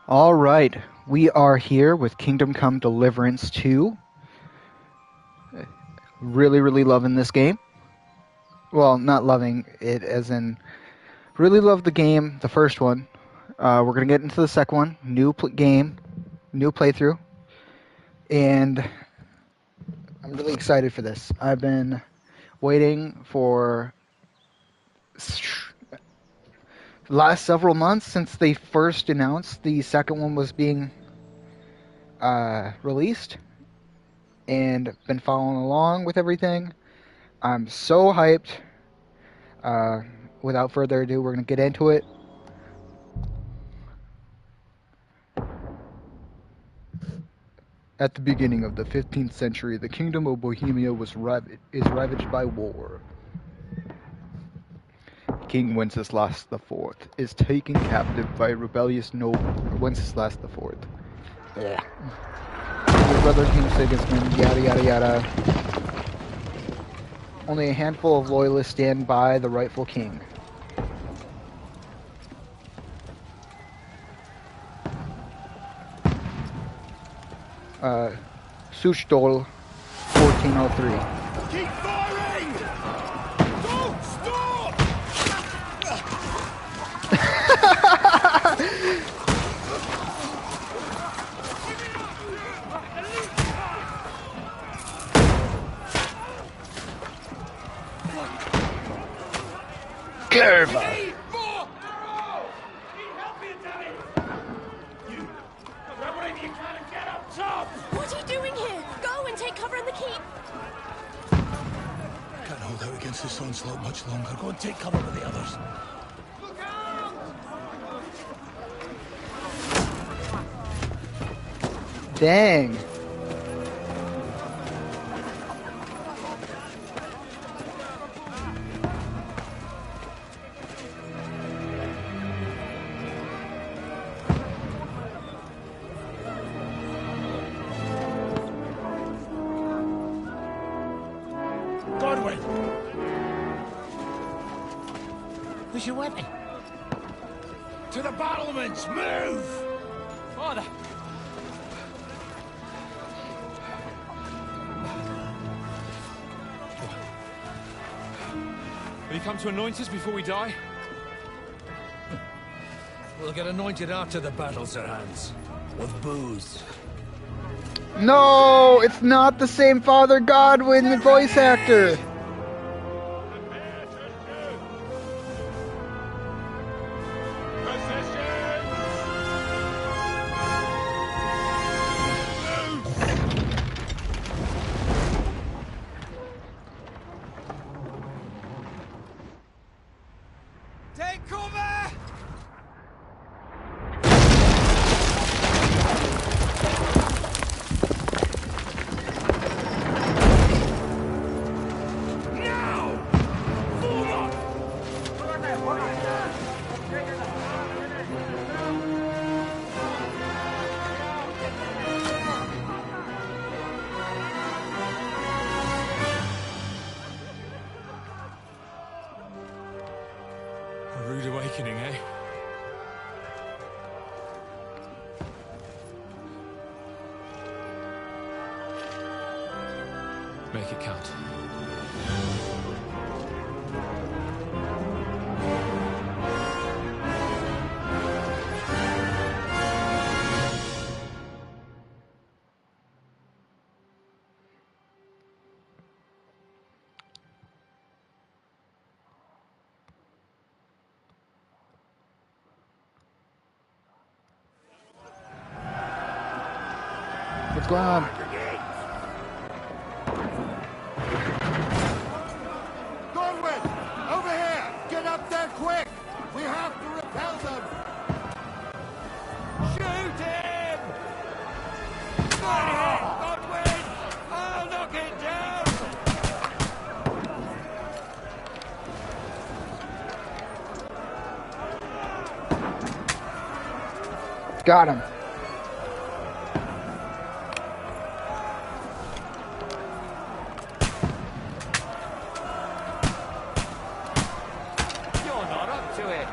All right, we are here with Kingdom Come Deliverance 2. Really loving this game. Well, not loving it as in really love the game, the first one. We're going to get into the second one, new game, new playthrough. And I'm really excited for this. I've been waiting for the last several months since they first announced the second one was being released, and been following along with everything. I'm so hyped. Without further ado, we're going to get into it. At the beginning of the 15th century, the kingdom of Bohemia is ravaged by war. King Wenceslas IV is taken captive by rebellious noble Wenceslas IV. Yeah. His brother King Sigismund, yada yada yada. Only a handful of loyalists stand by the rightful king. Suchdol, 1403. Keep firing! Don't stop! Curva! What are you doing here? Go and take cover in the keep. Can't hold out against this onslaught much longer. Go and take cover with the others. Look out! Dang. Godwin! Where's your weapon? To the battlements! Move! Father! Will you come to anoint us before we die? We'll get anointed after the battles are hands. With booze. No, it's not the same Father Godwin, the voice actor. Take cover! A rude awakening, eh? Make it count. What's going on? Godwin! Over here! Get up there quick! We have to repel them! Shoot him! Godwin! I'll knock it down! Got him. You're not up to it.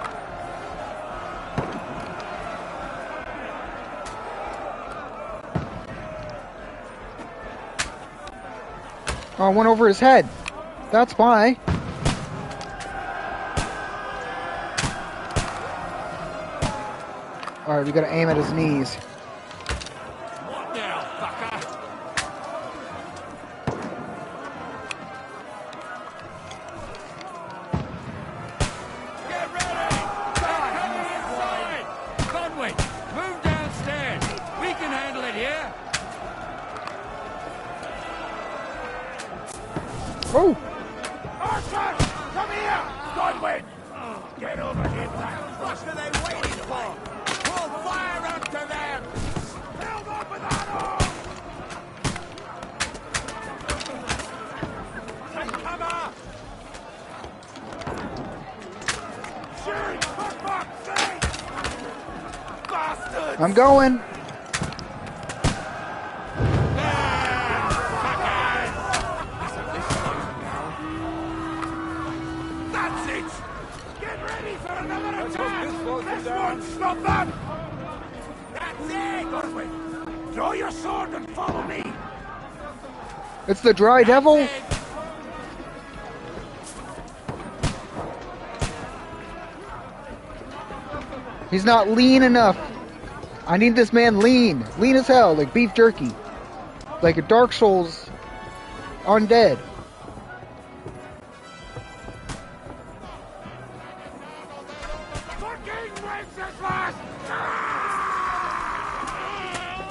Oh, I went over his head. That's why. Alright, we gotta aim at his knees. What now, fucker? Get ready! Come inside! Conway, move downstairs. We can handle it here. Oh! Archer! Come here! Godwin! Get over here! What are they waiting for? We'll fire up to them! Held up with that arm! Take cover! Shoot! For fuck's sake! Bastards! I'm going. That's it! Get ready for another attack! This won't stop them! That's it! Godwin! Draw your sword and follow me! It's the dry devil. That's it. He's not lean enough. I need this man lean. Lean as hell, like beef jerky. Like a Dark Souls undead. Fucking Wenceslas!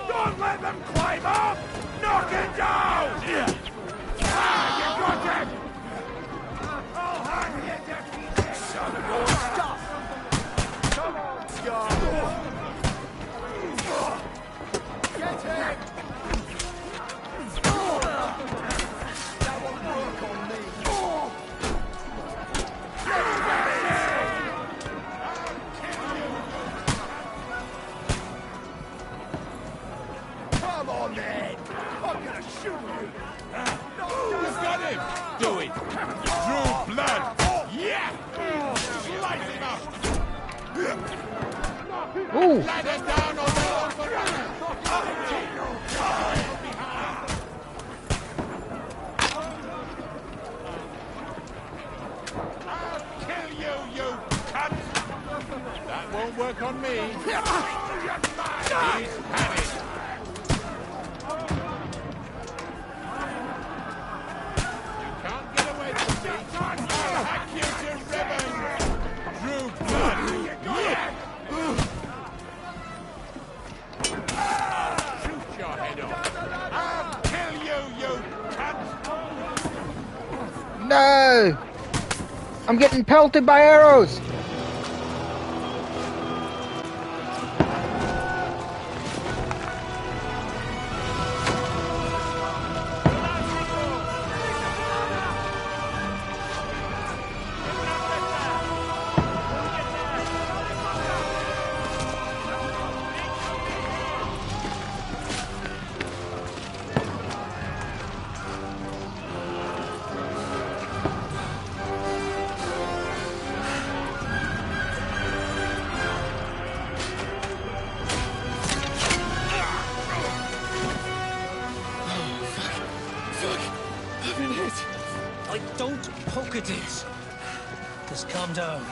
Don't let them climb up! Knock it down! Ah, you got him! I'll hang you to pieces! Son of your stuff! Come on, Scar! Get him! That won't work on me! Come on, then! I'm gonna shoot you! Who's got him? Do it! Drew blood! Yeah! Slice him up! Ooh. Ladder down on the I'll kill you, you cunt! That won't work on me. He's had it. You can't get away from me. I'll hack you to ribbons. Drew blood. Yeah. Shoot your head off. I'll kill you, you cunt. No! I'm getting pelted by arrows! Don't poke at it. Just calm down.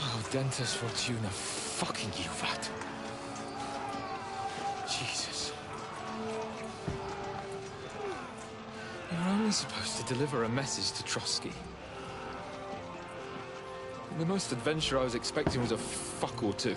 Oh, Dentes Fortuna, fucking you, that. Jesus. You're only supposed to deliver a message to Trotsky. The most adventure I was expecting was a fuck or two.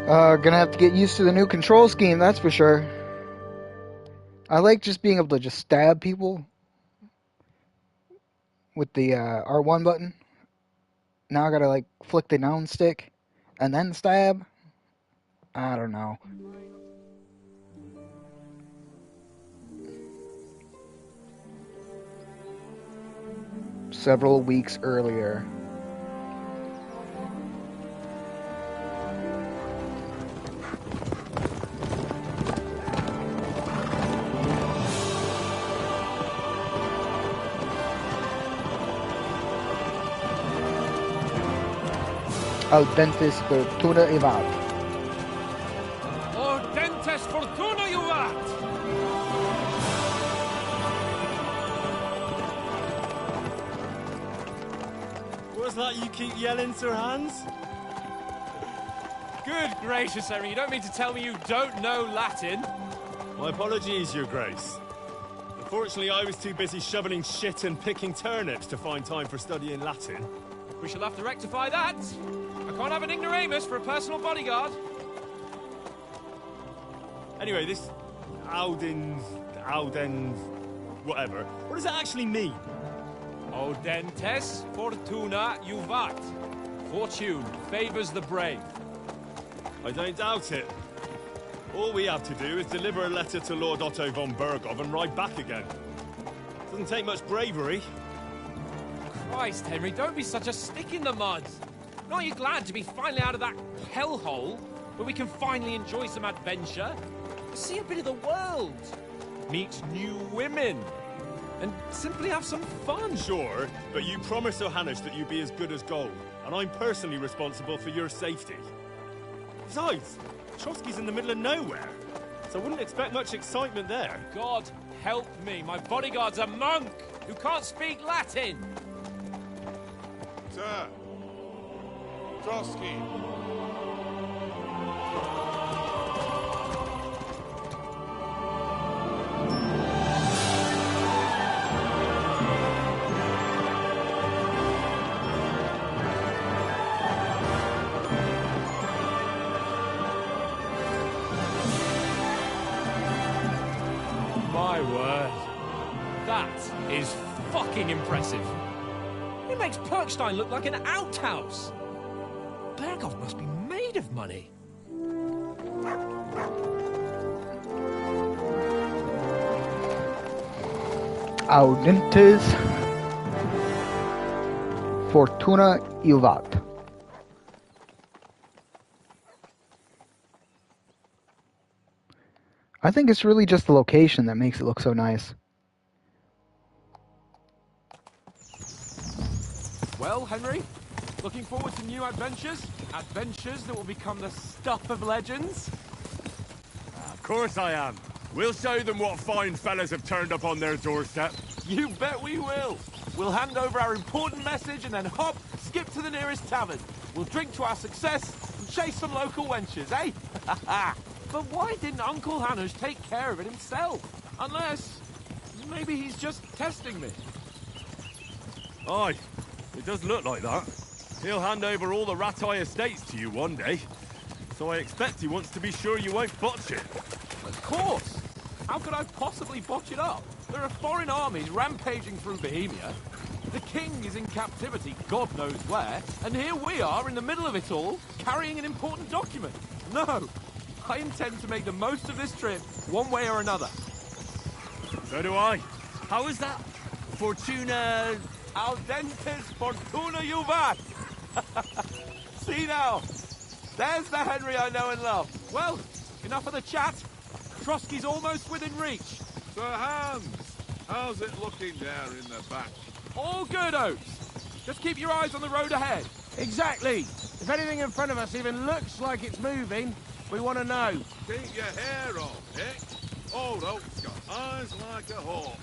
Gonna have to get used to the new control scheme, that's for sure. I like just being able to just stab people with the R1 button. Now I gotta like flick the down stick and then stab. I don't know. Several weeks earlier. Audentes fortuna evat. Audentes fortuna evat! What's that you keep yelling, Sir Hans? Good gracious, Henry, you don't mean to tell me you don't know Latin? My apologies, Your Grace. Unfortunately, I was too busy shoveling shit and picking turnips to find time for studying Latin. We shall have to rectify that. I can't have an ignoramus for a personal bodyguard. Anyway, this Audens, whatever. What does it actually mean? Audentes fortuna juvat. Fortune favors the brave. I don't doubt it. All we have to do is deliver a letter to Lord Otto von Bergov and ride back again. Doesn't take much bravery. Christ, Henry, don't be such a stick in the mud. Aren't you glad to be finally out of that hellhole where we can finally enjoy some adventure? See a bit of the world. Meet new women. And simply have some fun. Sure, but you promised Johannes that you'd be as good as gold, and I'm personally responsible for your safety. Besides, Trotsky's in the middle of nowhere, so I wouldn't expect much excitement there. God help me, my bodyguard's a monk who can't speak Latin. Sir, Trotsky. My word. That is fucking impressive. It makes Perkstein look like an outhouse. Bergov must be made of money. Audentes fortuna juvat. I think it's really just the location that makes it look so nice. Well, Henry, looking forward to new adventures? Adventures that will become the stuff of legends? Of course I am. We'll show them what fine fellas have turned up on their doorstep. You bet we will. We'll hand over our important message and then hop, skip to the nearest tavern. We'll drink to our success and chase some local wenches, eh? But why didn't Uncle Hanush take care of it himself? Unless, maybe he's just testing me. Aye, it does look like that. He'll hand over all the Ratai estates to you one day. So I expect he wants to be sure you won't botch it. Of course. How could I possibly botch it up? There are foreign armies rampaging through Bohemia. The king is in captivity, God knows where, and here we are in the middle of it all, carrying an important document. No, I intend to make the most of this trip, one way or another. So do I. How is that? Fortuna... Audentes fortuna juvat! See now, there's the Henry I know and love. Well, enough of the chat. Trotsky's almost within reach. Sir Hans, how's it looking there in the back? All good, Oates. Just keep your eyes on the road ahead. Exactly. If anything in front of us even looks like it's moving, we want to know. Keep your hair on, Dick. Old Oak's got eyes like a hawk.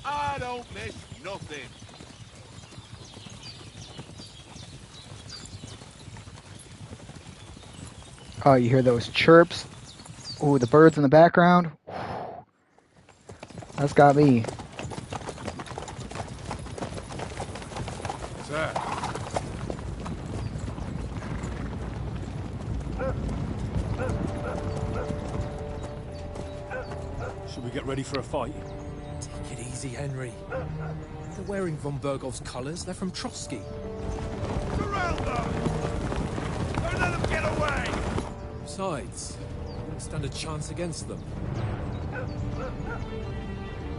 I don't miss nothing. Oh, you hear those chirps? Ooh, the birds in the background. That's got me. Sir. we get ready for a fight? Take it easy, Henry. They're wearing von Bergov's colours. They're from Trotsky. Surround them! Don't let them get away! Besides, we won't stand a chance against them.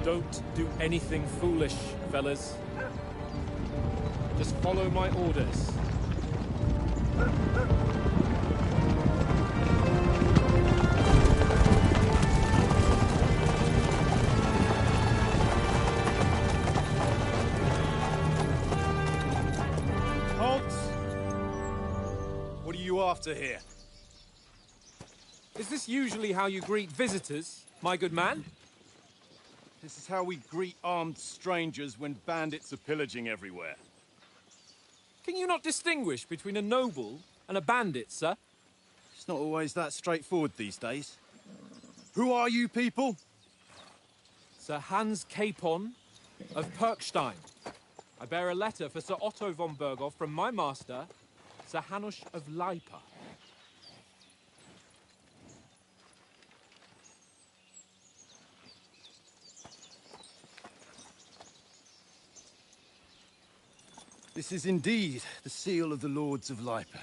Don't do anything foolish, fellas. Just follow my orders. Halt! What are you after here? Is this usually how you greet visitors, my good man? This is how we greet armed strangers when bandits are pillaging everywhere. Can you not distinguish between a noble and a bandit, sir? It's not always that straightforward these days. Who are you people? Sir Hans Pt1 of Perkstein. I bear a letter for Sir Otto von Berghoff from my master, Sir Hanush of Lipa. This is indeed the seal of the Lords of Lipa.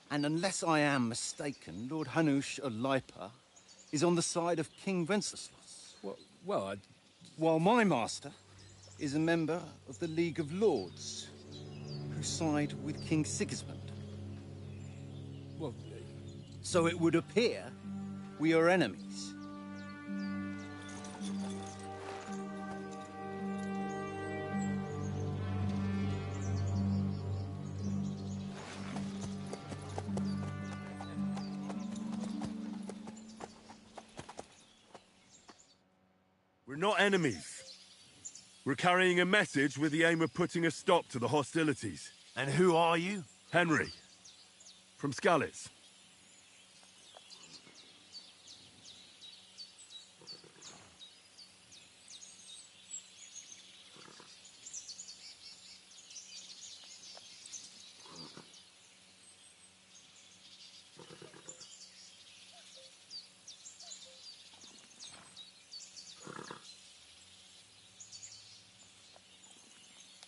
And unless I am mistaken, Lord Hanush of Lipa is on the side of King Wenceslas. Well, While my master is a member of the League of Lords, who side with King Sigismund. well, So it would appear we are enemies. We're not enemies. We're carrying a message with the aim of putting a stop to the hostilities. And who are you? Henry, from Skalitz.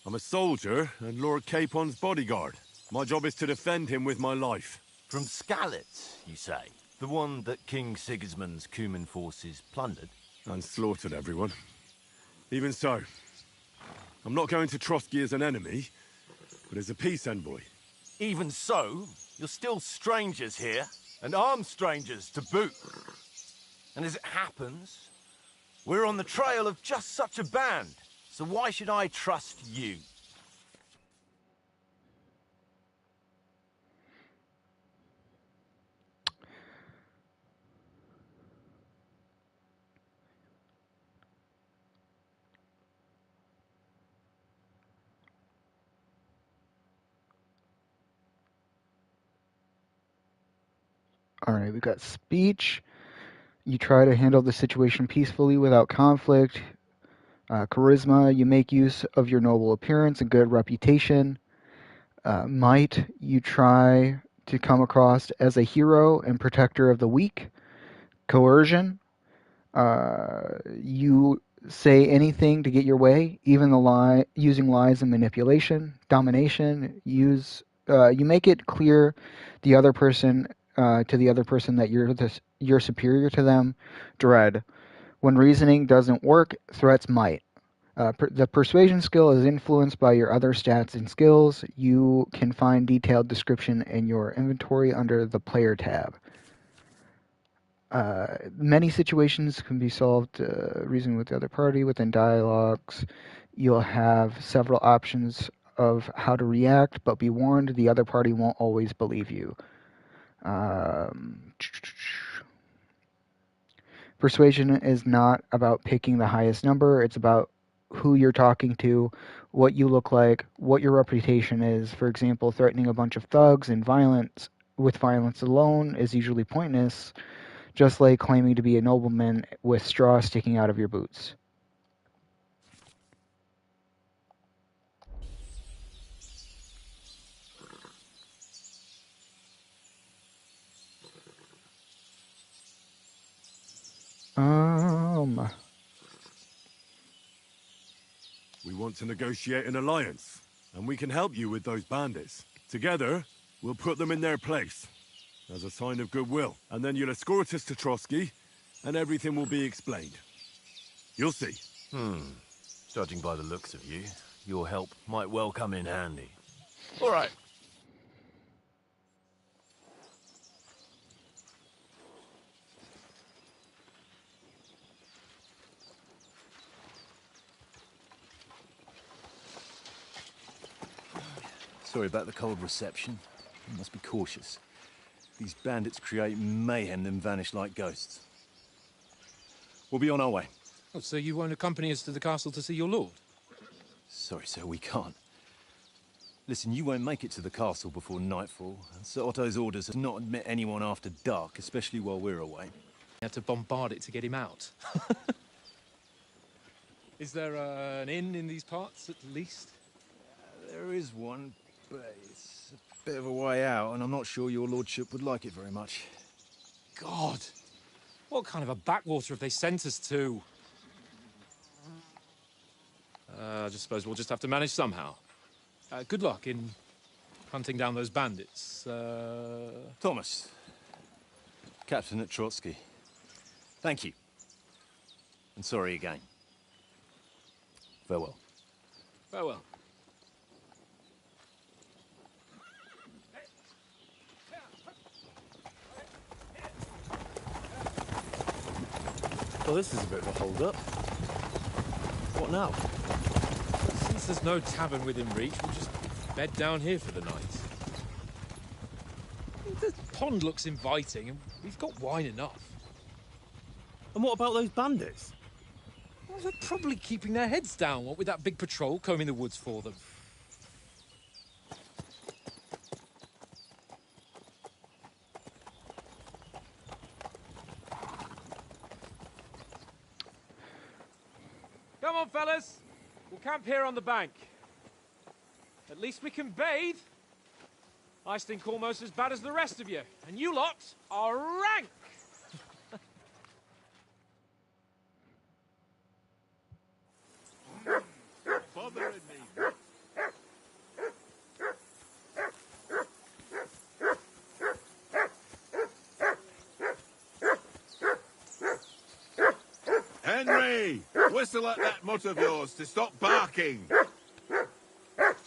I'm a soldier and Lord Capon's bodyguard. My job is to defend him with my life. From Skalitz, you say? The one that King Sigismund's Cuman forces plundered? And slaughtered everyone. Even so, I'm not going to Trotsky as an enemy, but as a peace envoy. Even so, you're still strangers here, and armed strangers to boot. And as it happens, we're on the trail of just such a band. So why should I trust you? All right, we got speech. You try to handle the situation peacefully without conflict. Charisma, you make use of your noble appearance and good reputation. Might, you try to come across as a hero and protector of the weak. Coercion, you say anything to get your way, even using lies and manipulation. Domination, you make it clear to the other person that you're superior to them. Dread, when reasoning doesn't work, threats might. The persuasion skill is influenced by your other stats and skills. You can find detailed description in your inventory under the player tab. Many situations can be solved reasoning with the other party. Within dialogues, you'll have several options of how to react, but be warned, the other party won't always believe you. Persuasion is not about picking the highest number. It's about who you're talking to, what you look like, what your reputation is. For example, threatening a bunch of thugs and violence alone is usually pointless, just like claiming to be a nobleman with straw sticking out of your boots. Um, We want to negotiate an alliance, and we can help you with those bandits. Together, we'll put them in their place, as a sign of goodwill. And then you'll escort us to Trotsky, and everything will be explained. You'll see. Judging by the looks of you, your help might well come in handy. All right. Sorry about the cold reception. You must be cautious. These bandits create mayhem, then vanish like ghosts. We'll be on our way. Oh, so you won't accompany us to the castle to see your lord? Sorry, sir, we can't. Listen, you won't make it to the castle before nightfall. Sir Otto's orders are to not admit anyone after dark, especially while we're away. You had to bombard it to get him out. Is there an inn in these parts, at least? There is one, but it's a bit of a way out, and I'm not sure your lordship would like it very much. God! What kind of a backwater have they sent us to? I just suppose we'll just have to manage somehow. Good luck in hunting down those bandits. Thomas, captain at Trotsky. Thank you. And sorry again. Farewell. Farewell. Well, this is a bit of a hold-up. What now? Since there's no tavern within reach, we'll just bed down here for the night. The pond looks inviting, and we've got wine enough. And what about those bandits? Well, they're probably keeping their heads down, what with that big patrol combing the woods for them. Come on, fellas. We'll camp here on the bank. At least we can bathe. I stink almost as bad as the rest of you, and you lot are rank. Bothering me. Henry! Whistle at that mutt of yours to stop barking.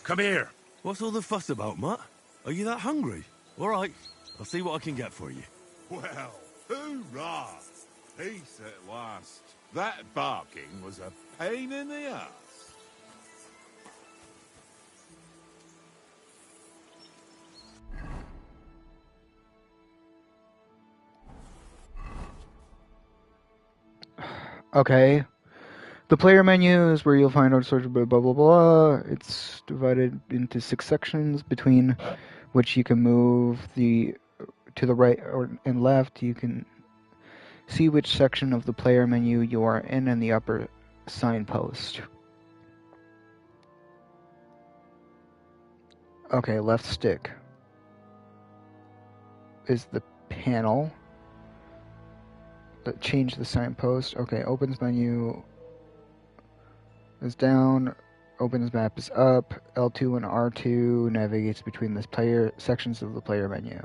Come here. What's all the fuss about, Mutt? Are you that hungry? All right, I'll see what I can get for you. Well, hoorah! Peace at last. That barking was a pain in the ass. Okay. The player menu is where you'll find all sorts of blah blah blah. It's divided into 6 sections, between which you can move to the right and left. You can see which section of the player menu you are in the upper signpost. Okay, left stick is the panel. Change the signpost. Okay, opens menu is down, opens map is up, L2 and R2 navigates between the player sections of the player menu.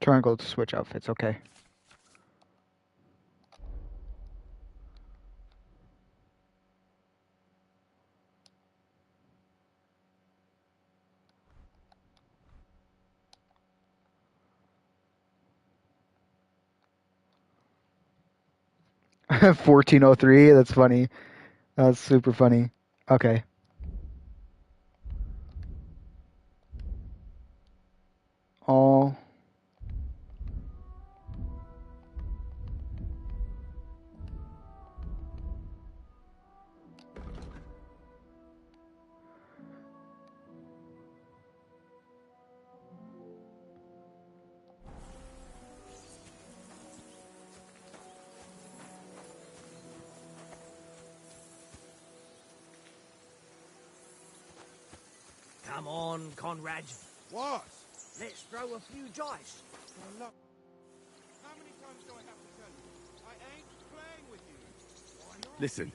Triangle to switch outfits, okay. $14.03, that's funny. That's super funny. Okay. All. Come on, Conrad. What? Let's throw a few dice. How many times do I have to tell you? I ain't playing with you. Listen,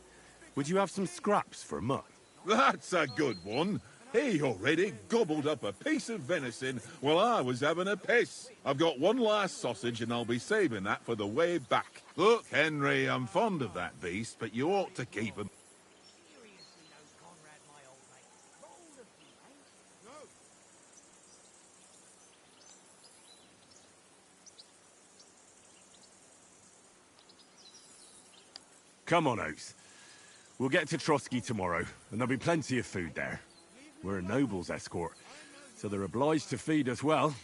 would you have some scraps for mud? That's a good one. He already gobbled up a piece of venison while I was having a piss. I've got one last sausage and I'll be saving that for the way back. Look, Henry, I'm fond of that beast, but you ought to keep him. Seriously, though, Conrad, my old mate. Roll the few, eh? No. Come on, Oates. We'll get to Trotsky tomorrow, and there'll be plenty of food there. We're a noble's escort, so they're obliged to feed us well.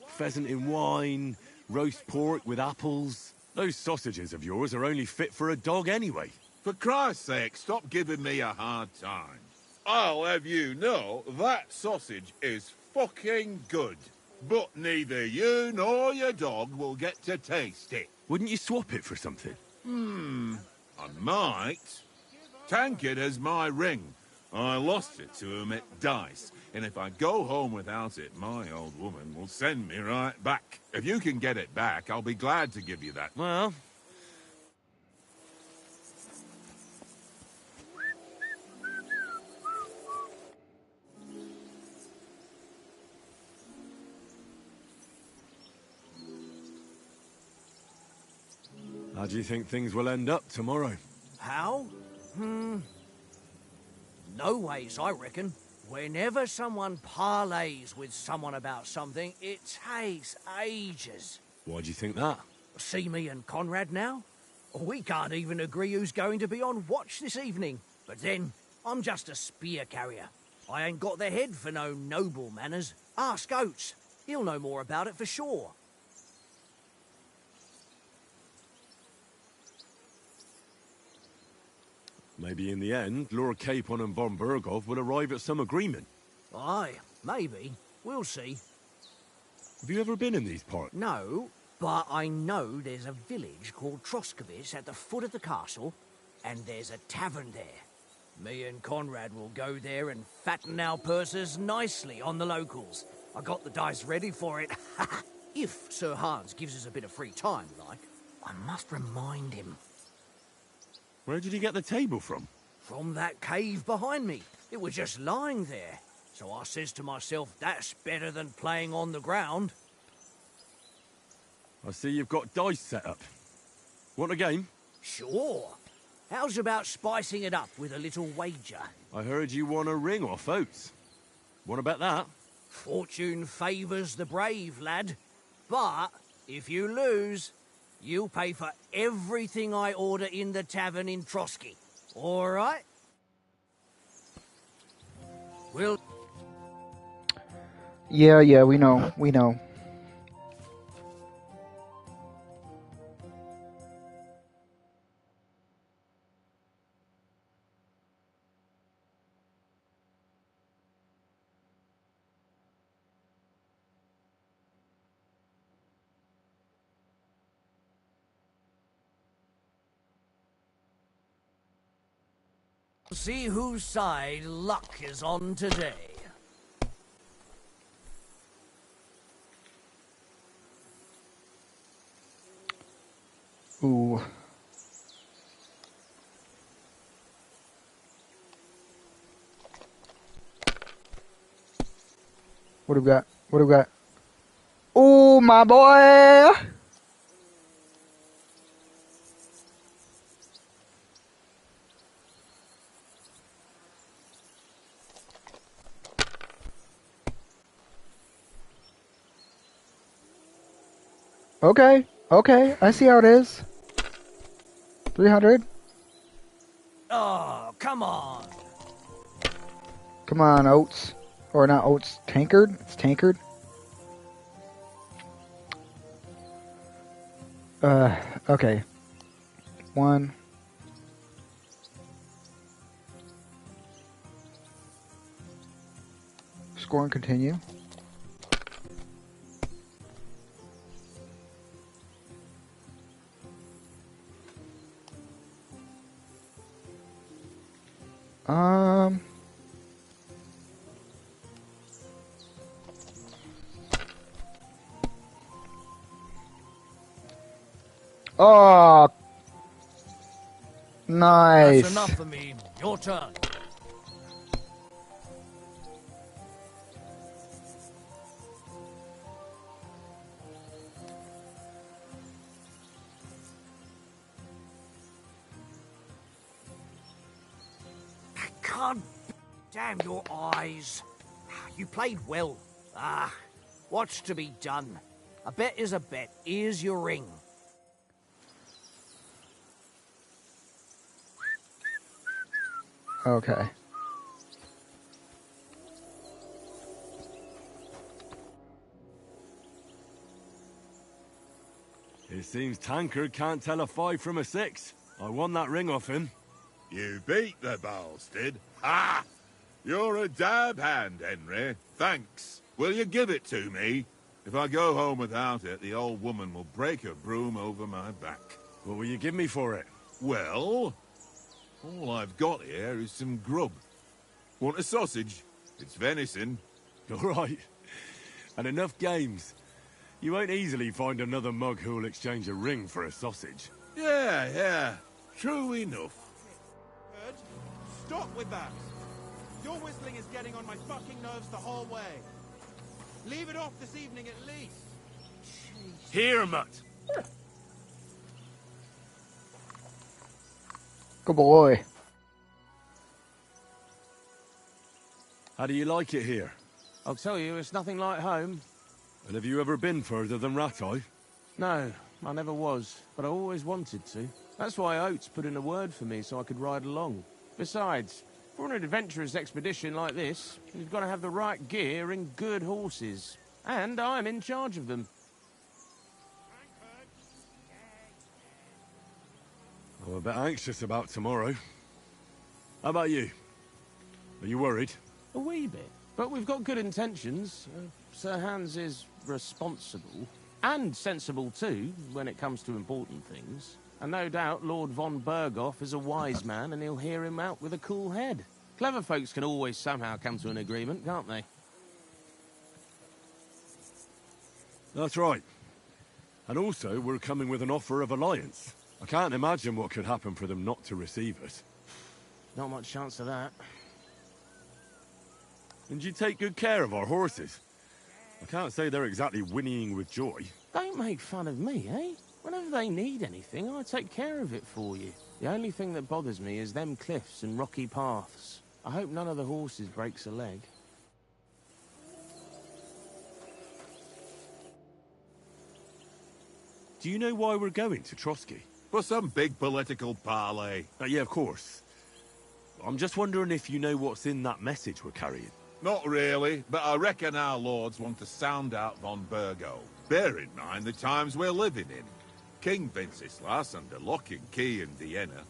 Pheasant in wine, roast pork with apples. Those sausages of yours are only fit for a dog anyway. For Christ's sake, stop giving me a hard time. I'll have you know that sausage is fucking good. But neither you nor your dog will get to taste it. Wouldn't you swap it for something? I might. Tankard has my ring. I lost it to him at dice, and if I go home without it, my old woman will send me right back. If you can get it back, I'll be glad to give you that. Well, how do you think things will end up tomorrow? How? No ways, I reckon. Whenever someone parleys with someone about something, it takes ages. Why do you think that? See me and Conrad now? We can't even agree who's going to be on watch this evening. But then, I'm just a spear carrier. I ain't got the head for no noble manners. Ask Oates. He'll know more about it for sure. Maybe in the end, Lord Capon and von Berghoff will arrive at some agreement. Aye, maybe. We'll see. Have you ever been in these parts? No, but I know there's a village called Troskowitz at the foot of the castle, and there's a tavern there. Me and Conrad will go there and fatten our purses nicely on the locals. I got the dice ready for it. If Sir Hans gives us a bit of free time, like. I must remind him. Where did you get the table from? From that cave behind me. It was just lying there. So I says to myself, that's better than playing on the ground. I see you've got dice set up. Want a game? Sure. How's about spicing it up with a little wager? I heard you won a ring off Oates. Want to bet that? Fortune favours the brave, lad. But if you lose, you'll pay for everything I order in the tavern in Trotsky. All right? Well... Yeah, we know. See whose side luck is on today. Ooh. What do we got? Oh my boy! Okay, okay, I see how it is. 300. Oh, come on. Come on, Oats. Or not Oats, Tankard? It's Tankard. Okay. 1. Score and continue. Oh, nice. That's enough for me. Your turn. God damn your eyes. You played well. Ah, what's to be done? A bet is a bet. Here's your ring. Okay. It seems Tankard can't tell a 5 from a 6. I won that ring off him. You beat the bastard. Ha! You're a dab hand, Henry. Thanks. Will you give it to me? If I go home without it, the old woman will break her broom over my back. What will you give me for it? Well, all I've got here is some grub. Want a sausage? It's venison. All right. And enough games. You won't easily find another mug who'll exchange a ring for a sausage. Yeah. True enough. Good. Stop with that. Your whistling is getting on my fucking nerves the whole way. Leave it off this evening at least. Jeez. Here, Mutt. Good boy. How do you like it here? I'll tell you, it's nothing like home. And have you ever been further than Rattay? No, I never was, but I always wanted to. That's why Oates put in a word for me so I could ride along. Besides, for an adventurous expedition like this, you've got to have the right gear and good horses. And I'm in charge of them. I'm a bit anxious about tomorrow. How about you? Are you worried? A wee bit. But we've got good intentions. Sir Hans is responsible. And sensible too, when it comes to important things. And no doubt Lord von Berghoff is a wise man and he'll hear him out with a cool head. Clever folks can always somehow come to an agreement, can't they? That's right. And also, we're coming with an offer of alliance. I can't imagine what could happen for them not to receive us. Not much chance of that. And you take good care of our horses. I can't say they're exactly whinnying with joy. Don't make fun of me, eh? Whenever they need anything, I take care of it for you. The only thing that bothers me is them cliffs and rocky paths. I hope none of the horses breaks a leg. Do you know why we're going to Trotsky? For some big political parley. Yeah, of course. I'm just wondering if you know what's in that message we're carrying. Not really, but I reckon our lords want to sound out von Burgo. Bear in mind the times we're living in. King Wenceslas under lock and key in Vienna,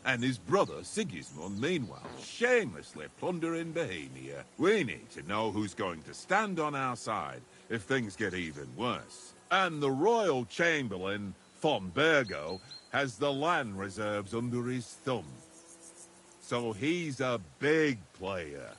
and his brother Sigismund, meanwhile, shamelessly plundering Bohemia. We need to know who's going to stand on our side if things get even worse. And the royal chamberlain, von Burgo, has the land reserves under his thumb. So he's a big player.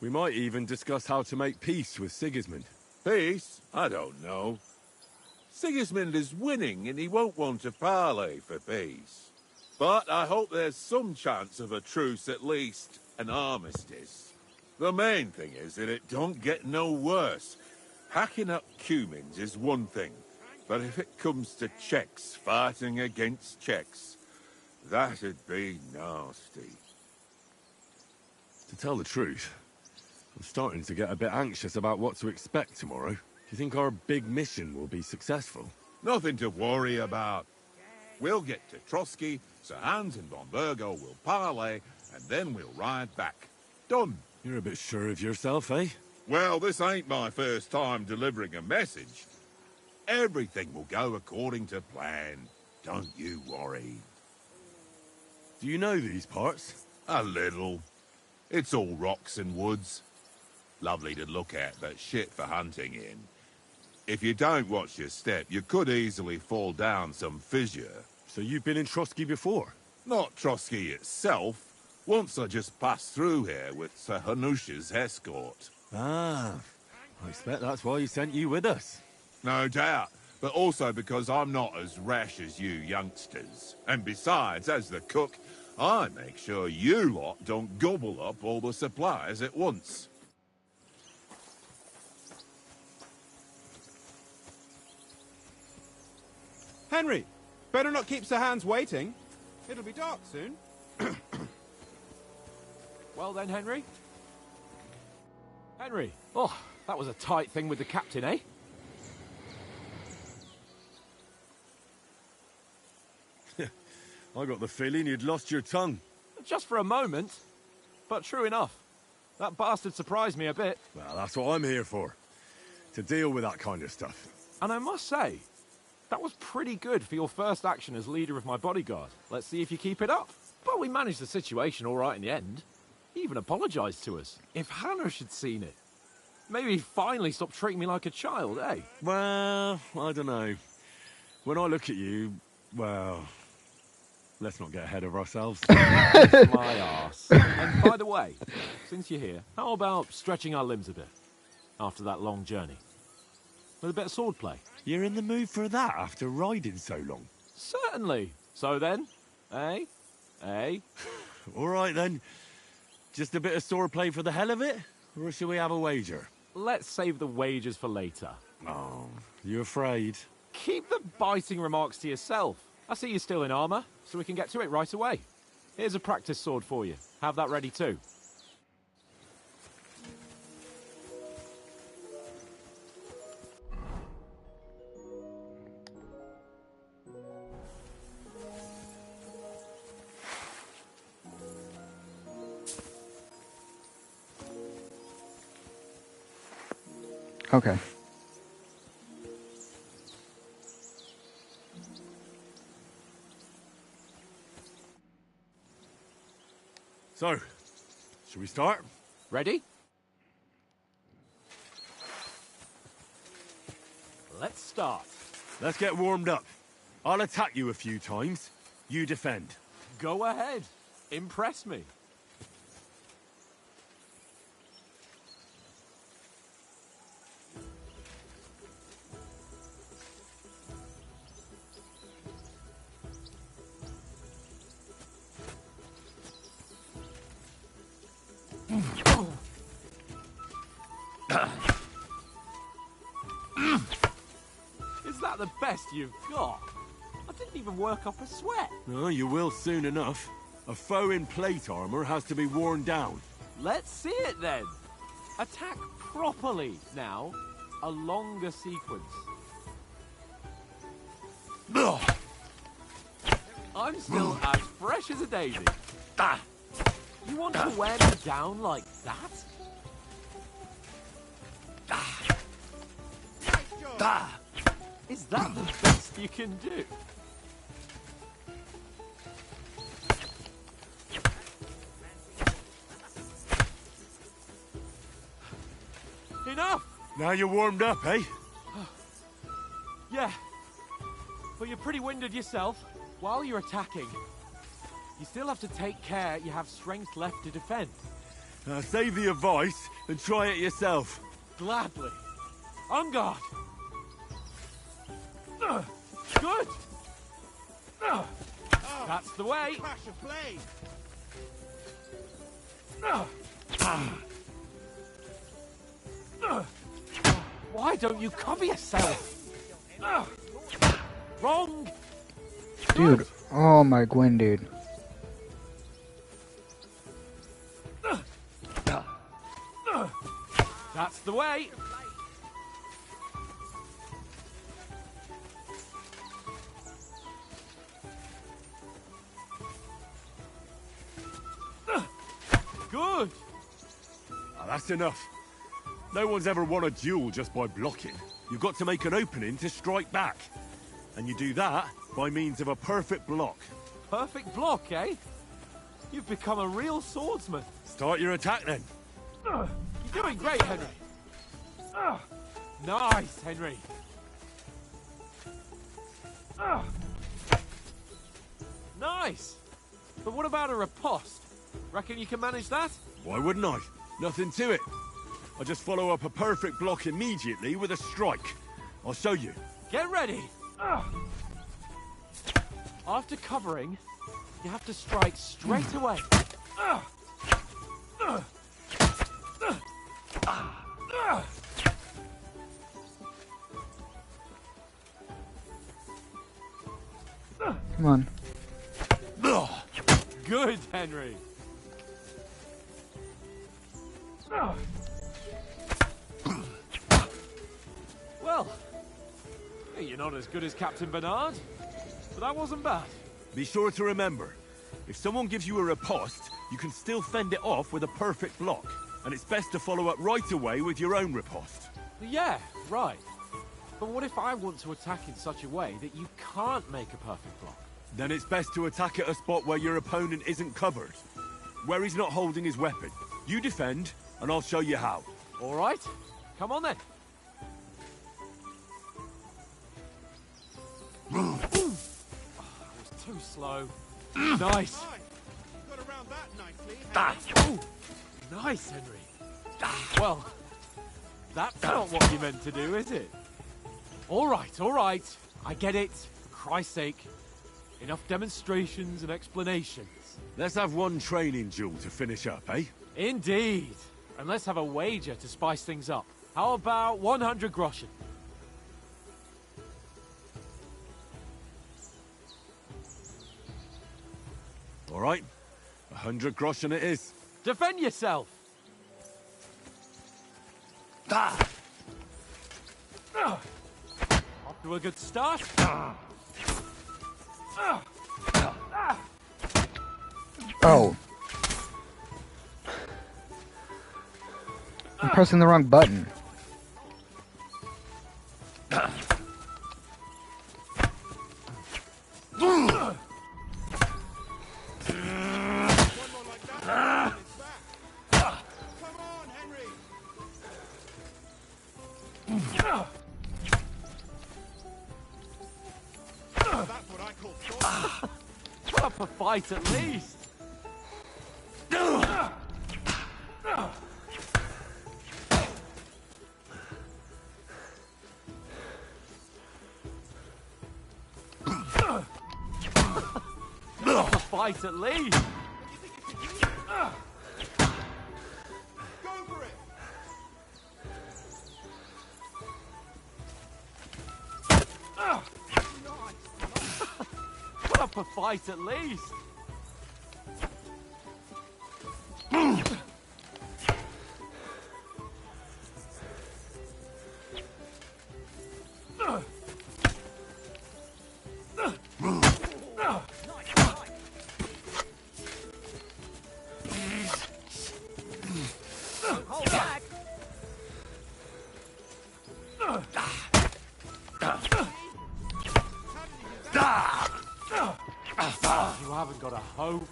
We might even discuss how to make peace with Sigismund. Peace? I don't know. Sigismund is winning and he won't want to parley for peace. But I hope there's some chance of a truce, at least an armistice. The main thing is that it don't get no worse. Hacking up Cumins is one thing, but if it comes to Czechs fighting against Czechs, that'd be nasty. To tell the truth, I'm starting to get a bit anxious about what to expect tomorrow. Do you think our big mission will be successful? Nothing to worry about. We'll get to Trotsky, Sir Hans and von Burgo will parley, and then we'll ride back. Done. You're a bit sure of yourself, eh? Well, this ain't my first time delivering a message. Everything will go according to plan. Don't you worry. Do you know these parts? A little. It's all rocks and woods. Lovely to look at, but shit for hunting in. If you don't watch your step, you could easily fall down some fissure. So you've been in Trotsky before? Not Trotsky itself. Once I just passed through here with Sir Hanush's escort. Ah, I expect that's why he sent you with us. No doubt, but also because I'm not as rash as you youngsters. And besides, as the cook, I make sure you lot don't gobble up all the supplies at once. Henry, better not keep Sir Hans waiting. It'll be dark soon. Well then, Henry? Henry! Oh, that was a tight thing with the captain, eh? I got the feeling you'd lost your tongue. Just for a moment. But true enough. That bastard surprised me a bit. Well, that's what I'm here for. To deal with that kind of stuff. And I must say, that was pretty good for your first action as leader of my bodyguard. Let's see if you keep it up. But we managed the situation all right in the end. He even apologized to us. If Hanush had seen it, maybe he'd finally stop treating me like a child, eh? Well, I don't know. When I look at you, well, let's not get ahead of ourselves. Kiss my arse. And by the way, since you're here, how about stretching our limbs a bit after that long journey? With a bit of swordplay. You're in the mood for that after riding so long? Certainly. So then, eh? Eh? All right then. Just a bit of swordplay for the hell of it? Or shall we have a wager? Let's save the wagers for later. Oh, you afraid? Keep the biting remarks to yourself. I see you're still in armor, so we can get to it right away. Here's a practice sword for you. Have that ready too. Okay. So, should we start? Ready? Let's start. Let's get warmed up. I'll attack you a few times. You defend. Go ahead. Impress me. Is that the best you've got? I didn't even work up a sweat. Oh, you will soon enough. A foe in plate armor has to be worn down. Let's see it then. Attack properly now. A longer sequence. I'm still as fresh as a daisy. You want to wear me down like that? Is that the best you can do? Enough! Now you're warmed up, eh? Yeah. But you're pretty winded yourself. While you're attacking, you still have to take care you have strength left to defend. Save the advice and try it yourself. Gladly. On guard. Good. That's the way. Clash of blades. Why don't you cover yourself? Wrong. Dude, oh my Gwen, dude. That's the way. Good. Ah, that's enough. No one's ever won a duel just by blocking. You've got to make an opening to strike back. And you do that by means of a perfect block. Perfect block, eh? You've become a real swordsman. Start your attack then. You're doing great, Henry. Nice, Henry. Nice. But what about a riposte? Reckon you can manage that? Why wouldn't I? Nothing to it. I just follow up a perfect block immediately with a strike. I'll show you. Get ready. After covering, you have to strike straight away. Come on. Good, Henry. Well, you're not as good as Captain Bernard, but that wasn't bad. Be sure to remember, if someone gives you a riposte, you can still fend it off with a perfect block. And it's best to follow up right away with your own riposte. Yeah, right. But what if I want to attack in such a way that you can't make a perfect block? Then it's best to attack at a spot where your opponent isn't covered. Where he's not holding his weapon. You defend, and I'll show you how. All right. Come on then. Oh, that was too slow. Nice. Nice. Got around that nicely. Henry. Oh, nice, Henry. Well, that's not what you meant to do, is it? All right, all right. I get it. For Christ's sake. Enough demonstrations and explanations. Let's have one training duel to finish up, eh? Indeed. And let's have a wager to spice things up. How about 100 groschen? All right. 100 groschen it is. Defend yourself! Off to a good start. Oh. I'm pressing the wrong button. Come on, Henry. That's what I call sword. Put up a fight at least. Put up a fight at least. Go for it. Put up a fight at least. Hold back. You haven't got a hope.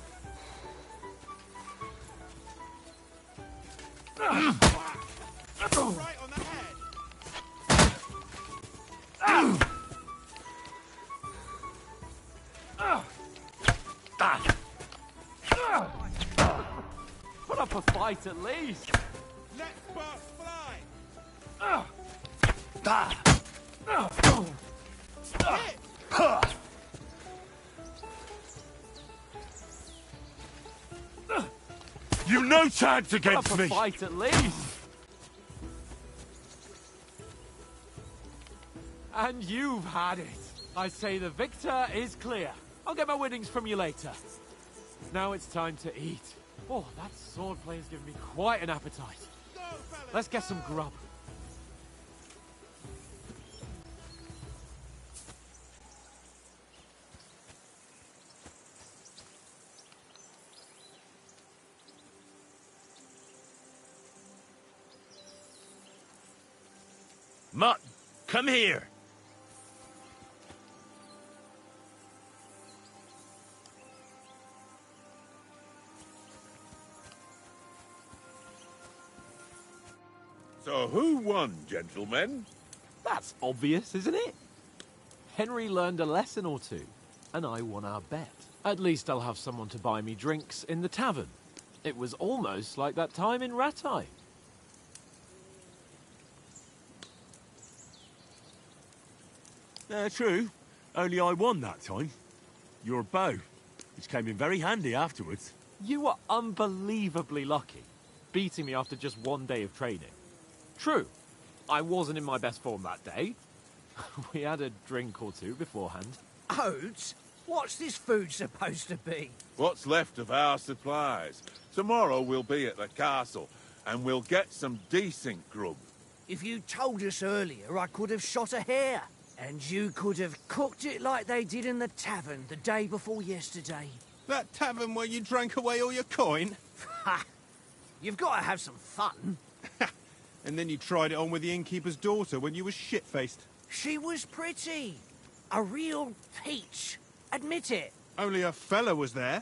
Right on the head. Put up a fight at least. Let sparks fly. Hit. You've no chance Put against up a me! fight at least. And you've had it. I say the victor is clear. I'll get my winnings from you later. Now it's time to eat. Oh, that swordplay's given me quite an appetite. Let's get some grub. Mutt, come here! So who won, gentlemen? That's obvious, isn't it? Henry learned a lesson or two, and I won our bet. At least I'll have someone to buy me drinks in the tavern. It was almost like that time in Rattay. True. Only I won that time. Your bow, which came in very handy afterwards. You were unbelievably lucky, beating me after just one day of training. True, I wasn't in my best form that day. We had a drink or two beforehand. Oates? What's this food supposed to be? What's left of our supplies. Tomorrow we'll be at the castle, and we'll get some decent grub. If you told us earlier, I could have shot a hare. And you could have cooked it like they did in the tavern the day before yesterday. That tavern where you drank away all your coin? Ha! You've got to have some fun. And then you tried it on with the innkeeper's daughter when you were shit-faced. She was pretty. A real peach. Admit it. Only a fella was there.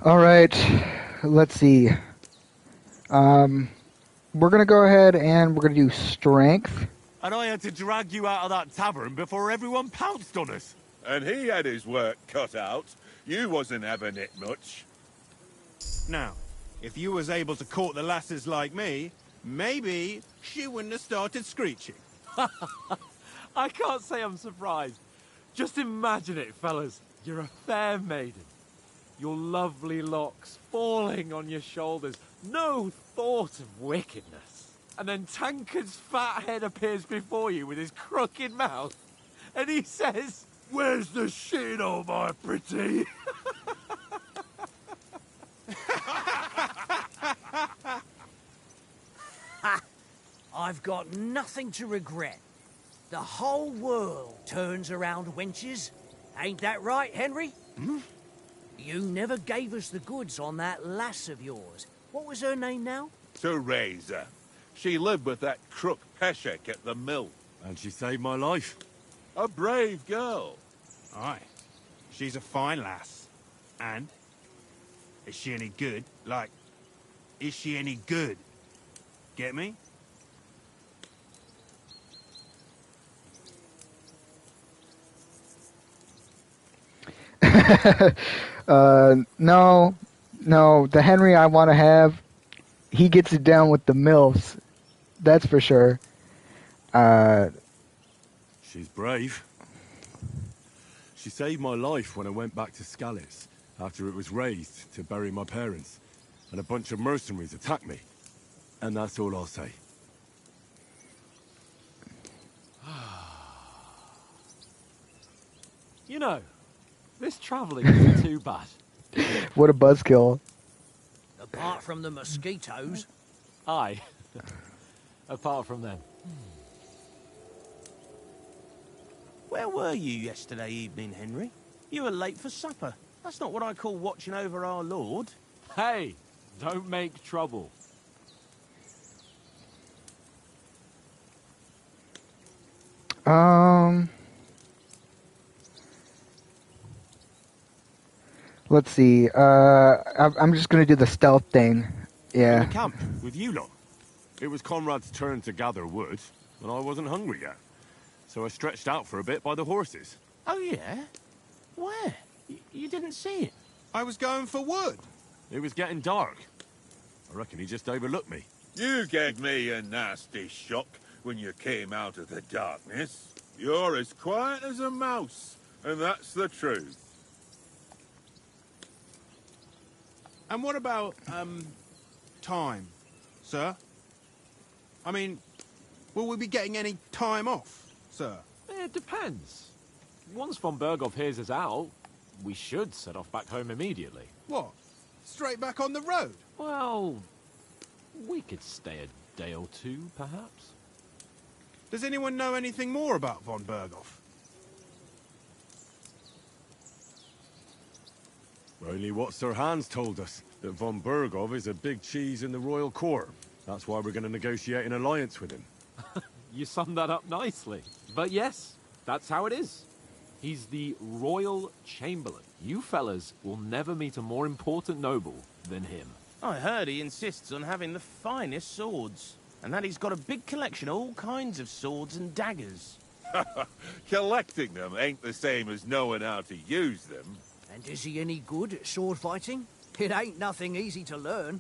All right, let's see. We're gonna go ahead and we're gonna do strength. And I had to drag you out of that tavern before everyone pounced on us. And he had his work cut out. You wasn't having it much. Now, if you was able to court the lasses like me, maybe she wouldn't have started screeching. I can't say I'm surprised. Just imagine it, fellas. You're a fair maiden. Your lovely locks falling on your shoulders. No thought of wickedness. And then Tankard's fat head appears before you with his crooked mouth. And he says, "Where's the shit, oh my pretty?" I've got nothing to regret. The whole world turns around wenches. Ain't that right, Henry? Hmm? You never gave us the goods on that lass of yours. What was her name now? Teresa. She lived with that crook Peshek at the mill. And she saved my life. A brave girl. Aye. She's a fine lass. And? Is she any good? Like, is she any good? Get me? No, the Henry I want to have, he gets it down with the MILFs. That's for sure. She's brave. She saved my life when I went back to Scallis after it was razed to bury my parents, and a bunch of mercenaries attacked me. And that's all I'll say. You know, this travelling isn't too bad. What a buzzkill. Apart from the mosquitoes. Aye. Apart from them. Where were you yesterday evening, Henry? You were late for supper. That's not what I call watching over our Lord. Hey, don't make trouble. Let's see. I'm just gonna do the stealth thing. In Yeah. the camp with you lot. It was Conrad's turn to gather wood, and I wasn't hungry yet. So I stretched out for a bit by the horses. Oh, yeah? Where? You didn't see it? I was going for wood. It was getting dark. I reckon he just overlooked me. You gave me a nasty shock when you came out of the darkness. You're as quiet as a mouse, and that's the truth. And what about, time, sir? I mean, will we be getting any time off, sir? It depends. Once von Berghoff hears us out, we should set off back home immediately. What? Straight back on the road? Well, we could stay a day or two, perhaps. Does anyone know anything more about von Berghoff? Only what Sir Hans told us, that von Berghoff is a big cheese in the royal court. That's why we're going to negotiate an alliance with him. You summed that up nicely. But yes, that's how it is. He's the Royal Chamberlain. You fellas will never meet a more important noble than him. I heard he insists on having the finest swords, and that he's got a big collection of all kinds of swords and daggers. Collecting them ain't the same as knowing how to use them. And is he any good at sword fighting? It ain't nothing easy to learn.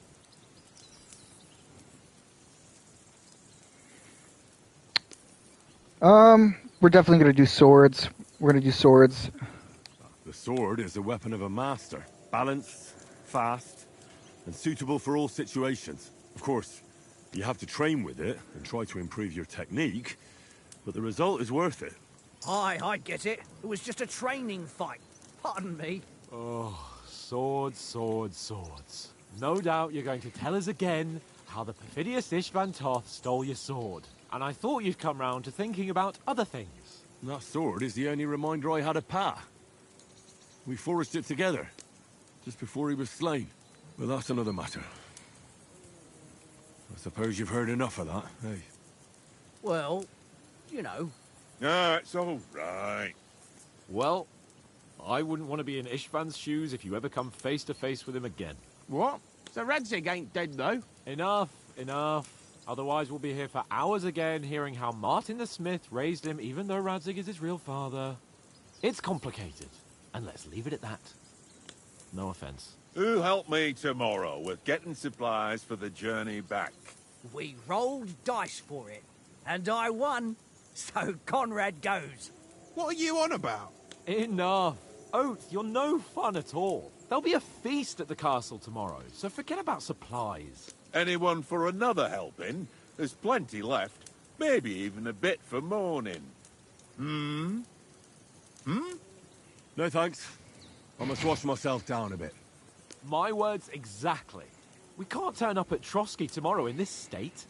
We're definitely gonna do swords. We're gonna do swords. The sword is the weapon of a master. Balanced, fast, and suitable for all situations. Of course, you have to train with it and try to improve your technique, but the result is worth it. Aye, I get it. It was just a training fight. Pardon me. Oh, swords, swords, swords. No doubt you're going to tell us again how the perfidious Ishvan Toth stole your sword. And I thought you'd come round to thinking about other things. That sword is the only reminder I had of Pa. We forged it together, just before he was slain. But that's another matter. I suppose you've heard enough of that, eh? Well, you know. Ah, it's all right. Well, I wouldn't want to be in Ishvan's shoes if you ever come face to face with him again. What? So Radzig ain't dead, though? Enough, enough. Otherwise we'll be here for hours again hearing how Martin the Smith raised him even though Radzig is his real father. It's complicated, and let's leave it at that. No offense. Who'll help me tomorrow with getting supplies for the journey back? We rolled dice for it, and I won, so Conrad goes. What are you on about? Enough. Oath, you're no fun at all. There'll be a feast at the castle tomorrow, so forget about supplies. Anyone for another helping? There's plenty left. Maybe even a bit for morning. Hmm? No thanks. I must wash myself down a bit. My words exactly. We can't turn up at Trotsky tomorrow in this state.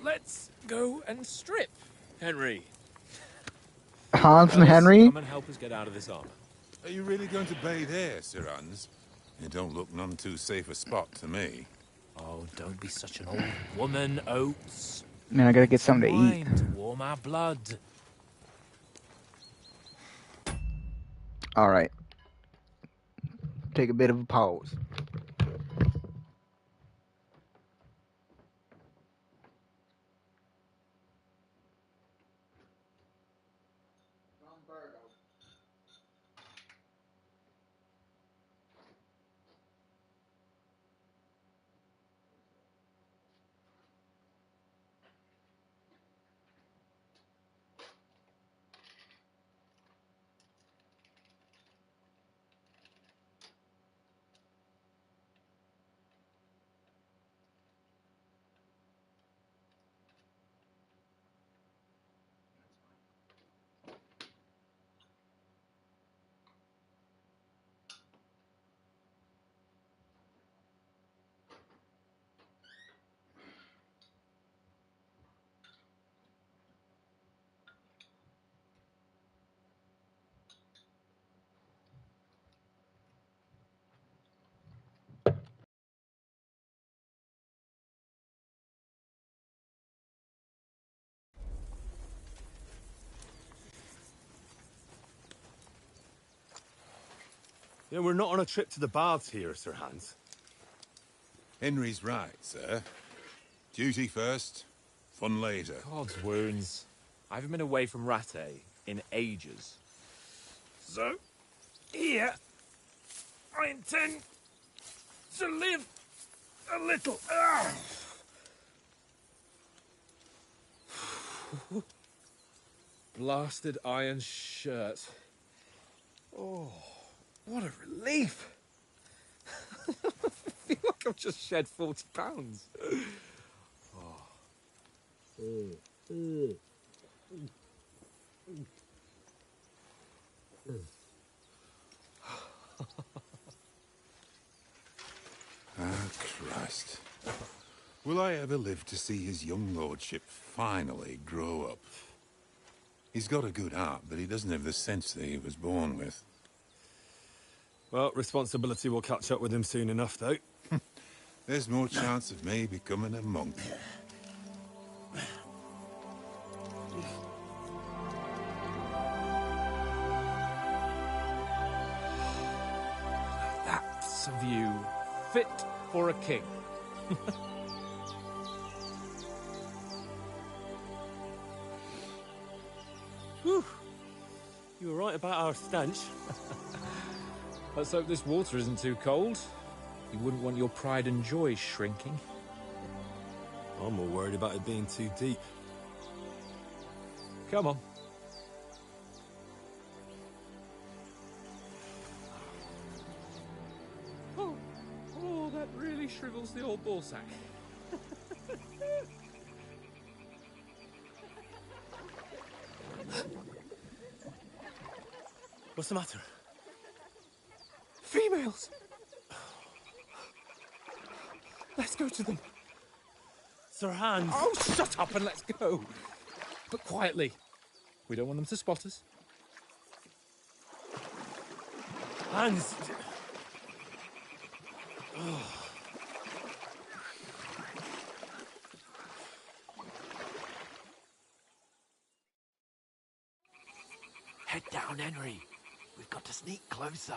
Let's go and strip, Henry. Hans and Fellas, Henry? Come and help us get out of this armor. Are you really going to bathe here, Sir Hans? It don't look none too safe a spot to me. Oh, don't be such an old woman, Oates. Man, I gotta get something to eat. Wine to warm our blood. Alright. Take a bit of a pause. Yeah, we're not on a trip to the baths here, Sir Hans. Henry's right, sir. Duty first, fun later. God's wounds. I haven't been away from Rattay in ages. So, here I intend to live a little. Blasted iron shirt. Oh, what a relief. I feel like I've just shed 40 pounds. Ah, Christ. Will I ever live to see his young lordship finally grow up? He's got a good heart, but he doesn't have the sense that he was born with. Well, responsibility will catch up with him soon enough, though. There's more chance of me becoming a monk. That's a view fit for a king. Whew. You were right about our stench. Let's hope this water isn't too cold. You wouldn't want your pride and joy shrinking. I'm more worried about it being too deep. Come on. Oh, that really shrivels the old ball sack. What's the matter? Females! Let's go to them. Sir Hans! Oh, shut up and let's go. But quietly. We don't want them to spot us. Hans! Head down, Henry. We've got to sneak closer.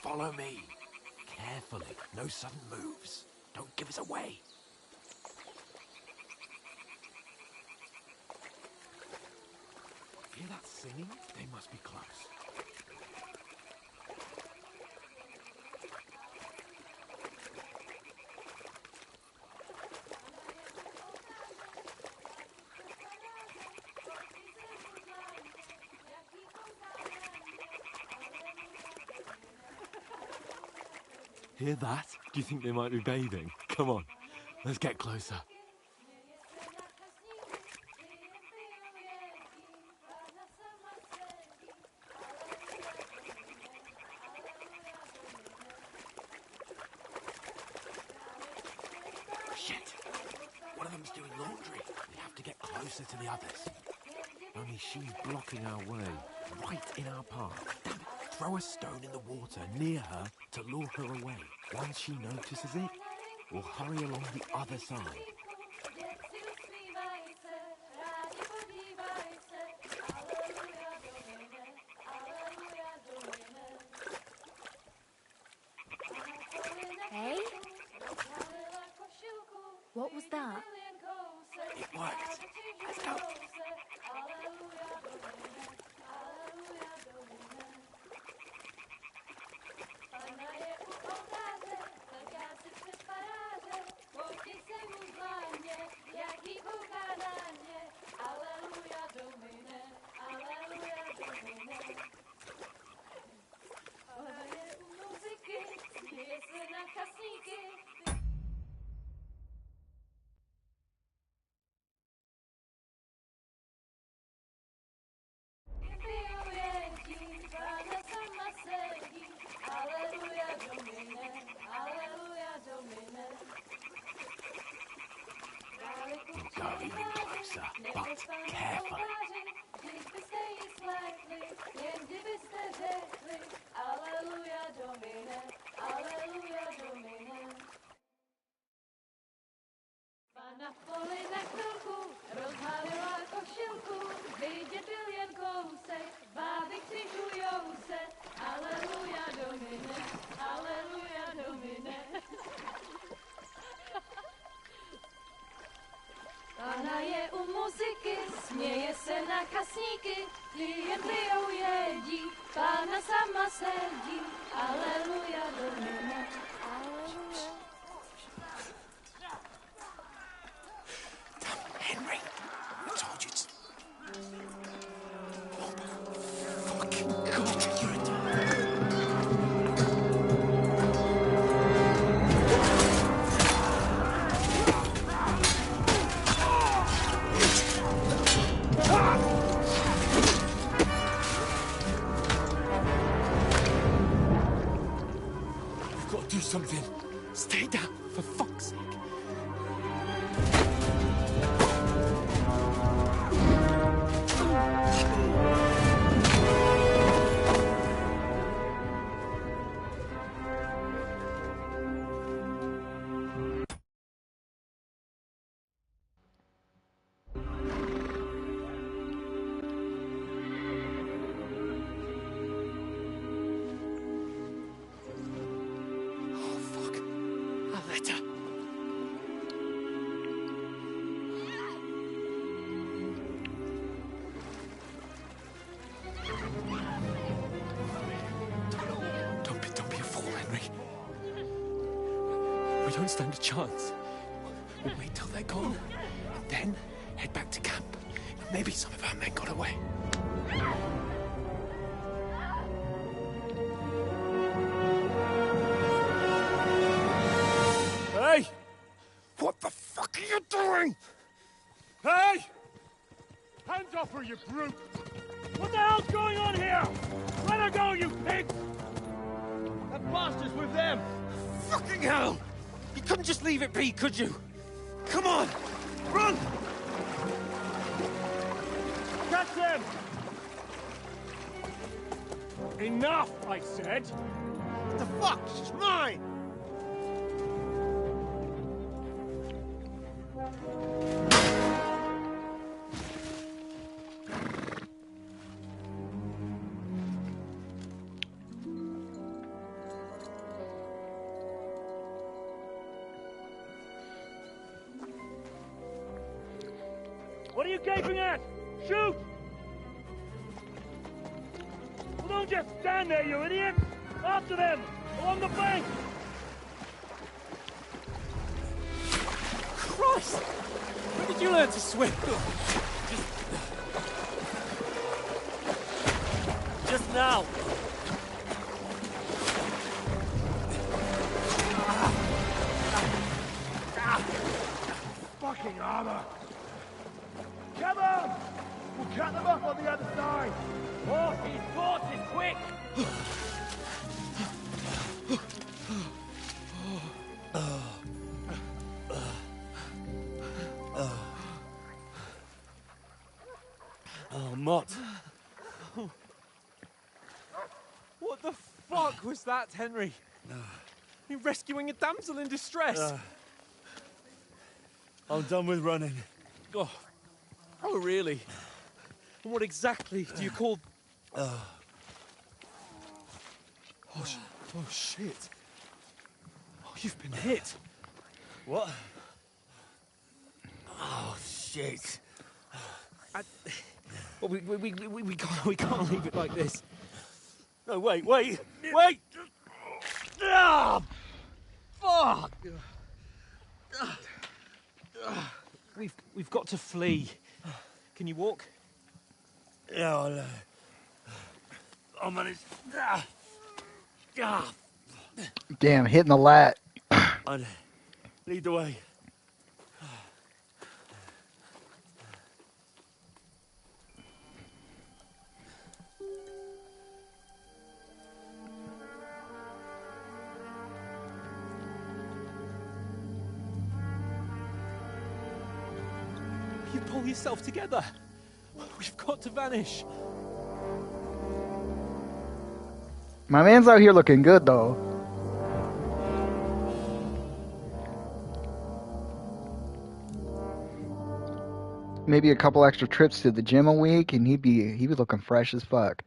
Follow me. Carefully. No sudden moves. Don't give us away. Hear that singing? They must be close. Hear that? Do you think they might be bathing? Come on, let's get closer. Shit! One of them's doing laundry. We have to get closer to the others. Only she's blocking our way, right in our path. Damn it! Throw a stone in the water near her to lure her away. Once she notices it, we'll hurry along the other side. Hey? What was that? It worked. Let's go. Go even closer, but carefully. Na poli na chvilku rozhalila košilku, vidět byl jen kousek, báby křižujou se, aleluja domine, aleluja domine. Pána je u muziky, směje se na kasníky, ty jen pijou jedí, Pána sama sedí, aleluja domine, aleluja. Henry, I told you to... Oh, fucking God, you're a... We've got to do something. Stay down, for fuck's sake. Don't be a fool, Henry. We don't stand a chance. We'll wait till they're gone, and then head back to camp. Maybe some of our men got away. Hey! What the fuck are you doing? Hey! Hands off her, you brute! What the hell's going on here? Let her go, you pigs! That bastard's with them! Fucking hell! You couldn't just leave it be, could you? Come on! Run! Catch them! Enough, I said! What the fuck? She's mine! What are you gaping at? Shoot! Well, don't just stand there, you idiot! After them! Along the bank! Christ! When did you learn to swim? Just now! fucking armor! Come on! We'll cut them off on the other side! Horses, quick! Oh, Mott. What the fuck was that, Henry? You're rescuing a damsel in distress. I'm done with running. Oh, really? And what exactly do you call... Oh, shit. Oh, you've been hit. What? Oh, shit. Well, we can't leave it like this. No, wait! Ah! Fuck! We've got to flee. Can you walk? Yeah, I'll manage. Damn, hitting the lat. I'd lead the way. You pull yourself together. We've got to vanish. My man's out here looking good, though. Maybe a couple extra trips to the gym a week, and he'd be looking fresh as fuck.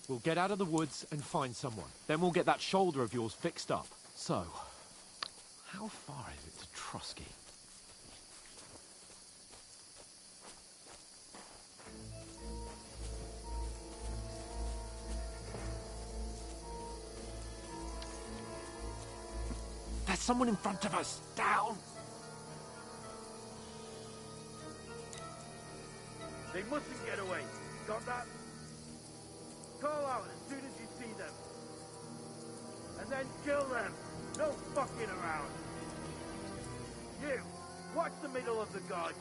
We'll get out of the woods and find someone. Then we'll get that shoulder of yours fixed up. So, how far is it to Trotsky? There's someone in front of us! Down! They mustn't get away. Got that? Call out as soon as you see them. And then kill them. No fucking around. You, watch the middle of the gorge.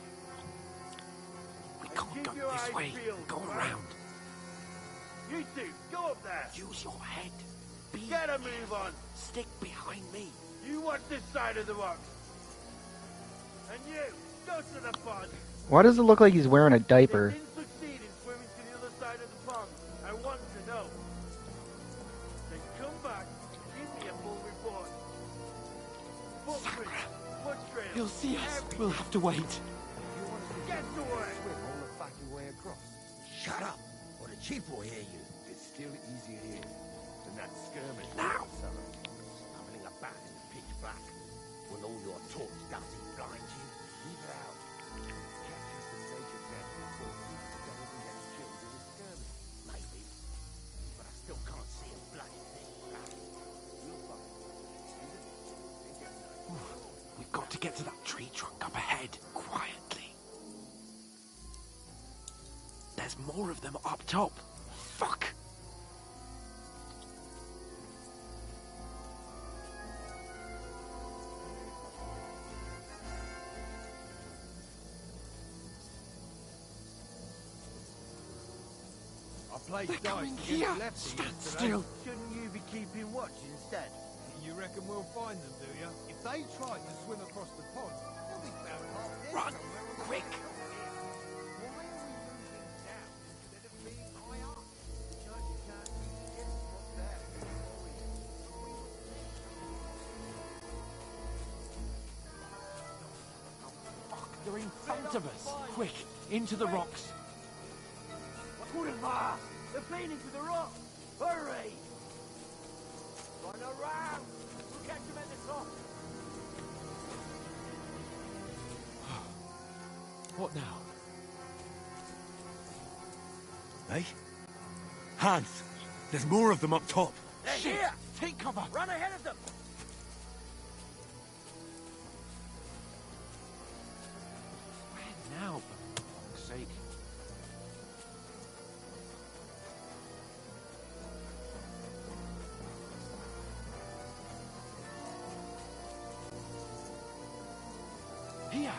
We can't go this way. Go around. You two, go up there. Use your head. Get a move on. Stick behind me. You watch this side of the rocks. And you, go to the pond. Why does it look like he's wearing a diaper? They didn't succeed in swimming to the other side of the pond. I want to know. Then come back and give me a full report. Footprints, foot trails. He'll see us. Everything. We'll have to wait. Get to work. Swim all the fucking way across. Shut up, or the chief will hear you. It's still easier here than that skirmish now. Summer. Stumbling about in the pitch black. When all your torch does is blind you. Leave it out. Captures the stage example so the devil gets killed in a skirmish. Maybe. But I still can't see a bloody thing. We'll find it. We've got to get to that tree trunk up ahead, quietly. There's more of them up top. Fuck! Play They're dice coming against here. lefties Stand today. still. Shouldn't you be keeping watch instead? You reckon we'll find them, do you? If they try to swim across the pond, they'll be found half dead. Run! Quick! Why are we moving down instead of being high up? Because you can't see shit up there. Fuck, they're in front of us. Quick, into the rocks. Kurwa! They're feeding to the rock! Hurry! Run around! We'll catch them at the top! What now? Hey? Hans! There's more of them up top! They're Shit! here! Take cover! Run ahead of them! Where now, for fuck's sake? Here.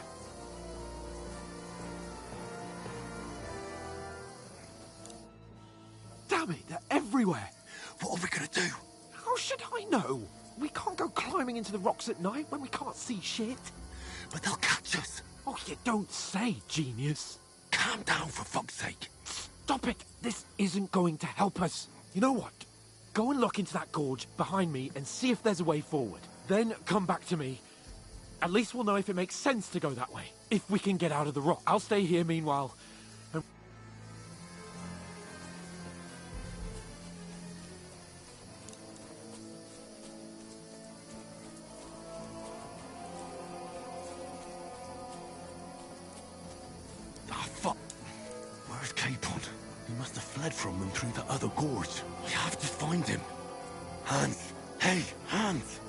Damn it, they're everywhere. What are we gonna do? How should I know? We can't go climbing into the rocks at night when we can't see shit. But they'll catch us. Oh, you don't say, genius. Calm down, for fuck's sake. Stop it. This isn't going to help us. You know what? Go and look into that gorge behind me and see if there's a way forward. Then come back to me. At least we'll know if it makes sense to go that way. If we can get out of the rock. I'll stay here meanwhile. Fuck. Where's Pt1? He must have fled from them through the other gorge. We have to find him. Hans. Hey, Hans.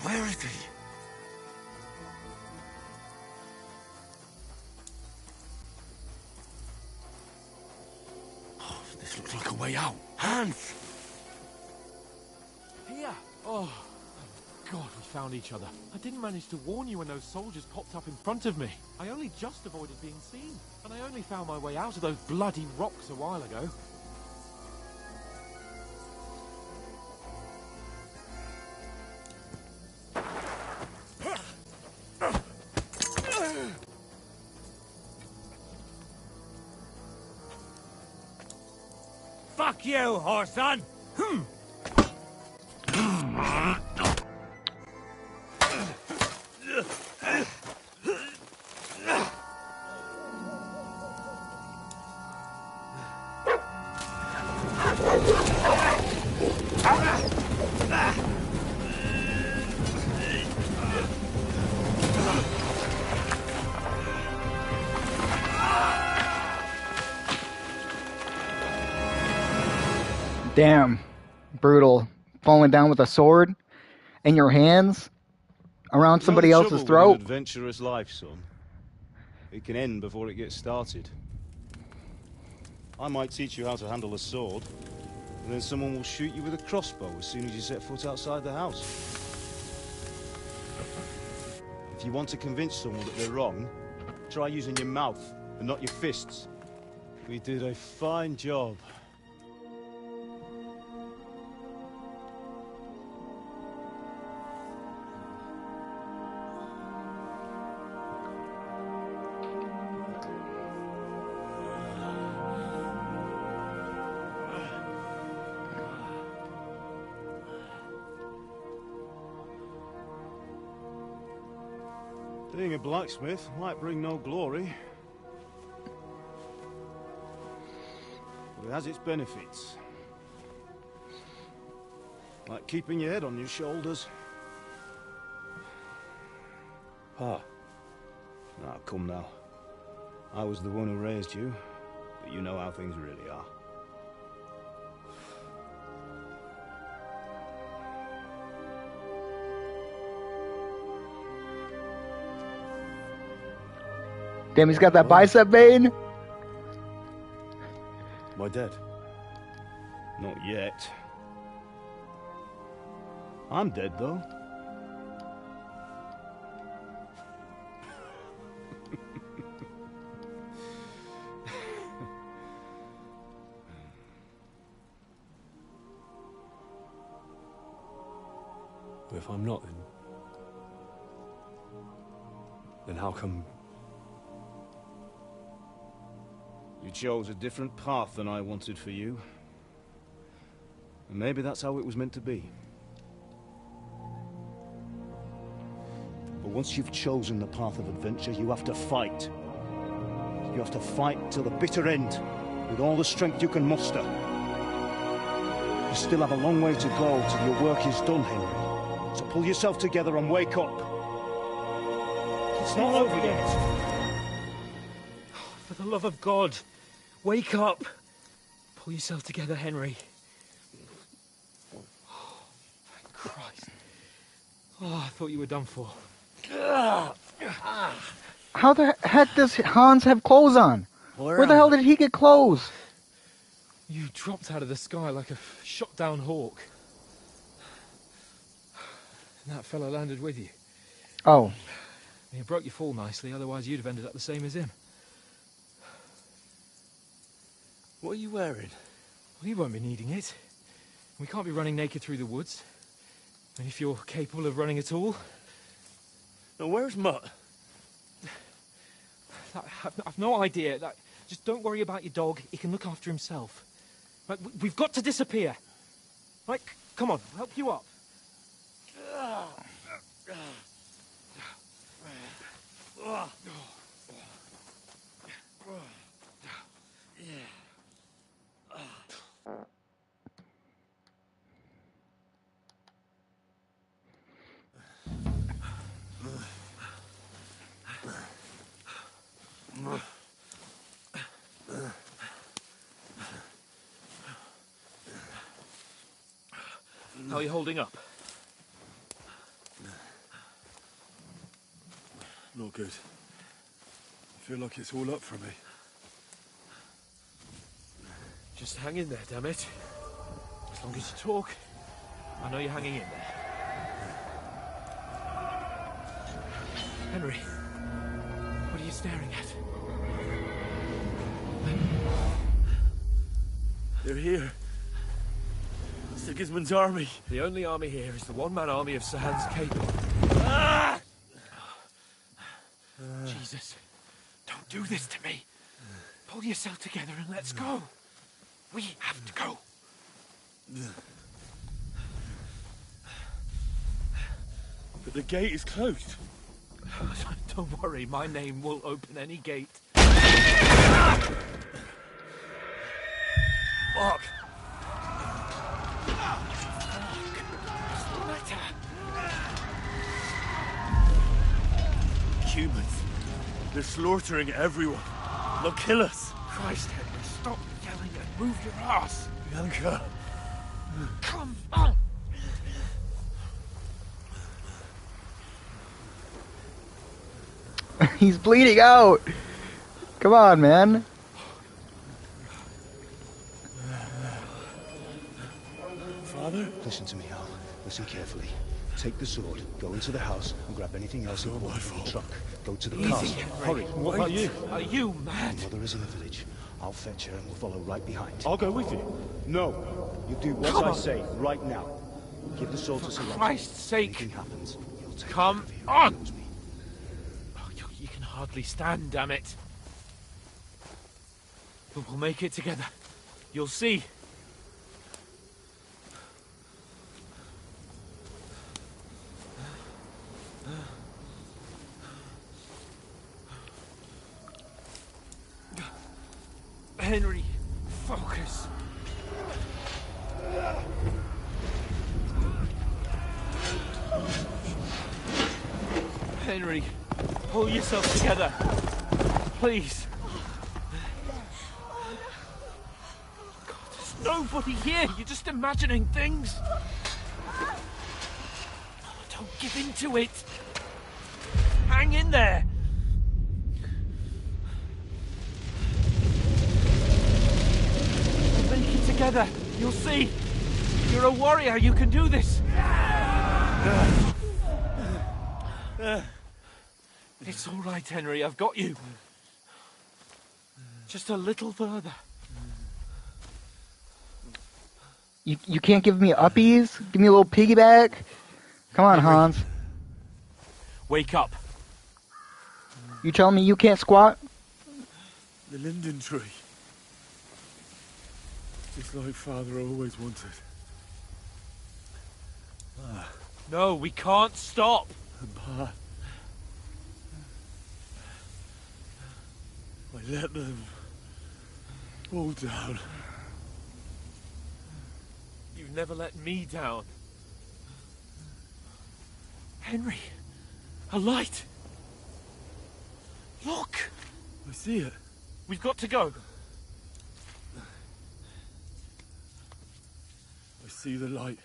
Where is he? Oh, this looks like a way out. Hans! Here. Oh, God, we found each other. I didn't manage to warn you when those soldiers popped up in front of me. I only just avoided being seen. And I only found my way out of those bloody rocks a while ago. Fuck you, Horson! Damn. Brutal. Falling down with a sword in your hands around somebody No else's trouble with throat. an adventurous life, son. It can end before it gets started. I might teach you how to handle a sword, and then someone will shoot you with a crossbow as soon as you set foot outside the house. If you want to convince someone that they're wrong, try using your mouth and not your fists. We did a fine job. Being a blacksmith might bring no glory, but it has its benefits. Like keeping your head on your shoulders. Pa. Now, come now. I was the one who raised you, but you know how things really are. Damn, he's got that bicep vein. Am I dead? Not yet. I'm dead, though. But if I'm not, then how come... You chose a different path than I wanted for you. And maybe that's how it was meant to be. But once you've chosen the path of adventure, you have to fight. You have to fight till the bitter end, with all the strength you can muster. You still have a long way to go till your work is done, Henry. So pull yourself together and wake up. It's not over yet. For the love of God, wake up. Pull yourself together, Henry. Oh, I thought you were done for. How the heck does Hans have clothes on? Where the hell did he get clothes? You dropped out of the sky like a shot-down hawk. And that fella landed with you. Oh. You broke your fall nicely, otherwise you'd have ended up the same as him. What are you wearing? Well, you won't be needing it. We can't be running naked through the woods. And if you're capable of running at all... Now, where's Mutt? I've no idea. Just don't worry about your dog. He can look after himself. Right, we've got to disappear. Right, come on, I'll help you up. How are you holding up? Not good. I feel like it's all up for me. Just hang in there, damn it. As long as you talk, I know you're hanging in there. Henry, what are you staring at? They're here. Sigismund's army. The only army here is the one-man army of Sir Hans Capel. Ah! Jesus, don't do this to me. Pull yourself together and let's go. We have to go. But the gate is closed. Don't worry, my name will open any gate. Fuck. Humans. They're slaughtering everyone. They'll kill us. Christ, Henry, stop yelling and move your ass. Bianca. Come on. He's bleeding out. Come on, man. Father? Listen to me, Al. Listen carefully. Take the sword, go into the house, and grab anything else important from the truck. Go to the Easy, castle. Henry. Hurry. What about you? Are you mad? My mother is in the village. I'll fetch her and we'll follow right behind. I'll go with you. No. You do what I say right now. Give the sword to Sir Roger. Christ's sake. Anything happens, you'll take Come care of on. He knows me. Oh, you can hardly stand, damn it. But we'll make it together. You'll see. Henry, focus. Henry, pull yourself together. Please. God, there's nobody here. You're just imagining things. Don't give in to it. Hang in there. Make it together. You'll see. You're a warrior. You can do this. It's all right, Henry. I've got you. Just a little further. You can't give me uppies? Give me a little piggyback? Come on, Henry. Hans. Wake up. You telling me you can't squat? The linden tree. Just like Father always wanted. No, we can't stop. Pa. I let them all down. You've never let me down. Henry, a light. Look. I see it. We've got to go. I see the light.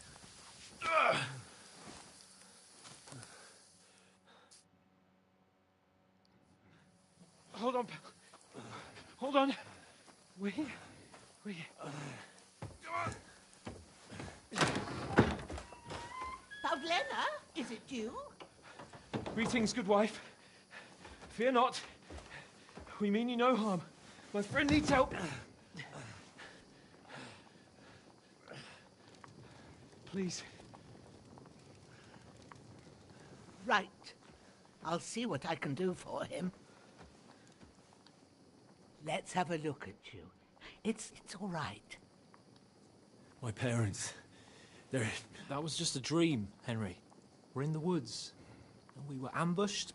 you? Greetings, good wife. Fear not. We mean you no harm. My friend needs help. Please. Right. I'll see what I can do for him. Let's have a look at you. It's all right. My parents. They're... That was just a dream, Henry. We're in the woods. And we were ambushed.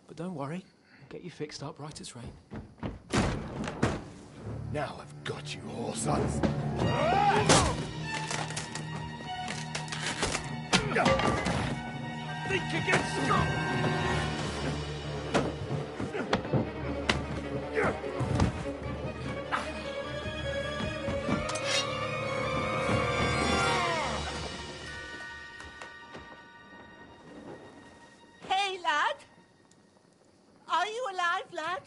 But don't worry. We'll get you fixed up right as rain. Now I've got you, whoresons. Think you get stuck? Hey, lad! Are you alive, lad?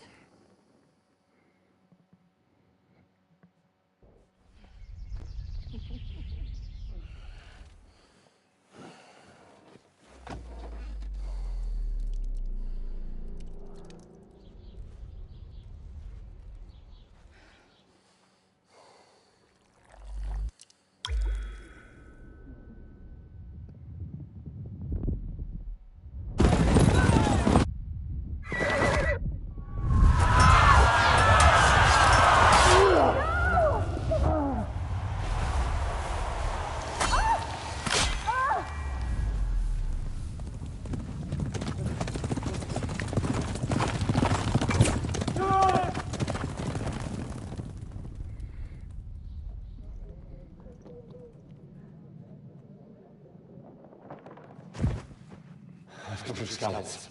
I've come from Scallops.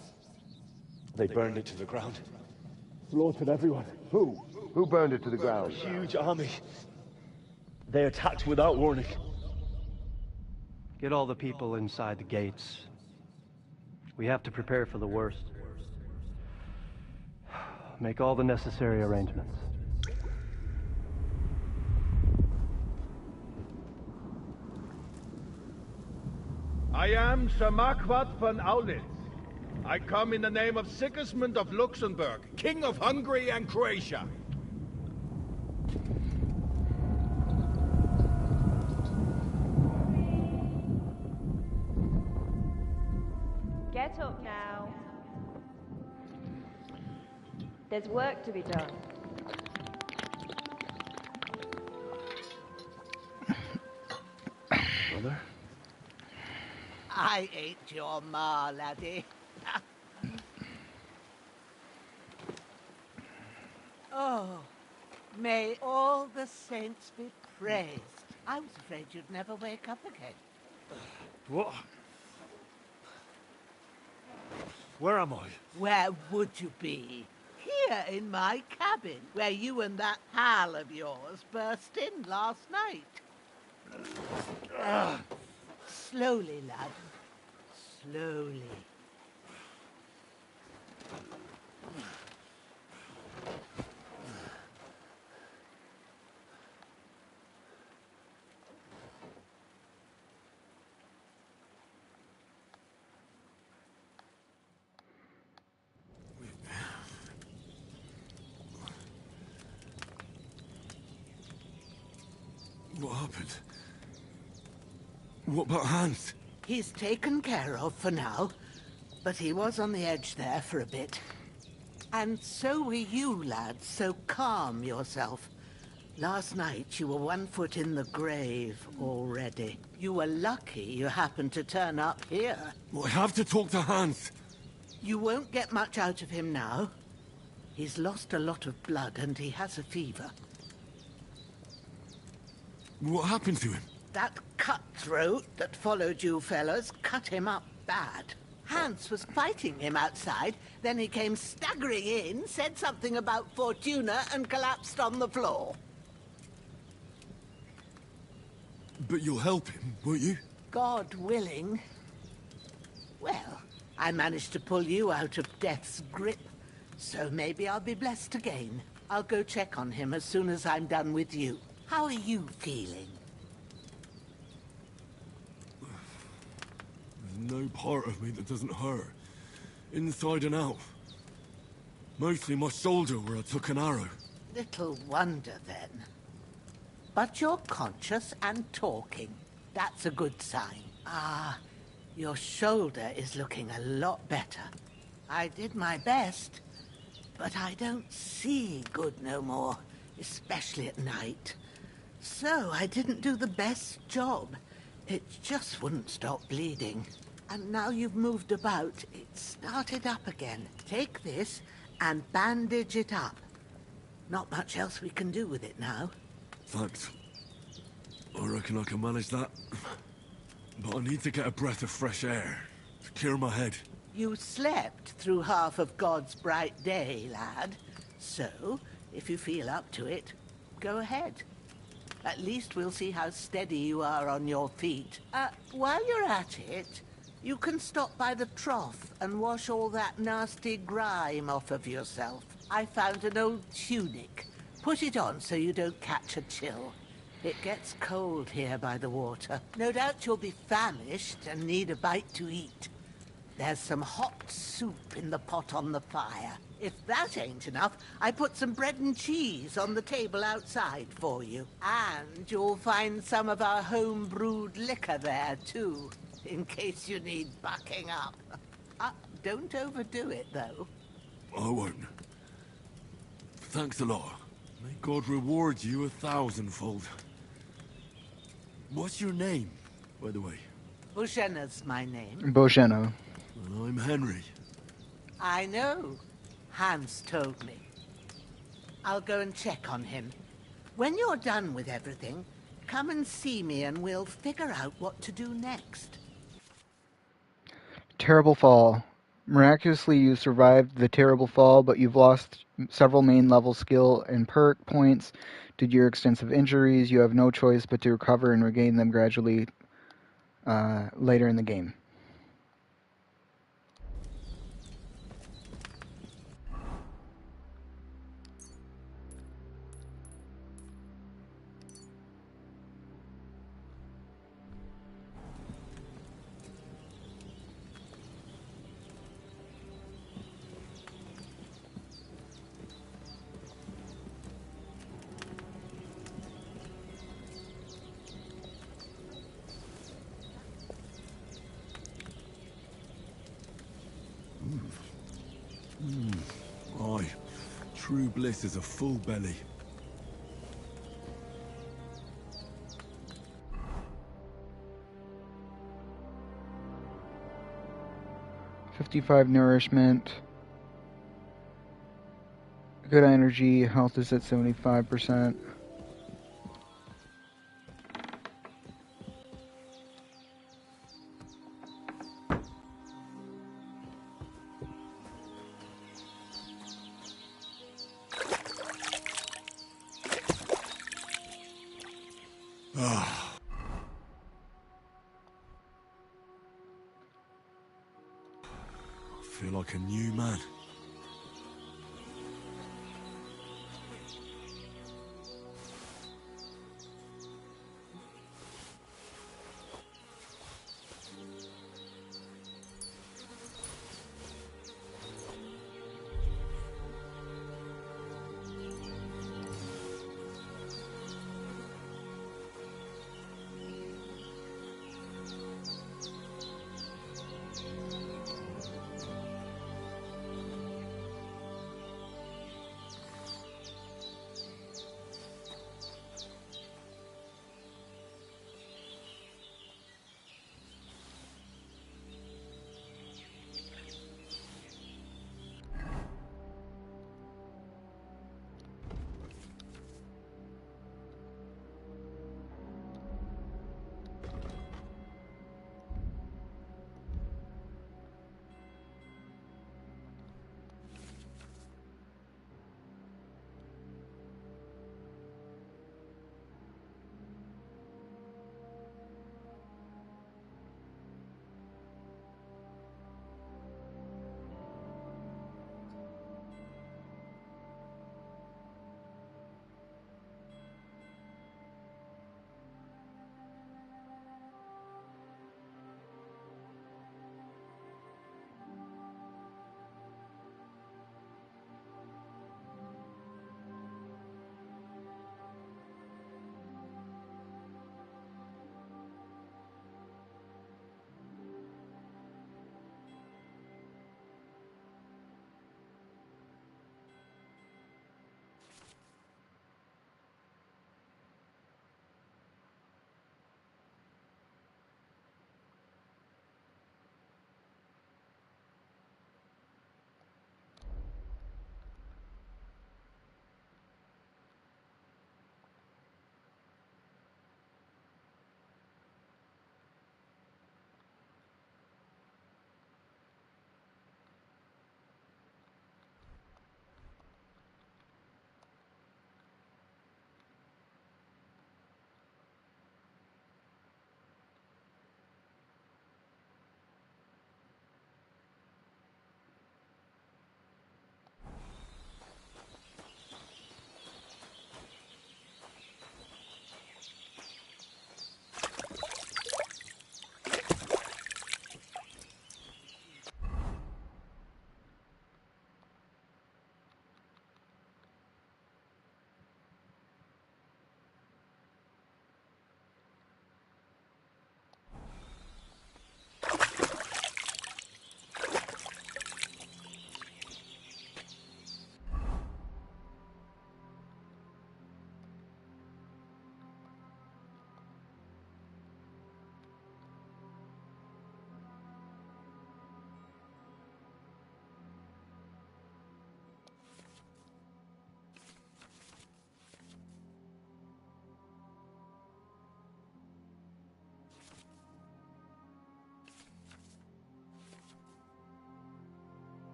They burned it to the ground. Slaughtered everyone. Who? Who burned it to the ground? A huge army. They attacked without warning. Get all the people inside the gates. We have to prepare for the worst. Make all the necessary arrangements. I am Sir Marquardt von Aulitz. I come in the name of Sigismund of Luxembourg, King of Hungary and Croatia. Get up now. There's work to be done. Mother? I ain't your ma, laddie. Oh, may all the saints be praised. I was afraid you'd never wake up again. What? Where am I? Where would you be? Here in my cabin, where you and that pal of yours burst in last night. Slowly, lad. Slowly. What happened? What about Hans? He's taken care of for now, but he was on the edge there for a bit. And so were you, lad, so calm yourself. Last night you were 1 foot in the grave already. You were lucky you happened to turn up here. Well, I have to talk to Hans. You won't get much out of him now. He's lost a lot of blood and he has a fever. What happened to him? That cutthroat that followed you fellas cut him up bad. Hans was fighting him outside, then he came staggering in, said something about Fortuna and collapsed on the floor. But you'll help him, won't you? God willing. Well, I managed to pull you out of death's grip, so maybe I'll be blessed again. I'll go check on him as soon as I'm done with you. How are you feeling? no part of me that doesn't hurt. Inside and out. Mostly my shoulder where I took an arrow. Little wonder, then. But you're conscious and talking. That's a good sign. Ah, your shoulder is looking a lot better. I did my best, but I don't see good no more, especially at night. So I didn't do the best job. It just wouldn't stop bleeding. And now you've moved about, it started up again. Take this and bandage it up. Not much else we can do with it now. Thanks. I reckon I can manage that. But I need to get a breath of fresh air to clear my head. You slept through half of God's bright day, lad. So, if you feel up to it, go ahead. At least we'll see how steady you are on your feet. While you're at it, you can stop by the trough and wash all that nasty grime off of yourself. I found an old tunic. Put it on so you don't catch a chill. It gets cold here by the water. No doubt you'll be famished and need a bite to eat. There's some hot soup in the pot on the fire. If that ain't enough, I put some bread and cheese on the table outside for you. And you'll find some of our home-brewed liquor there, too, in case you need bucking up. Don't overdo it, though. I won't. Thanks a lot. May God reward you 1,000-fold. What's your name, by the way? Bushena's my name. Bosheno. And I'm Henry. I know. Hans told me. I'll go and check on him. When you're done with everything, come and see me and we'll figure out what to do next. Terrible fall. Miraculously, you survived the terrible fall, but you've lost several main level skill and perk points due to your extensive injuries. You have no choice but to recover and regain them gradually later in the game. Aye. True bliss is a full belly. $55 nourishment. Good energy. Health is at 75%. I feel like a new man.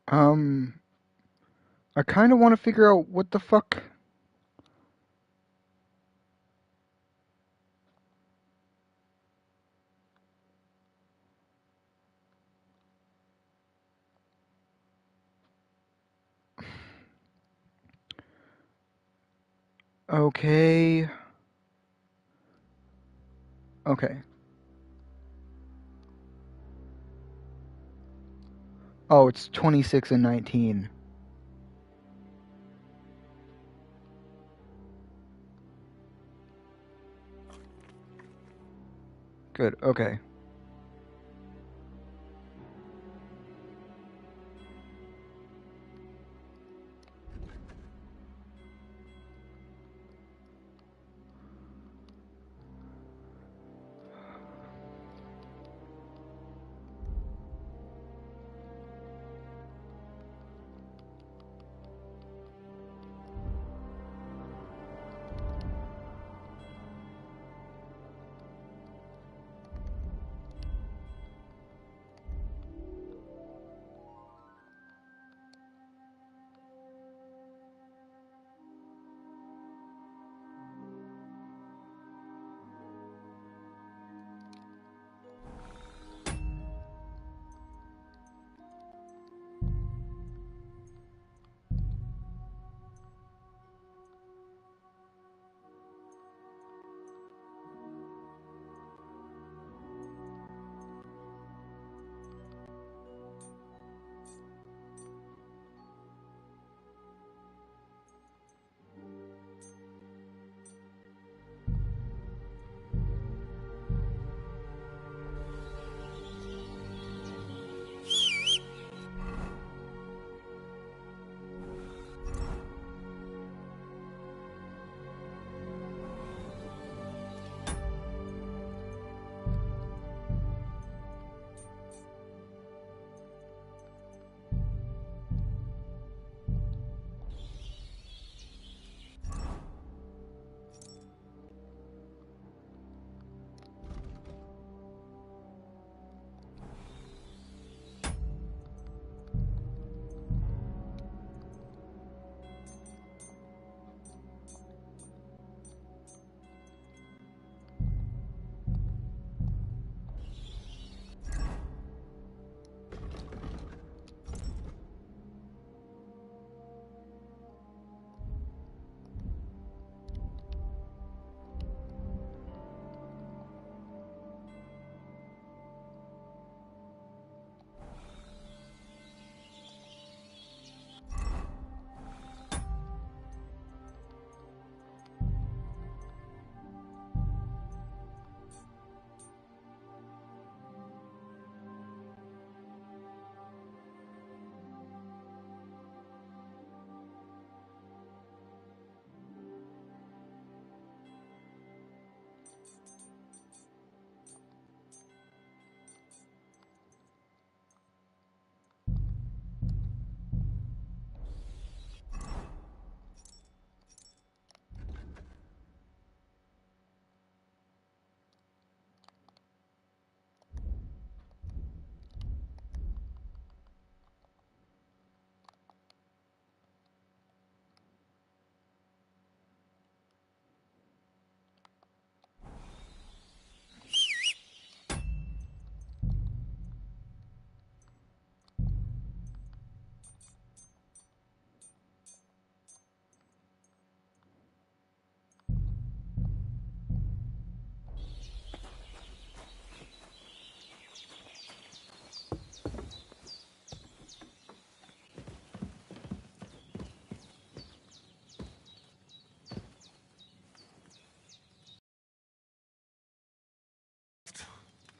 I kind of want to figure out what the fuck. Okay. Okay. Oh, it's 26 and 19. Good, okay.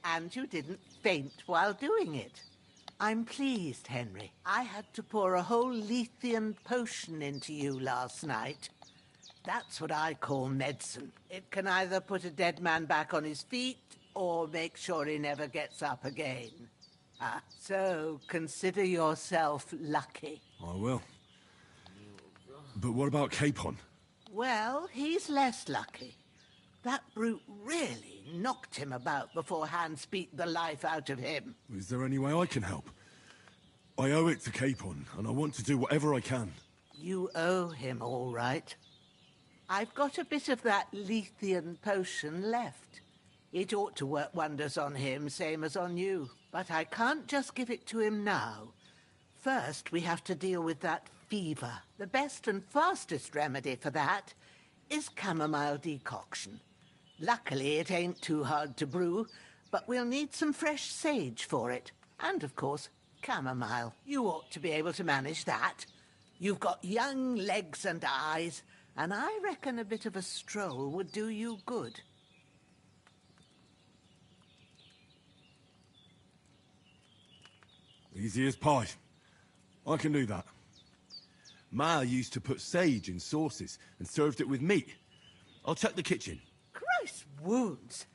And you didn't faint while doing it. I'm pleased, Henry. I had to pour a whole Lethean potion into you last night. That's what I call medicine. It can either put a dead man back on his feet or make sure he never gets up again. So consider yourself lucky. I will. But what about Capon? Well, he's less lucky. That brute really knocked him about before Hans beat the life out of him. Is there any way I can help? I owe it to Pt1, and I want to do whatever I can. You owe him all right. I've got a bit of that Lethean potion left. It ought to work wonders on him, same as on you. But I can't just give it to him now. First, we have to deal with that fever. The best and fastest remedy for that is chamomile decoction. Luckily, it ain't too hard to brew, but we'll need some fresh sage for it. And, of course, chamomile. You ought to be able to manage that. You've got young legs and eyes, and I reckon a bit of a stroll would do you good. Easy as pie. I can do that. Ma used to put sage in sauces and served it with meat. I'll check the kitchen. Christ wounds!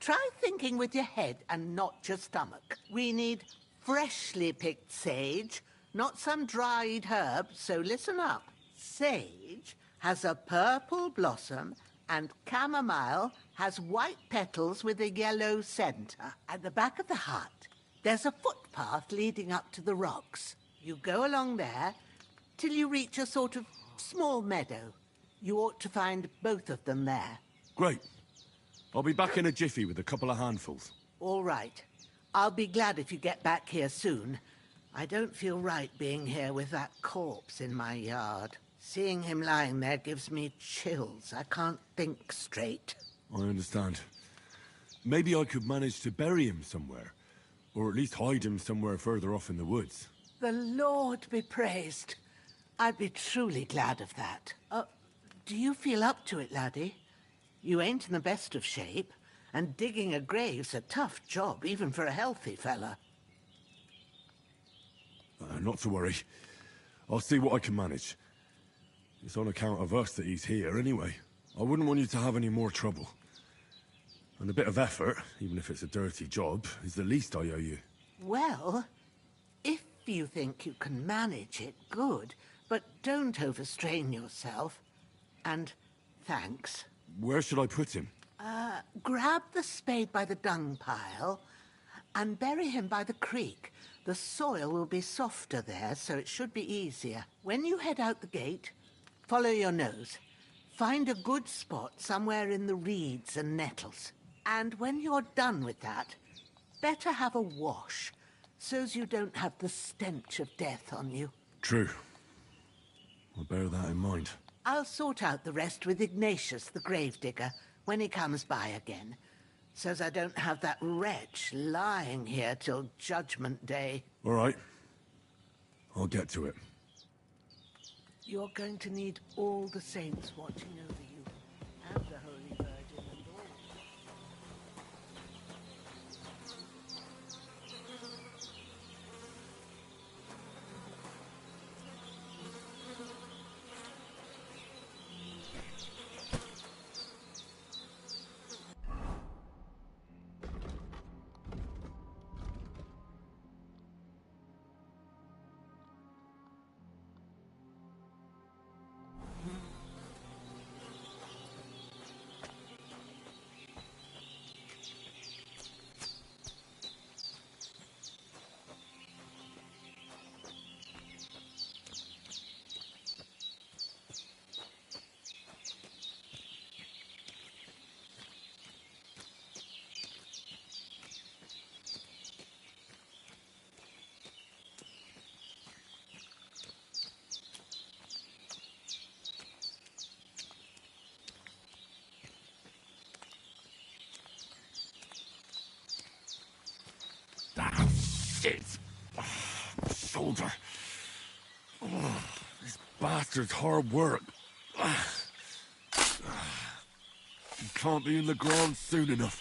Try thinking with your head and not your stomach. We need freshly picked sage, not some dried herb, so listen up. Sage has a purple blossom and chamomile has white petals with a yellow center. At the back of the hut, there's a footpath leading up to the rocks. You go along there till you reach a sort of small meadow. You ought to find both of them there. Great. I'll be back in a jiffy with a couple of handfuls. All right. I'll be glad if you get back here soon. I don't feel right being here with that corpse in my yard. Seeing him lying there gives me chills. I can't think straight. I understand. Maybe I could manage to bury him somewhere. Or at least hide him somewhere further off in the woods. The Lord be praised. I'd be truly glad of that. Do you feel up to it, laddie? You ain't in the best of shape, and digging a grave's a tough job, even for a healthy fella. Not to worry. I'll see what I can manage. It's on account of us that he's here anyway. I wouldn't want you to have any more trouble. And a bit of effort, even if it's a dirty job, is the least I owe you. Well, if you think you can manage it, good. But don't overstrain yourself. And thanks. Where should I put him? Grab the spade by the dung pile and bury him by the creek. The soil will be softer there, so it should be easier. When you head out the gate, follow your nose. Find a good spot somewhere in the reeds and nettles. And when you're done with that, better have a wash, so's you don't have the stench of death on you. True. I'll bear that in mind. I'll sort out the rest with Ignatius, the gravedigger, when he comes by again, so's I don't have that wretch lying here till Judgment Day. All right. I'll get to it. You're going to need all the saints watching over you, and the Holy Virgin and all. Shit! Shoulder. This bastard's hard work. He can't be in the ground soon enough.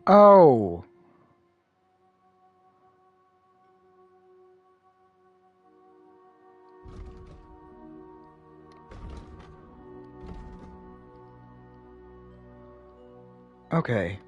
Oh. Okay.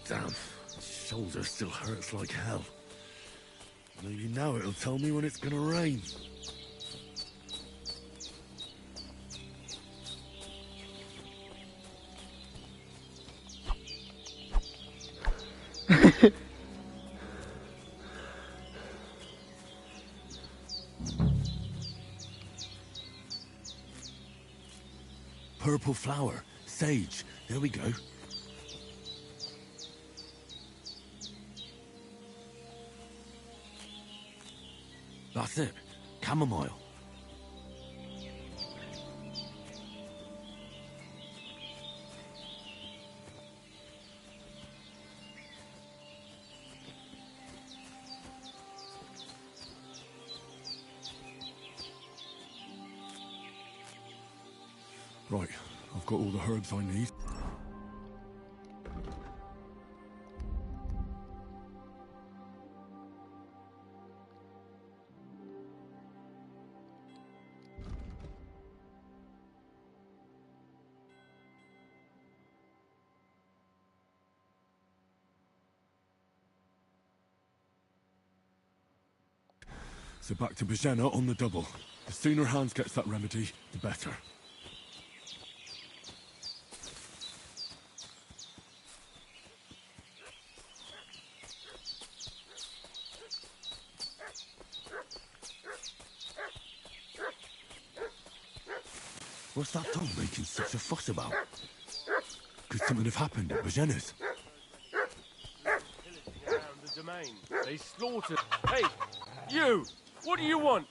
Damn, shoulder still hurts like hell. Maybe now it'll tell me when it's gonna rain. Purple flower, sage, there we go. That's it, chamomile. Right, I've got all the herbs I need. So back to Bajena on the double. The sooner Hans gets that remedy, the better. What's that dog making such a fuss about? Could something have happened at Bajena's? Around the domain. They slaughtered. Hey, you! What do you want?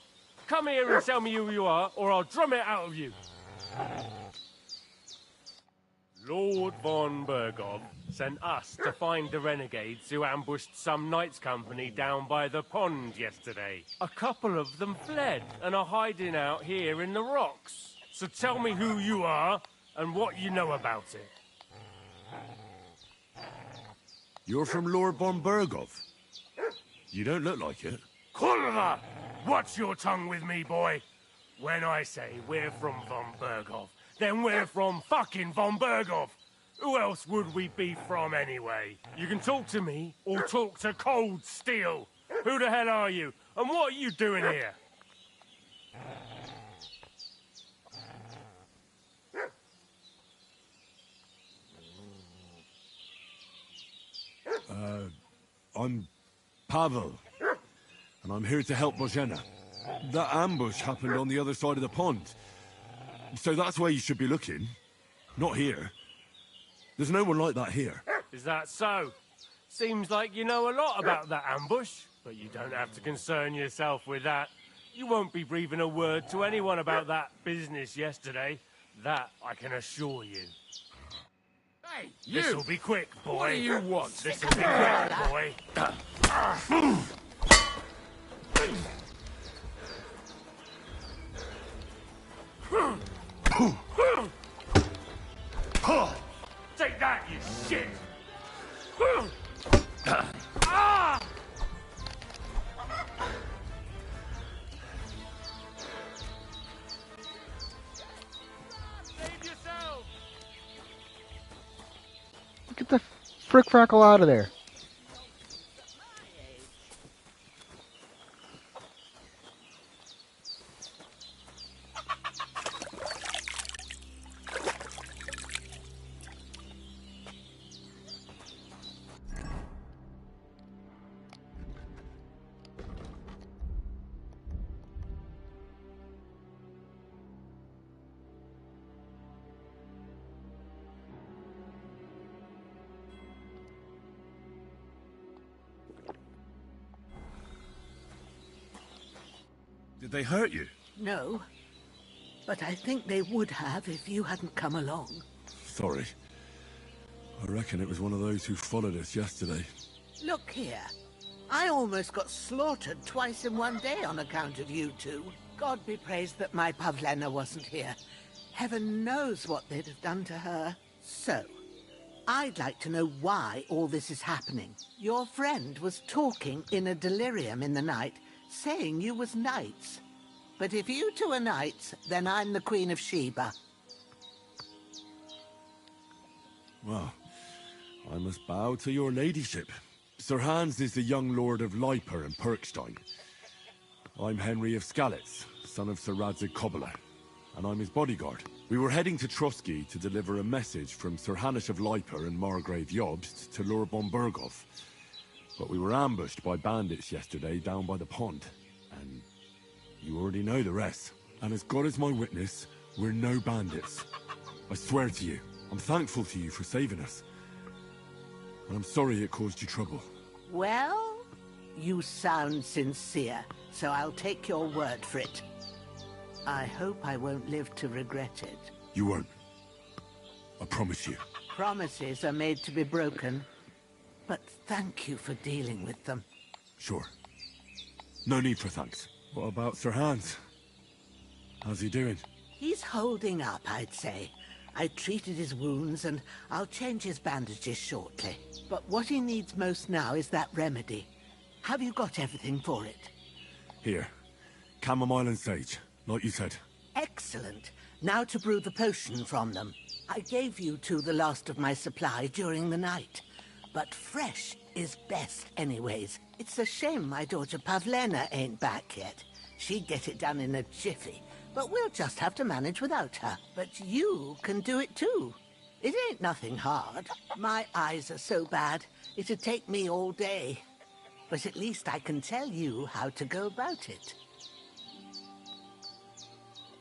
Come here and tell me who you are, or I'll drum it out of you. Lord von Bergov sent us to find the renegades who ambushed some knights' company down by the pond yesterday. A couple of them fled and are hiding out here in the rocks. So tell me who you are and what you know about it. You're from Lord von Bergov. You don't look like it. Kulva! Watch your tongue with me, boy. When I say we're from von Bergov, then we're from fucking von Bergov. Who else would we be from anyway? You can talk to me or talk to cold steel. Who the hell are you? And what are you doing here? I'm Pavel, and I'm here to help Bojena. That ambush happened on the other side of the pond. So that's where you should be looking. Not here. There's no one like that here. Is that so? Seems like you know a lot about that ambush, but you don't have to concern yourself with that. You won't be breathing a word to anyone about that business yesterday. That I can assure you. Hey, you! This'll be quick, boy. What do you want? This'll be quick, boy. Take that, you shit! Ah! Save yourself! Get the frick frackle out of there. Did they hurt you? No, but I think they would have if you hadn't come along. Sorry. I reckon it was one of those who followed us yesterday. Look here. I almost got slaughtered twice in one day on account of you two. God be praised that my Pavlena wasn't here. Heaven knows what they'd have done to her. So, I'd like to know why all this is happening. Your friend was talking in a delirium in the night, saying you was knights. But if you two are knights, then I'm the Queen of Sheba. Well, I must bow to your ladyship. Sir Hans is the young lord of Leiper and Perkstein. I'm Henry of Skalitz, son of Sir Radzig Kobyla, and I'm his bodyguard. We were heading to Trotsky to deliver a message from Sir Hanush of Leiper and Margrave Jobst to Lord von Berghoff. But we were ambushed by bandits yesterday down by the pond, and you already know the rest. And as God is my witness, we're no bandits. I swear to you, I'm thankful to you for saving us. And I'm sorry it caused you trouble. Well, you sound sincere, so I'll take your word for it. I hope I won't live to regret it. You won't. I promise you. Promises are made to be broken, but thank you for dealing with them. Sure. No need for thanks. What about Sir Hans? How's he doing? He's holding up, I'd say. I treated his wounds, and I'll change his bandages shortly. But what he needs most now is that remedy. Have you got everything for it? Here. Chamomile and sage, like you said. Excellent. Now to brew the potion from them. I gave you two the last of my supply during the night. But fresh is best anyways. It's a shame my daughter Pavlena ain't back yet. She'd get it done in a jiffy. But we'll just have to manage without her. But you can do it too. It ain't nothing hard. My eyes are so bad, it'd take me all day. But at least I can tell you how to go about it.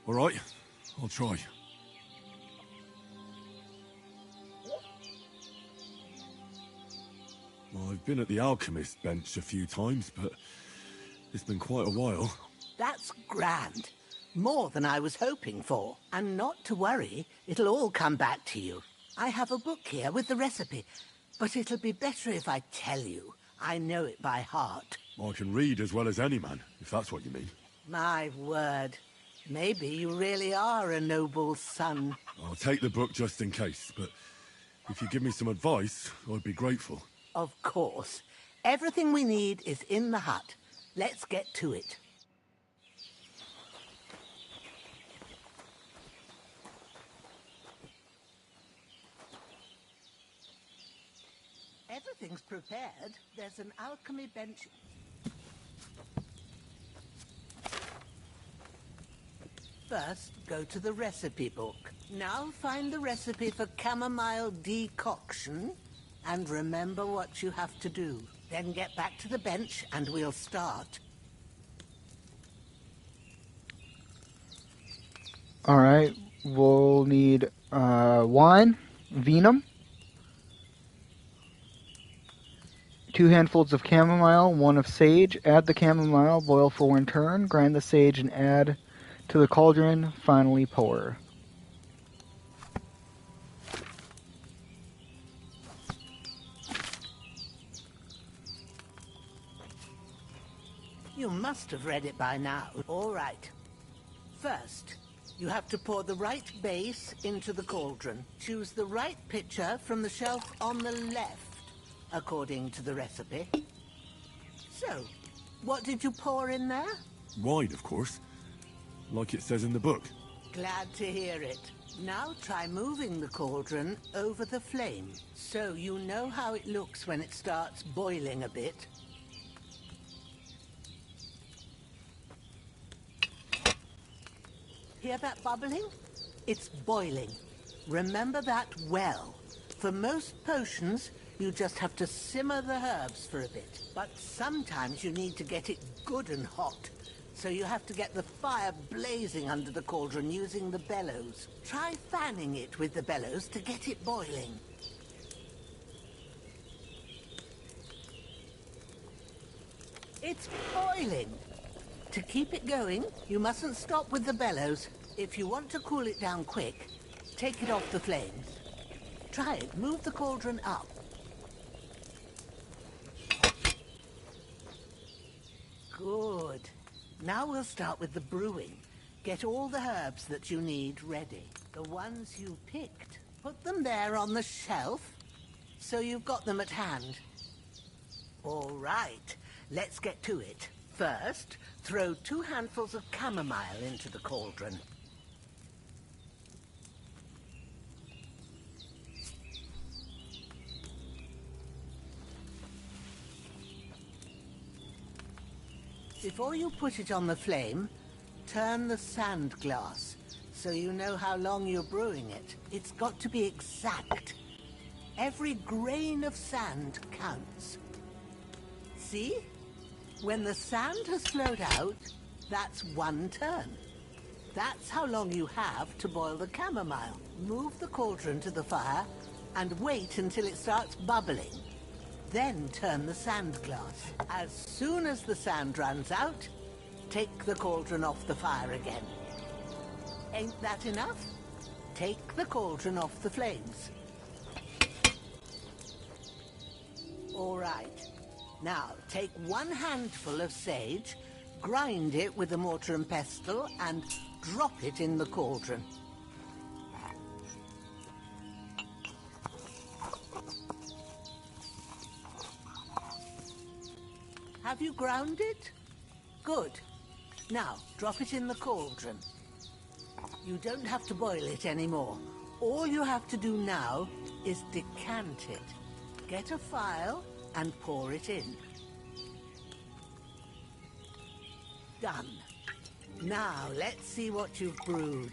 All right, I'll try. Well, I've been at the alchemist bench a few times, but it's been quite a while. That's grand. More than I was hoping for. And not to worry, it'll all come back to you. I have a book here with the recipe, but it'll be better if I tell you. I know it by heart. I can read as well as any man, if that's what you mean. My word. Maybe you really are a noble son. I'll take the book just in case, but if you give me some advice, I'd be grateful. Of course. Everything we need is in the hut. Let's get to it. Everything's prepared. There's an alchemy bench. First, go to the recipe book. Now find the recipe for chamomile decoction, and remember what you have to do. Then get back to the bench, and we'll start. All right, we'll need wine, vinum, 2 handfuls of chamomile, 1 of sage. Add the chamomile, boil for 1 turn, grind the sage, and add to the cauldron. Finally pour. You must have read it by now. All right. First, you have to pour the right base into the cauldron. Choose the right pitcher from the shelf on the left, according to the recipe. So, what did you pour in there? Wine, of course. Like it says in the book. Glad to hear it. Now try moving the cauldron over the flame, so you know how it looks when it starts boiling a bit. Hear that bubbling? It's boiling. Remember that well. For most potions, you just have to simmer the herbs for a bit. But sometimes you need to get it good and hot. So you have to get the fire blazing under the cauldron using the bellows. Try fanning it with the bellows to get it boiling. It's boiling. To keep it going, you mustn't stop with the bellows. If you want to cool it down quick, take it off the flames. Try it. Move the cauldron up. Good. Now we'll start with the brewing. Get all the herbs that you need ready. The ones you picked. Put them there on the shelf, so you've got them at hand. All right, let's get to it. First, throw 2 handfuls of chamomile into the cauldron. Before you put it on the flame, turn the sand glass so you know how long you're brewing it. It's got to be exact. Every grain of sand counts. See? When the sand has flowed out, that's 1 turn. That's how long you have to boil the chamomile. Move the cauldron to the fire and wait until it starts bubbling. Then turn the sand glass. As soon as the sand runs out, take the cauldron off the fire again. Ain't that enough? Take the cauldron off the flames. All right. Now, take 1 handful of sage, grind it with a mortar and pestle, and drop it in the cauldron. Have you ground it? Good. Now, drop it in the cauldron. You don't have to boil it anymore. All you have to do now is decant it. Get a phial and pour it in. Done. Now, let's see what you've brewed.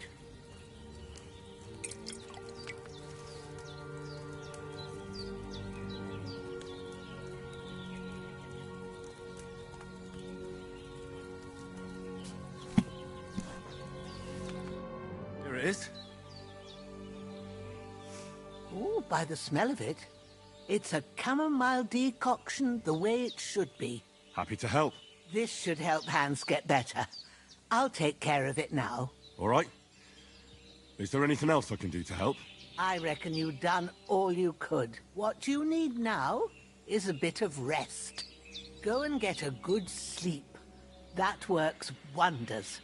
Here it is. Ooh, by the smell of it, it's a chamomile decoction the way it should be. Happy to help. This should help Hans get better. I'll take care of it now. All right. Is there anything else I can do to help? I reckon you've done all you could. What you need now is a bit of rest. Go and get a good sleep. That works wonders.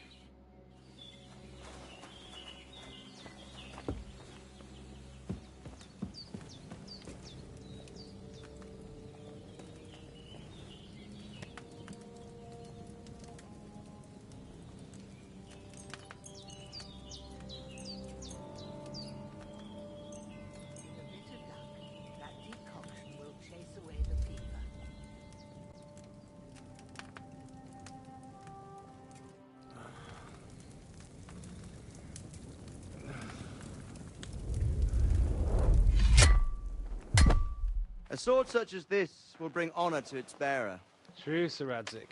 A sword such as this will bring honor to its bearer. True, Sir Radzik.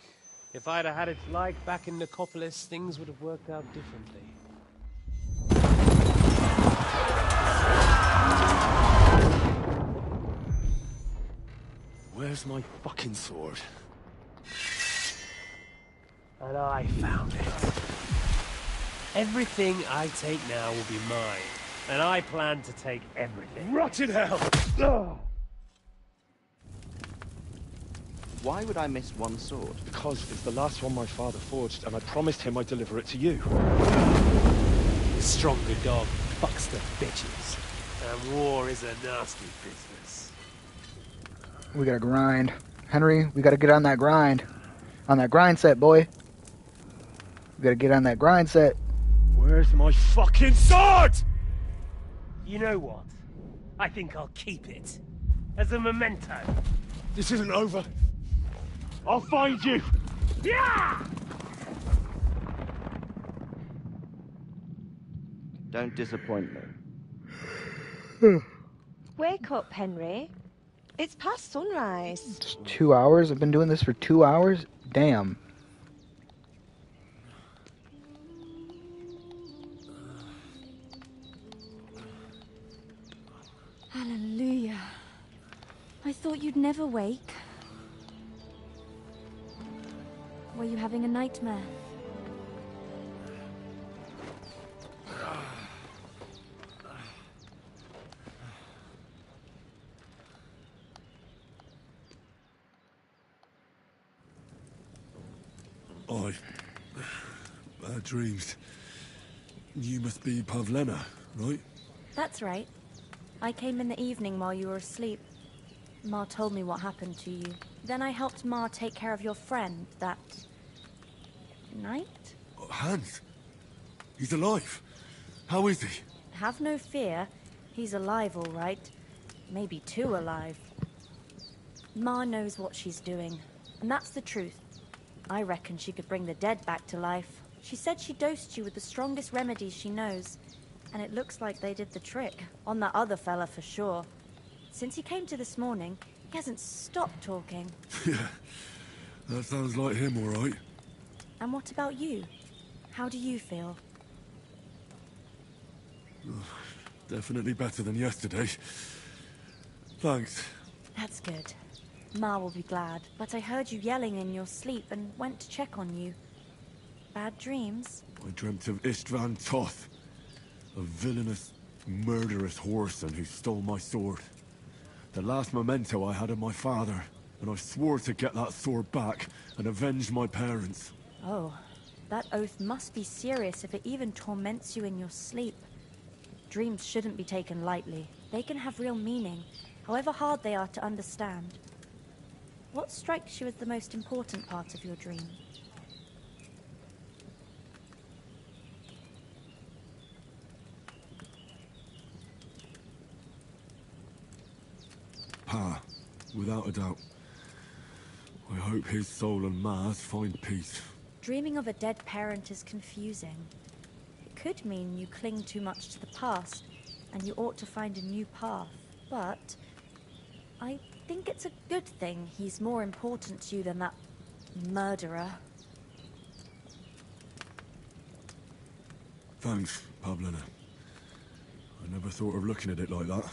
If I'd have had its like back in Nicopolis, things would have worked out differently. Where's my fucking sword? And I found it. Everything I take now will be mine, and I plan to take everything. Rotted hell! Ugh. Why would I miss one sword? Because it's the last one my father forged, and I promised him I'd deliver it to you. The stronger dog fucks the bitches, and war is a nasty business. We gotta grind. Henry, we gotta get on that grind. On that grind set, boy. We gotta get on that grind set. Where's my fucking sword? You know what? I think I'll keep it. As a memento. This isn't over. I'll find you! Yeah! Don't disappoint me. Wake up, Henry. It's past sunrise. It's 2 hours? I've been doing this for 2 hours? Damn. Hallelujah. I thought you'd never wake. Were you having a nightmare? Bad dreams. You must be Pavlena, right? That's right. I came in the evening while you were asleep. Ma told me what happened to you. Then I helped Ma take care of your friend that night? Hans? He's alive. How is he? Have no fear. He's alive, all right. Maybe too alive. Ma knows what she's doing, and that's the truth. I reckon she could bring the dead back to life. She said she dosed you with the strongest remedies she knows, and it looks like they did the trick. On that other fella for sure. Since he came to this morning, he hasn't stopped talking. Yeah, that sounds like him, all right. And what about you? How do you feel? Definitely better than yesterday. Thanks. That's good. Ma will be glad, but I heard you yelling in your sleep and went to check on you. Bad dreams? I dreamt of Istvan Toth, a villainous, murderous whoreson who stole my sword. The last memento I had of my father, and I swore to get that sword back and avenge my parents. Oh, that oath must be serious if it even torments you in your sleep. Dreams shouldn't be taken lightly. They can have real meaning, however hard they are to understand. What strikes you as the most important part of your dream? Pa, without a doubt. I hope his soul and Ma's find peace. Dreaming of a dead parent is confusing. It could mean you cling too much to the past, and you ought to find a new path. But I think it's a good thing he's more important to you than that murderer. Thanks, Pavlena. I never thought of looking at it like that.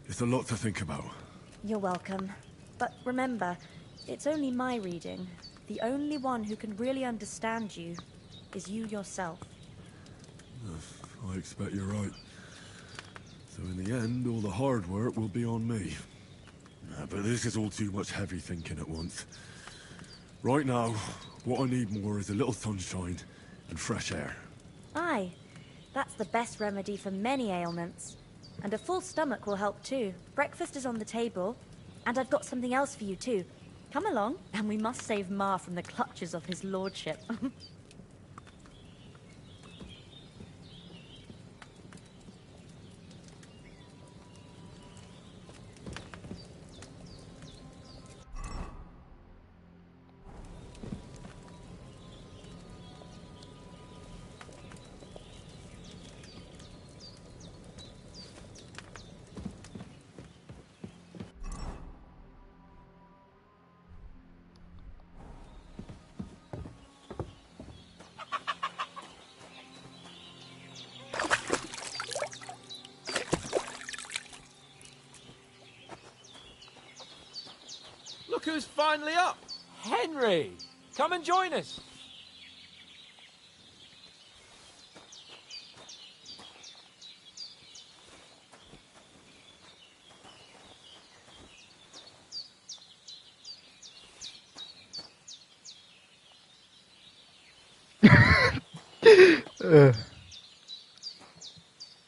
It's a lot to think about. You're welcome. But remember, it's only my reading. The only one who can really understand you is you yourself. I expect you're right. So in the end, all the hard work will be on me. But this is all too much heavy thinking at once. Right now, what I need more is a little sunshine and fresh air. Aye, that's the best remedy for many ailments. And a full stomach will help too. Breakfast is on the table, and I've got something else for you too. Come along, and we must save Ma from the clutches of his lordship. Look who's finally up! Henry! Come and join us!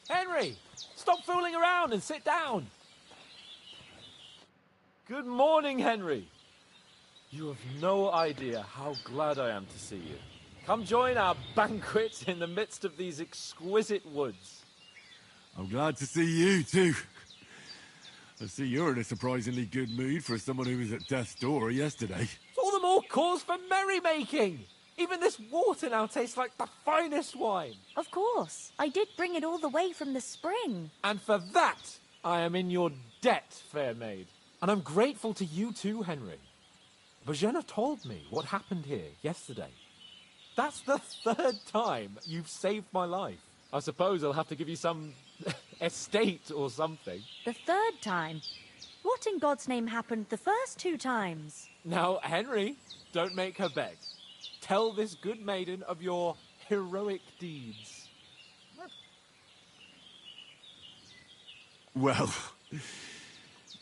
Henry! Stop fooling around and sit down! Good morning, Henry. You have no idea how glad I am to see you. Come join our banquet in the midst of these exquisite woods. I'm glad to see you, too. I see you're in a surprisingly good mood for someone who was at death's door yesterday. It's all the more cause for merrymaking. Even this water now tastes like the finest wine. Of course. I did bring it all the way from the spring. And for that, I am in your debt, fair maid. And I'm grateful to you too, Henry. Bojena told me what happened here yesterday. That's the third time you've saved my life. I suppose I'll have to give you some estate or something. The third time? What in God's name happened the first 2 times? Now, Henry, don't make her beg. Tell this good maiden of your heroic deeds. Well,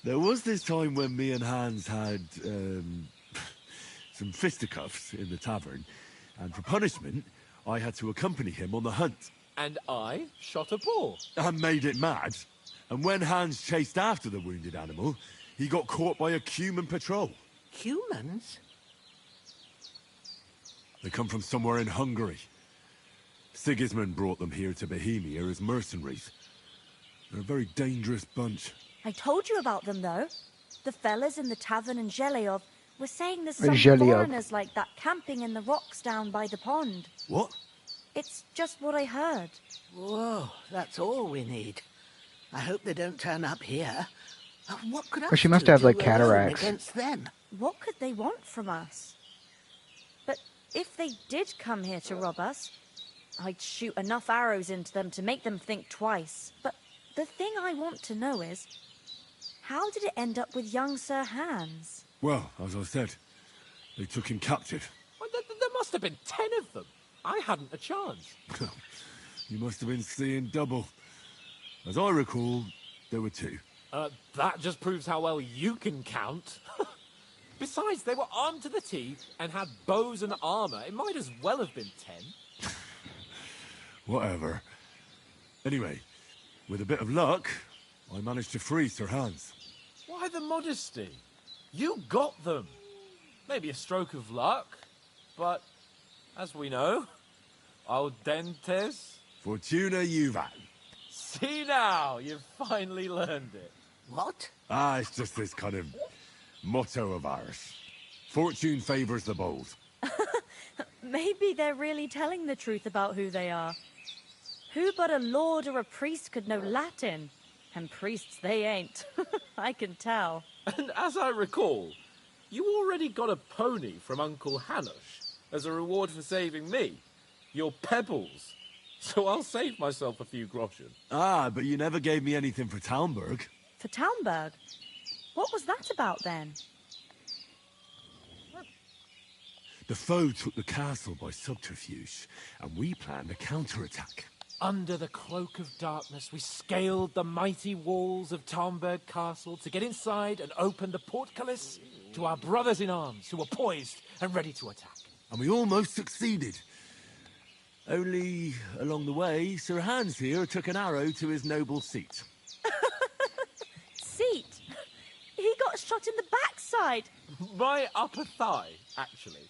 there was this time when me and Hans had, some fisticuffs in the tavern, and for punishment, I had to accompany him on the hunt. And I shot a boar. And made it mad. And when Hans chased after the wounded animal, he got caught by a human patrol. Humans? They come from somewhere in Hungary. Sigismund brought them here to Bohemia as mercenaries. They're a very dangerous bunch. I told you about them, though. The fellas in the tavern in Zhelyov were saying there's some Zhelyov. foreigners like that camping in the rocks down by the pond. What? It's just what I heard. Whoa, that's all we need. I hope they don't turn up here. What could Well, she us must two have, like, do alone cataracts. against them? What could they want from us? But if they did come here to rob us, I'd shoot enough arrows into them to make them think twice. But the thing I want to know is, how did it end up with young Sir Hans? Well, as I said, they took him captive. Well, there must have been 10 of them. I hadn't a chance. You must have been seeing double. As I recall, there were 2. That just proves how well you can count. Besides, they were armed to the teeth and had bows and armor. It might as well have been 10. Whatever. Anyway, with a bit of luck, I managed to free Sir Hans. Why the modesty? You got them. Maybe a stroke of luck, but as we know, audentes. Fortuna juvat. See now, you've finally learned it. What? It's just this kind of motto of ours. Fortune favors the bold. Maybe they're really telling the truth about who they are. Who but a lord or a priest could know Latin? And priests they ain't. I can tell. And as I recall, you already got a pony from Uncle Hanush as a reward for saving me. Your pebbles. So I'll save myself a few groschen. But you never gave me anything for Talmberg. For Talmberg? What was that about then? The foe took the castle by subterfuge, and we planned a counterattack. Under the cloak of darkness, we scaled the mighty walls of Talmberg Castle to get inside and open the portcullis to our brothers in arms who were poised and ready to attack. And we almost succeeded. Only, along the way, Sir Hans here took an arrow to his noble seat. Seat? He got shot in the backside. My upper thigh, actually.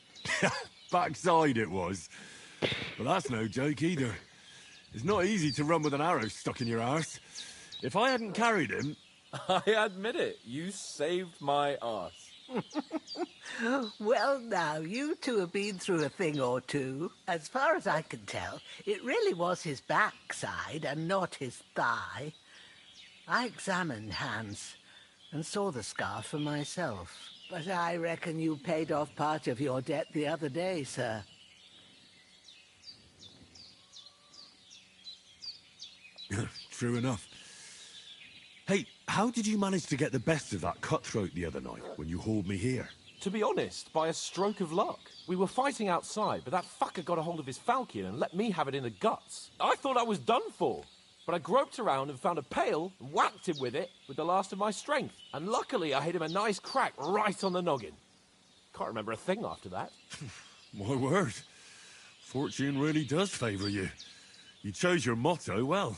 Backside it was. But that's no joke either. It's not easy to run with an arrow stuck in your arse. If I hadn't carried him... I admit it, you saved my arse. Well, now, you two have been through a thing or two. As far as I can tell, it really was his backside and not his thigh. I examined Hans and saw the scar for myself. But I reckon you paid off part of your debt the other day, sir. True enough. Hey, how did you manage to get the best of that cutthroat the other night when you hauled me here? To be honest, by a stroke of luck. We were fighting outside, but that fucker got a hold of his falchion and let me have it in the guts. I thought I was done for. But I groped around and found a pail and whacked him with it with the last of my strength. And luckily I hit him a nice crack right on the noggin. Can't remember a thing after that. My word. Fortune really does favour you. You chose your motto well.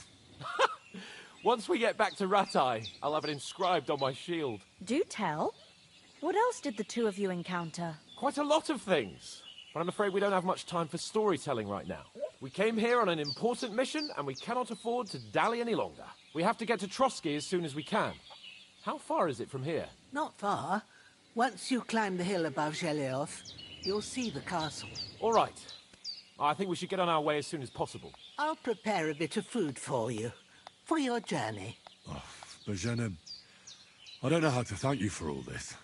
Once we get back to Ratai, I'll have it inscribed on my shield. Do tell. What else did the two of you encounter? Quite a lot of things. But I'm afraid we don't have much time for storytelling right now. We came here on an important mission, and we cannot afford to dally any longer. We have to get to Trotsky as soon as we can. How far is it from here? Not far. Once you climb the hill above Zhelyov, you'll see the castle. All right. I think we should get on our way as soon as possible. I'll prepare a bit of food for you, for your journey. Bozhena, I don't know how to thank you for all this.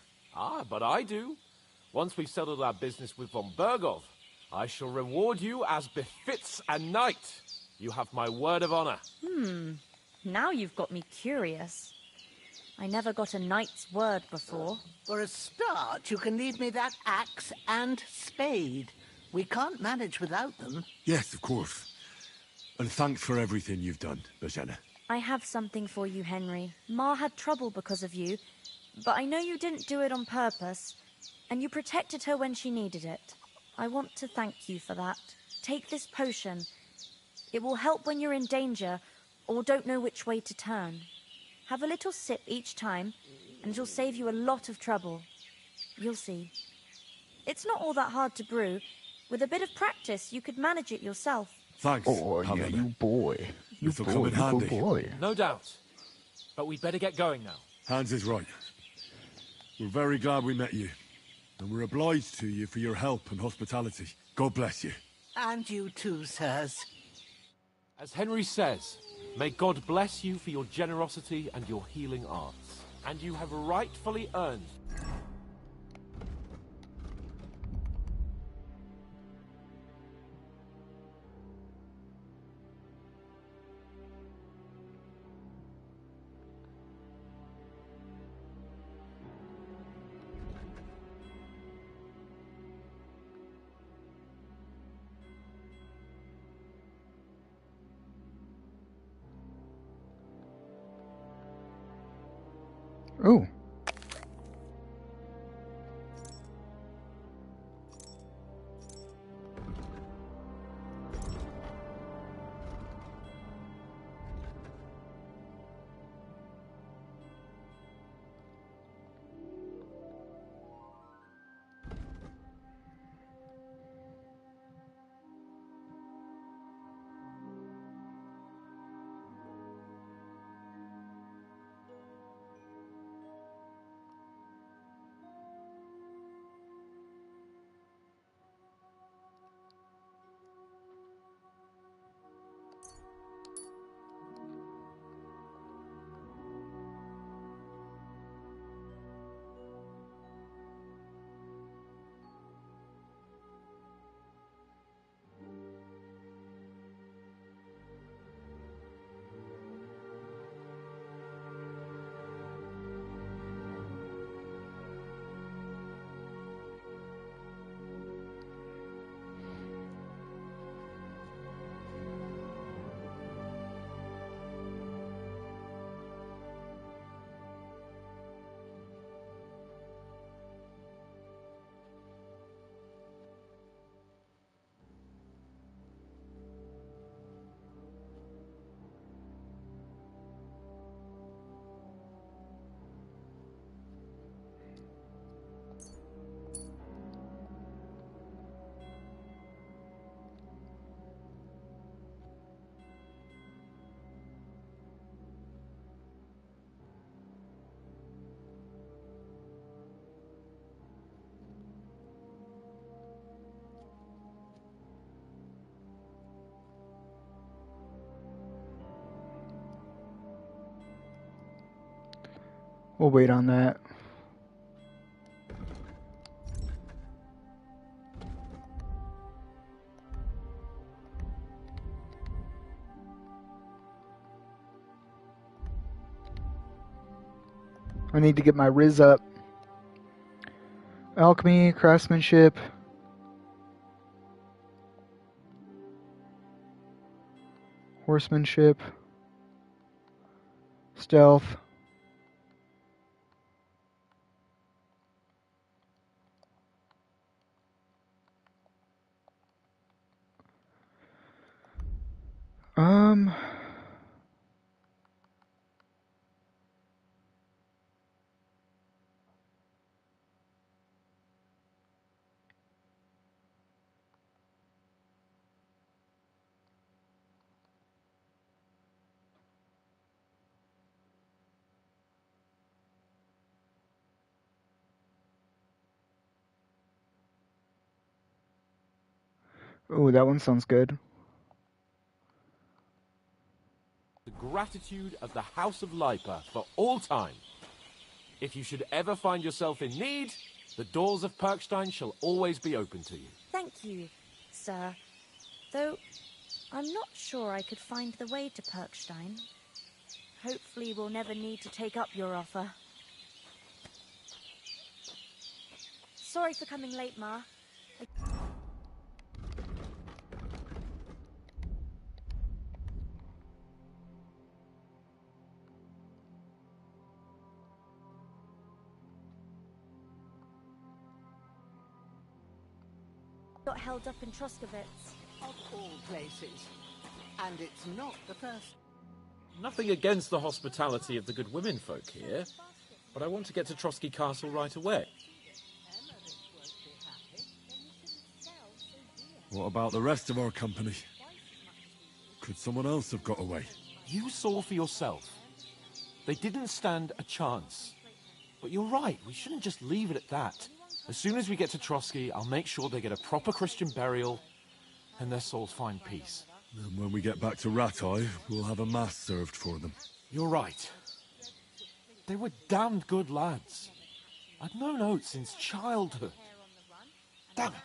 But I do. Once we've settled our business with von Bergov, I shall reward you as befits a knight. You have my word of honor. Now you've got me curious. I never got a knight's word before. For a start, you can leave me that axe and spade. We can't manage without them. Yes, of course. And thanks for everything you've done, Bajana. I have something for you, Henry. Ma had trouble because of you, but I know you didn't do it on purpose, and you protected her when she needed it. I want to thank you for that. Take this potion. It will help when you're in danger or don't know which way to turn. Have a little sip each time, and it'll save you a lot of trouble. You'll see. It's not all that hard to brew. With a bit of practice, you could manage it yourself. Thanks. Oh, yeah, you boy. You This'll boy, come in you handy. good boy. No doubt. But we'd better get going now. Hans is right. We're very glad we met you. And we're obliged to you for your help and hospitality. God bless you. And you too, sirs. As Henry says, may God bless you for your generosity and your healing arts. And you have rightfully earned. Oh. We'll wait on that. I need to get my Riz up. Alchemy, craftsmanship. Horsemanship. Stealth. Um... Oh, that one sounds good. The gratitude of the House of Lipa for all time. If you should ever find yourself in need, the doors of Perkstein shall always be open to you. Thank you, sir. Though, I'm not sure I could find the way to Perkstein. Hopefully we'll never need to take up your offer. Sorry for coming late, Ma. Got held up in Troskovitz. Of all places. And it's not the first. Nothing against the hospitality of the good women folk here, but I want to get to Trotsky Castle right away. What about the rest of our company? Could someone else have got away? You saw for yourself. They didn't stand a chance. But you're right, we shouldn't just leave it at that. As soon as we get to Trotsky, I'll make sure they get a proper Christian burial and their souls find peace. And when we get back to Ratai, we'll have a mass served for them. You're right. They were damned good lads. I'd known Oates since childhood. Damn it.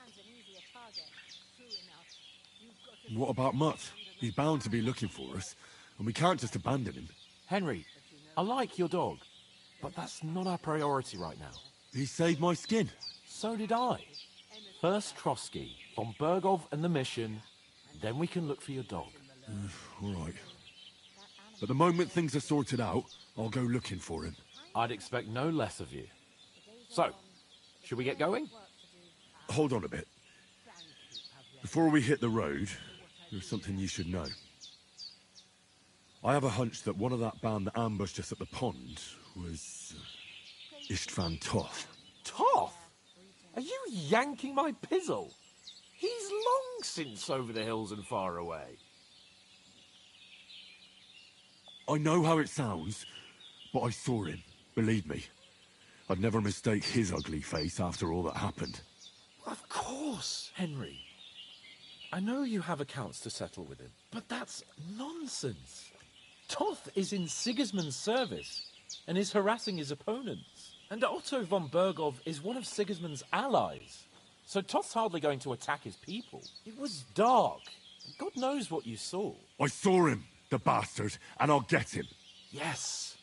What about Mutt? He's bound to be looking for us, and we can't just abandon him. Henry, I like your dog, but that's not our priority right now. He saved my skin. So did I. First Trotsky, von Bergov and the mission, then we can look for your dog. All right. But the moment things are sorted out, I'll go looking for him. I'd expect no less of you. So, should we get going? Hold on a bit. Before we hit the road, there's something you should know. I have a hunch that one of that band that ambushed us at the pond was Istvan Toth. Toth? Are you yanking my pizzle? He's long since over the hills and far away. I know how it sounds, but I saw him, believe me. I'd never mistake his ugly face after all that happened. Of course, Henry. I know you have accounts to settle with him, but that's nonsense. Toth is in Sigismund's service and is harassing his opponents. And Otto von Bergov is one of Sigismund's allies. So Toth's hardly going to attack his people. It was dark. God knows what you saw. I saw him, the bastard, and I'll get him. Yes.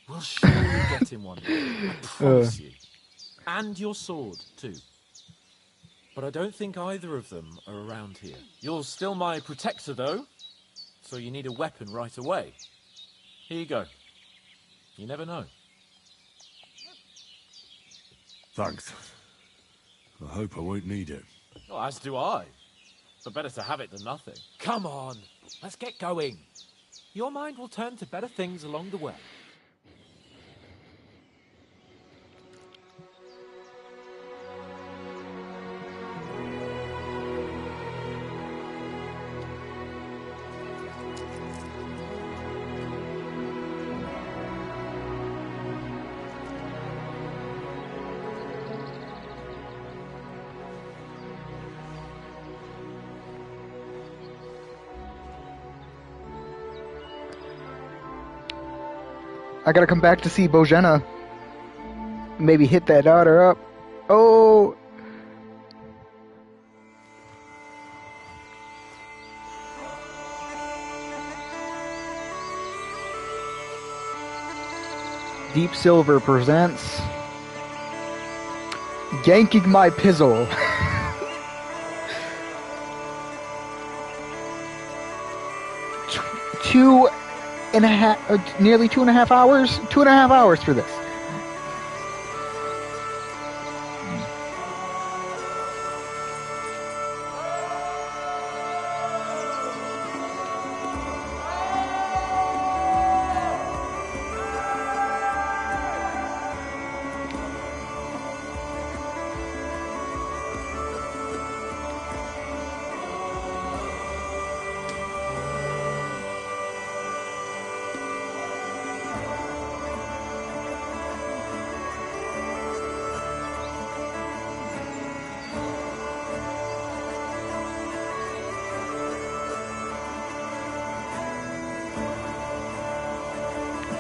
We'll surely get him one day. I promise you. And your sword, too. But I don't think either of them are around here. You're still my protector, though. So you need a weapon right away. Here you go. You never know. Thanks. I hope I won't need it. Well, as do I. But better to have it than nothing. Come on, let's get going. Your mind will turn to better things along the way. I gotta come back to see Bojana. Maybe hit that daughter up. Oh! Deep Silver presents Yanking My Pizzle. Nearly 2.5 hours? 2.5 hours for this.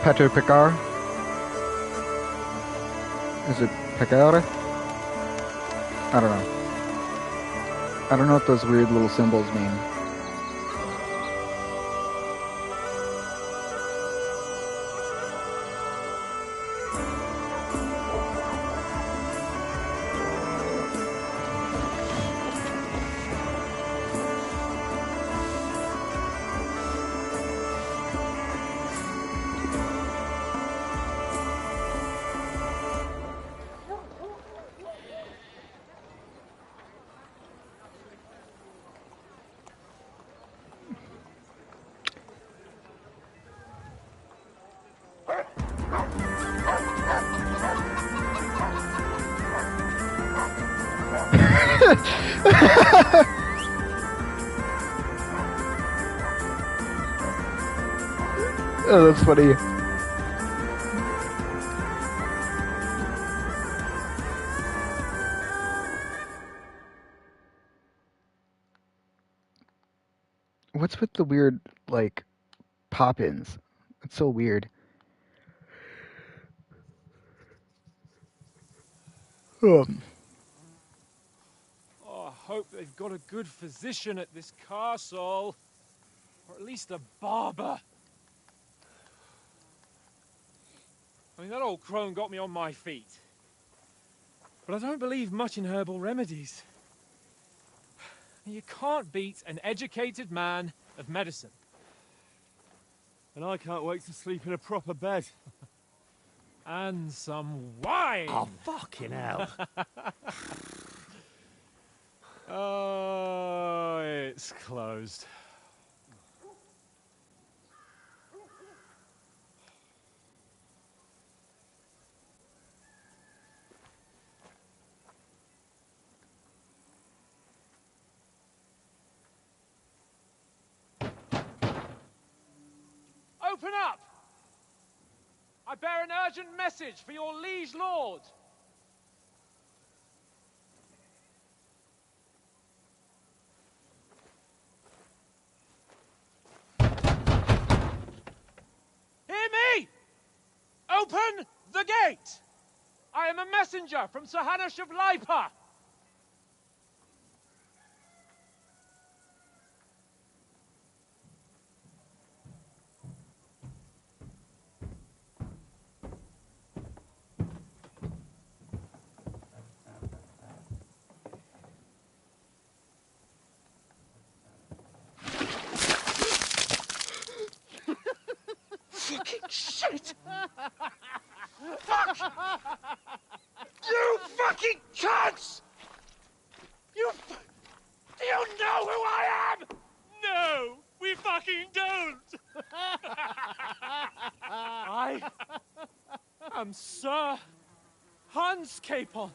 Peter Picard? Is it Picard? I don't know. I don't know what those weird little symbols mean. Oh, that's funny. What's with the weird, like, pop-ins? It's so weird. Oh, I hope they've got a good physician at this castle. Or at least a barber. I mean, that old crone got me on my feet. But I don't believe much in herbal remedies. You can't beat an educated man of medicine. And I can't wait to sleep in a proper bed. And some wine! Oh, fucking hell. Oh, it's closed. Open up! I bear an urgent message for your liege lord. Hear me! Open the gate! I am a messenger from Sir Hanush of Lipa. Fucking shit! Fuck! You fucking cunts! Do you know who I am? No, we fucking don't. I am Sir Hans Capon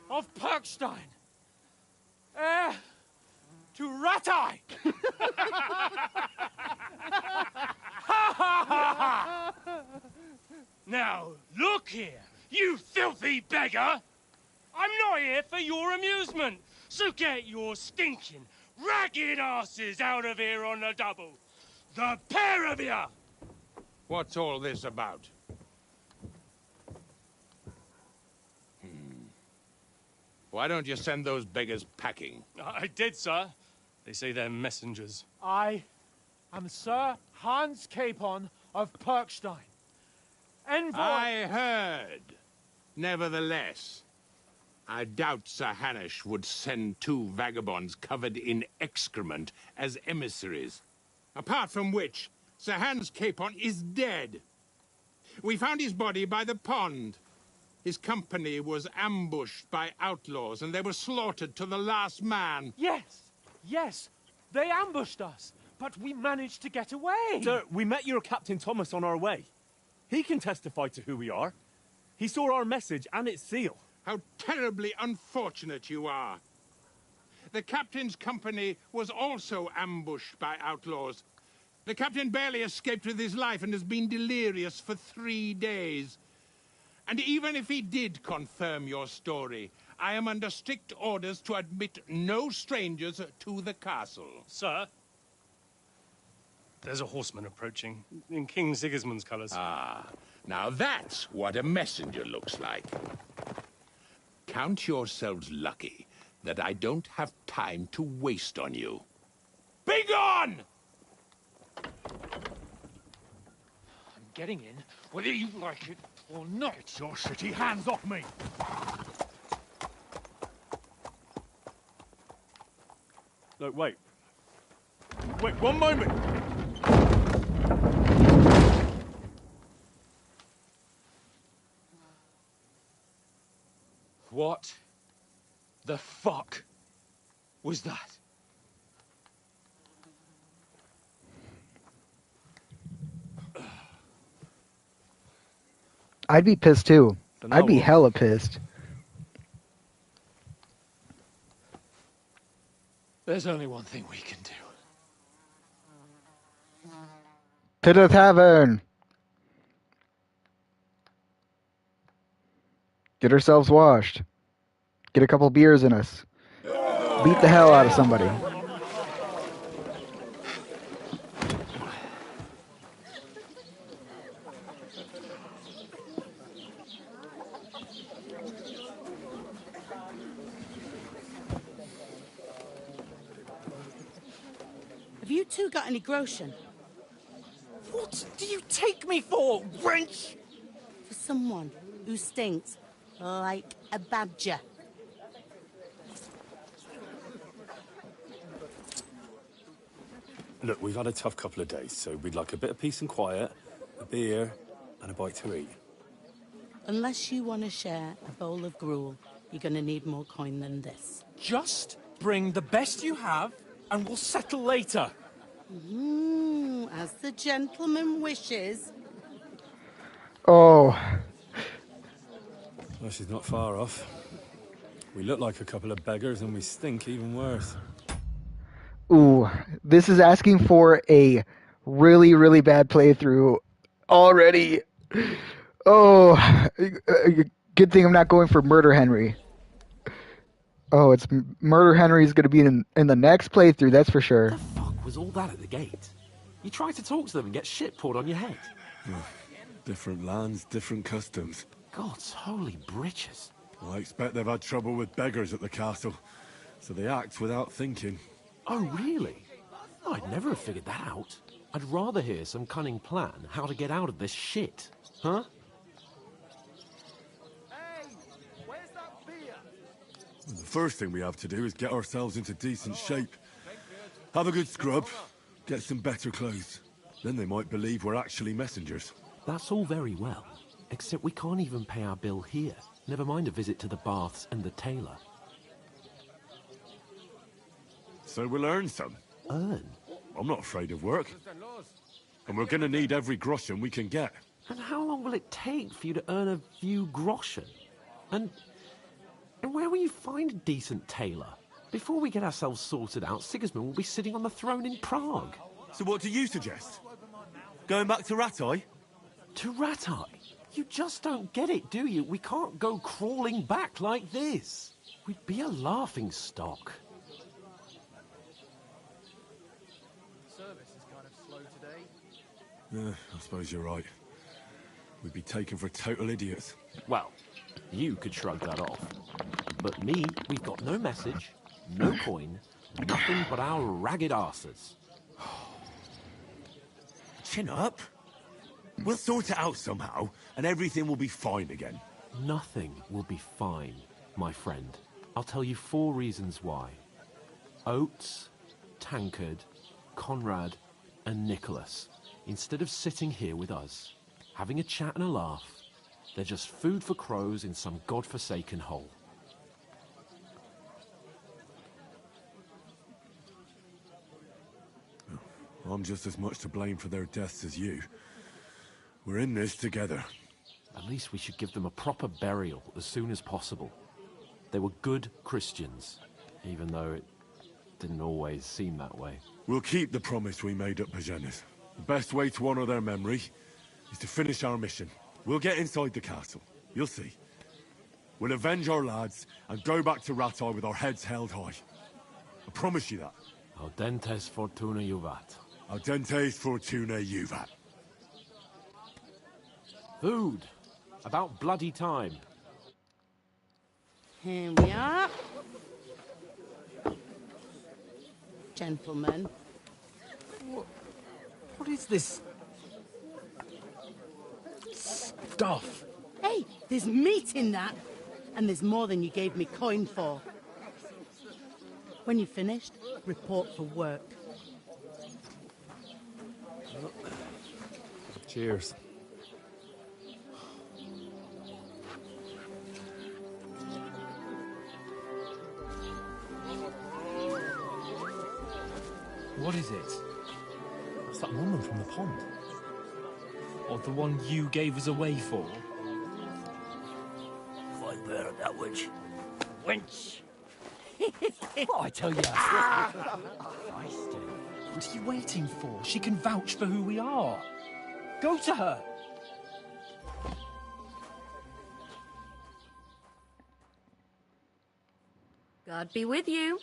of Perkstein, heir to Ratai. Now, look here, you filthy beggar! I'm not here for your amusement, so get your stinking, ragged asses out of here on the double. The pair of you! What's all this about? Why don't you send those beggars packing? I did, sir. They say they're messengers. I am Sir Hans Capon of Perkstein, envoy. I heard. Nevertheless, I doubt Sir Hanush would send two vagabonds covered in excrement as emissaries. Apart from which, Sir Hans Capon is dead. We found his body by the pond. His company was ambushed by outlaws, and they were slaughtered to the last man. Yes, they ambushed us, but we managed to get away. Sir, we met your Captain Thomas on our way. He can testify to who we are. He saw our message and its seal. How terribly unfortunate you are. The captain's company was also ambushed by outlaws. The captain barely escaped with his life and has been delirious for 3 days. And even if he did confirm your story, I am under strict orders to admit no strangers to the castle. Sir? There's a horseman approaching, in King Sigismund's colours. Ah, now that's what a messenger looks like. Count yourselves lucky that I don't have time to waste on you. Be gone! I'm getting in, whether you like it or not. Get your shitty hands off me! Look, wait. Wait, one moment! What the fuck was that? I'd be pissed too. Dunno I'd be what- hella pissed. There's only one thing we can do. To the tavern. Get ourselves washed. Get a couple beers in us. Beat the hell out of somebody. Have you two got any groschen? What do you take me for, wench? For someone who stinks like a badger. Look, we've had a tough couple of days, so we'd like a bit of peace and quiet, a beer, and a bite to eat. Unless you want to share a bowl of gruel, you're going to need more coin than this. Just bring the best you have, and we'll settle later. As the gentleman wishes. Oh. Well, she's not far off. We look like a couple of beggars, and we stink even worse. Ooh, this is asking for a really, really bad playthrough already. Oh, good thing I'm not going for Murder Henry. Oh, it's Murder Henry's going to be in the next playthrough, that's for sure. What the fuck was all that at the gate? You try to talk to them and get shit poured on your head. Different lands, different customs. God's holy britches. I expect they've had trouble with beggars at the castle, so they act without thinking. Oh, really? I'd never have figured that out. I'd rather hear some cunning plan how to get out of this shit. Huh? The first thing we have to do is get ourselves into decent shape. Have a good scrub, get some better clothes. Then they might believe we're actually messengers. That's all very well, except we can't even pay our bill here. Never mind a visit to the baths and the tailor. So we'll earn some. Earn? I'm not afraid of work. And we're gonna need every groschen we can get. And how long will it take for you to earn a few groschen? And where will you find a decent tailor? Before we get ourselves sorted out, Sigismund will be sitting on the throne in Prague. So what do you suggest? Going back to Ratai? To Ratai? You just don't get it, do you? We can't go crawling back like this. We'd be a laughing stock. Service is kind of slow today. I suppose you're right. We'd be taken for total idiots. Well, you could shrug that off. But me, we've got no message, no coin, nothing but our ragged arses. Chin up. We'll sort it out somehow, and everything will be fine again. Nothing will be fine, my friend. I'll tell you 4 reasons why. Oates, Tankard, Conrad, and Nicholas, instead of sitting here with us, having a chat and a laugh, they're just food for crows in some godforsaken hole. I'm just as much to blame for their deaths as you. We're in this together. At least we should give them a proper burial as soon as possible. They were good Christians, even though it didn't always seem that way. We'll keep the promise we made at Pagenis. The best way to honor their memory is to finish our mission. We'll get inside the castle. You'll see. We'll avenge our lads and go back to Ratai with our heads held high. I promise you that. Audentes fortuna juvat. Audentes fortuna juvat. Food. About bloody time. Here we are. Gentlemen. What is this stuff? Hey, there's meat in that. And there's more than you gave me coin for. When you're finished, report for work. Cheers. What is it? It's that woman from the pond. Or the one you gave us away for. If I'd heard that witch. Wench! What I tell you? Feisty. What are you waiting for? She can vouch for who we are. Go to her. God be with you.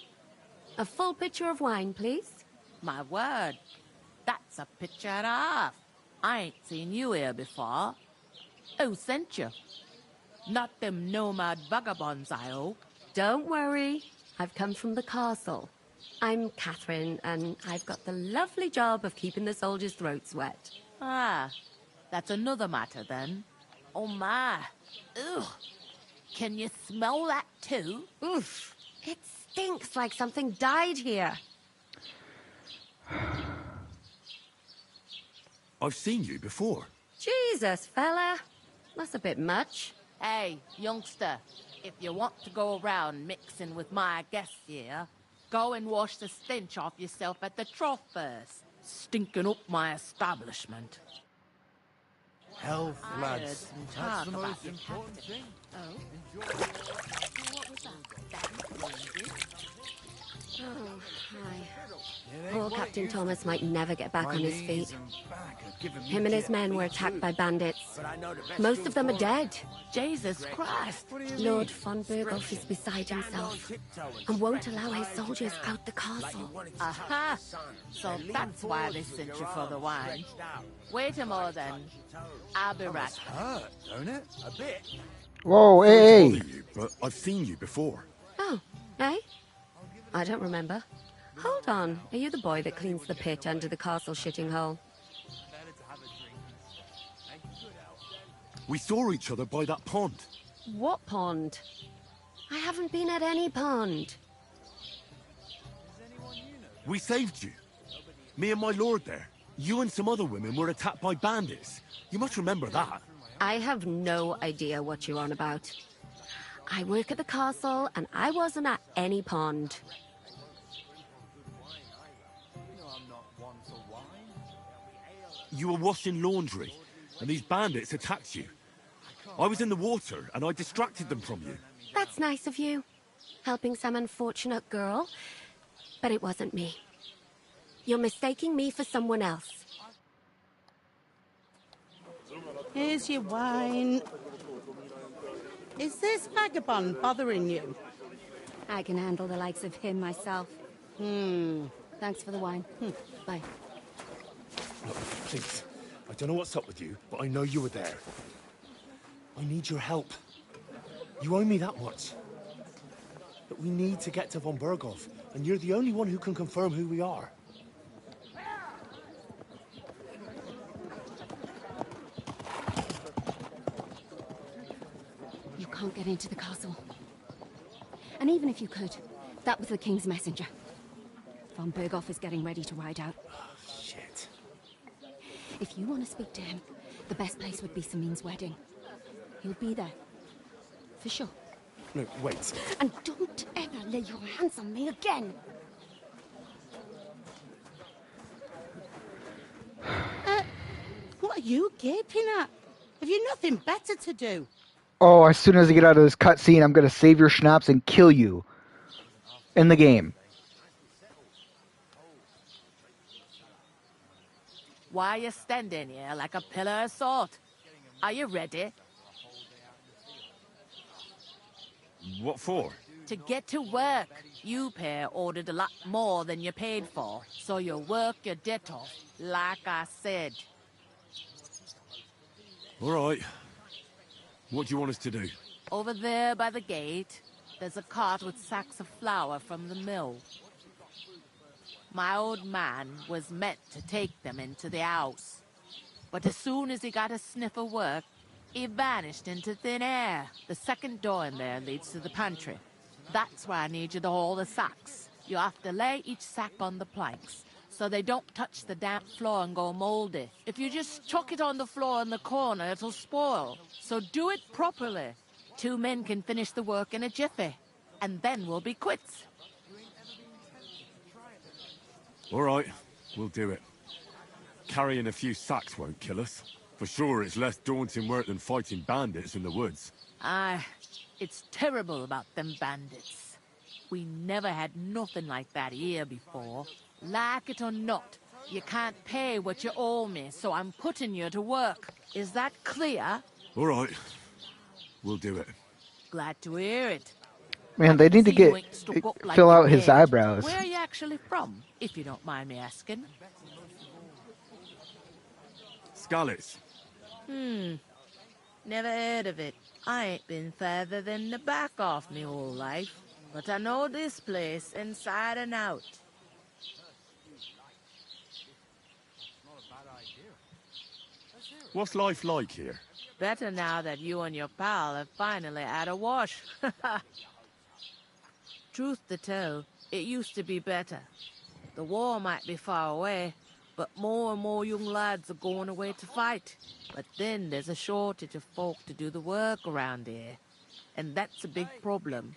A full pitcher of wine, please. My word. That's a picture and a half. I ain't seen you here before. Who sent you? Not them nomad vagabonds, I hope. Don't worry. I've come from the castle. I'm Catherine, and I've got the lovely job of keeping the soldiers' throats wet. Ah, that's another matter then. Oh my. Ugh. Can you smell that too? Oof. It stinks like something died here. I've seen you before. Jesus, fella. That's a bit much. Hey, youngster. If you want to go around mixing with my guests here, go and wash the stench off yourself at the trough first. Stinking up my establishment. Health, lads. That's the most important thing. Oh? What was that? Oh, hi. Poor Captain Thomas might never get back on his feet. Him and his men were attacked by bandits. Most of them are dead. Jesus Christ! Lord von Berghoff is beside himself and won't allow his soldiers out the castle. Aha! So that's why they sent you for the wine. Wait a moment then. I'll be right back. Hurt, don't it? A bit. Whoa, Sorry to hey! bother you, but I've seen you before. Oh, eh? I don't remember. Hold on. Are you the boy that cleans the pit under the castle shitting hole? We saw each other by that pond. What pond? I haven't been at any pond. We saved you. Me and my lord there. You and some other women were attacked by bandits. You must remember that. I have no idea what you're on about. I work at the castle, and I wasn't at any pond. You were washing laundry, and these bandits attacked you. I was in the water, and I distracted them from you. That's nice of you. Helping some unfortunate girl. But it wasn't me. You're mistaking me for someone else. Here's your wine. Is this vagabond bothering you? I can handle the likes of him myself. Thanks for the wine. Bye. Look, please. I don't know what's up with you, but I know you were there. I need your help. You owe me that much. But we need to get to von Berghoff, and you're the only one who can confirm who we are. You can't get into the castle. And even if you could, that was the King's messenger. Von Berghoff is getting ready to ride out. Shit. If you want to speak to him, the best place would be Samin's wedding. He'll be there. For sure. No, wait. And don't ever lay your hands on me again! What are you gaping at? Have you nothing better to do? Oh, as soon as I get out of this cutscene, I'm going to save your schnapps and kill you. In the game. Why are you standing here like a pillar of salt? Are you ready? What for? To get to work. You pair ordered a lot more than you paid for, so you work your debt off, like I said. All right. What do you want us to do? Over there by the gate, there's a cart with sacks of flour from the mill. My old man was meant to take them into the house. But as soon as he got a sniff of work, he vanished into thin air. The second door in there leads to the pantry. That's where I need you to haul the sacks. You have to lay each sack on the planks, so they don't touch the damp floor and go moldy. If you just chuck it on the floor in the corner, it'll spoil. So do it properly. 2 men can finish the work in a jiffy, and then we'll be quits. All right, we'll do it. Carrying a few sacks won't kill us. For sure, it's less daunting work than fighting bandits in the woods. Aye, it's terrible about them bandits. We never had nothing like that here before. Like it or not, you can't pay what you owe me, so I'm putting you to work. Is that clear? All right. We'll do it. Glad to hear it. Man, they need to See, you get ain't stuck up like fill your out his dad. eyebrows. Where are you actually from, if you don't mind me asking? Skalitz. Never heard of it. I ain't been further than the back off me whole life. But I know this place inside and out. What's life like here? Better now that you and your pal have finally had a wash. Truth to tell, it used to be better. The war might be far away, but more and more young lads are going away to fight. But then there's a shortage of folk to do the work around here. And that's a big problem.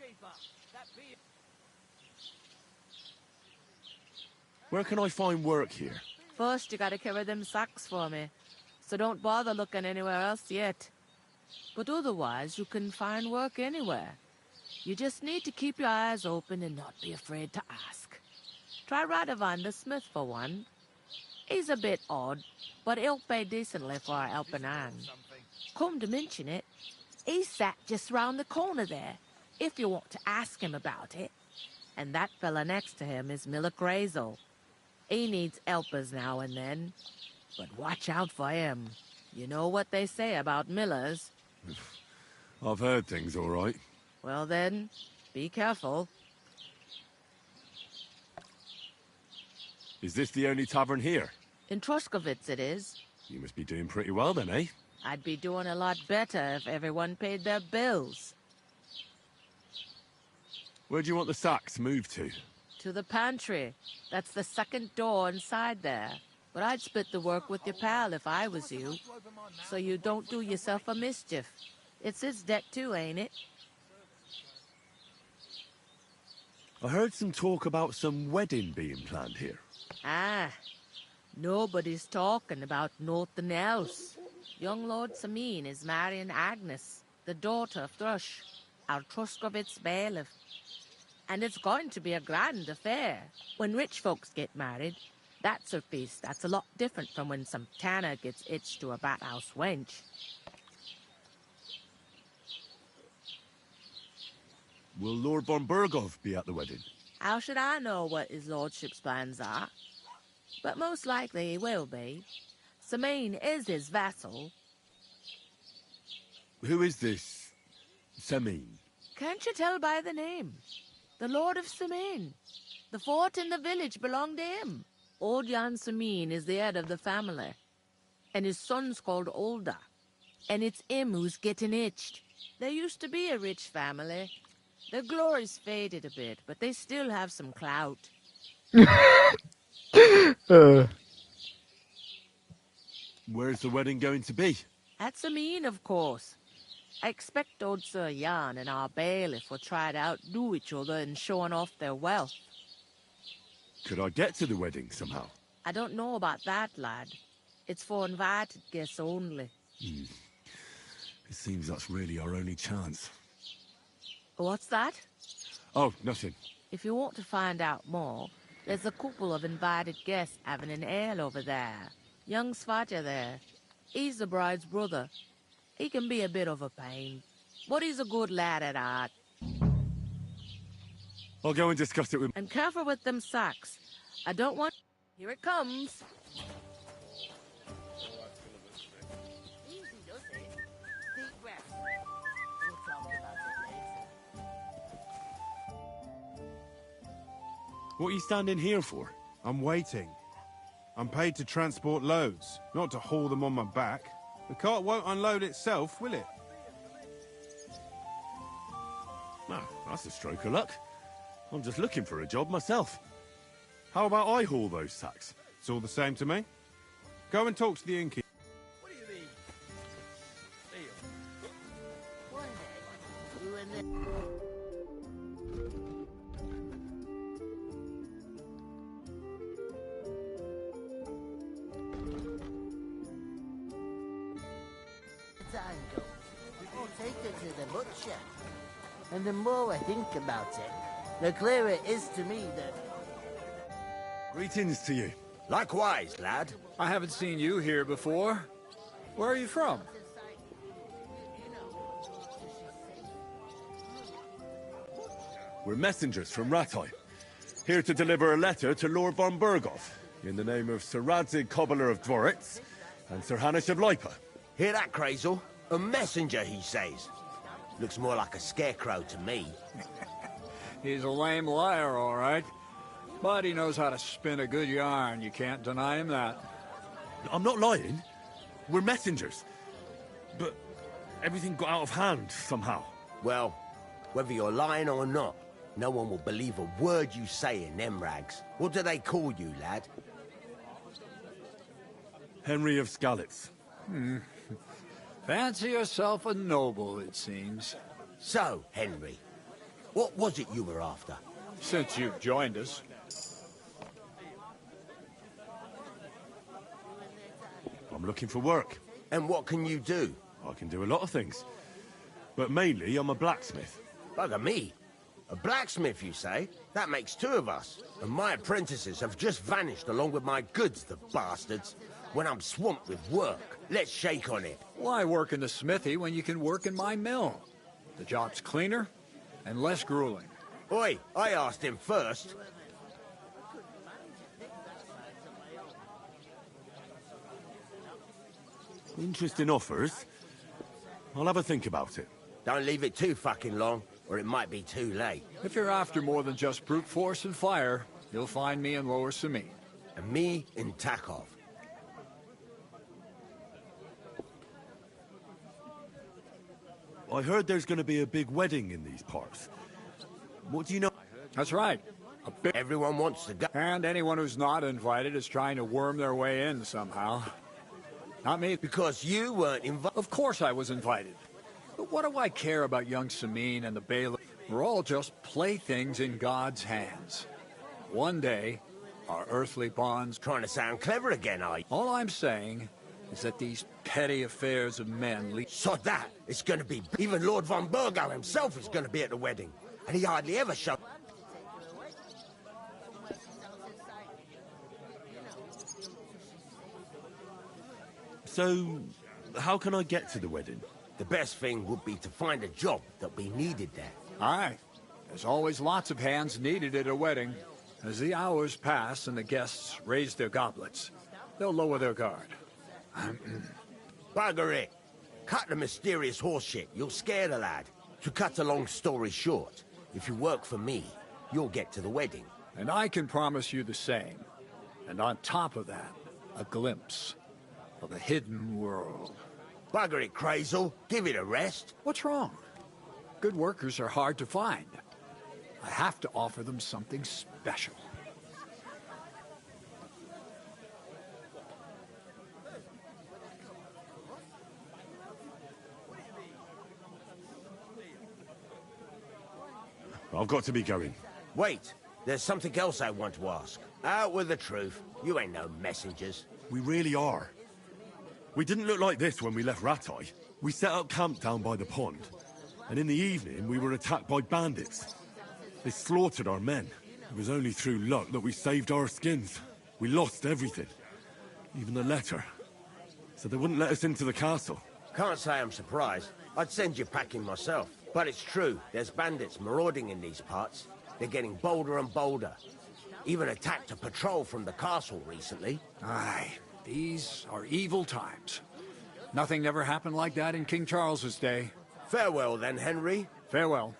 Where can I find work here? First, you gotta carry them sacks for me. So don't bother looking anywhere else yet. But otherwise, you can find work anywhere. You just need to keep your eyes open and not be afraid to ask. Try Radovan the Smith for one. He's a bit odd, but he'll pay decently for a helping hand. Come to mention it, he's sat just round the corner there, if you want to ask him about it. And that fella next to him is Miller Crazel. He needs helpers now and then, but watch out for him. You know what they say about Millers. I've heard things, all right. Well then, be careful. Is this the only tavern here? In Troskovitz it is. You must be doing pretty well then, eh? I'd be doing a lot better if everyone paid their bills. Where do you want the sacks moved to? To the pantry. That's the second door inside there. But I'd split the work with your pal if I was you. So you don't do yourself a mischief. It's his debt too, ain't it? I heard some talk about some wedding being planned here. Ah, nobody's talking about nothing else. Young Lord Samin is marrying Agnes, the daughter of Thrush, our Troskovitz bailiff. And it's going to be a grand affair. When rich folks get married, that's a feast that's a lot different from when some tanner gets hitched to a bathouse wench. Will Lord von Berghoff be at the wedding? How should I know what his lordship's plans are? But most likely he will be. Samin is his vassal. Who is this Samin? Can't you tell by the name? The Lord of Samin. The fort and the village belong to him. Old Jan Samin is the head of the family. And his son's called Olda. And it's him who's getting itched. There used to be a rich family. Their glory's faded a bit, but they still have some clout. Where's the wedding going to be? At Samin, of course. I expect old Sir Jan and our bailiff will try to outdo each other in showing off their wealth. Could I get to the wedding somehow? I don't know about that, lad. It's for invited guests only. It seems that's really our only chance. What's that? Oh, nothing. If you want to find out more, there's a couple of invited guests having an ale over there. Young Svatja there. He's the bride's brother. He can be a bit of a pain, but he's a good lad at heart. I'll go and discuss it with... And careful with them sacks. I don't want... Here it comes. What are you standing here for? I'm waiting. I'm paid to transport loads, not to haul them on my back. The cart won't unload itself, will it? No, that's a stroke of luck. I'm just looking for a job myself. How about I haul those sacks? It's all the same to me. Go and talk to the innkeeper. What do you mean? I'll take her to the butcher. And the more I think about it, The clearer it is to me that... Greetings to you. Likewise, lad. I haven't seen you here before. Where are you from? We're messengers from Rattay, here to deliver a letter to Lord von Burgov, in the name of Sir Radzig, Cobbler of Dworitz, and Sir Hanush of Lipa. Hear that, Krazel? A messenger, he says. Looks more like a scarecrow to me. He's a lame liar, all right. But he knows how to spin a good yarn. You can't deny him that. I'm not lying. We're messengers. But everything got out of hand, somehow. Well, whether you're lying or not, no one will believe a word you say in them rags. What do they call you, lad? Henry of Skalitz. Fancy yourself a noble, it seems. So, Henry, what was it you were after? Since you've joined us. I'm looking for work. And what can you do? I can do a lot of things. But mainly, I'm a blacksmith. Bugger me. A blacksmith, you say? That makes two of us. And my apprentices have just vanished along with my goods, the bastards. When I'm swamped with work, let's shake on it. Why work in the smithy when you can work in my mill? The job's cleaner and less grueling. Oi, I asked him first. Interesting offers. I'll have a think about it. Don't leave it too fucking long, or it might be too late. If you're after more than just brute force and fire, you'll find me in Lower Samin. And me in Takov. I heard there's going to be a big wedding in these parts. What do you know? That's right. Everyone wants to go. And anyone who's not invited is trying to worm their way in somehow. Not me. Because you weren't invited. Of course I was invited. But what do I care about young Samin and the bailiff? We're all just playthings in God's hands. One day, our earthly bonds... Trying to sound clever again, are you? All I'm saying is that these petty affairs of men lead... So that, it's going to be... Even Lord von Burgo himself is going to be at the wedding. And he hardly ever showed... So, how can I get to the wedding? The best thing would be to find a job that'll be needed there. Aye. There's always lots of hands needed at a wedding. As the hours pass and the guests raise their goblets, they'll lower their guard. Bugger it. Cut the mysterious horse shit. You'll scare the lad. To cut a long story short, if you work for me, you'll get to the wedding. And I can promise you the same. And on top of that, a glimpse of a hidden world. Bugger it, Krazel. Give it a rest. What's wrong? Good workers are hard to find. I have to offer them something special. I've got to be going. Wait, there's something else I want to ask. Out with the truth. You ain't no messengers. We really are. We didn't look like this when we left Rattay. We set up camp down by the pond. And in the evening, we were attacked by bandits. They slaughtered our men. It was only through luck that we saved our skins. We lost everything. Even the letter. So they wouldn't let us into the castle. Can't say I'm surprised. I'd send you packing myself. But it's true, there's bandits marauding in these parts. They're getting bolder and bolder. Even attacked a patrol from the castle recently. Aye, these are evil times. Nothing never happened like that in King Charles's day. Farewell then, Henry. Farewell.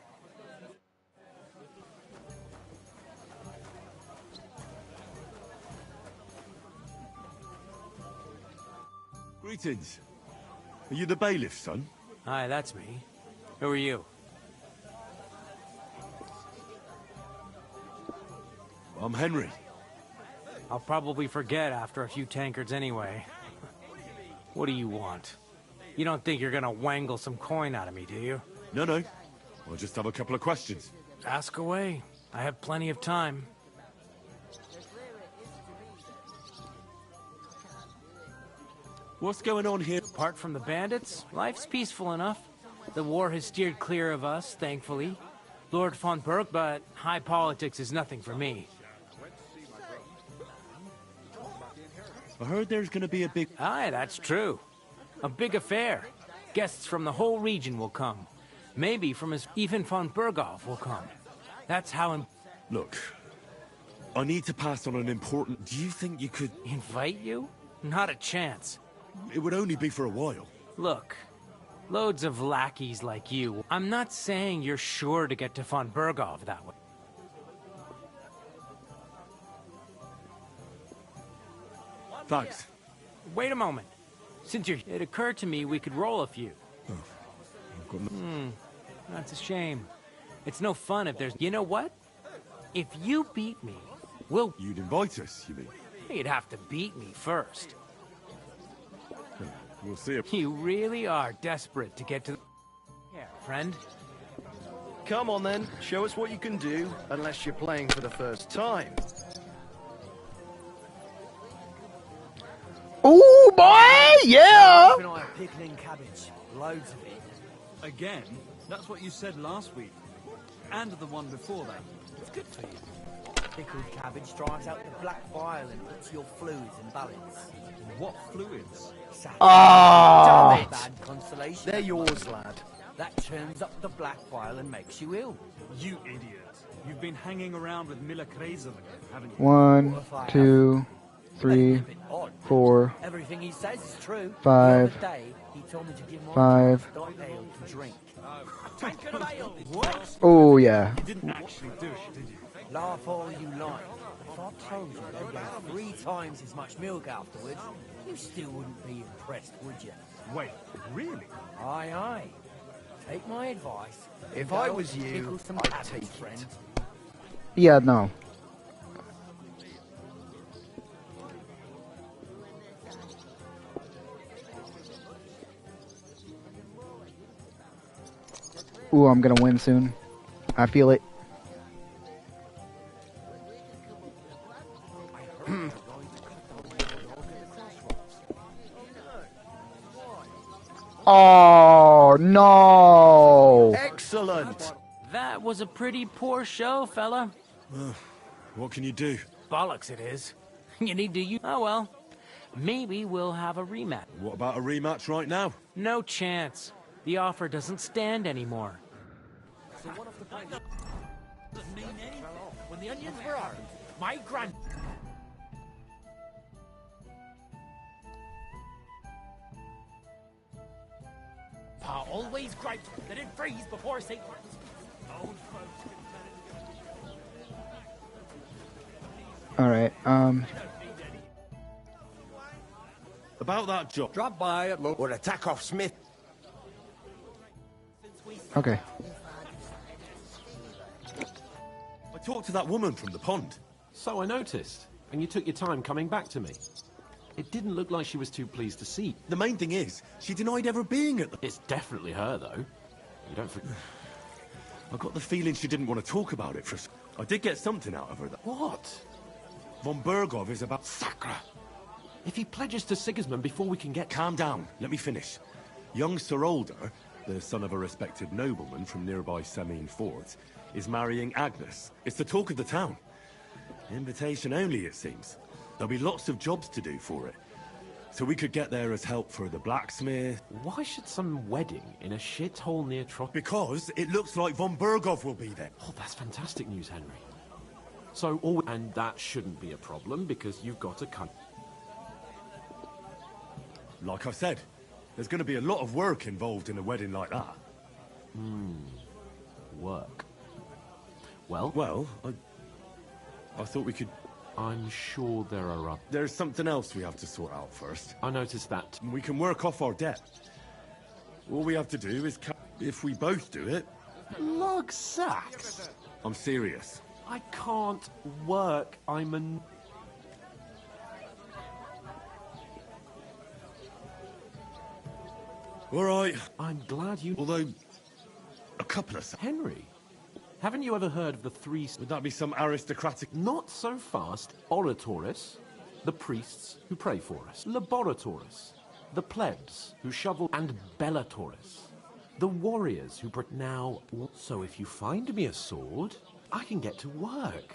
Greetings. Are you the bailiff's son? Hi, that's me. Who are you? I'm Henry. I'll probably forget after a few tankards anyway. What do you want? You don't think you're gonna wangle some coin out of me, do you? No. I'll just have a couple of questions. Ask away. I have plenty of time. What's going on here? Apart from the bandits, life's peaceful enough. The war has steered clear of us, thankfully. Lord von Berg, but high politics is nothing for me. I heard there's gonna be a big... Aye, that's true. A big affair. Guests from the whole region will come. Maybe from even von Berghoff will come. That's how... Look, I need to pass on an important... Do you think you could... Invite you? Not a chance. It would only be for a while. Look, loads of lackeys like you. I'm not saying you're sure to get to von Berghoff that way. Thanks. Wait a moment. Since you're... It occurred to me we could roll a few. That's a shame. It's no fun if there's... You know what? If you beat me, we'll... You'd invite us, you mean? You'd have to beat me first. We'll see if... You really are desperate to get to... Yeah, friend. Come on then, show us what you can do, unless you're playing for the first time. Ooh, boy! Yeah! Pickling cabbage. Loads of it. Again? That's what you said last week. And the one before that. It's good for you. Pickled cabbage drives out the black bile and puts your fluids in balance. What fluids? Oh! Damn it! Bad constellation. They're yours, lad. That churns up the black bile and makes you ill. You idiot. You've been hanging around with Miller Kreisel again, haven't you? 1, 2, 3, 4, Everything he says is true. 5, The other day, he told me to give my 5. ale to drink. What? Oh, yeah. You didn't actually do it, did you? Laugh all you like. If I told you they gave 3 times as much milk afterwards, you still wouldn't be impressed, would you? Wait, really? Aye, aye. Take my advice. If Go I was and you, pickle some I'd cabbage, take it. friend. Yeah, no. Ooh, I'm gonna win soon. I feel it. Oh, no! Excellent! That was a pretty poor show, fella. What can you do? Bollocks it is. You need to use... Oh well. Maybe we'll have a rematch. What about a rematch right now? No chance. The offer doesn't stand anymore. So one of the doesn't mean anything. When the onions were orange, my grand... Pa always griped that it freeze before St. Martin's. Old folks Alright, About that job. Drop by at low... Or attack off Smith. okay. I talked to that woman from the pond. So I noticed. And you took your time coming back to me. It didn't look like she was too pleased to see. The main thing is, she denied ever being at the... It's definitely her, though. You don't... I got the feeling she didn't want to talk about it for... I did get something out of her, though. What? Von Berghoff is about... Sacra! If he pledges to Sigismund before we can get... Calm down. Let me finish. Young Sir Older, the son of a respected nobleman from nearby Semine Fort, is marrying Agnes. It's the talk of the town. Invitation only, it seems. There'll be lots of jobs to do for it. So we could get there as help for the blacksmith. Why should some wedding in a shithole near Trot... Because it looks like Von Berghoff will be there. Oh, that's fantastic news, Henry. So, all... And that shouldn't be a problem, because you've got a cunt. Like I said, there's going to be a lot of work involved in a wedding like that. Work. Well? Well, I thought we could... I'm sure there are... There's something else we have to sort out first. I noticed that. We can work off our debt. All we have to do is... If we both do it... Lug sacks! I'm serious. I can't work. I'm an... All right. I'm glad you... Although... A couple of... Henry, haven't you ever heard of the 3... Would that be some aristocratic... Not so fast. Oratores, the priests who pray for us. Laboratores, the plebs who shovel... And bellatores, The warriors who now... So if you find me a sword, I can get to work.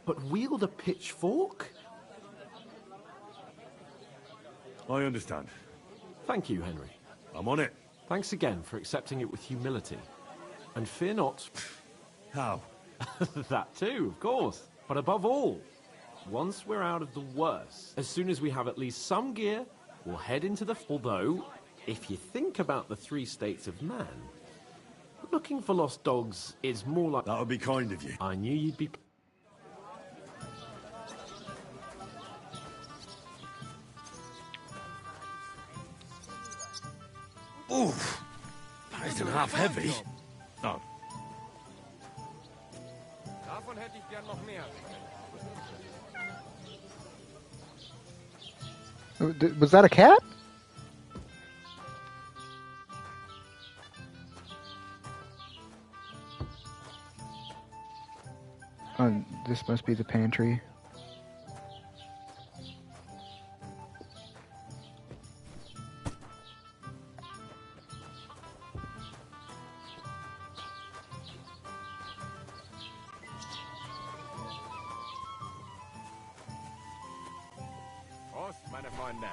But wield a pitchfork? I understand. Thank you, Henry. I'm on it. Thanks again for accepting it with humility. And fear not... How? That too, of course. But above all, once we're out of the worst, as soon as we have at least some gear, we'll head into the... Although, if you think about the 3 states of man, looking for lost dogs is more like... That would be kind of you. I knew you'd be... Oof! That isn't half heavy. Oh. Davon hätte ich gern noch mehr. Was that a cat? Oh, this must be the pantry. Prost, meine Freunde.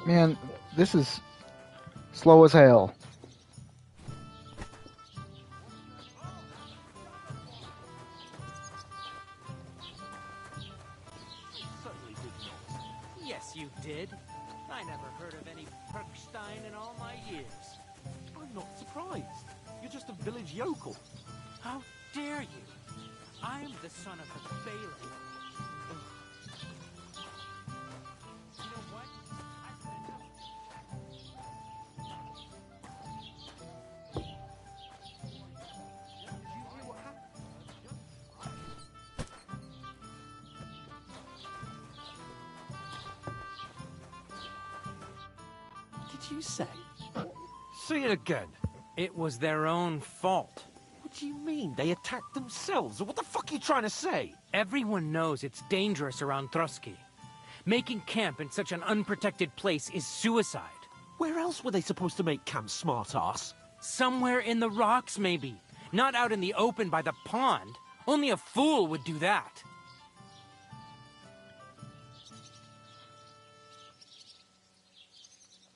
Man, this is slow as hell. Yes, you did. I never heard of any Perkstein in all my years. I'm not surprised. You're just a village yokel. How dare you? I'm the son of the Bailey. You know what? Did you say? Say it again. It was their own fault. What do you mean? They attacked themselves? What the fuck are you trying to say? Everyone knows it's dangerous around Trotsky. Making camp in such an unprotected place is suicide. Where else were they supposed to make camp, smart-ass? Somewhere in the rocks, maybe. Not out in the open by the pond. Only a fool would do that.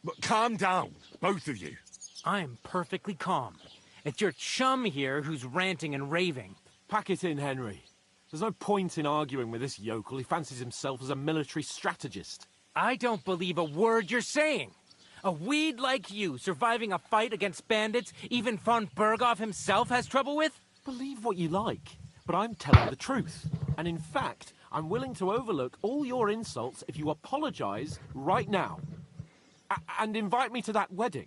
But calm down, both of you. I'm perfectly calm. It's your chum here who's ranting and raving. Pack it in, Henry. There's no point in arguing with this yokel. He fancies himself as a military strategist. I don't believe a word you're saying. A weed like you surviving a fight against bandits even von Berghoff himself has trouble with? Believe what you like, but I'm telling the truth. And in fact, I'm willing to overlook all your insults if you apologize right now. And invite me to that wedding.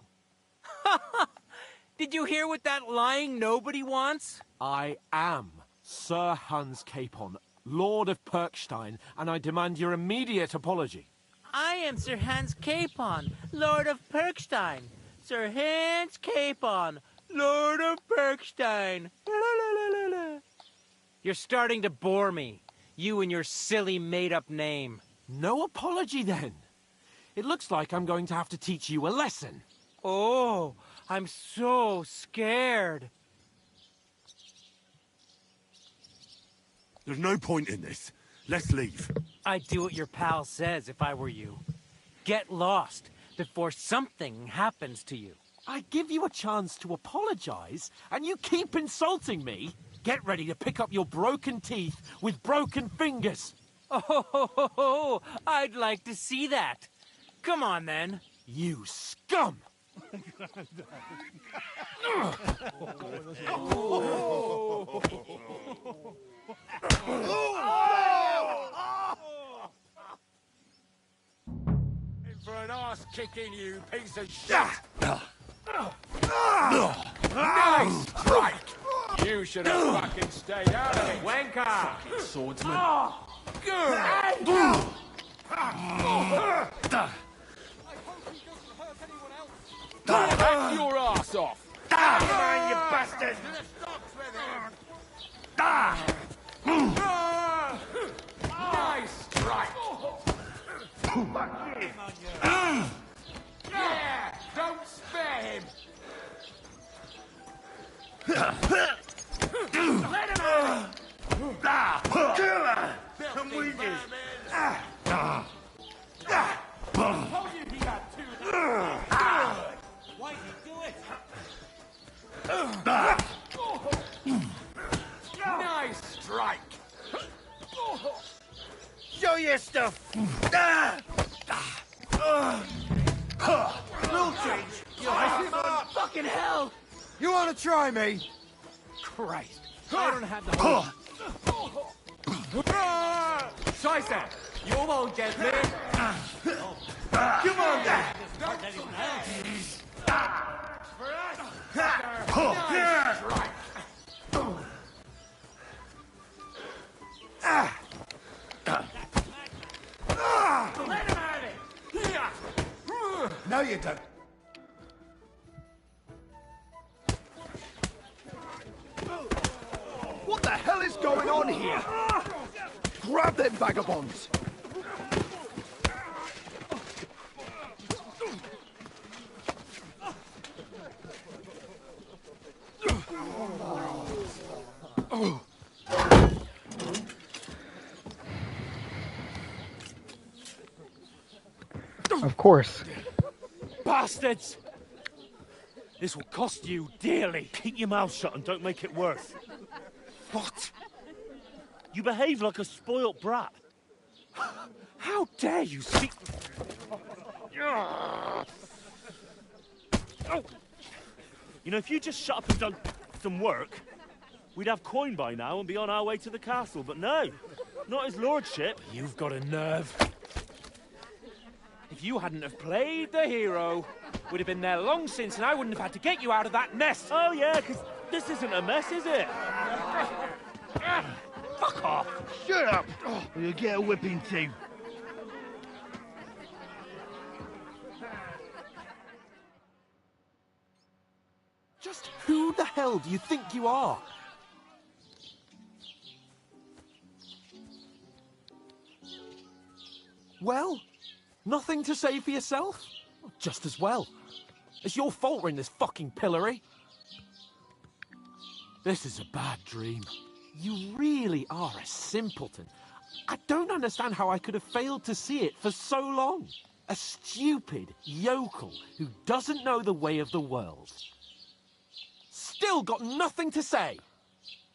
Did you hear what that lying nobody wants? I am Sir Hans Capon, Lord of Perkstein, and I demand your immediate apology. I am Sir Hans Capon, Lord of Perkstein. Sir Hans Capon, Lord of Perkstein. You're starting to bore me. You and your silly made-up name. No apology, then. It looks like I'm going to have to teach you a lesson. Oh, I'm so scared. There's no point in this. Let's leave. I'd do what your pal says if I were you. Get lost before something happens to you. I give you a chance to apologize, and you keep insulting me? Get ready to pick up your broken teeth with broken fingers. Oh, I'd like to see that. Come on, then. You scum! In for an ass kicking, you piece of shit! Nice strike! You should have fucking stayed out of it, wanker! Swordsman. Good! Back your ass off! Come on, you bastard! Nice strike! Yeah! Don't spare him! Let him out! I'm with you. Told you he got two. Why did he do it? Nice strike! Show your stuff. Rule change. Fucking hell! You want to try me? Christ. I don't have the whole... Scheiße! You won't get me! Come on, then. Nice strike! Let him have it! No, you don't. What the hell is going on here? Grab them vagabonds! Of course. Bastards! This will cost you dearly. Keep your mouth shut and don't make it worse. What? You behave like a spoilt brat. How dare you speak... You know, if you just shut up and done some work, we'd have coin by now and be on our way to the castle, but no. Not his lordship. You've got a nerve. If you hadn't have played the hero, we'd have been there long since and I wouldn't have had to get you out of that mess. Oh yeah, because this isn't a mess, is it? Fuck off. Shut up. Or you'll get a whipping too. Just who the hell do you think you are? Well, nothing to say for yourself? Just as well. It's your fault we're in this fucking pillory. This is a bad dream. You really are a simpleton. I don't understand how I could have failed to see it for so long. A stupid yokel who doesn't know the way of the world. Still got nothing to say.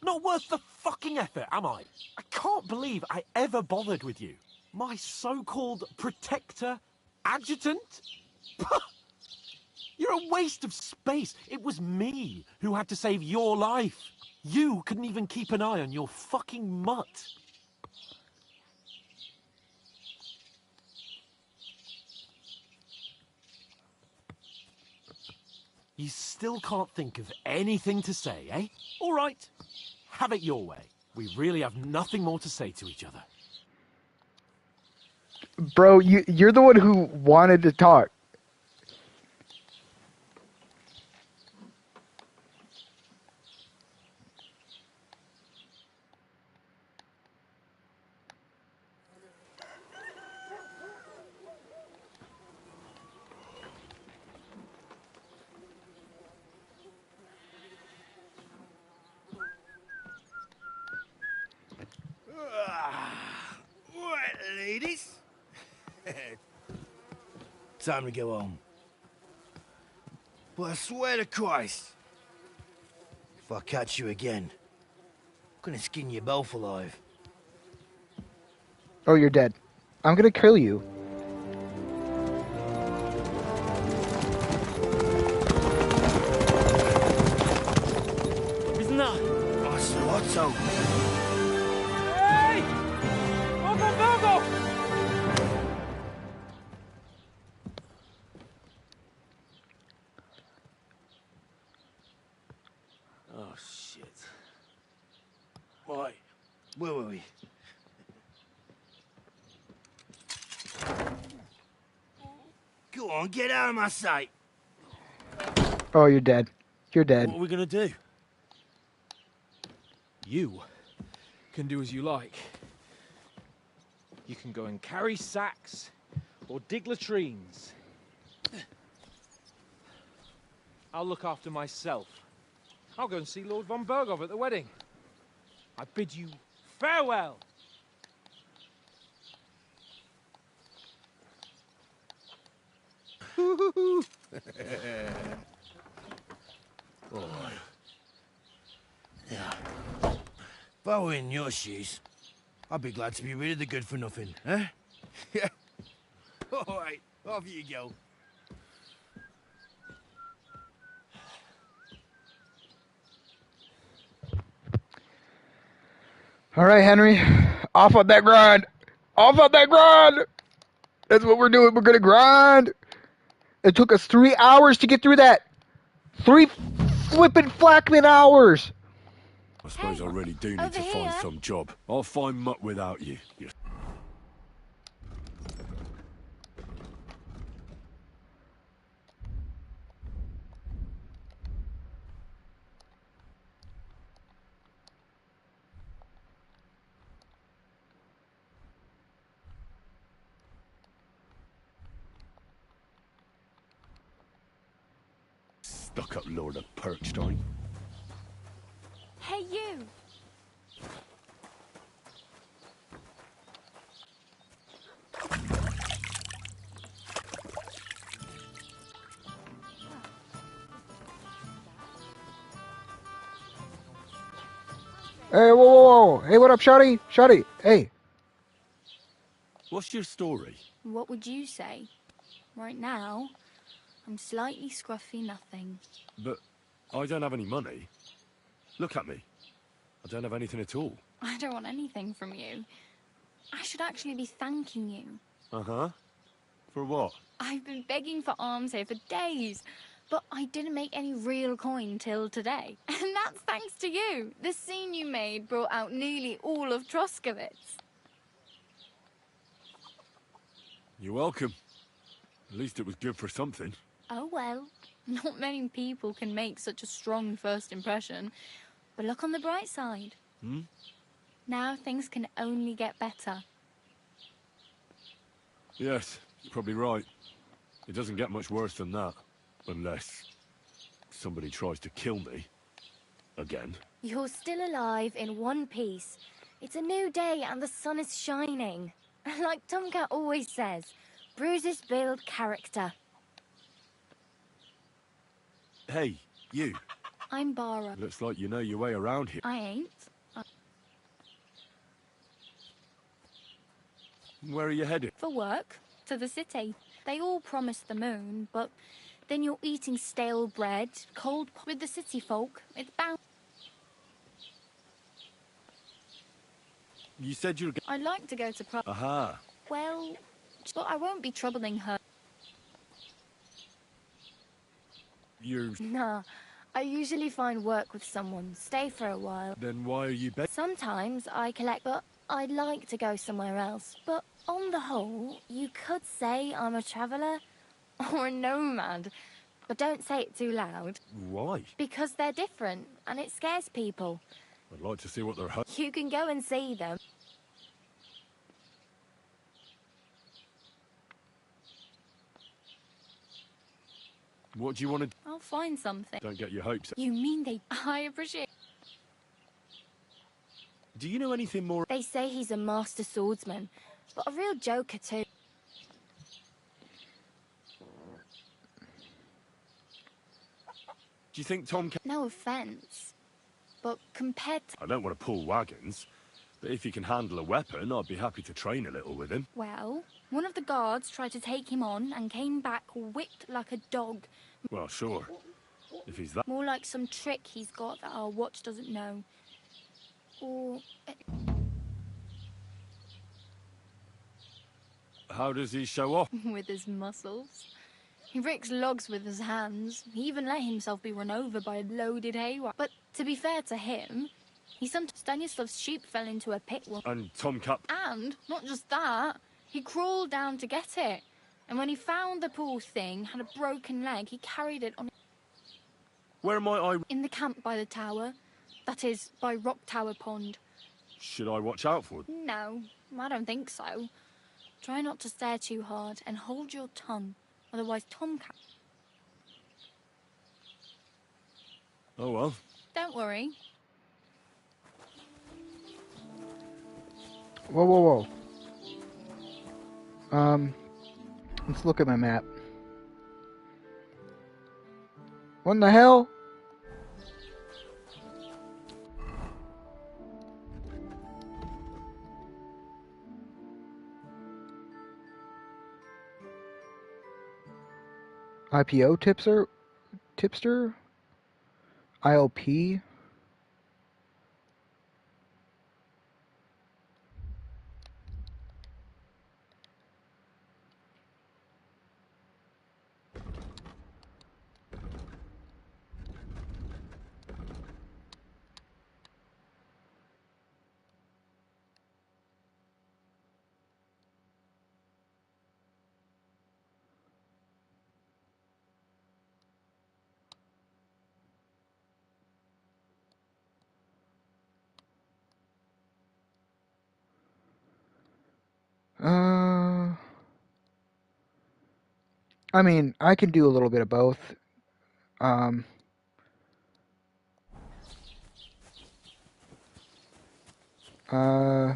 Not worth the fucking effort, am I? I can't believe I ever bothered with you. My so-called protector, adjutant? You're a waste of space. It was me who had to save your life. You couldn't even keep an eye on your fucking mutt. You still can't think of anything to say, eh? All right, have it your way. We really have nothing more to say to each other. Bro, you're the one who wanted to talk. Right, ladies. Time to go home. But I swear to Christ, if I catch you again, I'm gonna skin you both alive. Oh, you're dead. I'm gonna kill you. Isn't that? Otto. Hey! Go! Oh, shit. Right, where were we? Go on, get out of my sight. Oh, you're dead. You're dead. What are we gonna do? You can do as you like. You can go and carry sacks, or dig latrines. I'll look after myself. I'll go and see Lord von Bergov at the wedding. I bid you farewell. Oh. Yeah. If I were in your shoes, I'd be glad to be rid of the good for nothing, eh? Yeah. All right, off you go. All right, Henry. Off on that grind. Off on that grind. That's what we're doing. We're going to grind. It took us 3 hours to get through that. 3 flippin' flackman hours. I suppose I really do need to find some job. I'll find mutt without you. Stuck up Lord of Perkstein. Hey, you! Hey, whoa, whoa, whoa. Hey, what up, Shotty? Shotty, hey. What's your story? What would you say? Right now, I'm slightly scruffy nothing. But I don't have any money. Look at me. I don't have anything at all. I don't want anything from you. I should actually be thanking you. Uh-huh. For what? I've been begging for alms here for days, but I didn't make any real coin till today. And that's thanks to you. The scene you made brought out nearly all of Troskowitz. You're welcome. At least it was good for something. Oh well, not many people can make such a strong first impression. But look on the bright side. Hmm? Now things can only get better. Yes, you're probably right. It doesn't get much worse than that. Unless somebody tries to kill me. Again. You're still alive in one piece. It's a new day and the sun is shining. Like Tomcat always says, bruises build character. Hey, you. I'm Bara. Looks like you know your way around here. I ain't. Where are you headed? For work. To the city. They all promise the moon, but then you're eating stale bread, cold with the city folk. It's bound. You said you're... I'd like to go to Aha. Well, but I won't be troubling her. You're... Nah. I usually find work with someone, stay for a while. Then why are you Sometimes I collect, but I'd like to go somewhere else. But on the whole, you could say I'm a traveller or a nomad. But don't say it too loud. Why? Because they're different, and it scares people. I'd like to see what they're... You can go and see them. What do you want to... I'll find something. Don't get your hopes up. You mean they... I appreciate... Do you know anything more... They say he's a master swordsman, but a real joker too. Do you think Tom can... No offence, but compared to... I don't want to pull wagons, but if he can handle a weapon, I'd be happy to train a little with him. Well, one of the guards tried to take him on and came back whipped like a dog. Well, sure. If he's that... More like some trick he's got that our watch doesn't know. Or... How does he show off? with his muscles. He ricks logs with his hands. He even let himself be run over by a loaded haywagon. But to be fair to him, Stanislav's sheep fell into a pit once. And Tomcat... And, not just that, he crawled down to get it. And when he found the poor thing had a broken leg, he carried it on... Where might I... In the camp by the tower. That is, by Rock Tower Pond. Should I watch out for them? No, I don't think so. Try not to stare too hard and hold your tongue. Otherwise Tom can... Oh well. Don't worry. Whoa, whoa, whoa. Let's look at my map. What in the hell? IPO tipster? ILP? I mean, I can do a little bit of both. Um, uh,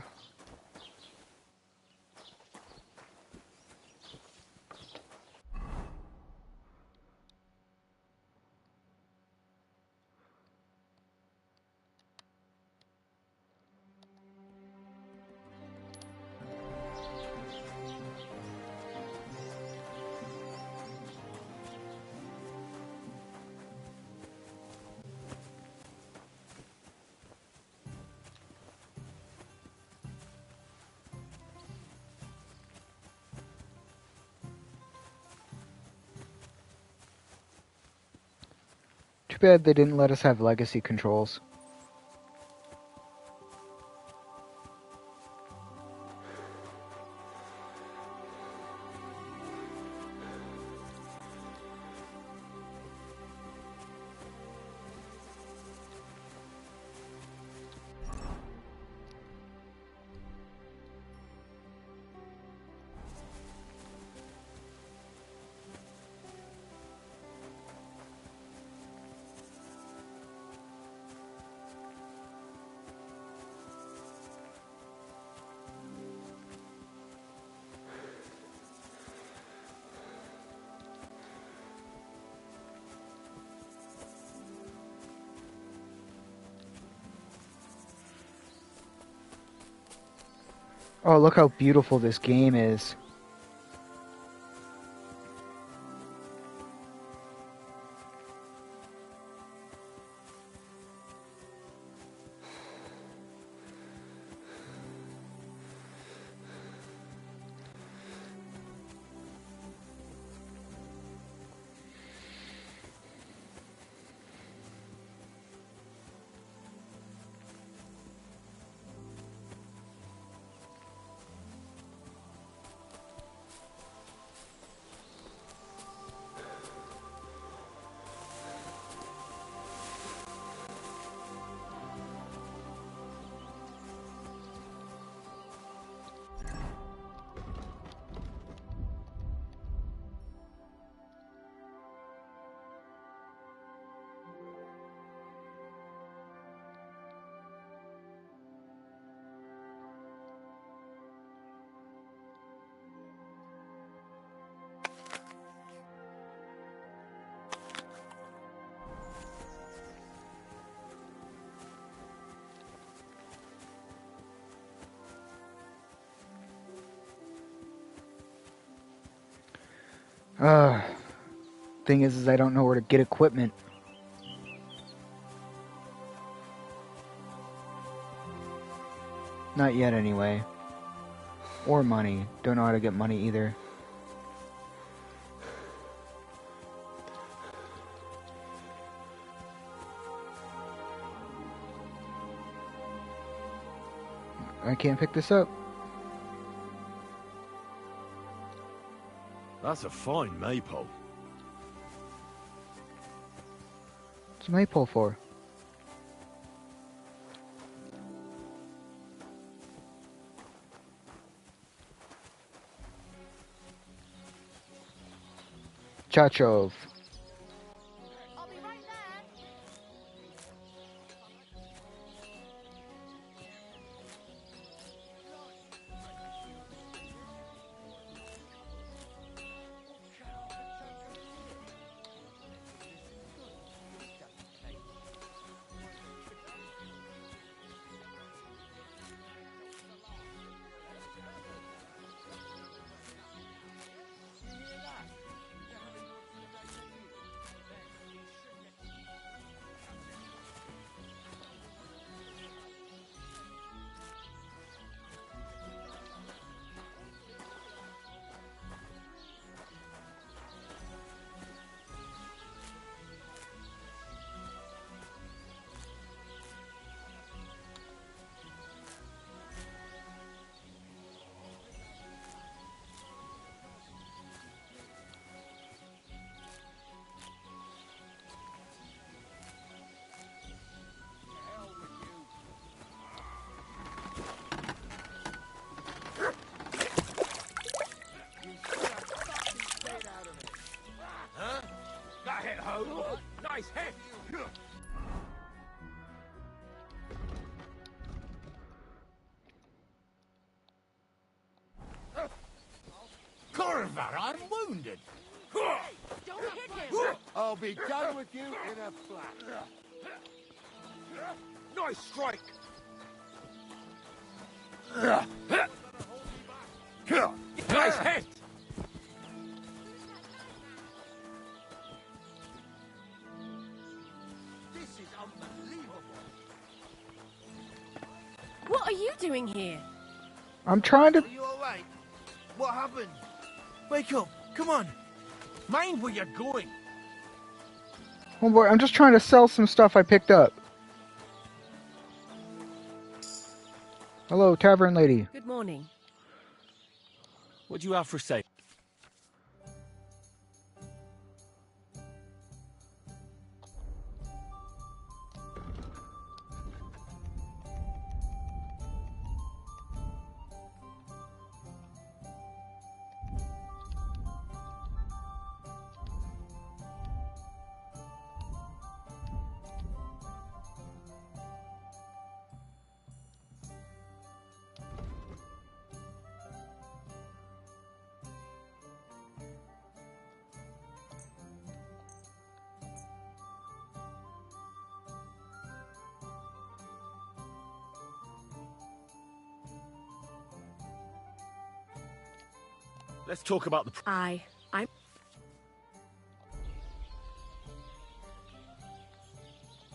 too bad they didn't let us have legacy controls. Oh, look how beautiful this game is. Thing is I don't know where to get equipment. Not yet, anyway. Or money. Don't know how to get money either. I can't pick this up. That's a fine maypole. the maypole for? Chachov. Huh? Got hit home. Nice hit. Corvar, I'm wounded. Don't hit him. I'll be done with you in a flash. Nice strike. Nice hit. This is unbelievable. What are you doing here? I'm trying to... Are you alright? What happened? Wake up. Come on. Mind where you're going. Oh boy, I'm just trying to sell some stuff I picked up. Hello, tavern lady. Good morning. What do you have for sale? Let's talk about the... I'm...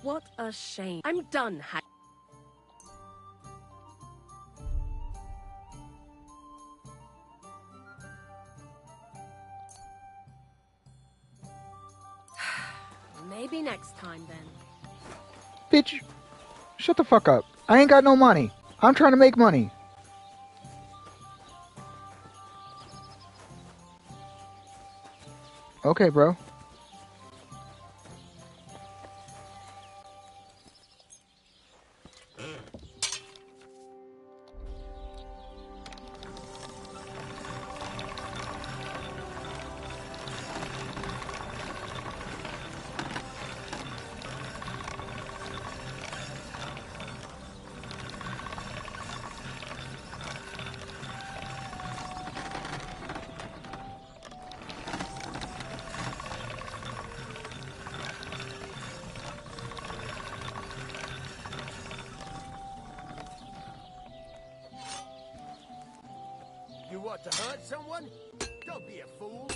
What a shame. I'm done. Maybe next time then. Bitch, shut the fuck up. I ain't got no money. I'm trying to make money. Okay, bro. You want to hurt someone? Don't be a fool.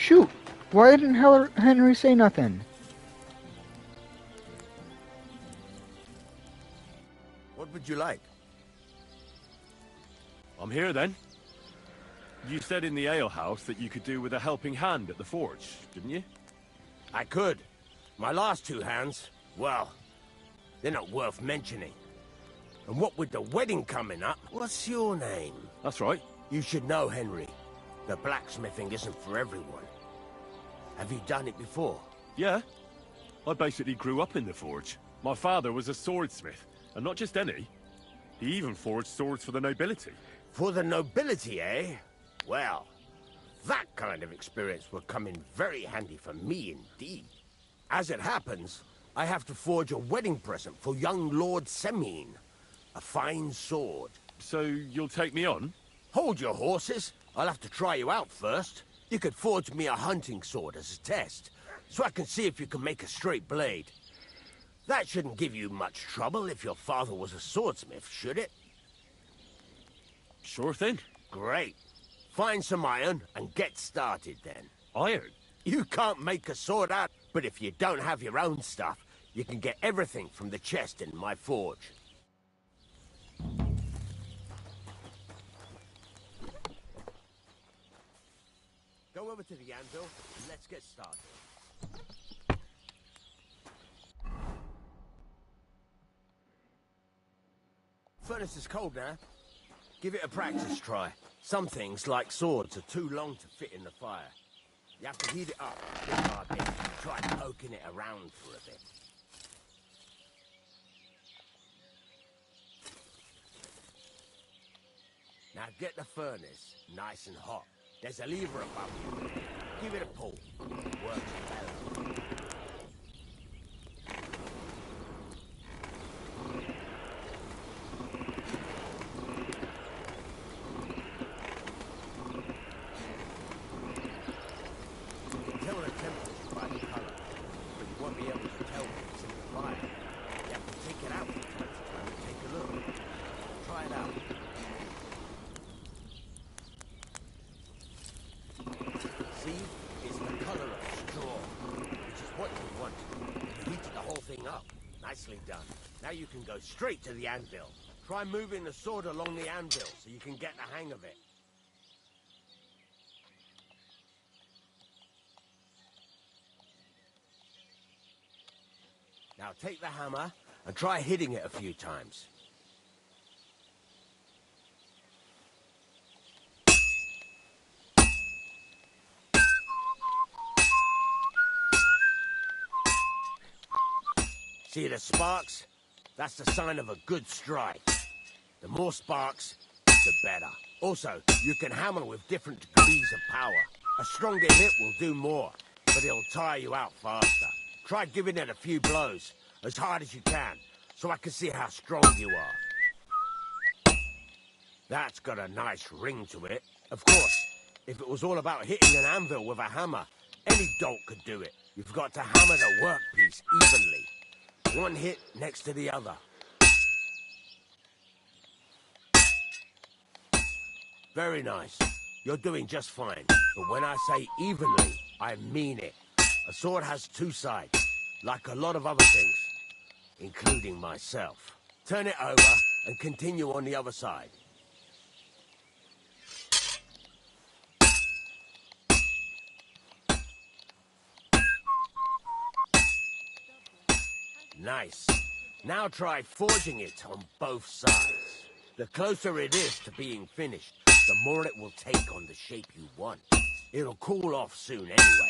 Shoot! Why didn't Henry say nothing? What would you like? I'm here then. You said in the alehouse that you could do with a helping hand at the forge, didn't you? I could. My last two hands, well, they're not worth mentioning. And what with the wedding coming up, what's your name? That's right. You should know, Henry. The blacksmithing isn't for everyone. Have you done it before? Yeah. I basically grew up in the forge. My father was a swordsmith, and not just any. He even forged swords for the nobility. For the nobility, eh? Well, that kind of experience will come in very handy for me indeed. As it happens, I have to forge a wedding present for young Lord Semine. A fine sword. So you'll take me on? Hold your horses. I'll have to try you out first. You could forge me a hunting sword as a test, so I can see if you can make a straight blade. That shouldn't give you much trouble if your father was a swordsmith, should it? Sure thing. Great. Find some iron and get started then. Iron? You can't make a sword out, but if you don't have your own stuff, you can get everything from the chest in my forge. Go over to the anvil and let's get started. Furnace is cold now. Give it a practice try. Some things, like swords, are too long to fit in the fire. You have to heat it up bit by bit and try poking it around for a bit. Now get the furnace nice and hot. There's a lever above you. Give it a pull. Works well. You can tell the temperature by the color, but you won't be able to tell when it's in the fire. You have to take it out from time to time and take a look. Try it out. See? It's the color of straw, which is what you want. You heated the whole thing up. Nicely done. Now you can go straight to the anvil. Try moving the sword along the anvil so you can get the hang of it. Now take the hammer and try hitting it a few times. See the sparks? That's the sign of a good strike. The more sparks, the better. Also, you can hammer with different degrees of power. A stronger hit will do more, but it'll tire you out faster. Try giving it a few blows, as hard as you can, so I can see how strong you are. That's got a nice ring to it. Of course, if it was all about hitting an anvil with a hammer, any dolt could do it. You've got to hammer the workpiece evenly. One hit next to the other. Very nice. You're doing just fine. But when I say evenly, I mean it. A sword has two sides, like a lot of other things, including myself. Turn it over and continue on the other side. Nice. Now try forging it on both sides. The closer it is to being finished, the more it will take on the shape you want. It'll cool off soon anyway.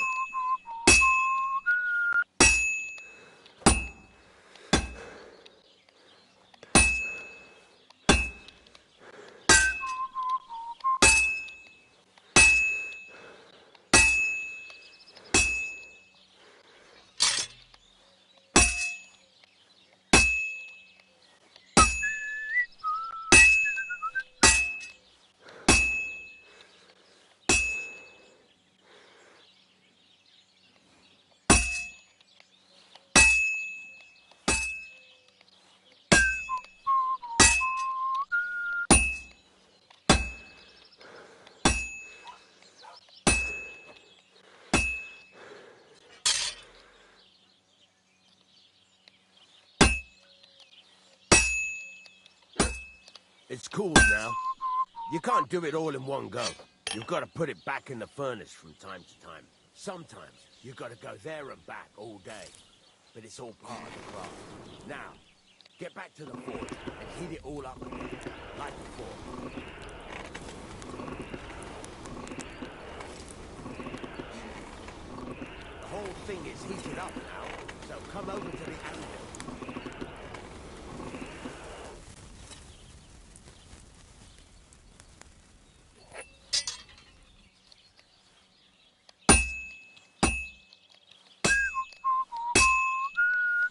It's cool now. You can't do it all in one go. You've got to put it back in the furnace from time to time. Sometimes you've got to go there and back all day. But it's all part of the craft. Now, get back to the forge and heat it all up again, like before. The whole thing is heated up now, so come over to the anvil.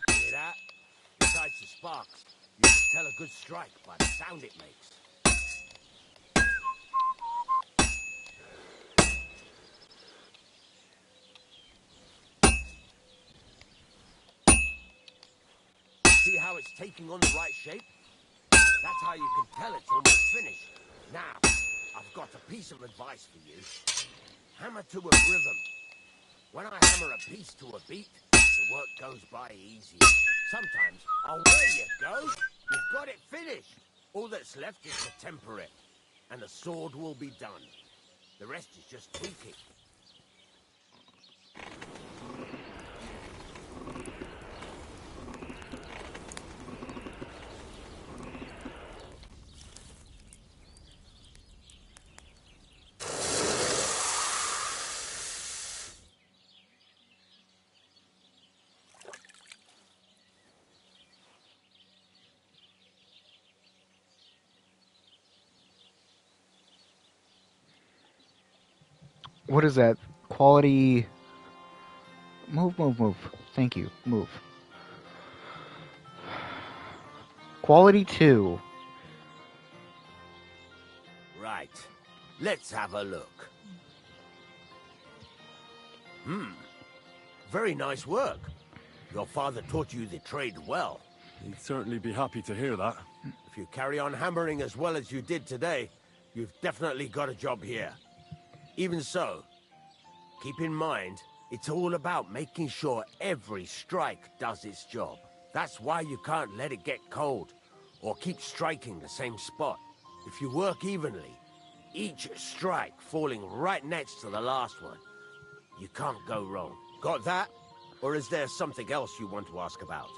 Hear that? Besides the sparks, you can tell a good strike by the sound it makes. See how it's taking on the right shape? That's how you can tell it's almost finished. Now, I've got a piece of advice for you. Hammer to a rhythm. When I hammer a piece to a beat, the work goes by easy. Sometimes, oh, there you go. You've got it finished. All that's left is to temper it, and the sword will be done. The rest is just tweaking. What is that? Quality... Move, move, move. Thank you. Move. Quality 2. Right. Let's have a look. Very nice work. Your father taught you the trade well. He'd certainly be happy to hear that. If you carry on hammering as well as you did today, you've definitely got a job here. Even so, keep in mind, it's all about making sure every strike does its job. That's why you can't let it get cold, or keep striking the same spot. If you work evenly, each strike falling right next to the last one, you can't go wrong. Got that? Or is there something else you want to ask about?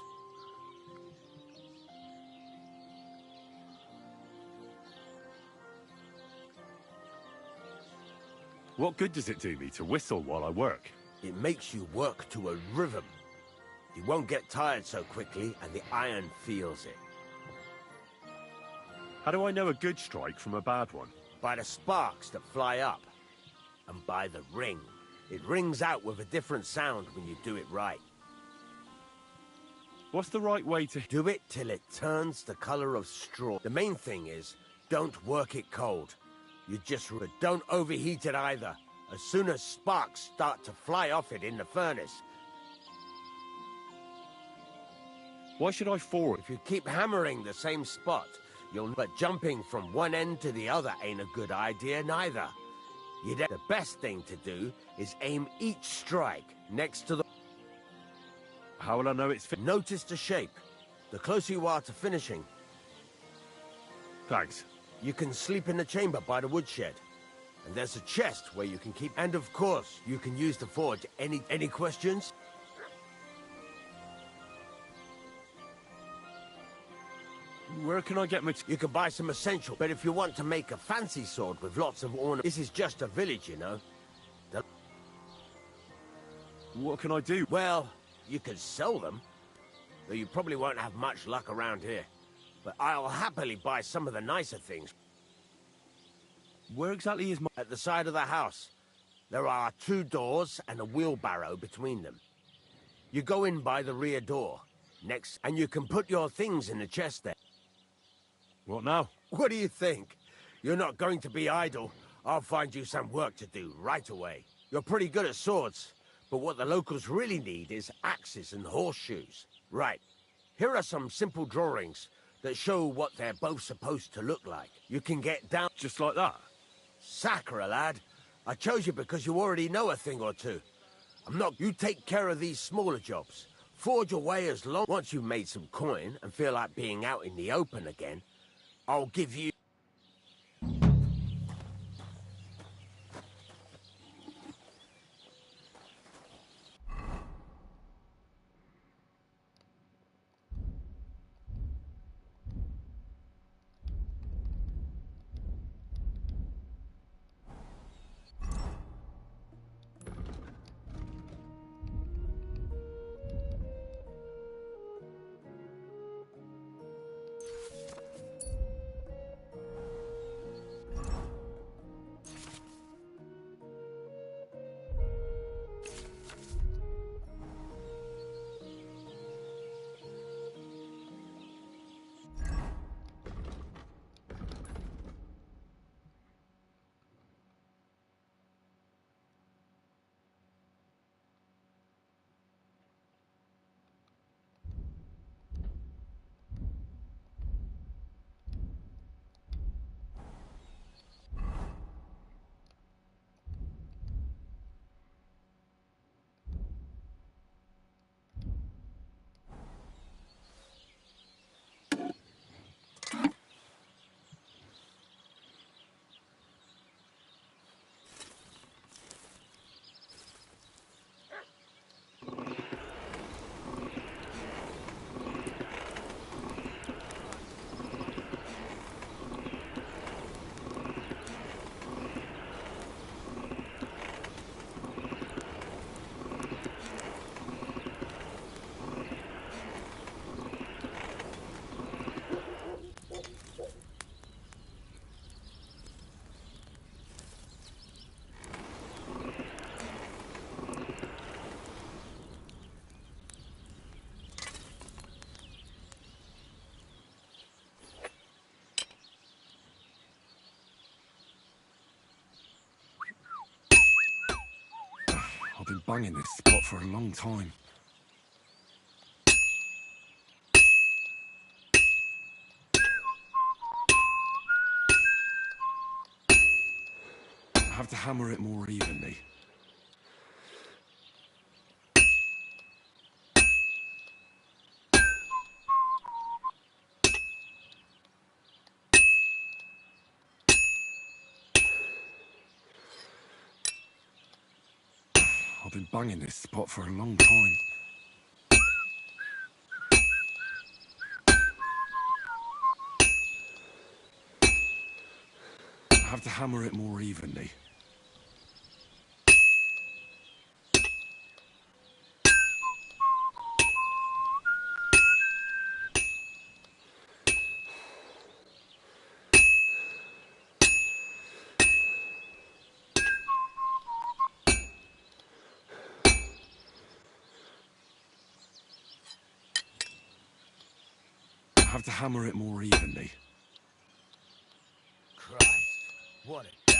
What good does it do me to whistle while I work? It makes you work to a rhythm. You won't get tired so quickly, and the iron feels it. How do I know a good strike from a bad one? By the sparks that fly up, and by the ring. It rings out with a different sound when you do it right. What's the right way to... Do it till it turns the color of straw. The main thing is, don't work it cold. You just... But don't overheat it either. As soon as sparks start to fly off it in the furnace. Why should I forward? If you keep hammering the same spot, you'll... But jumping from one end to the other ain't a good idea neither. The best thing to do is aim each strike next to the... How will I know it's... Notice the shape. The closer you are to finishing... Thanks. You can sleep in the chamber by the woodshed. And there's a chest where you can keep... And of course, you can use the forge. Any questions? Where can I get my... You can buy some essential, but if you want to make a fancy sword with lots of ornaments... This is just a village, you know. What can I do? Well, you can sell them. Though you probably won't have much luck around here. But I'll happily buy some of the nicer things. Where exactly is my... At the side of the house. There are 2 doors and a wheelbarrow between them. You go in by the rear door. Next, and you can put your things in the chest there. What now? What do you think? You're not going to be idle. I'll find you some work to do right away. You're pretty good at swords, but what the locals really need is axes and horseshoes. Right. Here are some simple drawings that show what they're both supposed to look like. You can get down... Just like that? Sacre, lad. I chose you because you already know a thing or two. I'm not... You take care of these smaller jobs. Forge away as long... Once you've made some coin and feel like being out in the open again, I'll give you... banging this spot for a long time. I have to hammer it more evenly. I've been banging this spot for a long time. I have to hammer it more evenly. I have to hammer it more evenly. Christ, what a day.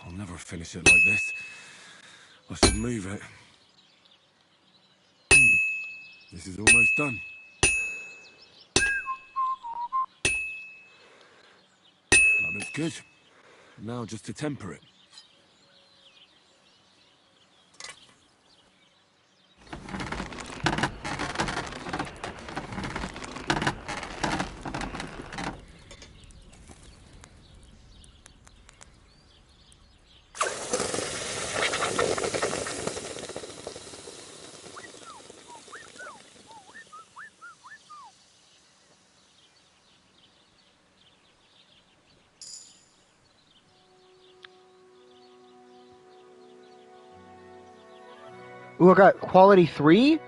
I'll never finish it like this. I should move it. This is almost done. That looks good. Now just to temper it. Ooh, I got quality 3?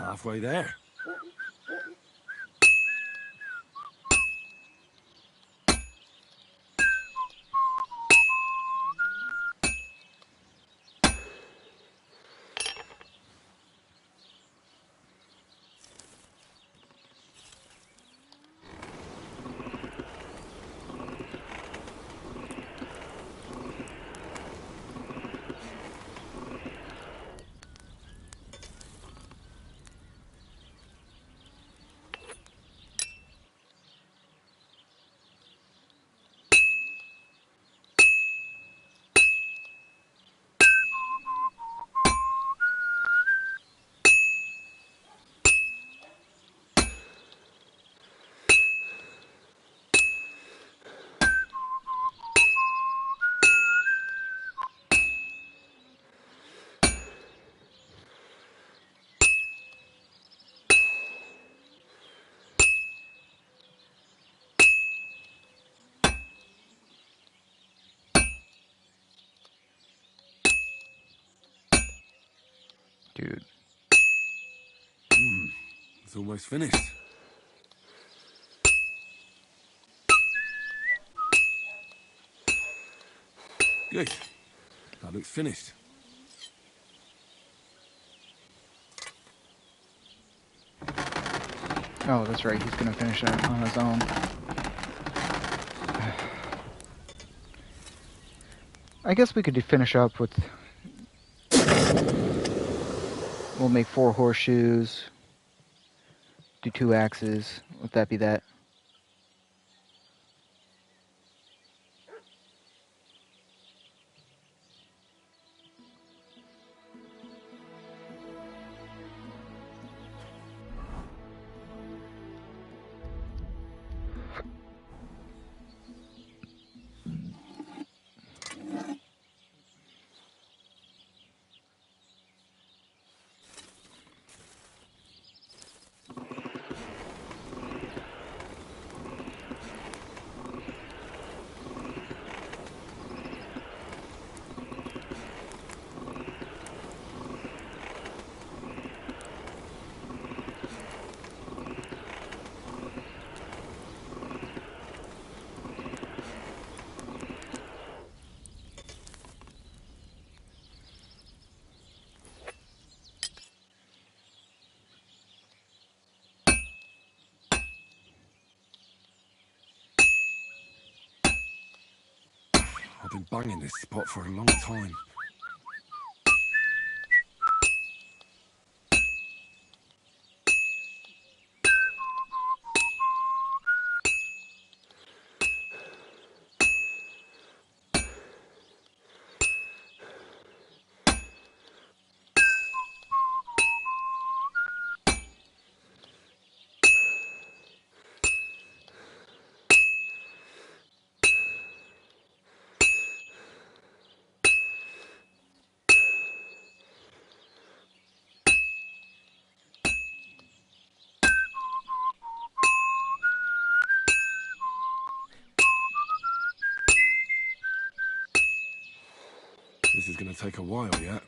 Halfway there. Dude. It's almost finished. Good. That looks finished. Oh, that's right. He's gonna finish it on his own. I guess we could finish up with... We'll make 4 horseshoes. Do 2 axes. Would that be that? I've been banging this spot for a long time. This is going to take a while yet.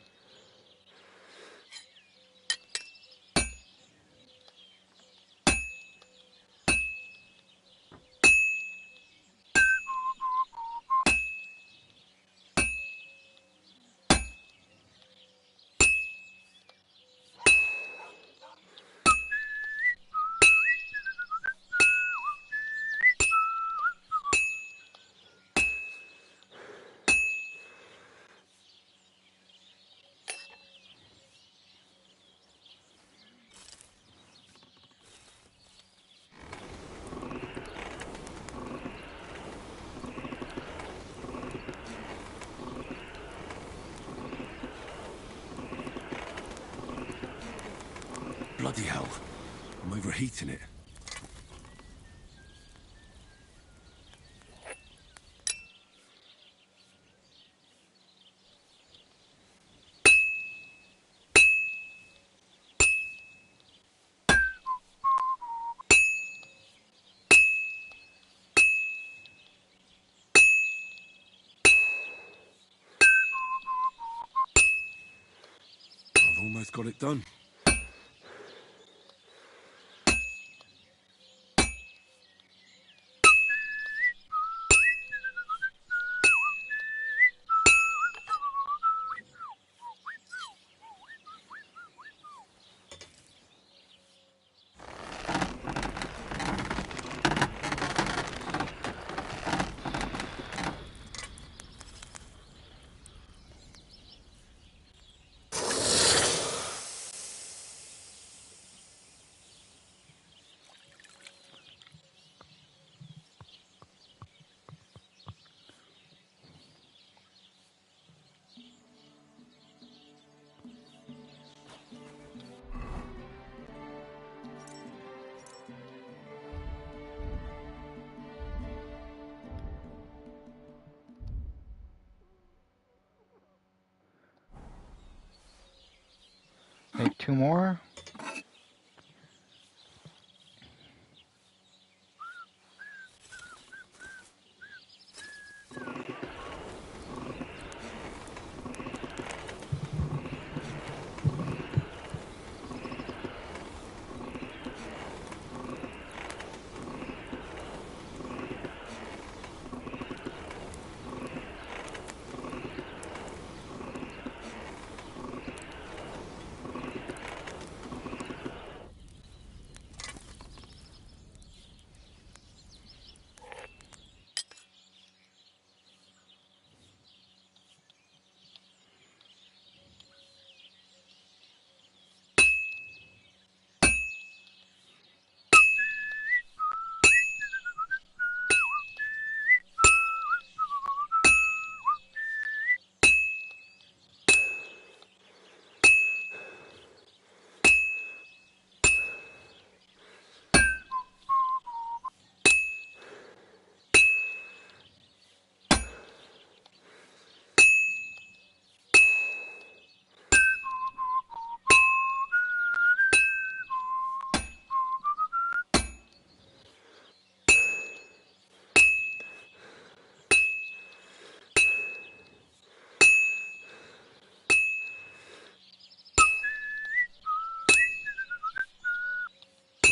Bloody hell. I'm overheating it. I've almost got it done. 2 more.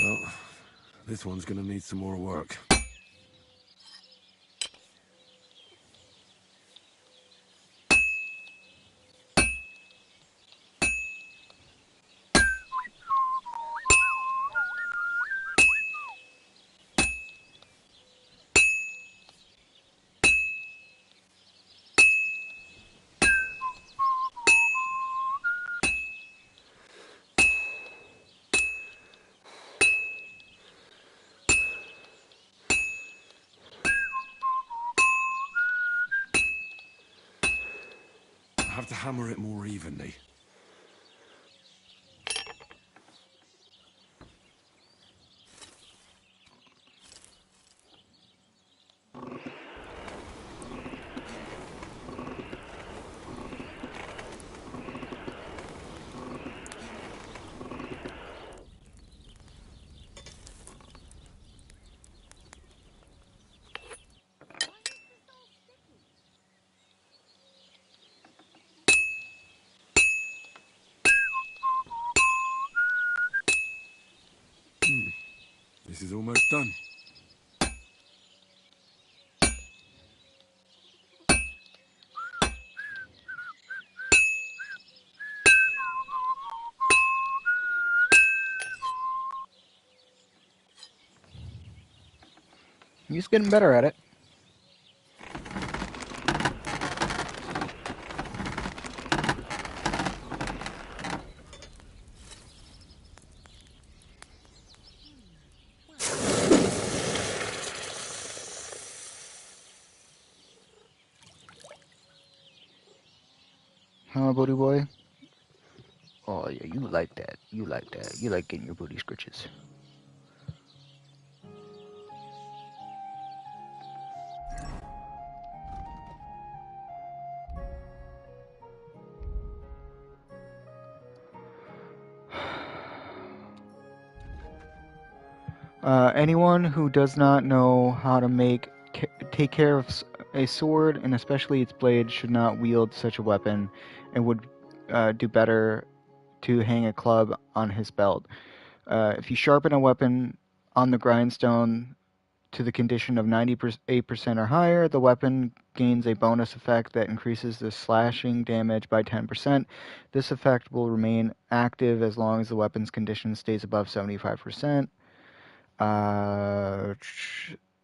Well, this one's gonna need some more work. I have to hammer it more evenly. This is almost done. He's getting better at it. Huh, booty boy? Oh, yeah, you like that. You like that. You like getting your booty scritches. Anyone who does not know how to take care of a sword, and especially its blade, should not wield such a weapon, and would do better to hang a club on his belt. If you sharpen a weapon on the grindstone to the condition of 98% or higher, the weapon gains a bonus effect that increases the slashing damage by 10%. This effect will remain active as long as the weapon's condition stays above 75%.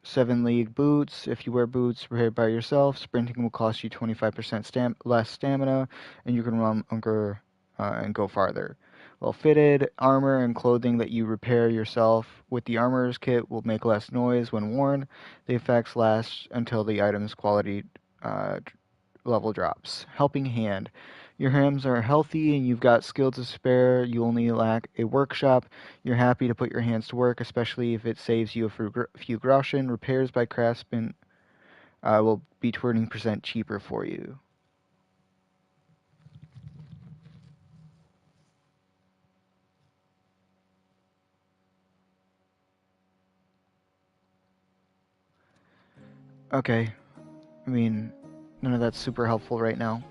7 league boots. If you wear boots prepared by yourself, sprinting will cost you 25% less stamina, and you can run longer and go farther. Well fitted armor and clothing that you repair yourself with the armorer's kit will make less noise when worn. The effects last until the item's quality level drops. Helping hand. Your hands are healthy and you've got skill to spare. You only lack a workshop. You're happy to put your hands to work, especially if it saves you a few groschen. Repairs by craftsmen will be 20% cheaper for you. Okay. I mean, none of that's super helpful right now.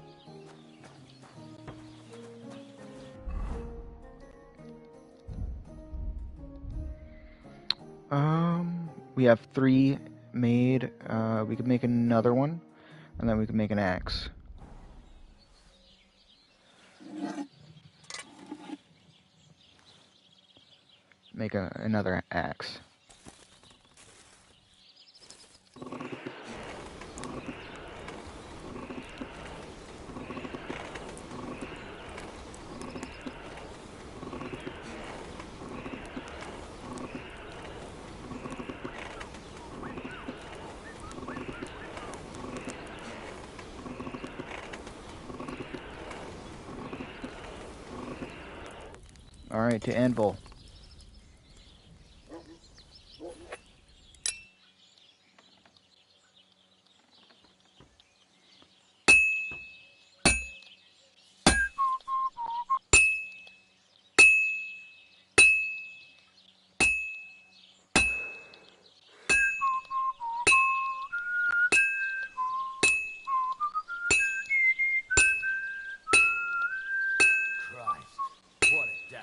We have 3 made. We could make another one, and then we could make an axe. Make another axe. Alright, to anvil. Christ, what a day.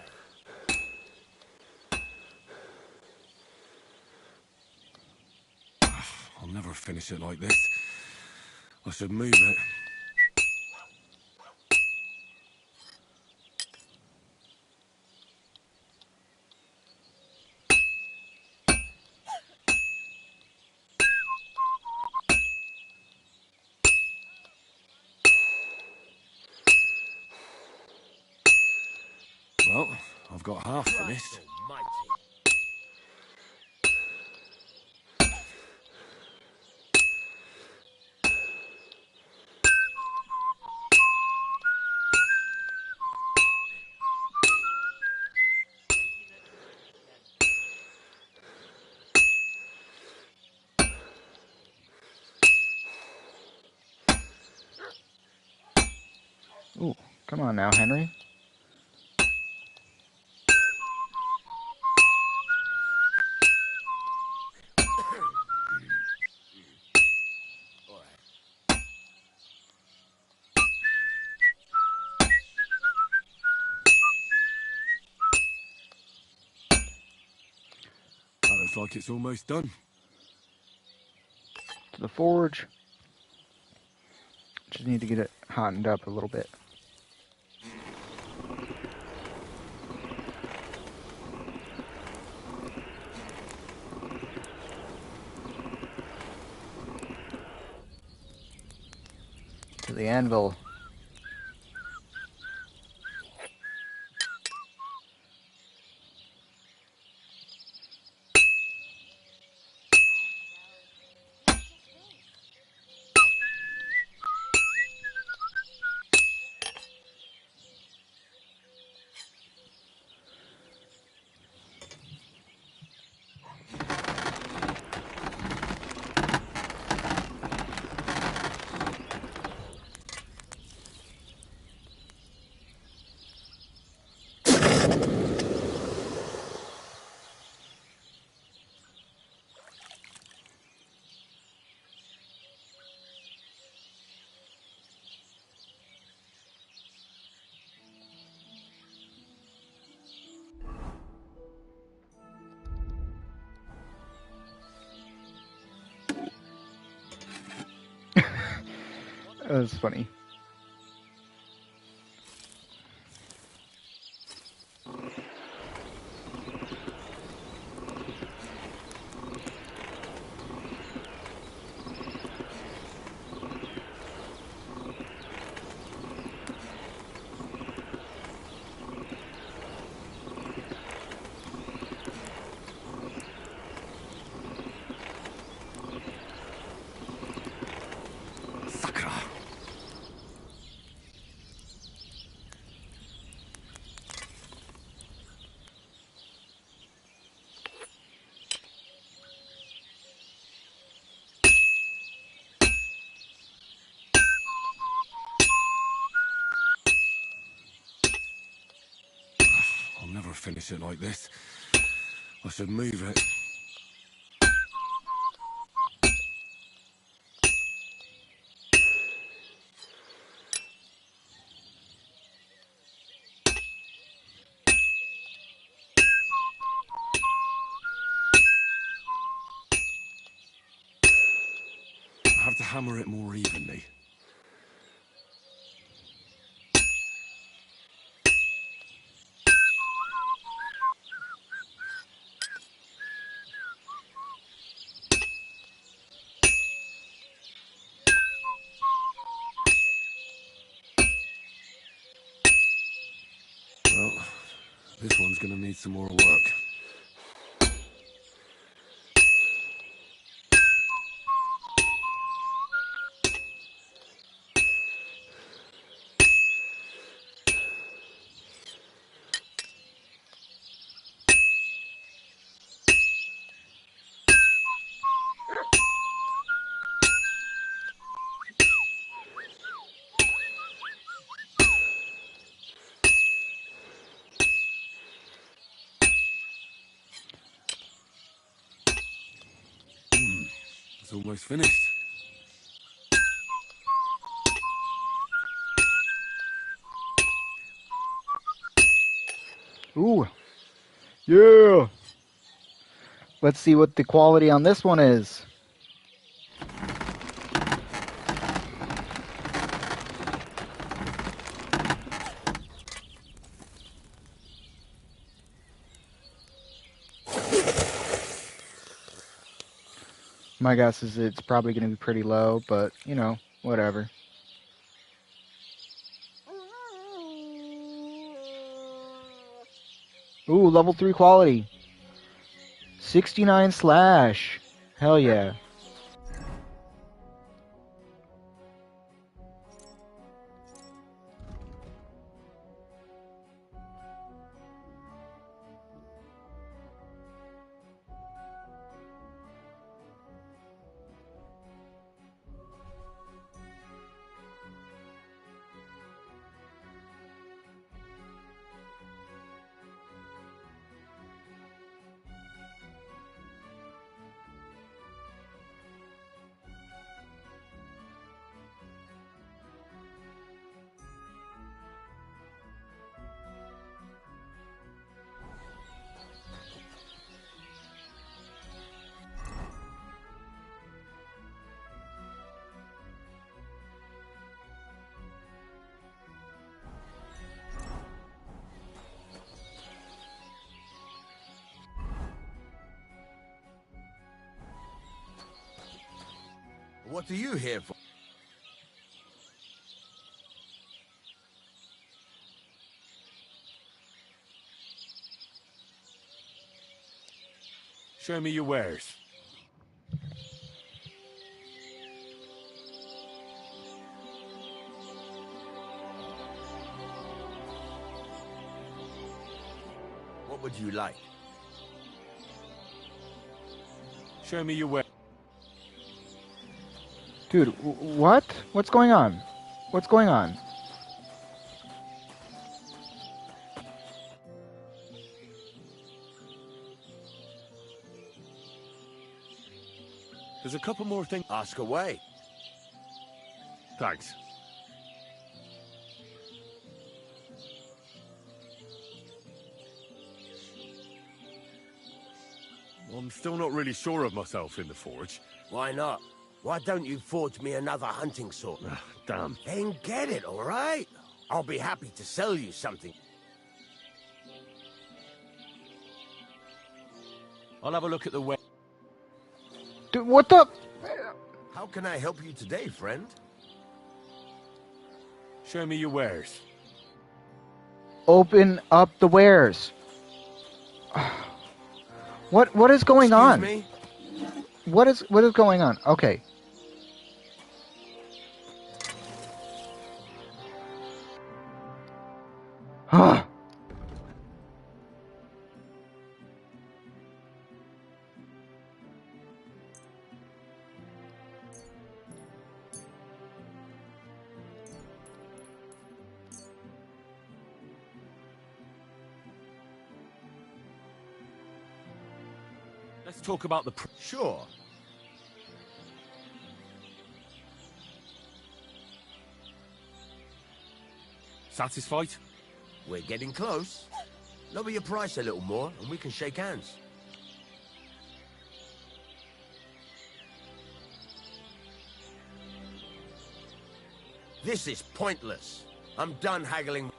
I'll never finish it like this. I should move it. Well, I've got half finished. Ooh, come on now, Henry. That looks like it's almost done. To the forge. Just need to get it hottened up a little bit. To the anvil. That was funny. I'll never finish it like this. I should move it. to hammer it more evenly. Well, this one's gonna need some more work. It's almost finished. Ooh. Yeah. Let's see what the quality on this one is. My guess is it's probably going to be pretty low, but, you know, whatever. Ooh, level 3 quality. 69 slash. Hell yeah. What are you here for? Show me your wares. What would you like? Show me your wares. Dude, what? What's going on? What's going on? There's a couple more things. Ask away. Thanks. I'm still not really sure of myself in the forge. Why not? Why don't you forge me another hunting sword? Damn. Then get it, all right? I'll be happy to sell you something. I'll have a look at the way. Dude, what the? How can I help you today, friend? Show me your wares. Open up the wares. What is going on? Me? What is going on? Okay. Huh. Let's talk about the... Sure. Satisfied? We're getting close. Lower your price a little more and we can shake hands. This is pointless. I'm done haggling.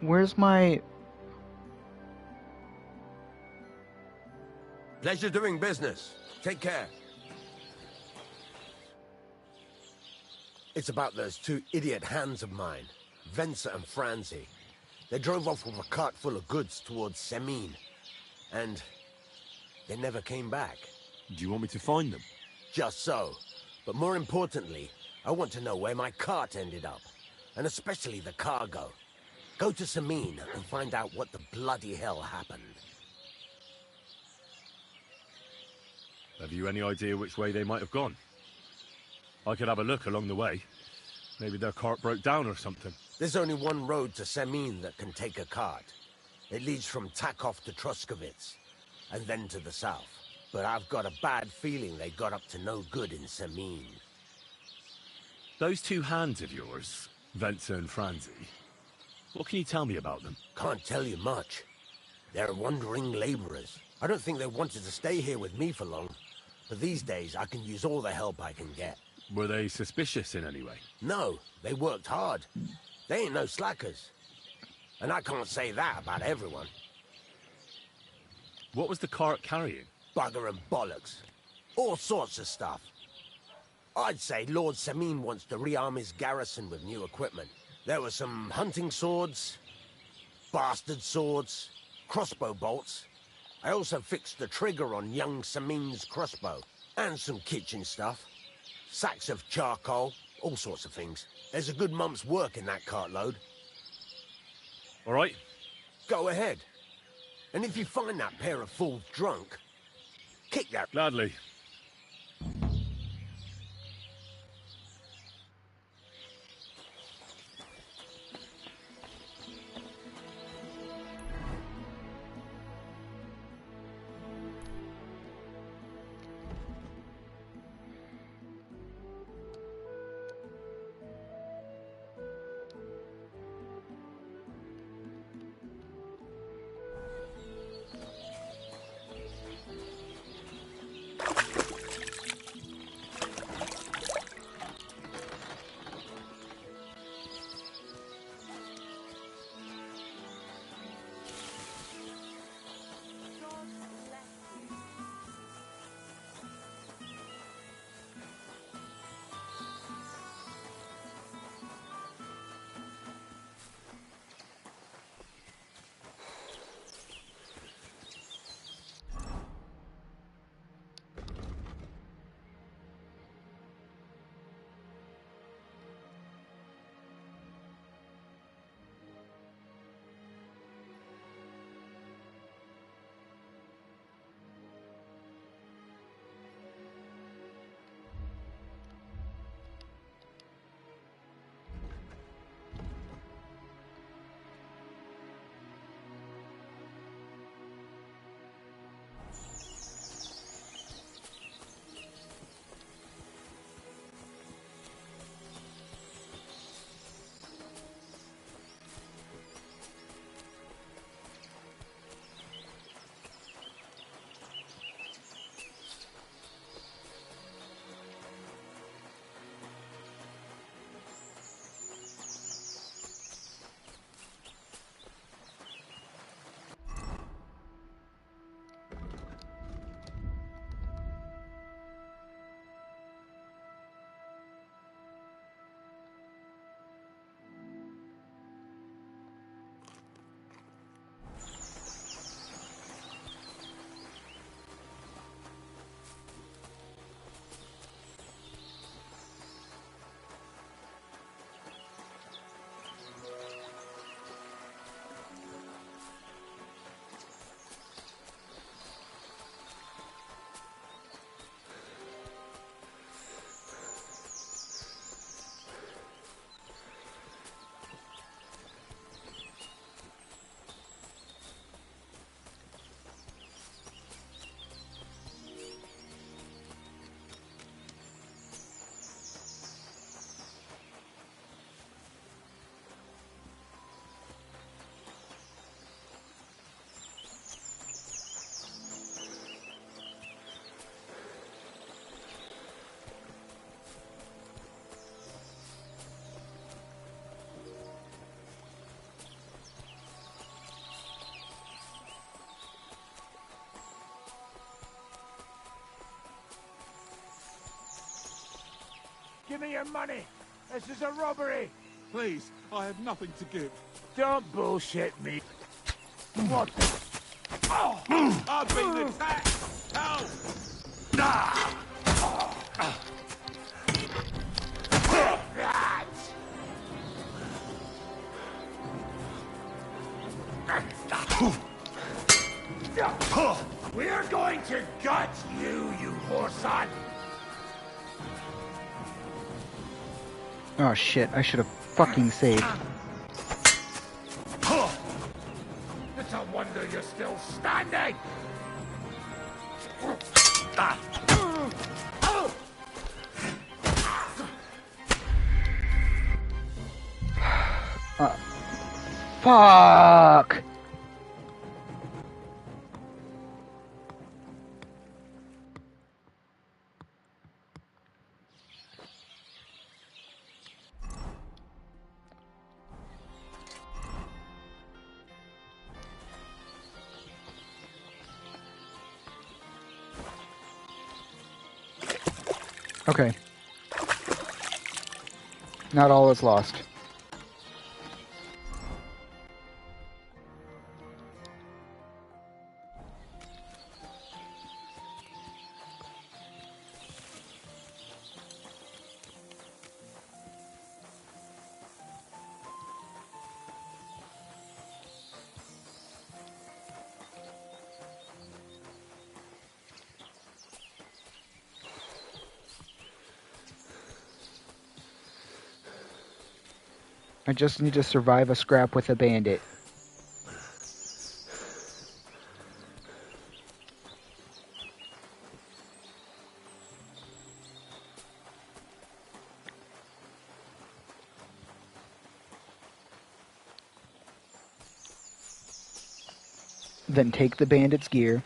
Where's my... Pleasure doing business. Take care. It's about those two idiot hands of mine, Venser and Franzi. They drove off with a cart full of goods towards Semine. And they never came back. Do you want me to find them? Just so. But more importantly, I want to know where my cart ended up. And especially the cargo. Go to Semine and find out what the bloody hell happened. Have you any idea which way they might have gone? I could have a look along the way. Maybe their cart broke down or something. There's only one road to Semine that can take a cart. It leads from Takov to Troskovitz, and then to the south. But I've got a bad feeling they got up to no good in Semine. Those two hands of yours, Venser and Franzi, what can you tell me about them? Can't tell you much. They're wandering laborers. I don't think they wanted to stay here with me for long. But these days, I can use all the help I can get. Were they suspicious in any way? No, they worked hard. They ain't no slackers. And I can't say that about everyone. What was the cart carrying? Bugger and bollocks. All sorts of stuff. I'd say Lord Semine wants to rearm his garrison with new equipment. There were some hunting swords, bastard swords, crossbow bolts. I also fixed the trigger on young Semine's crossbow. And some kitchen stuff. Sacks of charcoal, all sorts of things. There's a good month's work in that cartload. All right. Go ahead. And if you find that pair of fools drunk, kick that... Gladly. Give me your money. This is a robbery. Please, I have nothing to give. Don't bullshit me. What? Oh, I've been attacked. Help! We're going to gut you, you whoreson! Oh shit, I should have fucking saved. It's a wonder you're still standing! Fuck! Okay. Not all is lost. I just need to survive a scrap with a bandit. Then take the bandit's gear,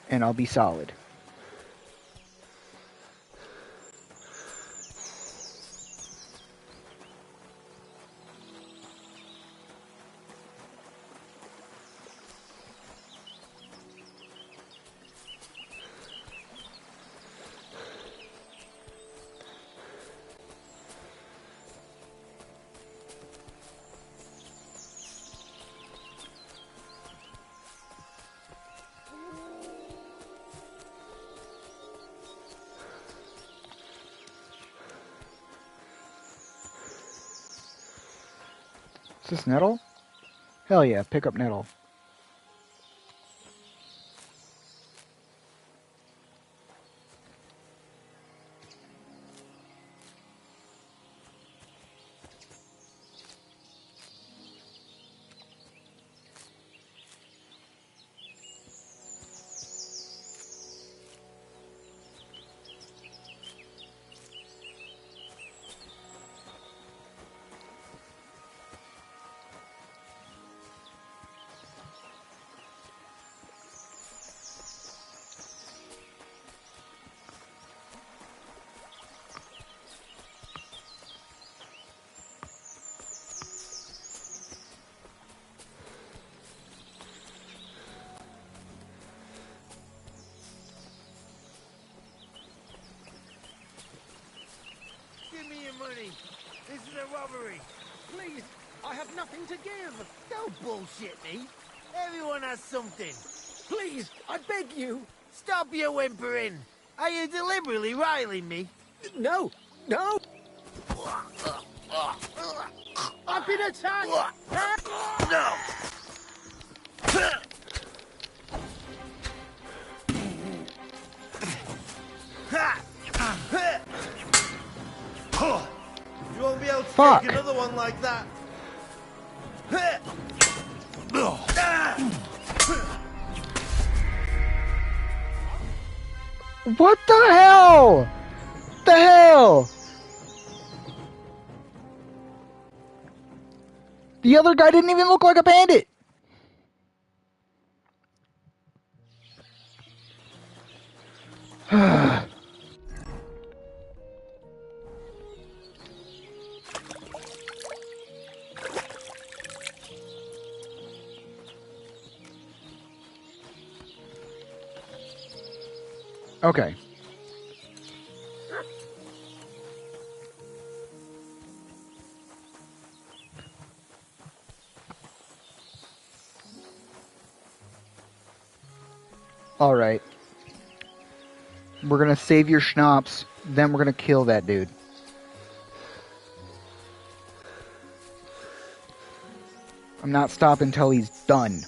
and I'll be solid. Is this nettle? Hell yeah, pick up nettle. Give me your money. This is a robbery. Please, I have nothing to give. Don't bullshit me. Everyone has something. Please, I beg you. Stop your whimpering. Are you deliberately riling me? No, no. I've been attacked. No. You won't be able to Fuck. take another one like that. What the hell? The hell? The other guy didn't even look like a bandit. Okay. Alright. We're gonna save your schnapps, then we're gonna kill that dude. I'm not stopping until he's done.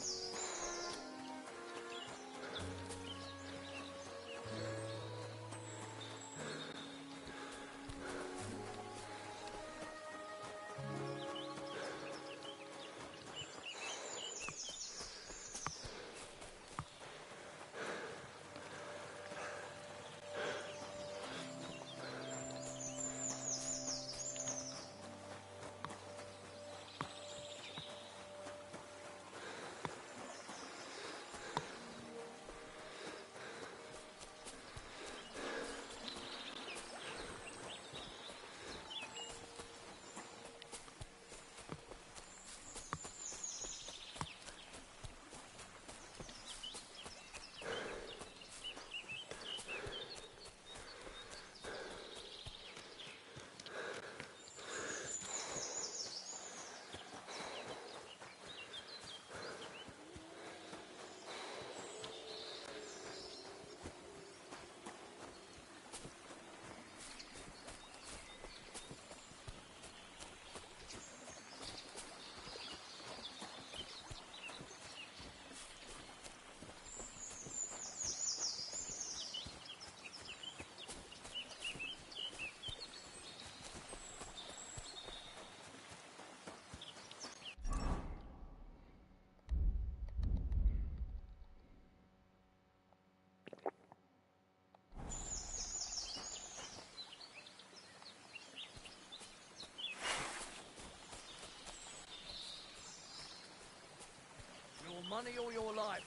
Your money or your life?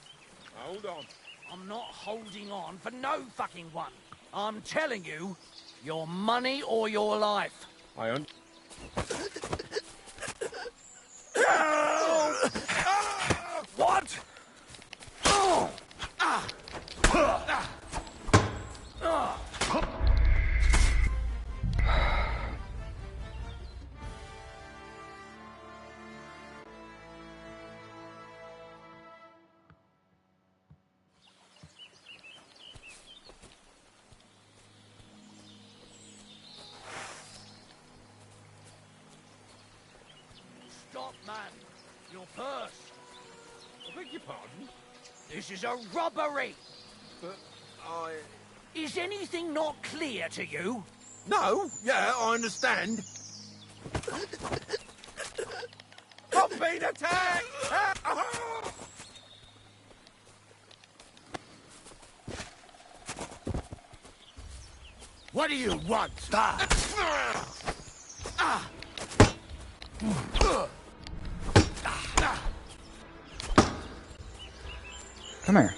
Hold on. I'm not holding on for no fucking one. I'm telling you, your money or your life. What? Stop, man. Your purse. I beg your pardon? This is a robbery. But I... Is anything not clear to you? No, yeah, I understand. I've been attacked! What do you want? Come here.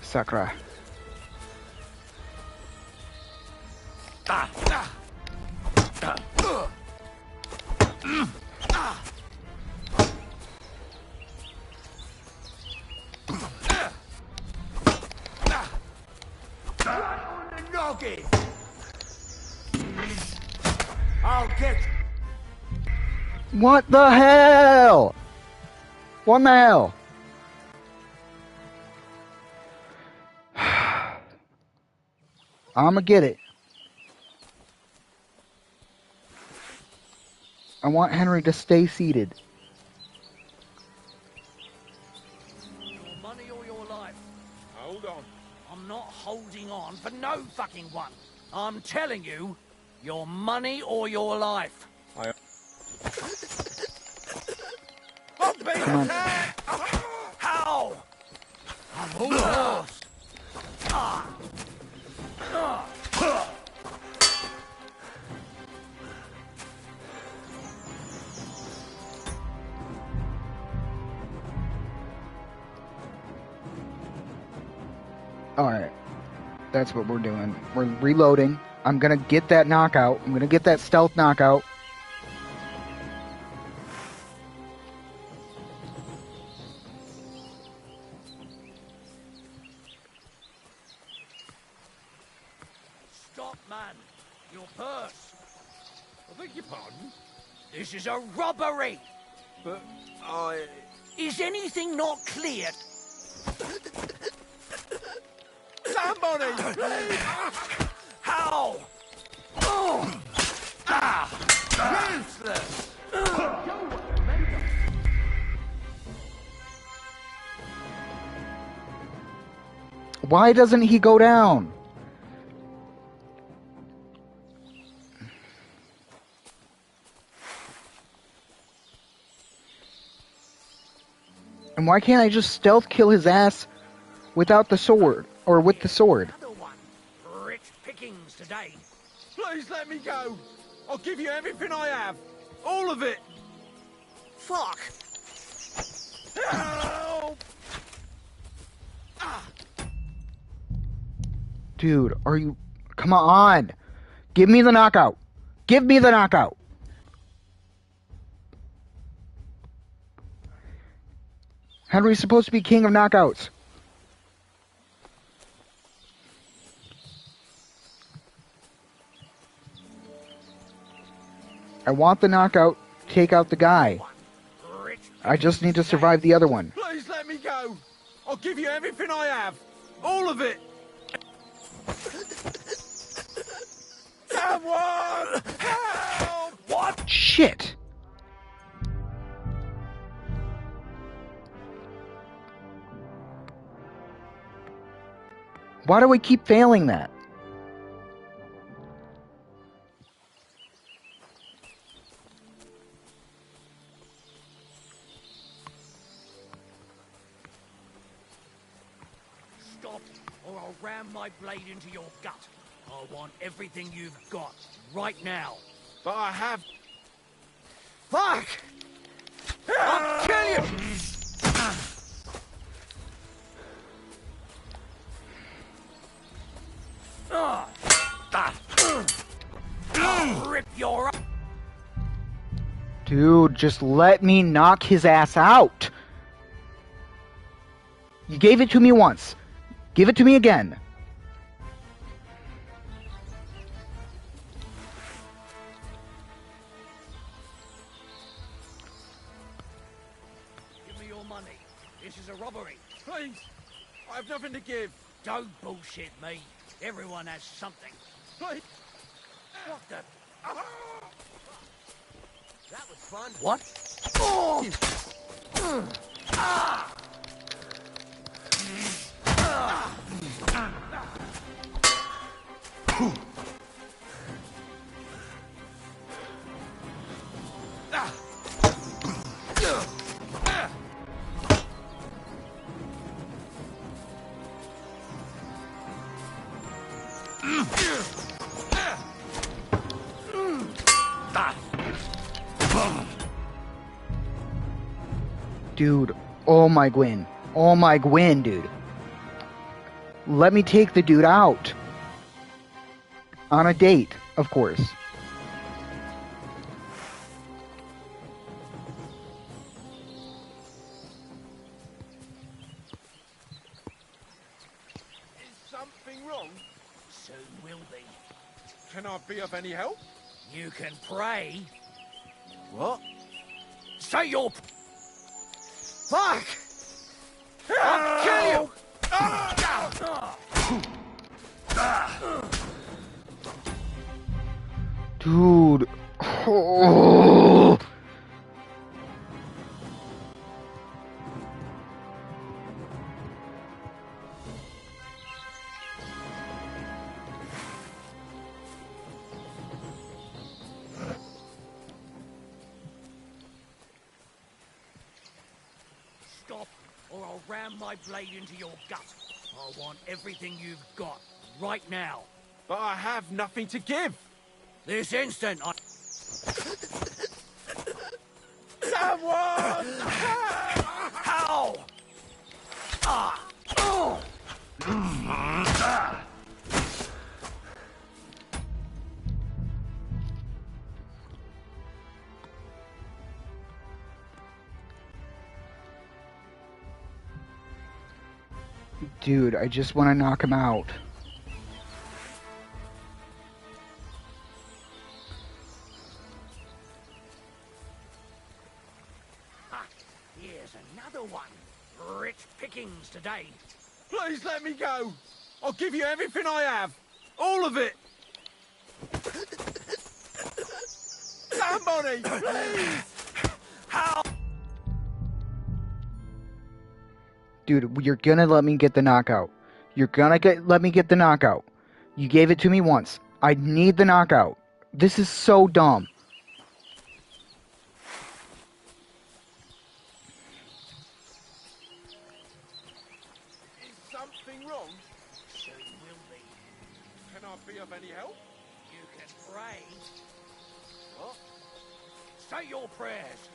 Sakura. I'll get... What the hell? What the hell? I'ma get it. I want Henry to stay seated. Your money or your life? Hold on. I'm not holding on for no fucking one. I'm telling you, your money or your life. I've been Come on. attacked! How? I'm all yours. Alright. That's what we're doing. We're reloading. I'm gonna get that knockout. I'm gonna get that stealth knockout. Stop, man. Your purse. I beg your pardon? This is a robbery. But I... Is anything not clear? Somebody! Please! How? Oh! Ah! Useless! Why doesn't he go down? And why can't I just stealth kill his ass without the sword? Or with the sword? Rich pickings today. Please let me go! I'll give you everything I have! All of it! Fuck! Help! Dude, are you... Come on! Give me the knockout! Give me the knockout! Henry's supposed to be king of knockouts. I want the knockout. Take out the guy. I just need to survive the other one. Please let me go! I'll give you everything I have! All of it! Someone! Help! What? Shit! Why do we keep failing that? Stop, or I'll ram my blade into your gut. I want everything you've got, right now. But I have... Fuck! I'll kill you! I'll rip your... Dude, just let me knock his ass out. You gave it to me once. Give it to me again. Give me your money. This is a robbery. Please! I have nothing to give. Don't bullshit me. Everyone has something. Please! What the... That was fun. What? Oh! Ah! Dude, oh my Gwyn. Oh my Gwyn, dude. Let me take the dude out. On a date, of course. Is something wrong? Soon will be. Can I be of any help? You can pray. What? Say your... Fuck! I'll kill you! Dude. Oh. Stop, or I'll ram my blade into your gut. I want everything you've got, right now. But I have nothing to give. This instant, I... Someone! How? Ah! Oh! Dude, I just want to knock him out. Here's another one. Rich pickings today. Please let me go. I'll give you everything I have. All of it. Somebody, please. How? Dude, you're gonna let me get the knockout. You're gonna let me get the knockout. You gave it to me once. I need the knockout. This is so dumb. Is something wrong? Soon will be. Can I be of any help? You can pray. What? Say your prayers.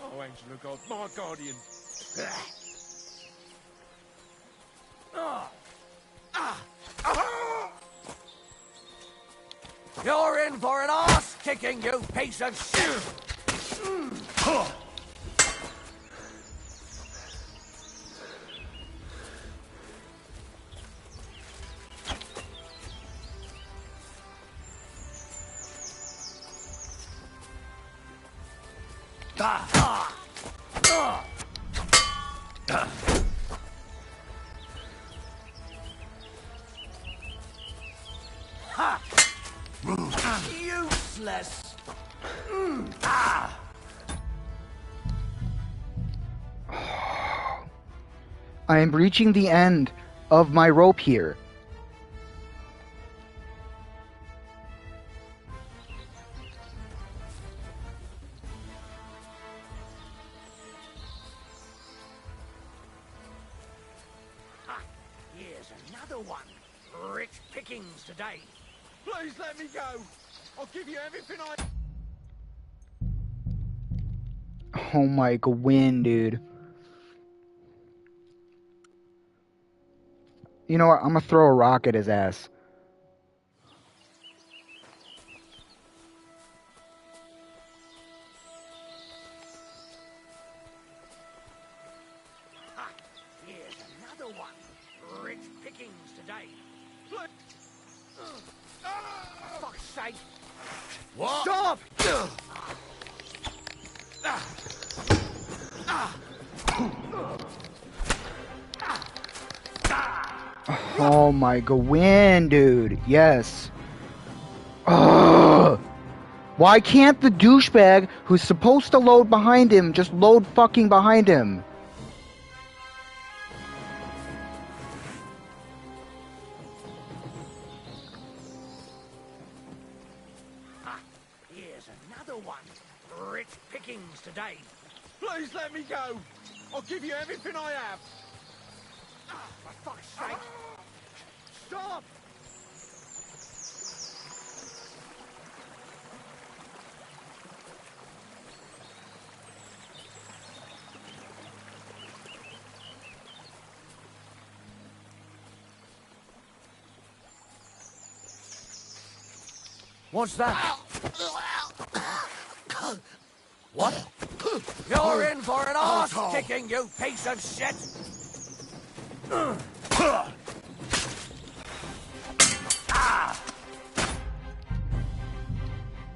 Oh, angel of God, my guardian. You're in for an arse kicking, you piece of shit! Useless! I am reaching the end of my rope here. Here's another one. Rich pickings today. Please let me go. I'll give you everything I... Oh my Gwyn, dude. You know what? I'm gonna throw a rock at his ass. Here's another one. Rich pickings today. For fuck's sake! What? Stop! Oh my Gwyn, dude. Yes. Ugh. Why can't the douchebag who's supposed to load behind him just load fucking behind him? Here's another one. Rich pickings today. Please let me go. I'll give you everything I have. For fuck's sake! Stop! What's that? What? You're in for an arse kicking, you piece of shit!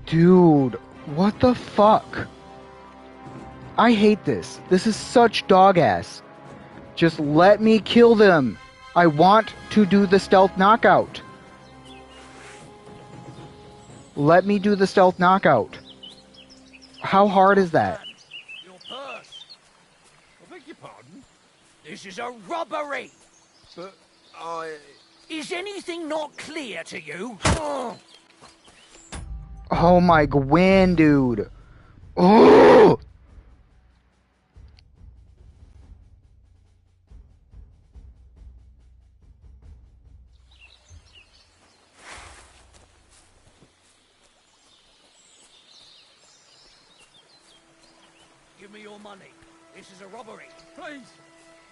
Dude, what the fuck? I hate this. This is such dog ass. Just let me kill them. I want to do the stealth knockout. Let me do the stealth knockout. How hard is that? Your purse. I beg your pardon? This is a robbery. But I... Is anything not clear to you? Oh my Gwyn, dude. Oh! Give me your money. This is a robbery. Please,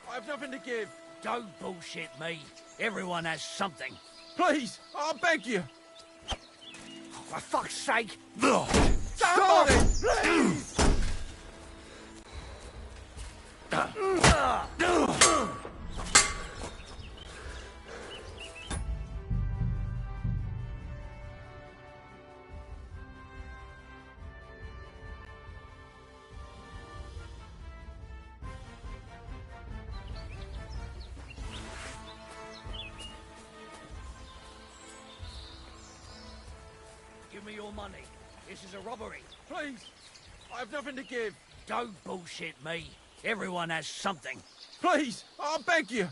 I have nothing to give. Don't bullshit me. Everyone has something. Please, I beg you. For fuck's sake! Somebody, please! me your money. This is a robbery. Please, I have nothing to give. Don't bullshit me. Everyone has something. Please, I beg you.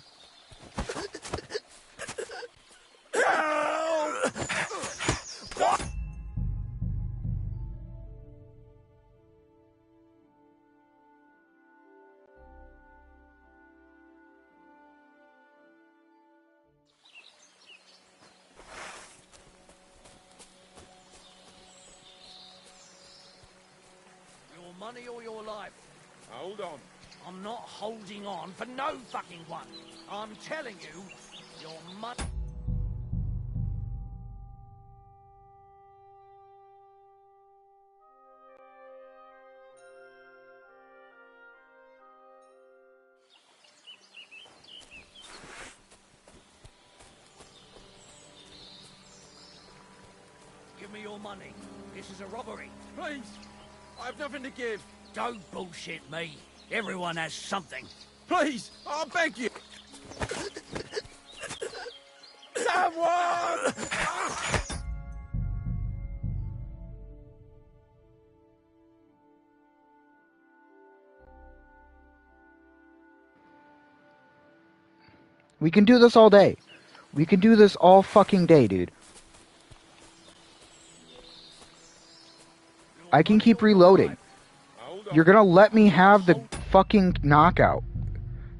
What? Your money or your life? Hold on. I'm not holding on for no fucking one. I'm telling you, your money... Give me your money. This is a robbery. Please, I have nothing to give. Don't bullshit me. Everyone has something. Please, I beg you. Someone! We can do this all day. We can do this all fucking day, dude. I can keep reloading. You're gonna let me have the fucking knockout.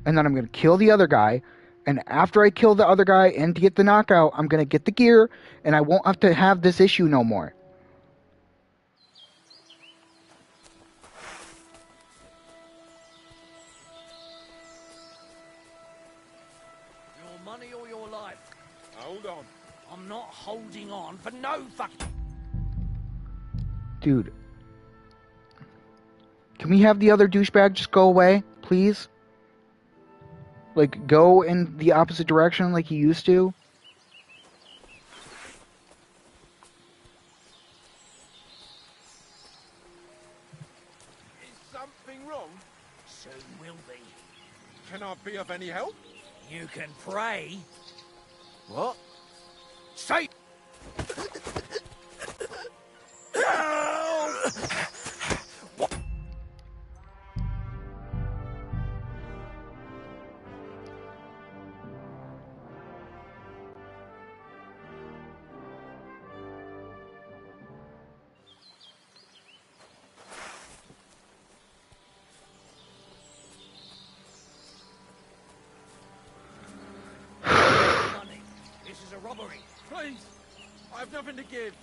And then I'm gonna kill the other guy. And after I kill the other guy and to get the knockout, I'm gonna get the gear. And I won't have to have this issue no more. Your money or your life? Hold on. I'm not holding on for no fucking... Dude. Can we have the other douchebag just go away, please? Like, go in the opposite direction like he used to? Is something wrong? Soon will be. Can I be of any help? You can pray. What? Say... money. This is a robbery. Please, I have nothing to give.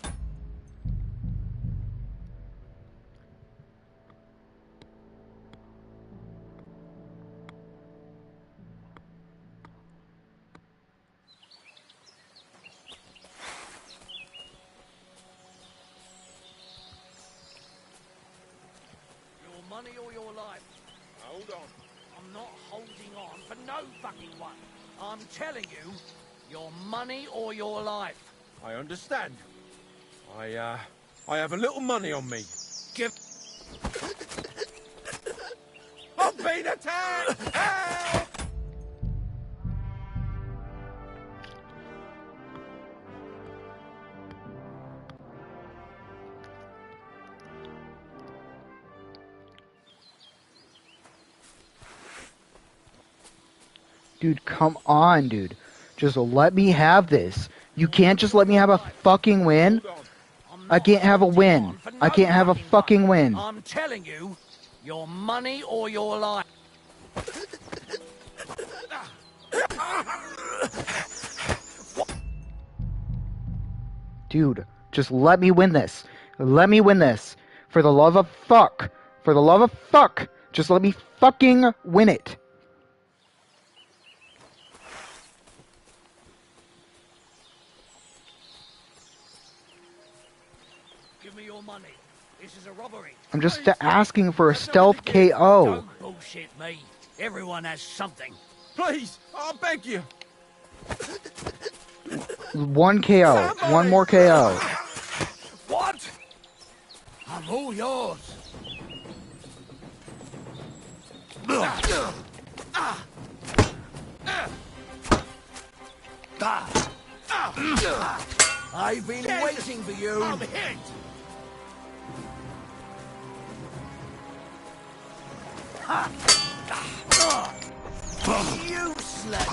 Your money or your life? Hold on. I'm not holding on for no fucking one. I'm telling you, your money or your life. I understand. I have a little money on me. Give... I'm being attacked! Help! Dude, come on, dude. Just let me have this. You can't just let me have a fucking win. I can't have a win. I can't have a fucking win. I'm telling you, your money or your life. Dude, just let me win this. Let me win this. For the love of fuck. For the love of fuck. Just let me fucking win it. Give me your money. This is a robbery. I'm just asking for a stealth KO. Don't bullshit me. Everyone has something. Please, I beg you. One KO. One more KO. What? I'm all yours. I've been waiting for you. I'm hit! Useless!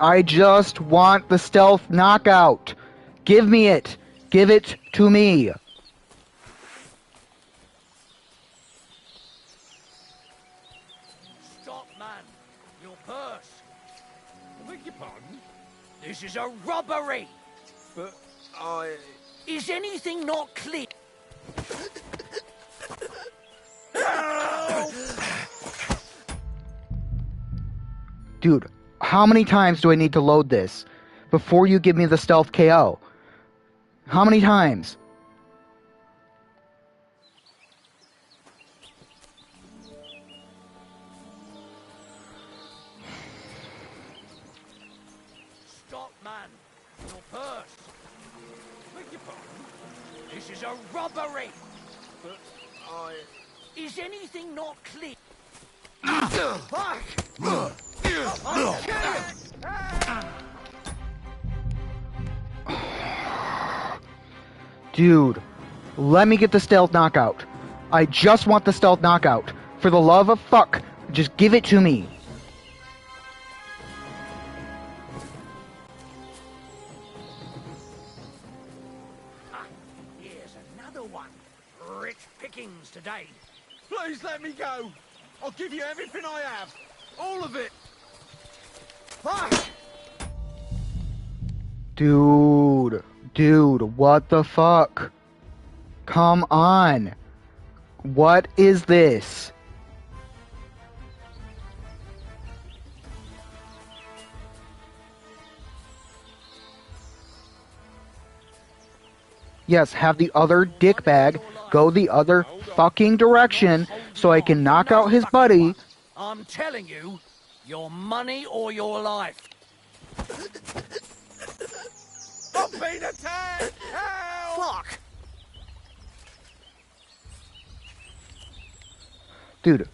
I just want the stealth knockout. Give me it. Give it to me. Stop, man. Your purse. I beg your pardon? This is a robbery. But I... Is anything not clear? Dude, how many times do I need to load this before you give me the stealth KO? How many times? Stop, man. Your purse. I beg your pardon? This is a robbery. But I... Is anything not clear? Dude, let me get the stealth knockout. I just want the stealth knockout. For the love of fuck, just give it to me. Here's another one. Rich pickings today. Please let me go. I'll give you everything I have. All of it. Dude, what the fuck? Come on. What is this? Yes, have the other dickbag go the other fucking direction so I can knock out his buddy. I'm telling you, your money or your life. I'm being attacked! Help! Fuck! Dude,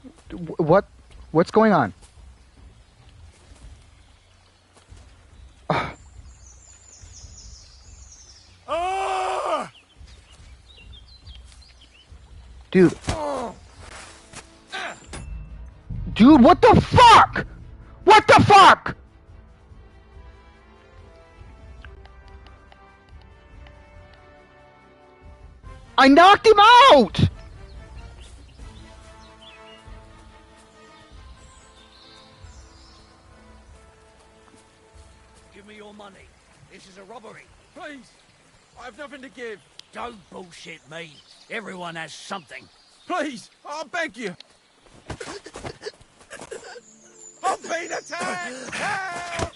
what's going on? Dude. Dude, what the fuck? What the fuck? I knocked him out! Give me your money. This is a robbery. Please, I have nothing to give. Don't bullshit me. Everyone has something. Please, I beg you. I'm being attacked! Help!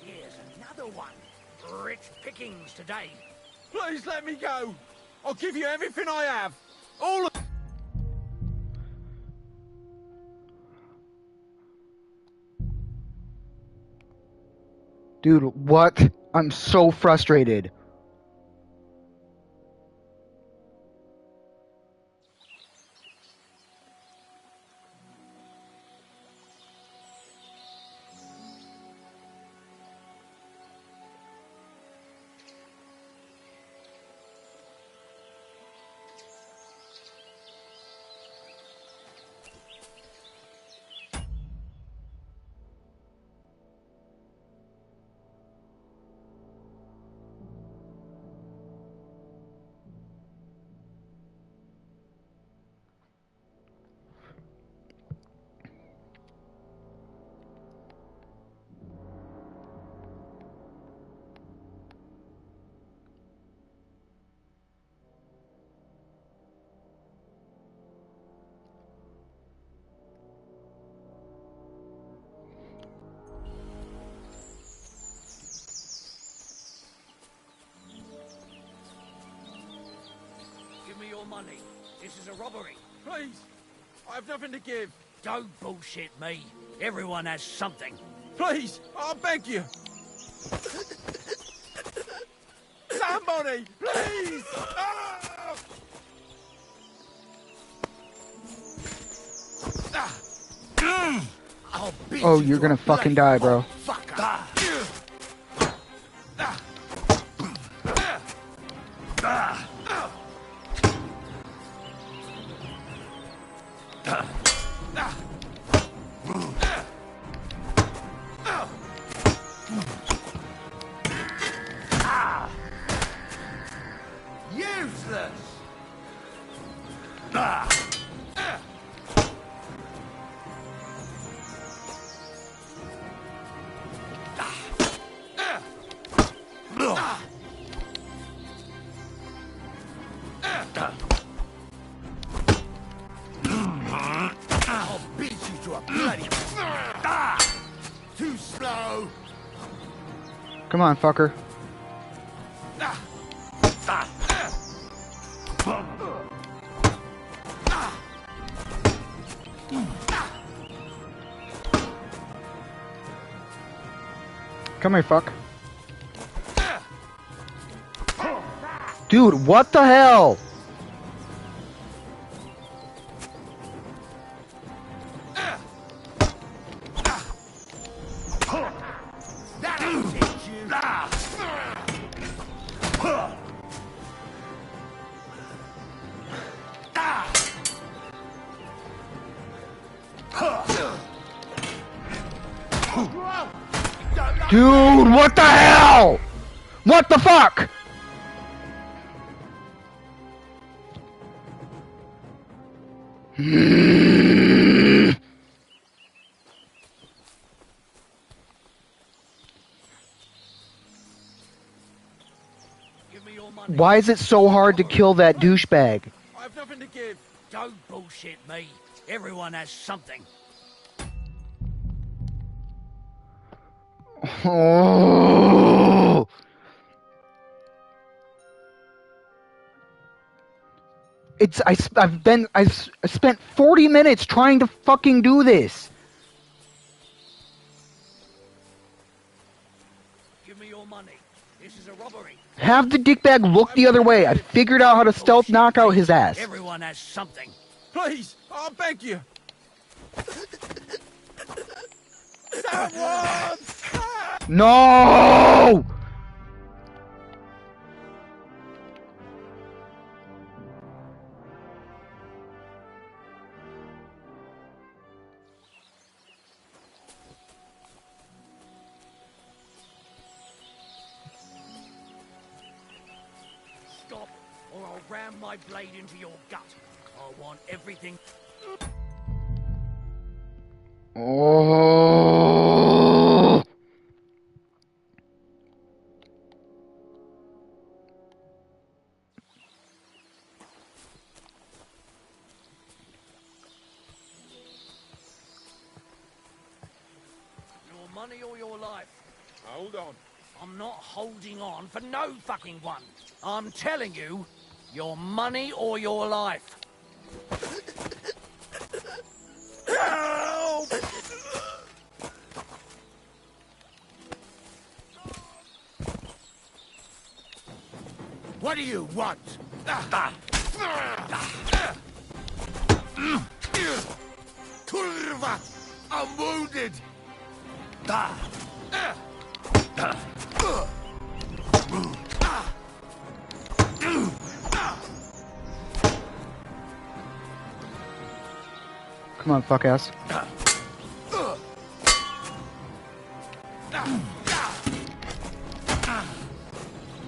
Here's another one. Rich pickings today. Please let me go. I'll give you everything I have. All of... Dude, what? I'm so frustrated. money. This is a robbery. Please, I have nothing to give. Don't bullshit me. Everyone has something. Please, I beg you. Somebody, please! Ah! I'll beat Oh, you you're to gonna a fucking bloody die, bro. fucker. Useless! I'll beat you to a bloody... Too slow! Come on, fucker. Come here, fuck. Dude, what the hell? That'll teach you! Dude, what the hell? What the fuck? Why is it so hard to kill that douchebag? I have nothing to give. Don't bullshit me. Everyone has something. Oh. I've spent 40 minutes trying to fucking do this. Give me your money. This is a robbery. Have the dickbag look the other way. I figured out how to stealth knock out his ass. Everyone has something. Please, I beg you. Someone! No! Stop, or I'll ram my blade into your gut. I want everything. Oh. Your money or your life? Hold on. I'm not holding on for no fucking one. I'm telling you, your money or your life. Help! What do you want? Kurva! I'm wounded! Come on, fuck ass.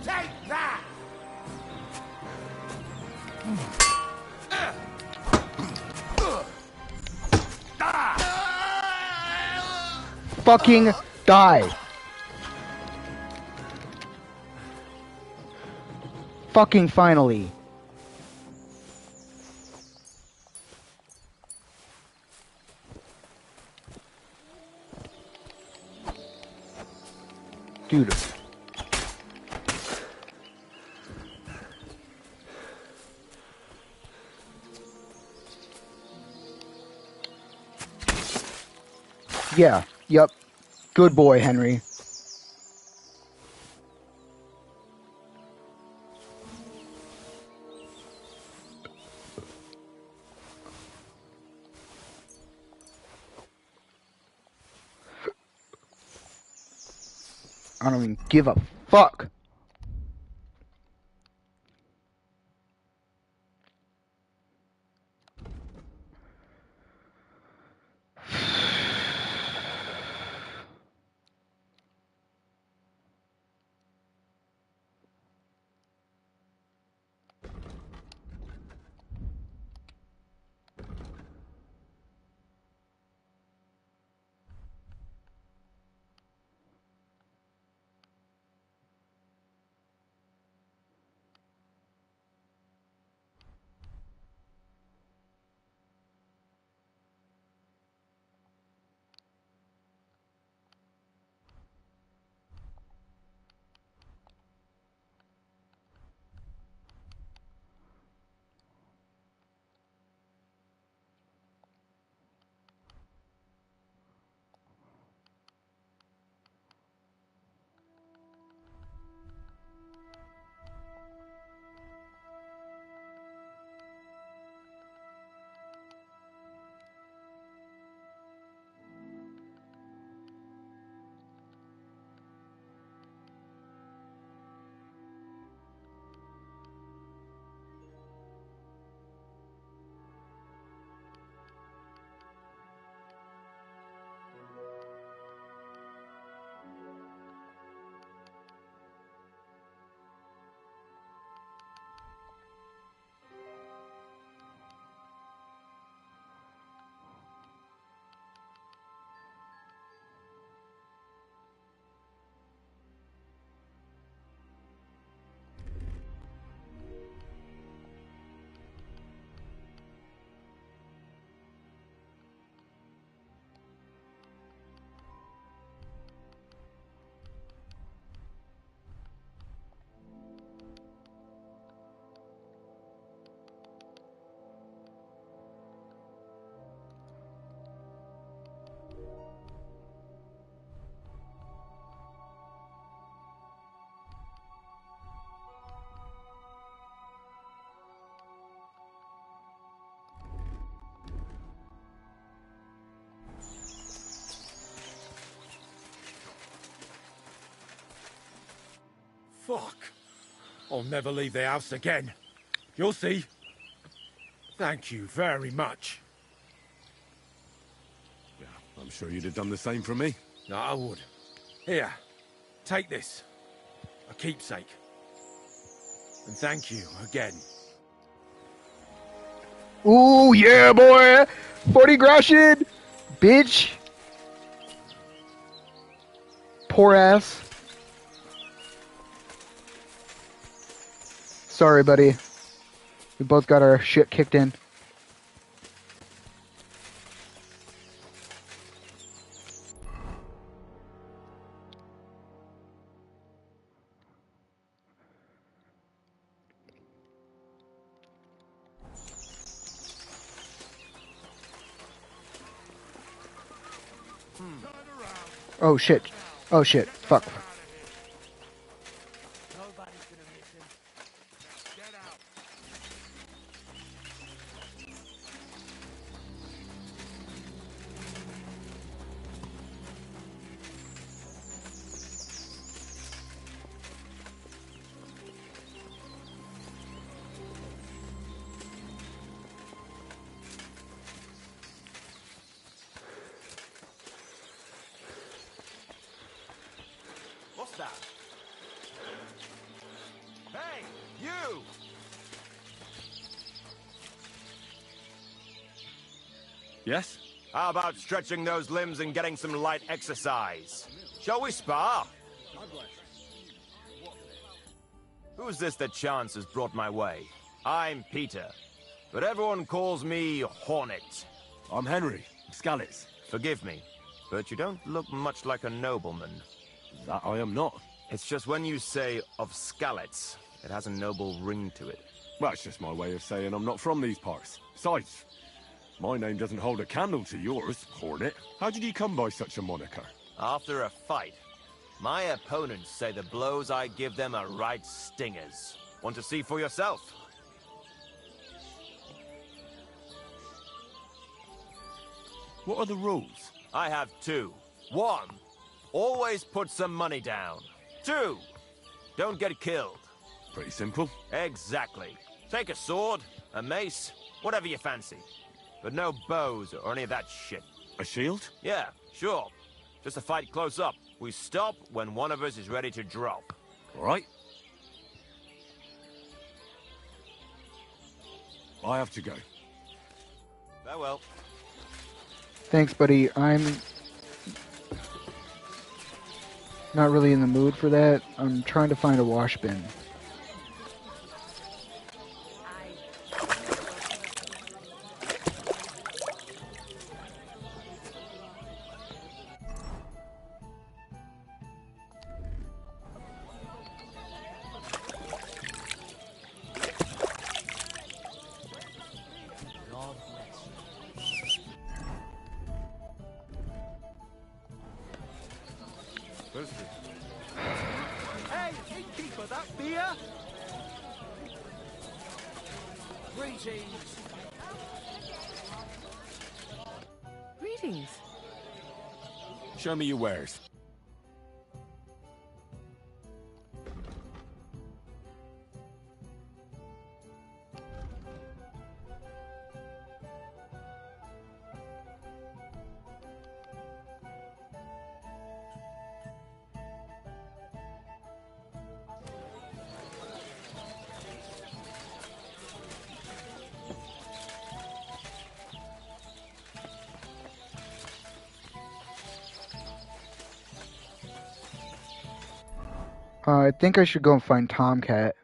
Take that! Fucking die. Fucking finally. Dude. Yeah. Yep. Good boy, Henry. I don't even give a fuck. Fuck. I'll never leave the house again. You'll see. Thank you very much. Yeah, I'm sure you'd have done the same for me. No, I would. Here, take this. A keepsake. And thank you again. Ooh, yeah, boy! 40 groschen! Bitch! Poor ass. Sorry, buddy. We both got our shit kicked in. Oh shit. Oh shit. Fuck. What's that? Hey, you! Yes? How about stretching those limbs and getting some light exercise? Shall we spar? Who's this that chance has brought my way? I'm Peter, but everyone calls me Hornet. I'm Henry, Skalitz. Forgive me, but you don't look much like a nobleman. That I am not. It's just when you say of Skalitz, it has a noble ring to it. Well, it's just my way of saying I'm not from these parts. Besides, My name doesn't hold a candle to yours, Hornet. How did you come by such a moniker? After a fight, my opponents say the blows I give them are right stingers. Want to see for yourself? What are the rules? I have two. One, always put some money down. Two, don't get killed. Pretty simple. Exactly. Take a sword, a mace, whatever you fancy. But no bows or any of that shit. A shield? Yeah, sure. Just a fight close up. We stop when one of us is ready to drop. All right. I have to go. Farewell. Thanks, buddy. I'm not really in the mood for that. I'm trying to find a wash bin. Hey, innkeeper, that beer? Greetings. Greetings. Show me your wares. I think I should go and find Tomcat.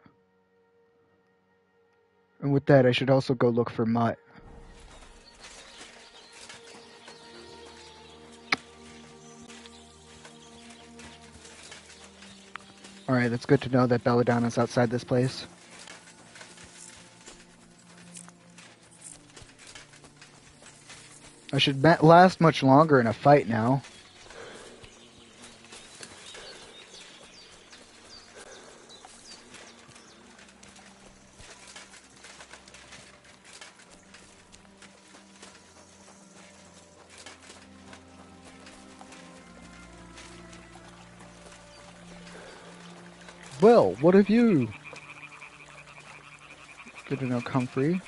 And with that, I should also go look for Mutt. Alright, that's good to know that Belladonna's outside this place. I should last much longer in a fight now. Well, what have you? Good to know, Comfrey.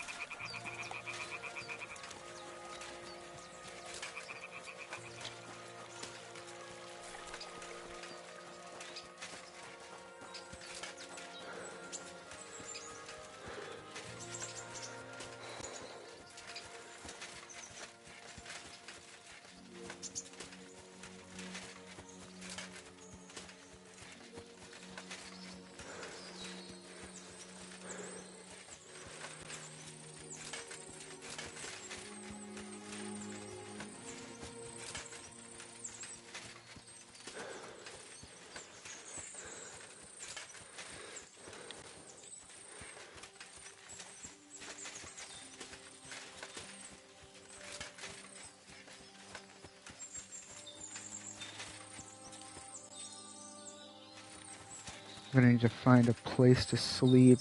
I'm gonna need to find a place to sleep.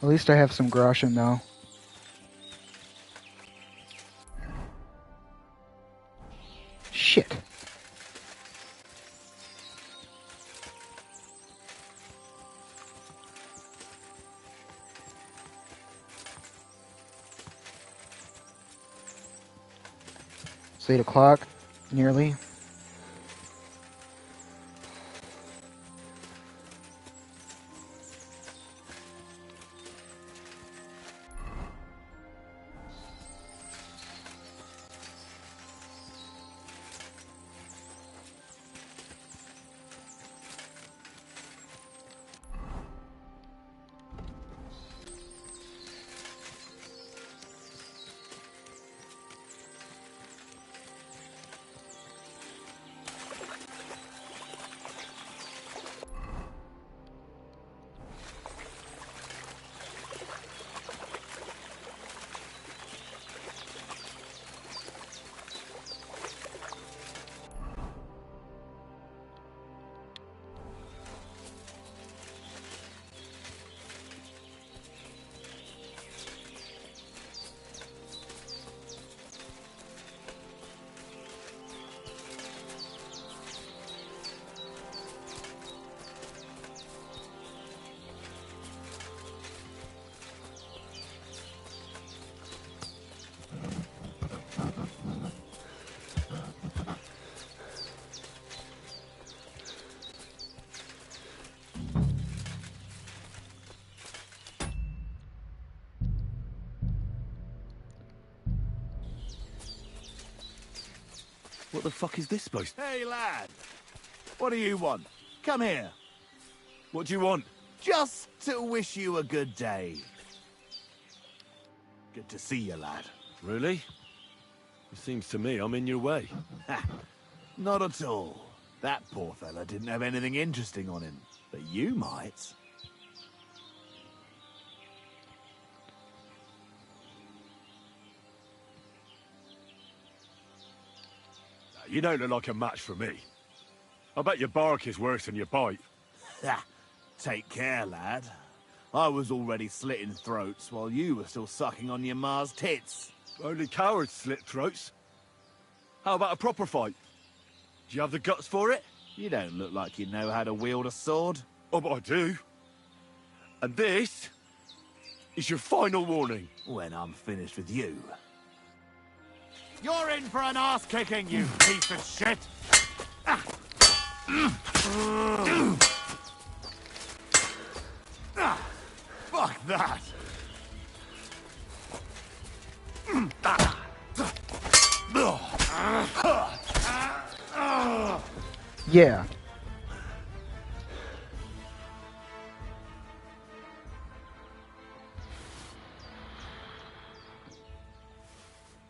At least I have some groschen though. Shit. It's 8 o'clock, nearly. What the fuck is this supposed to... Hey, lad. What do you want? Come here. What do you want? Just to wish you a good day. Good to see you, lad. Really? It seems to me I'm in your way. Not at all. That poor fella didn't have anything interesting on him. But you might. You don't look like a match for me. I bet your bark is worse than your bite. Take care, lad. I was already slitting throats while you were still sucking on your ma's tits. Only cowards slit throats. How about a proper fight? Do you have the guts for it? You don't look like you know how to wield a sword. Oh, but I do. And this is your final warning. When I'm finished with you. You're in for an ass-kicking, you piece of shit! Fuck that! Yeah.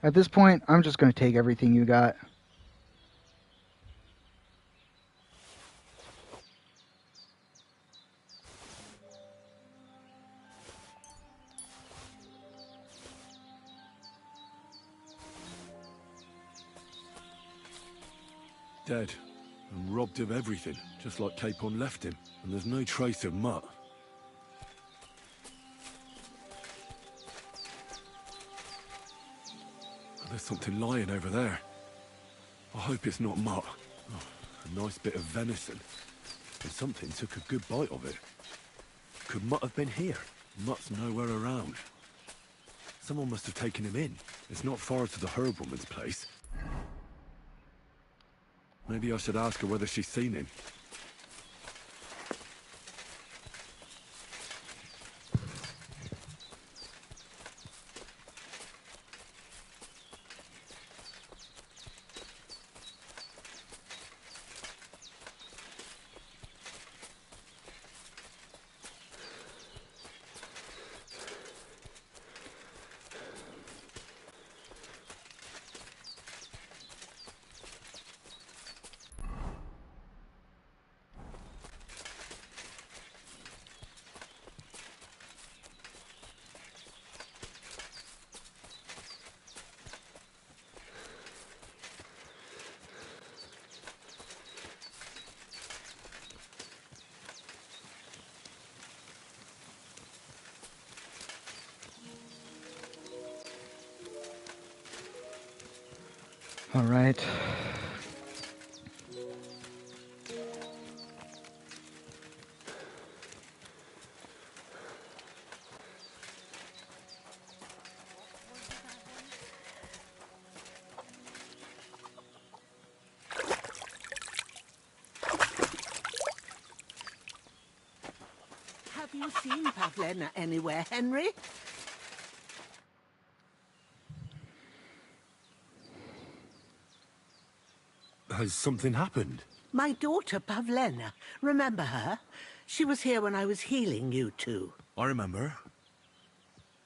At this point, I'm just going to take everything you got. Dead. And robbed of everything, just like Pt1 left him. And there's no trace of Mutt. There's something lying over there. I hope it's not Mutt. Oh, a nice bit of venison. And something took a good bite of it. Could Mutt have been here? Mutt's nowhere around. Someone must have taken him in. It's not far to the herb-woman's place. Maybe I should ask her whether she's seen him. All right. Have you seen Pavlena anywhere, Henry? Has something happened? My daughter, Pavlena. Remember her? She was here when I was healing you two. I remember.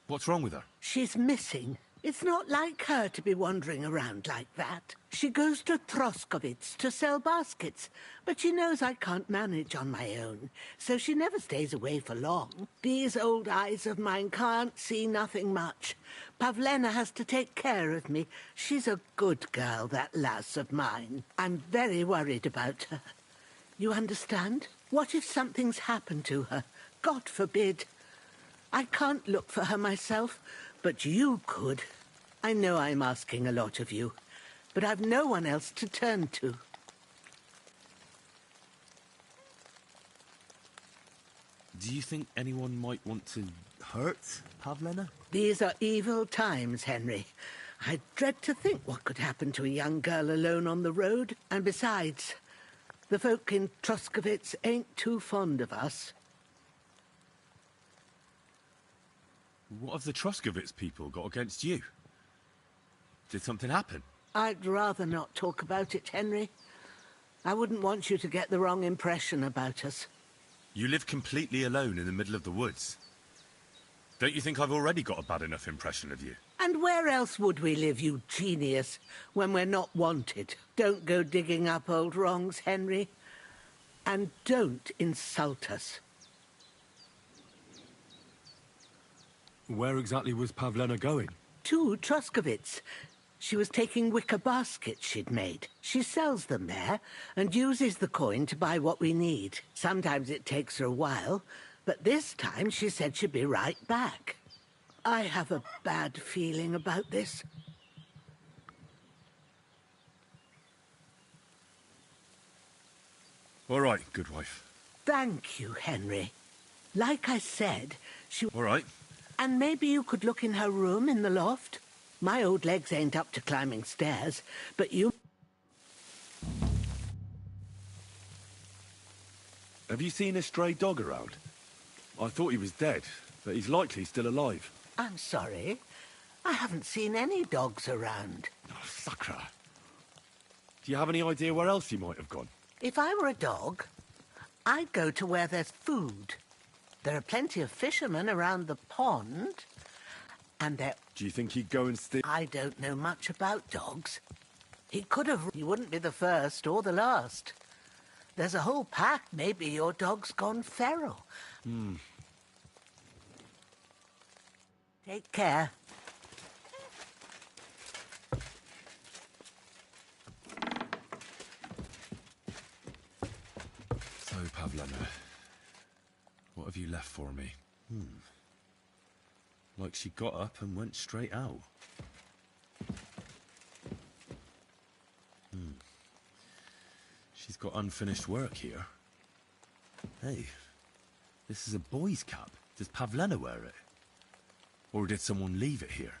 What's wrong with her? She's missing. It's not like her to be wandering around like that. She goes to Troskovitz to sell baskets, but she knows I can't manage on my own, so she never stays away for long. These old eyes of mine can't see nothing much. Pavlena has to take care of me. She's a good girl, that lass of mine. I'm very worried about her. You understand? What if something's happened to her? God forbid. I can't look for her myself, but you could. I know I'm asking a lot of you, but I've no one else to turn to. Do you think anyone might want to hurt Pavlena? These are evil times, Henry. I dread to think what could happen to a young girl alone on the road. And besides, the folk in Troskovitz ain't too fond of us. What have the Troskovitz people got against you? Did something happen? I'd rather not talk about it, Henry. I wouldn't want you to get the wrong impression about us. You live completely alone in the middle of the woods. Don't you think I've already got a bad enough impression of you? And where else would we live, you genius, when we're not wanted? Don't go digging up old wrongs, Henry. And don't insult us. Where exactly was Pavlena going? To Troskovitz. She was taking wicker baskets she'd made. She sells them there and uses the coin to buy what we need. Sometimes it takes her a while, but this time she said she'd be right back. I have a bad feeling about this. All right, good wife. Thank you, Henry. Like I said, she... All right. And maybe you could look in her room in the loft? My old legs ain't up to climbing stairs, but you... Have you seen a stray dog around? I thought he was dead, but he's likely still alive. I'm sorry. I haven't seen any dogs around. Oh, Sakra. Do you have any idea where else he might have gone? If I were a dog, I'd go to where there's food. There are plenty of fishermen around the pond, and there... Do you think he'd go and steal? I don't know much about dogs. He could have... He wouldn't be the first or the last. There's a whole pack. Maybe your dog's gone feral. Take care. So, Pavlena, what have you left for me? Like she got up and went straight out. She's got unfinished work here. Hey, this is a boy's cap. Does Pavlena wear it? Or did someone leave it here?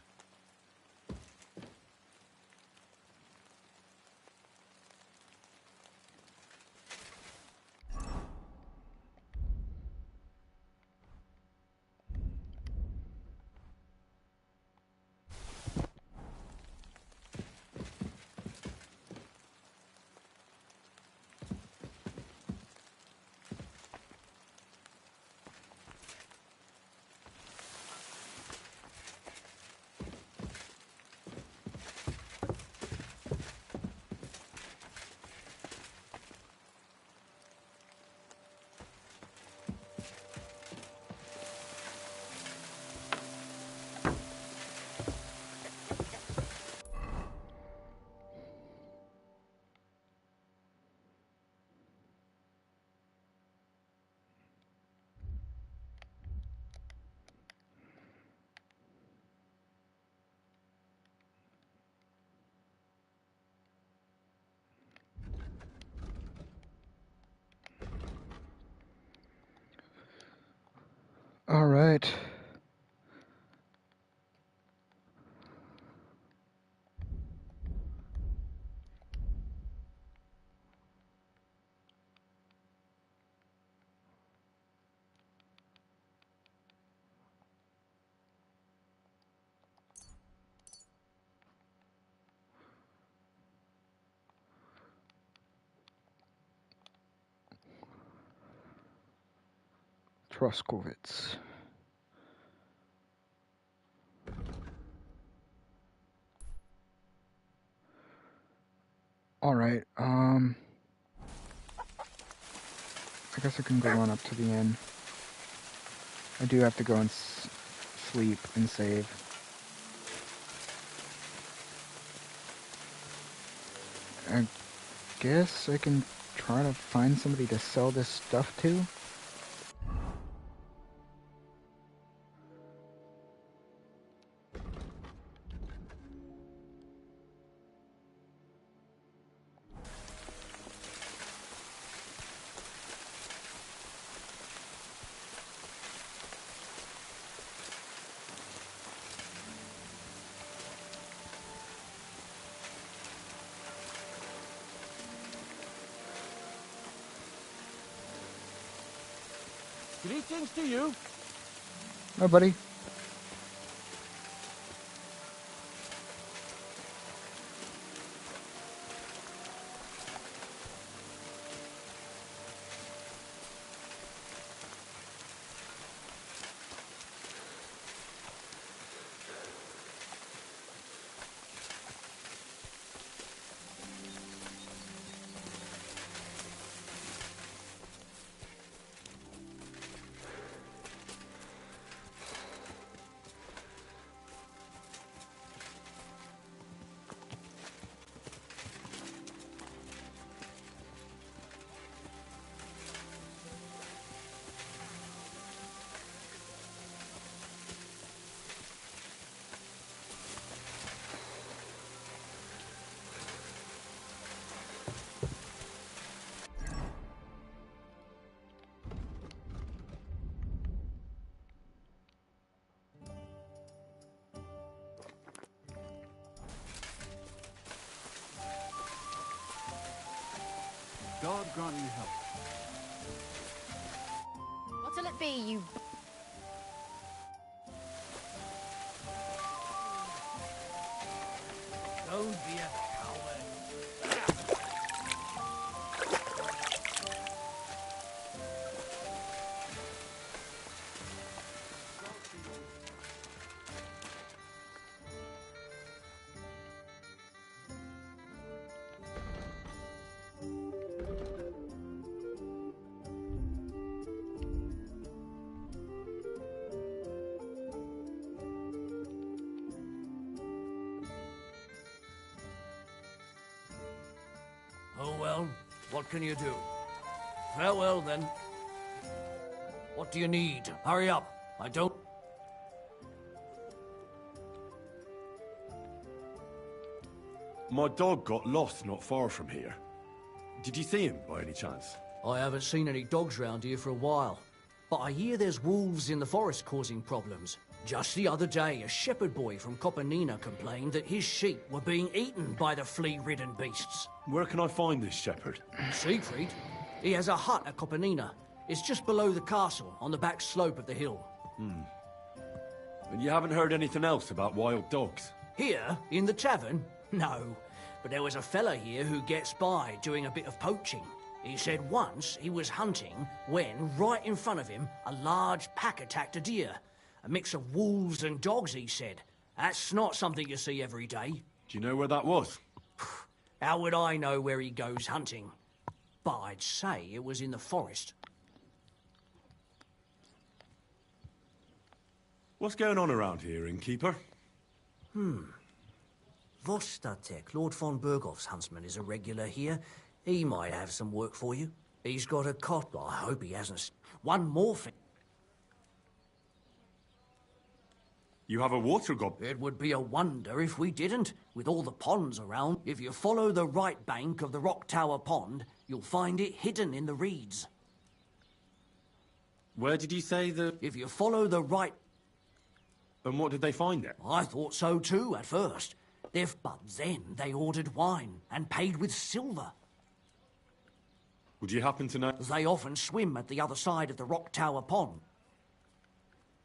All right. Troskovitz. All right. I guess I can go on up to the inn. I do have to go and sleep and save. I guess I can try to find somebody to sell this stuff to. Greetings to you. Hi, buddy. God grant you help. What'll it be, you... Don't be a coward. Oh well, what can you do? Farewell then. What do you need? Hurry up. I don't... My dog got lost not far from here. Did you see him by any chance? I haven't seen any dogs round here for a while. But I hear there's wolves in the forest causing problems. Just the other day, a shepherd boy from Copenina complained that his sheep were being eaten by the flea-ridden beasts. Where can I find this shepherd? Siegfried? He has a hut at Copenina. It's just below the castle, on the back slope of the hill. And you haven't heard anything else about wild dogs? Here, in the tavern? No. But there was a fella here who gets by doing a bit of poaching. He said once he was hunting when, right in front of him, a large pack attacked a deer. A mix of wolves and dogs, he said. That's not something you see every day. Do you know where that was? How would I know where he goes hunting? But I'd say it was in the forest. What's going on around here, innkeeper? Vostatek, Lord von Berghoff's huntsman, is a regular here. He might have some work for you. He's got a cot. I hope he hasn't... One more thing. You have a water goblin? It would be a wonder if we didn't, with all the ponds around. If you follow the right bank of the Rock Tower Pond, you'll find it hidden in the reeds. Where did you say the... If you follow the right... And what did they find there? I thought so too, at first. But then they ordered wine, and paid with silver. Would you happen to know... They often swim at the other side of the Rock Tower Pond.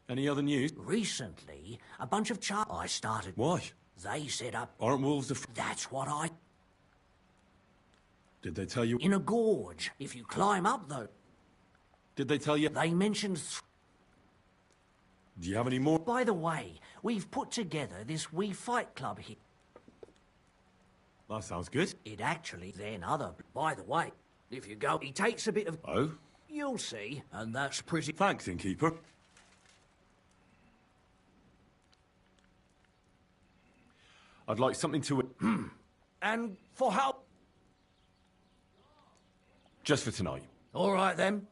Any other news? Recently, a bunch of I started... Why? They set up... Aren't wolves That's what I... Did they tell you... In a gorge. If you climb up, though... Did they tell you... They mentioned... Do you have any more? By the way, we've put together this wee fight club here. That sounds good. It actually... Then other... By the way, if you go... He takes a bit of... Oh? You'll see. And that's pretty... Thanks, innkeeper. I'd like something to... And for how... Just for tonight. All right, then.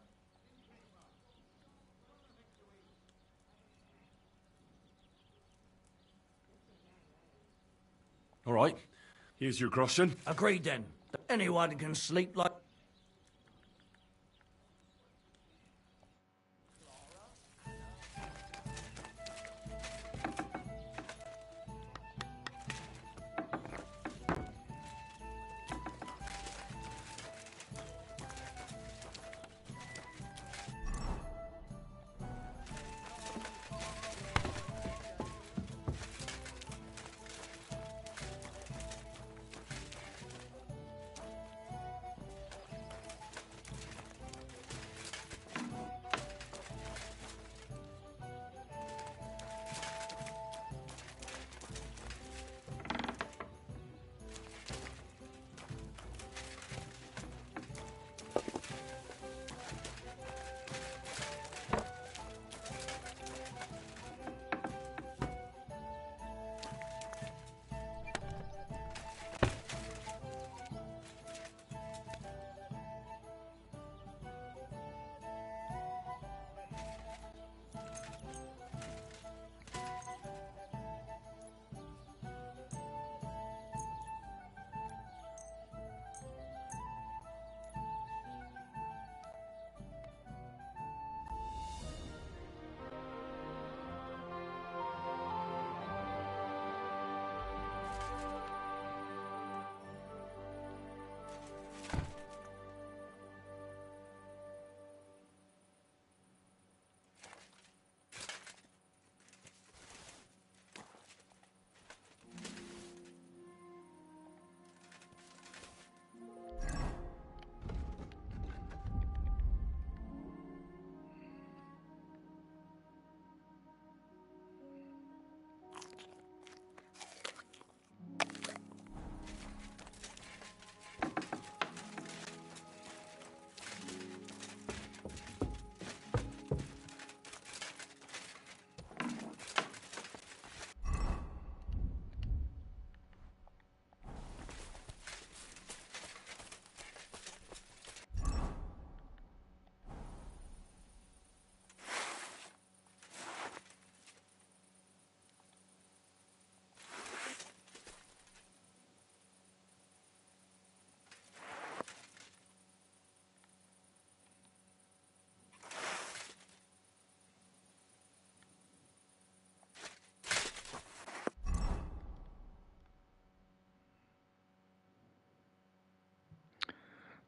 All right. Here's your groschen. Agreed, then. Anyone can sleep like...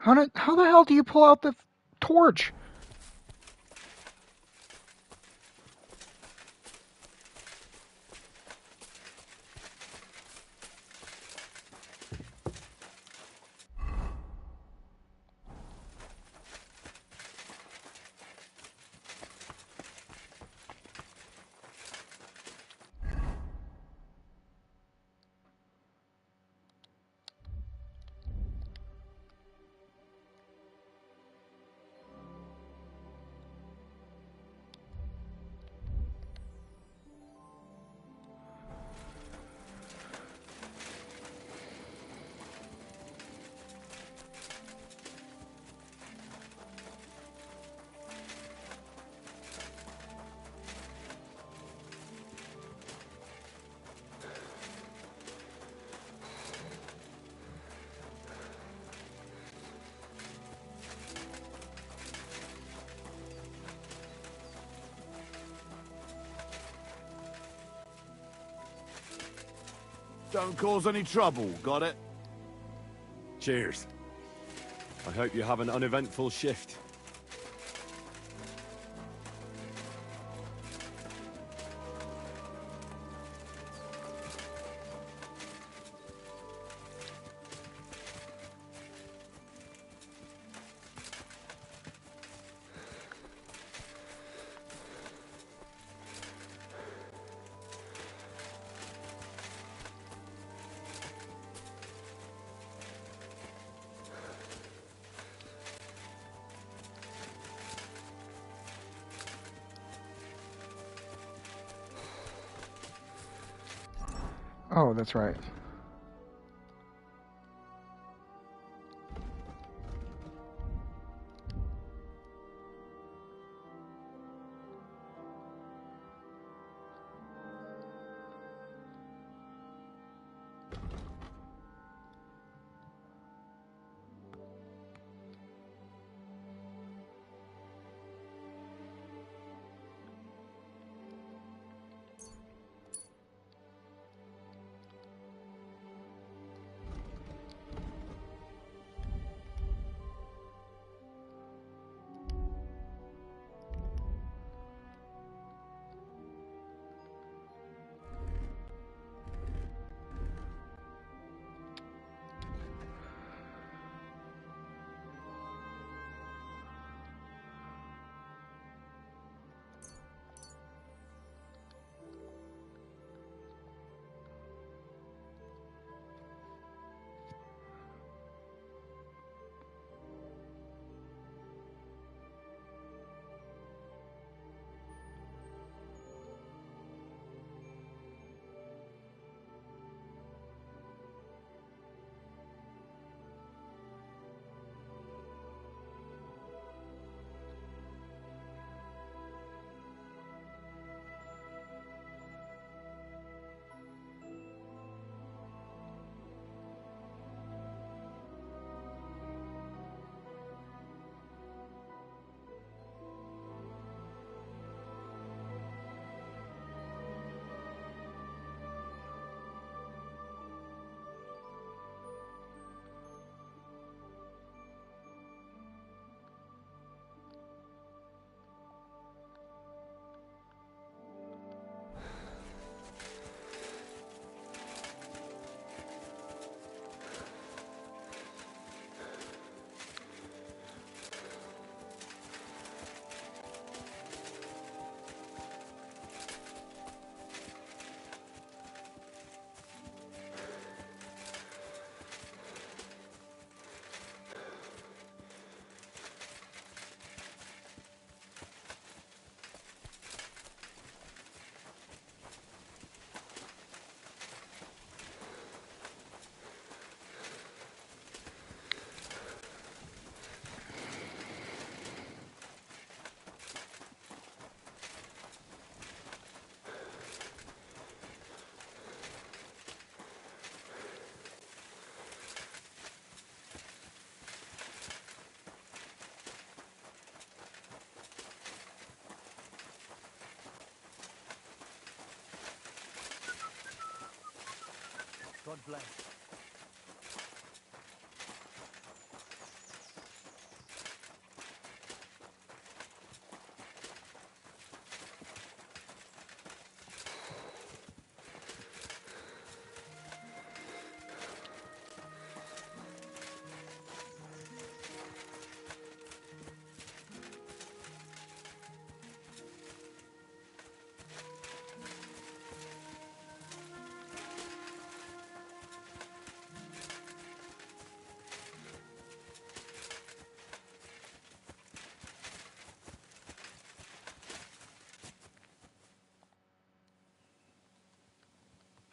How the hell do you pull out the torch? Don't cause any trouble, got it? Cheers. I hope you have an uneventful shift. Oh, that's right. God bless.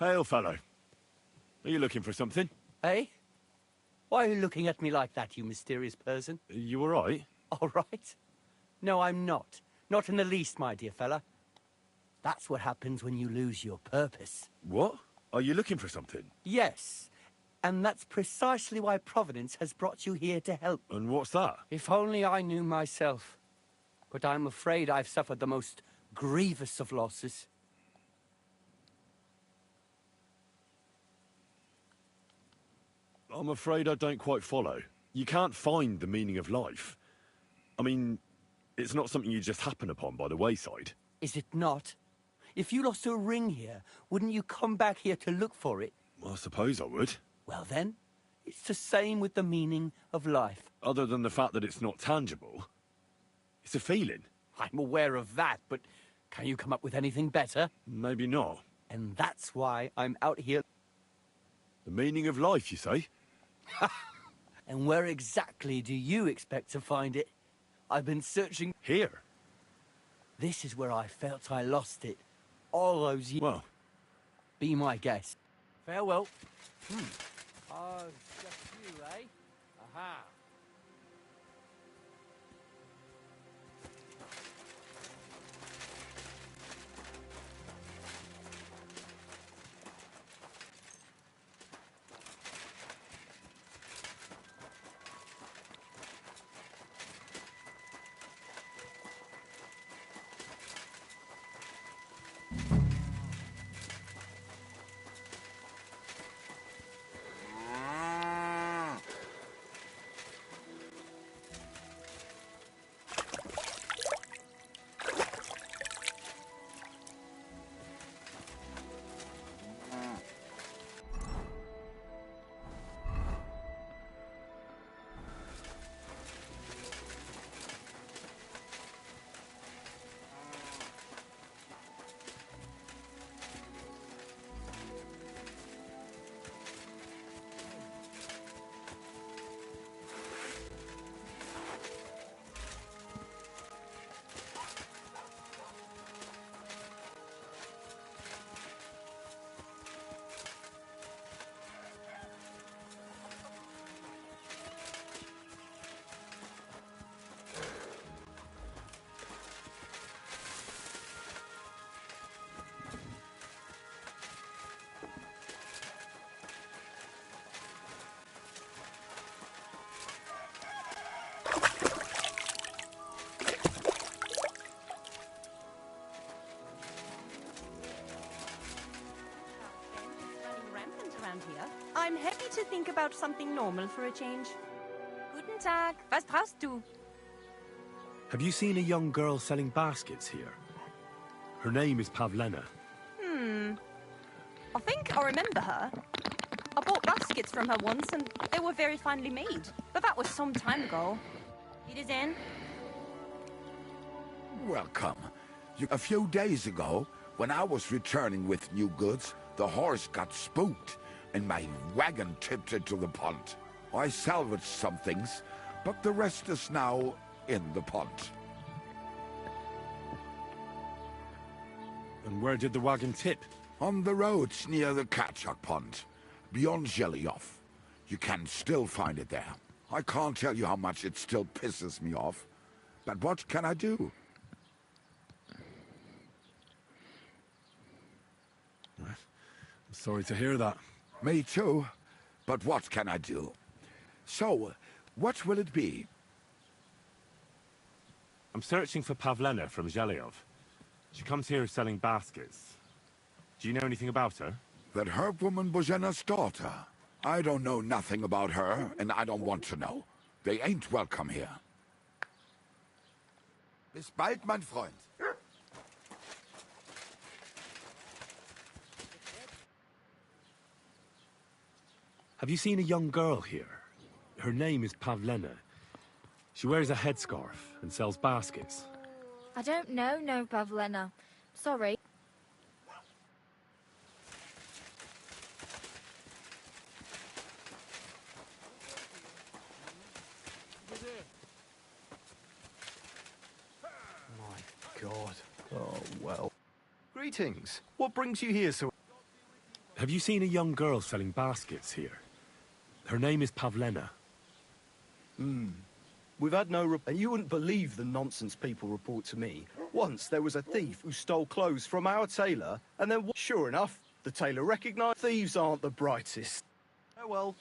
Hail, fellow. Are you looking for something? Eh? Why are you looking at me like that, you mysterious person? You alright? All right. No, I'm not. Not in the least, my dear fella. That's what happens when you lose your purpose. What? Are you looking for something? Yes. And that's precisely why Providence has brought you here to help. And what's that? If only I knew myself. But I'm afraid I've suffered the most grievous of losses. I'm afraid I don't quite follow. You can't find the meaning of life. I mean, it's not something you just happen upon by the wayside. Is it not? If you lost a ring here, wouldn't you come back here to look for it? I suppose I would. Well then, it's the same with the meaning of life. Other than the fact that it's not tangible. It's a feeling. I'm aware of that, but can you come up with anything better? Maybe not. And that's why I'm out here. The meaning of life, you say? And where exactly do you expect to find it? I've been searching... Here? This is where I felt I lost it. All those years... Well... Be my guest. Farewell. Oh, just you, eh? Aha. I'm happy to think about something normal for a change. Guten Tag, was brauchst du? Have you seen a young girl selling baskets here? Her name is Pavlena. I think I remember her. I bought baskets from her once and they were very finely made. But that was some time ago. Wiedersehen. Welcome. A few days ago, when I was returning with new goods, the horse got spooked and my wagon tipped into the pond. I salvaged some things, but the rest is now in the pond. And where did the wagon tip? On the roads near the Katchak pond, beyond Zhelyov. You can still find it there. I can't tell you how much it still pisses me off. But what can I do? I'm sorry to hear that. Me too. But what can I do? So, what will it be? I'm searching for Pavlena from Zhelyov. She comes here selling baskets. Do you know anything about her? That herb-woman Božena's daughter. I don't know nothing about her, and I don't want to know. They ain't welcome here. Bis bald, mein Freund. Have you seen a young girl here? Her name is Pavlena. She wears a headscarf and sells baskets. I don't know, no, Pavlena. Sorry. God. Oh, well. Greetings. What brings you here so... Have you seen a young girl selling baskets here? Her name is Pavlena. We've had no and you wouldn't believe the nonsense people report to me. Once there was a thief who stole clothes from our tailor, and then sure enough, the tailor recognized thieves aren't the brightest. Oh well.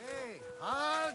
Hey, hon!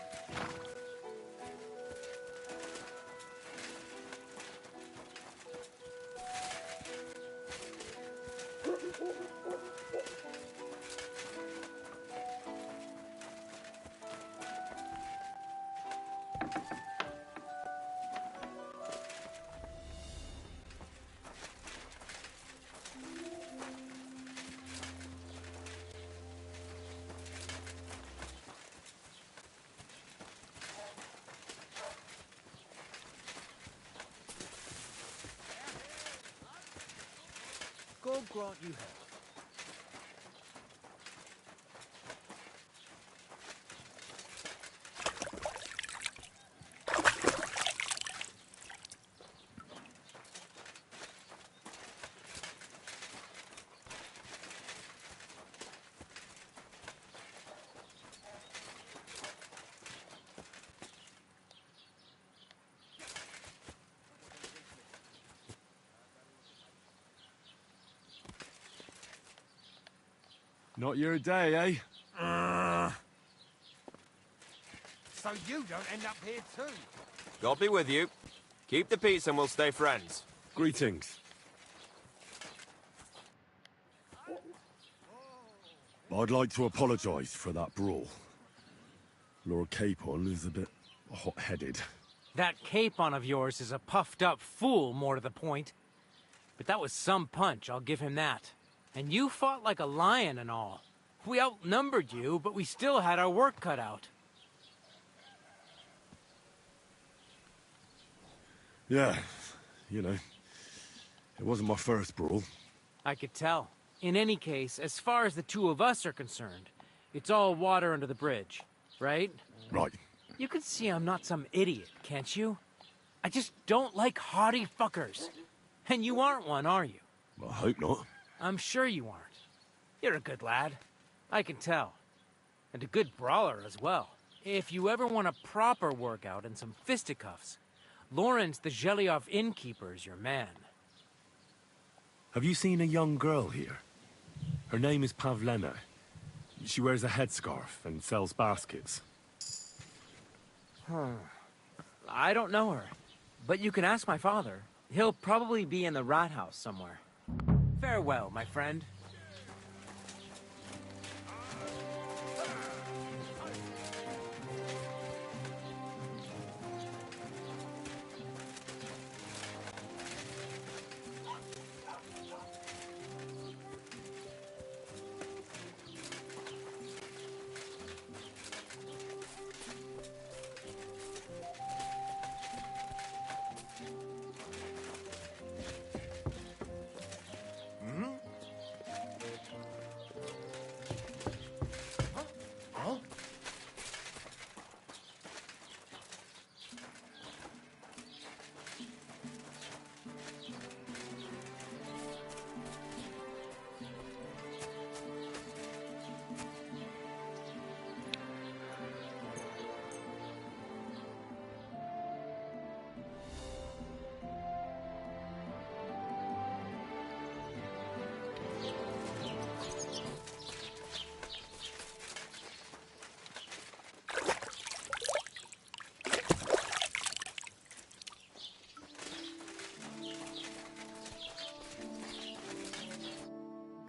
God grant you health. Not your day, eh? So you don't end up here too. God be with you. Keep the peace and we'll stay friends. Greetings. I'd like to apologize for that brawl. Lord Capon is a bit hot-headed. That Capon of yours is a puffed-up fool, more to the point. But that was some punch, I'll give him that. And you fought like a lion and all. We outnumbered you, but we still had our work cut out. Yeah, you know, it wasn't my first brawl. I could tell. In any case, as far as the two of us are concerned, it's all water under the bridge, right? Right. You can see I'm not some idiot, can't you? I just don't like haughty fuckers. And you aren't one, are you? I hope not. I'm sure you aren't. You're a good lad. I can tell. And a good brawler as well. If you ever want a proper workout and some fisticuffs, Lawrence the Zhelyov innkeeper's your man. Have you seen a young girl here? Her name is Pavlena. She wears a headscarf and sells baskets. I don't know her, but you can ask my father. He'll probably be in the rat house somewhere. Farewell, my friend.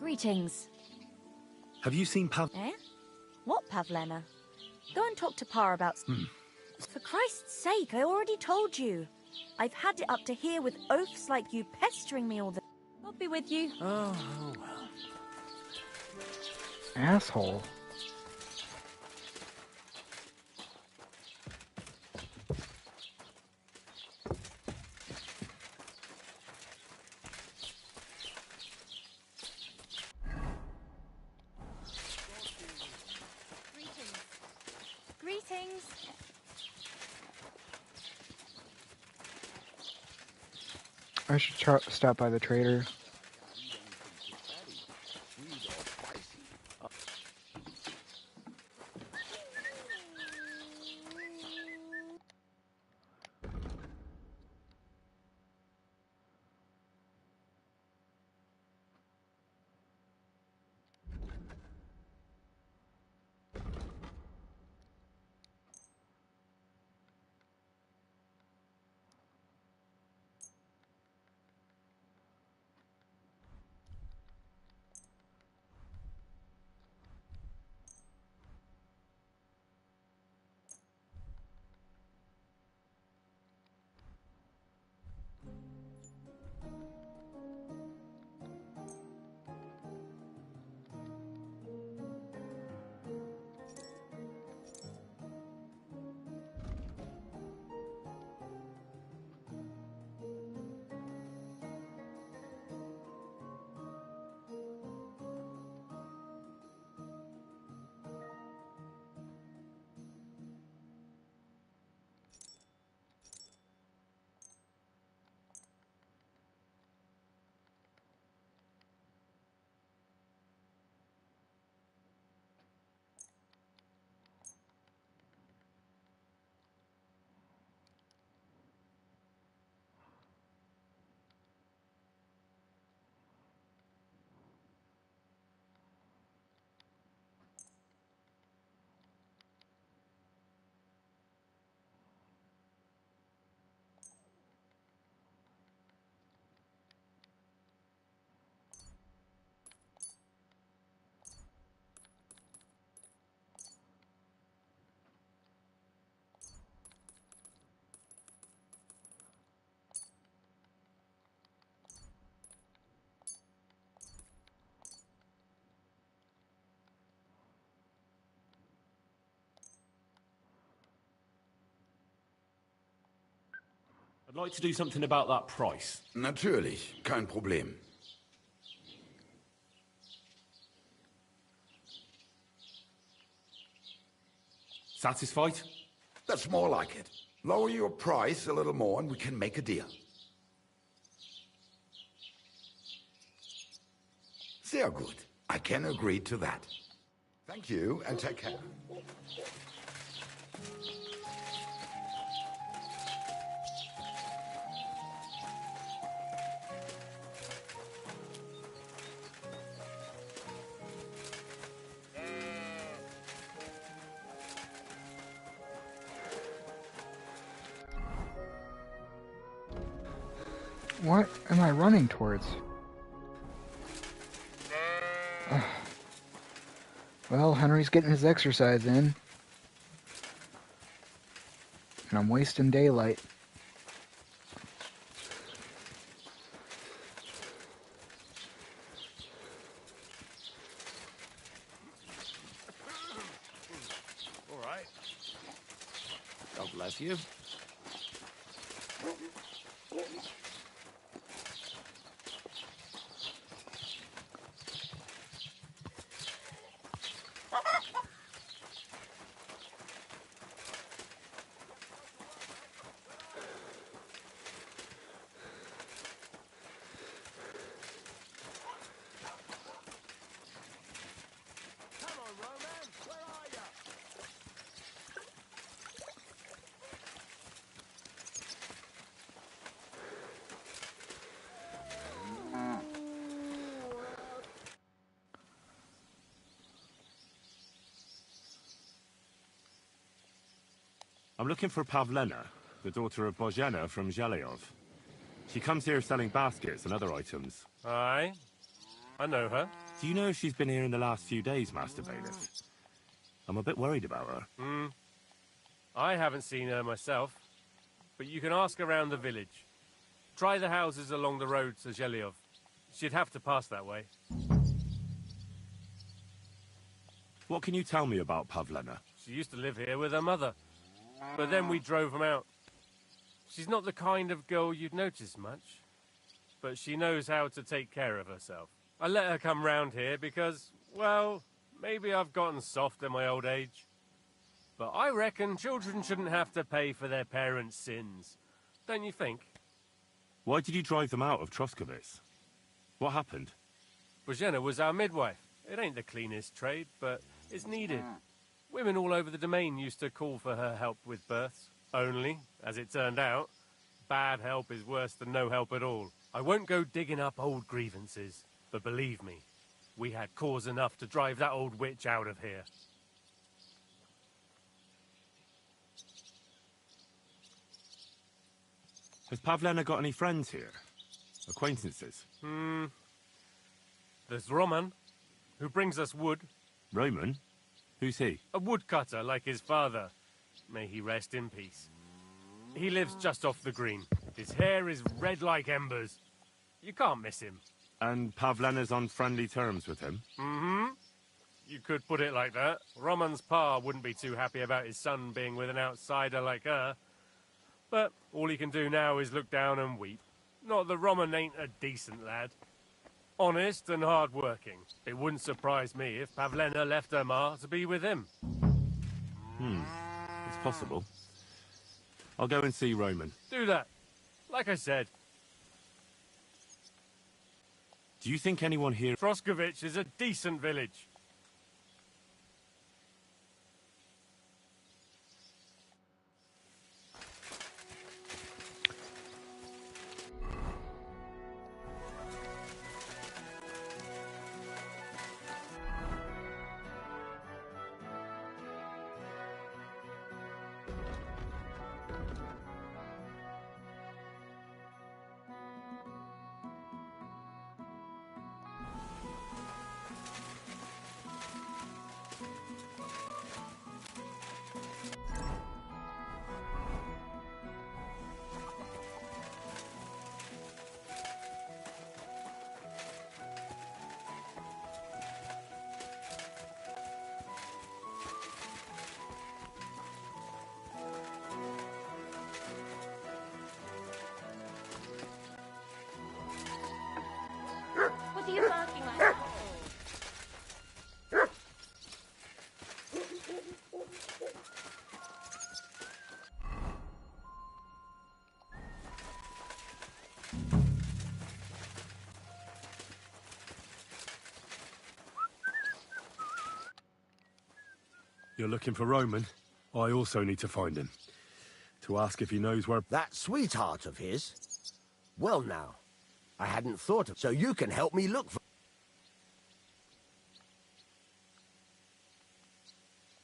Greetings. Have you seen Eh? What, Pavlena? Go and talk to Pa about... For Christ's sake, I already told you. I've had it up to here with oafs like you pestering me all the... I'll be with you. Oh, well. Asshole. Greetings. I should stop by the trader. I'd like to do something about that price. Natürlich, kein Problem. Satisfied? That's more like it. Lower your price a little more and we can make a deal. Sehr gut. I can agree to that. Thank you and take care. What am I running towards? Ugh. Well, Henry's getting his exercise in. And I'm wasting daylight. All right. God bless you. I'm looking for Pavlena, the daughter of Bozhena from Zhelyov. She comes here selling baskets and other items. Aye. I know her. Do you know if she's been here in the last few days, Master Bailiff? I'm a bit worried about her. I haven't seen her myself, but you can ask around the village. Try the houses along the road to Zhelyov. She'd have to pass that way. What can you tell me about Pavlena? She used to live here with her mother, but then we drove them out. She's not the kind of girl you'd notice much, but she knows how to take care of herself. I let her come round here because, well, maybe I've gotten soft in my old age. But I reckon children shouldn't have to pay for their parents' sins. Don't you think? Why did you drive them out of Troskovitz? What happened? Bozhena was our midwife. It ain't the cleanest trade, but it's needed. Women all over the domain used to call for her help with births. Only, as it turned out, bad help is worse than no help at all. I won't go digging up old grievances, but believe me, we had cause enough to drive that old witch out of here. Has Pavlena got any friends here? Acquaintances? There's Roman, who brings us wood. Roman? Who's he? A woodcutter like his father. May he rest in peace. He lives just off the green. His hair is red like embers. You can't miss him. And Pavlena's on friendly terms with him? You could put it like that. Roman's pa wouldn't be too happy about his son being with an outsider like her. But all he can do now is look down and weep. Not that Roman ain't a decent lad. Honest and hard-working. It wouldn't surprise me if Pavlena left her ma to be with him. It's possible. I'll go and see Roman. Do that. Like I said. Do you think anyone here... Troskovitz is a decent village. You're looking for Roman? I also need to find him. To ask if he knows where... That sweetheart of his? Well now, I hadn't thought of... So you can help me look for...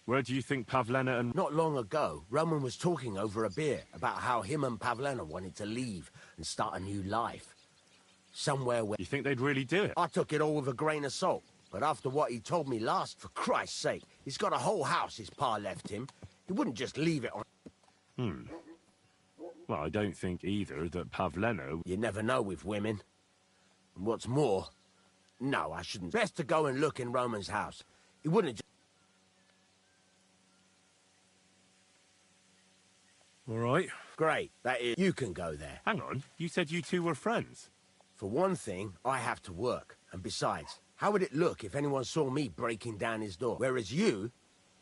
Where do you think Pavlena and... Not long ago, Roman was talking over a beer about how him and Pavlena wanted to leave and start a new life. Somewhere where... You think they'd really do it? I took it all with a grain of salt. But after what he told me last, for Christ's sake, he's got a whole house his pa left him. He wouldn't just leave it on... Well, I don't think either that Pavlena... You never know with women. And what's more... No, I shouldn't. Best to go and look in Roman's house. He wouldn't just... All right. Great, that is... You can go there. Hang on, you said you two were friends. For one thing, I have to work. And besides, how would it look if anyone saw me breaking down his door? Whereas you,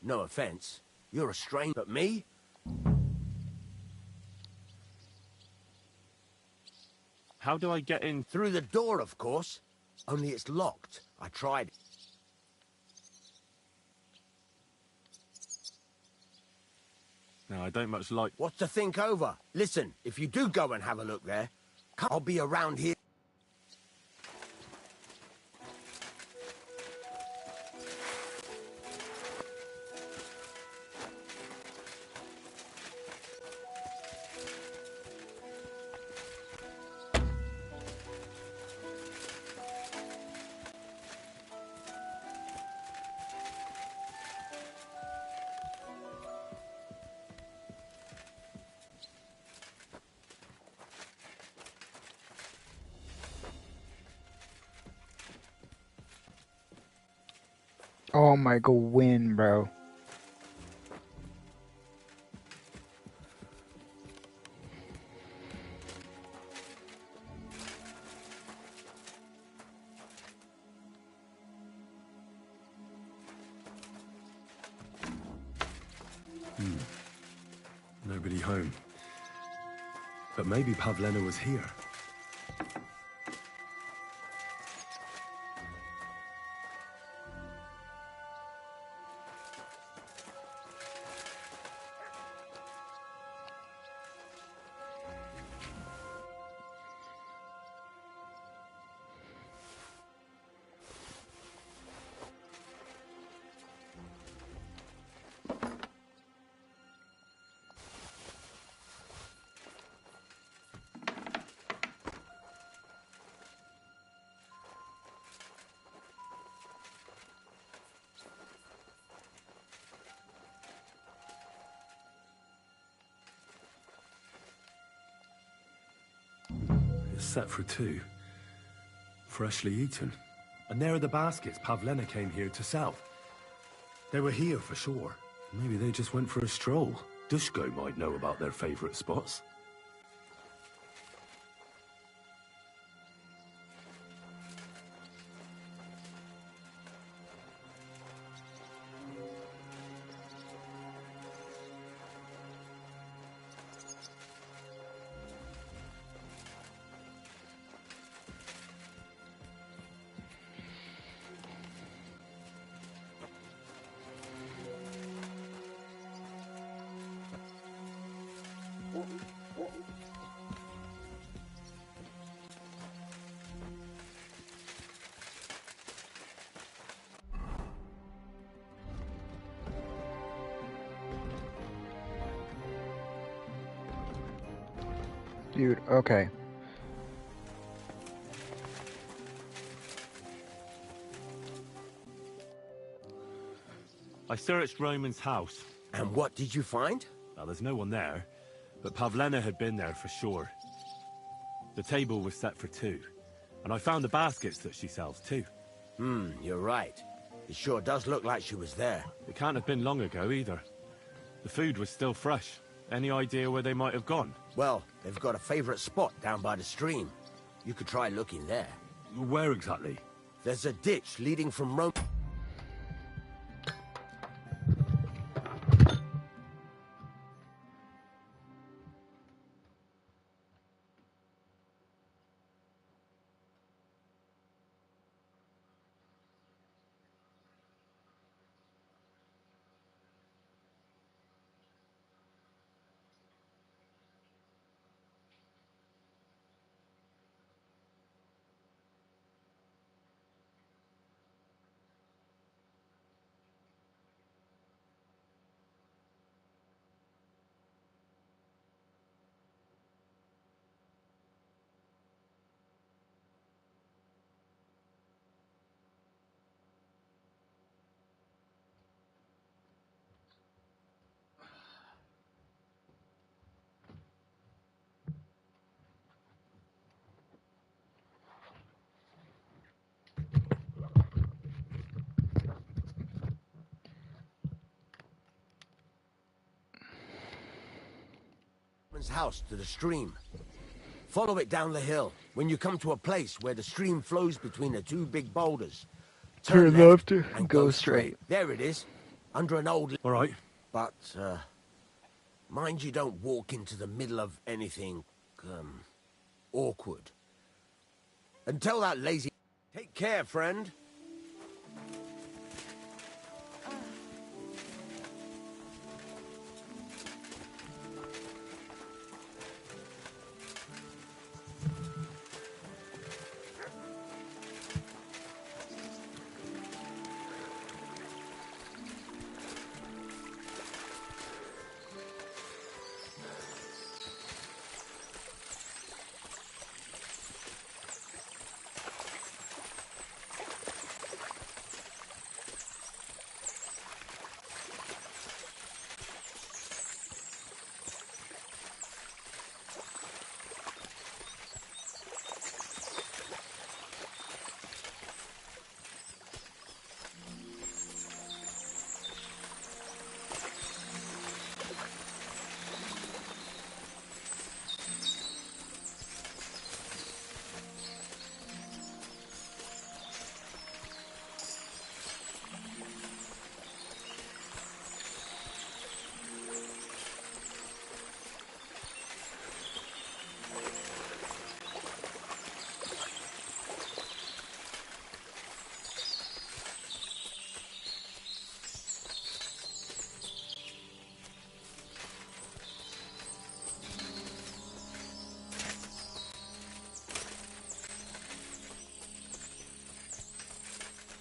no offense, you're a stranger. But me? How do I get in? Through the door, of course. Only it's locked. I tried. No, I don't much like... What's to think over? Listen, if you do go and have a look there, I'll be around here. Oh my god, win, bro. Nobody home. But maybe Pavlena was here. It's set for two. Freshly eaten. And there are the baskets Pavlena came here to sell. They were here for sure. Maybe they just went for a stroll. Dushko might know about their favorite spots. Dude, okay. I searched Roman's house. And what did you find? Well, there's no one there, but Pavlena had been there for sure. The table was set for two, and I found the baskets that she sells too. You're right. It sure does look like she was there. It can't have been long ago either. The food was still fresh. Any idea where they might have gone? Well, they've got a favorite spot down by the stream. You could try looking there. Where exactly? There's a ditch leading from Rome. house to the stream. Follow it down the hill. When you come to a place where the stream flows between the two big boulders, Turn left and go straight. There it is, under an old... All right. But, mind you don't walk into the middle of anything, awkward. And tell that lazy... Take care, friend.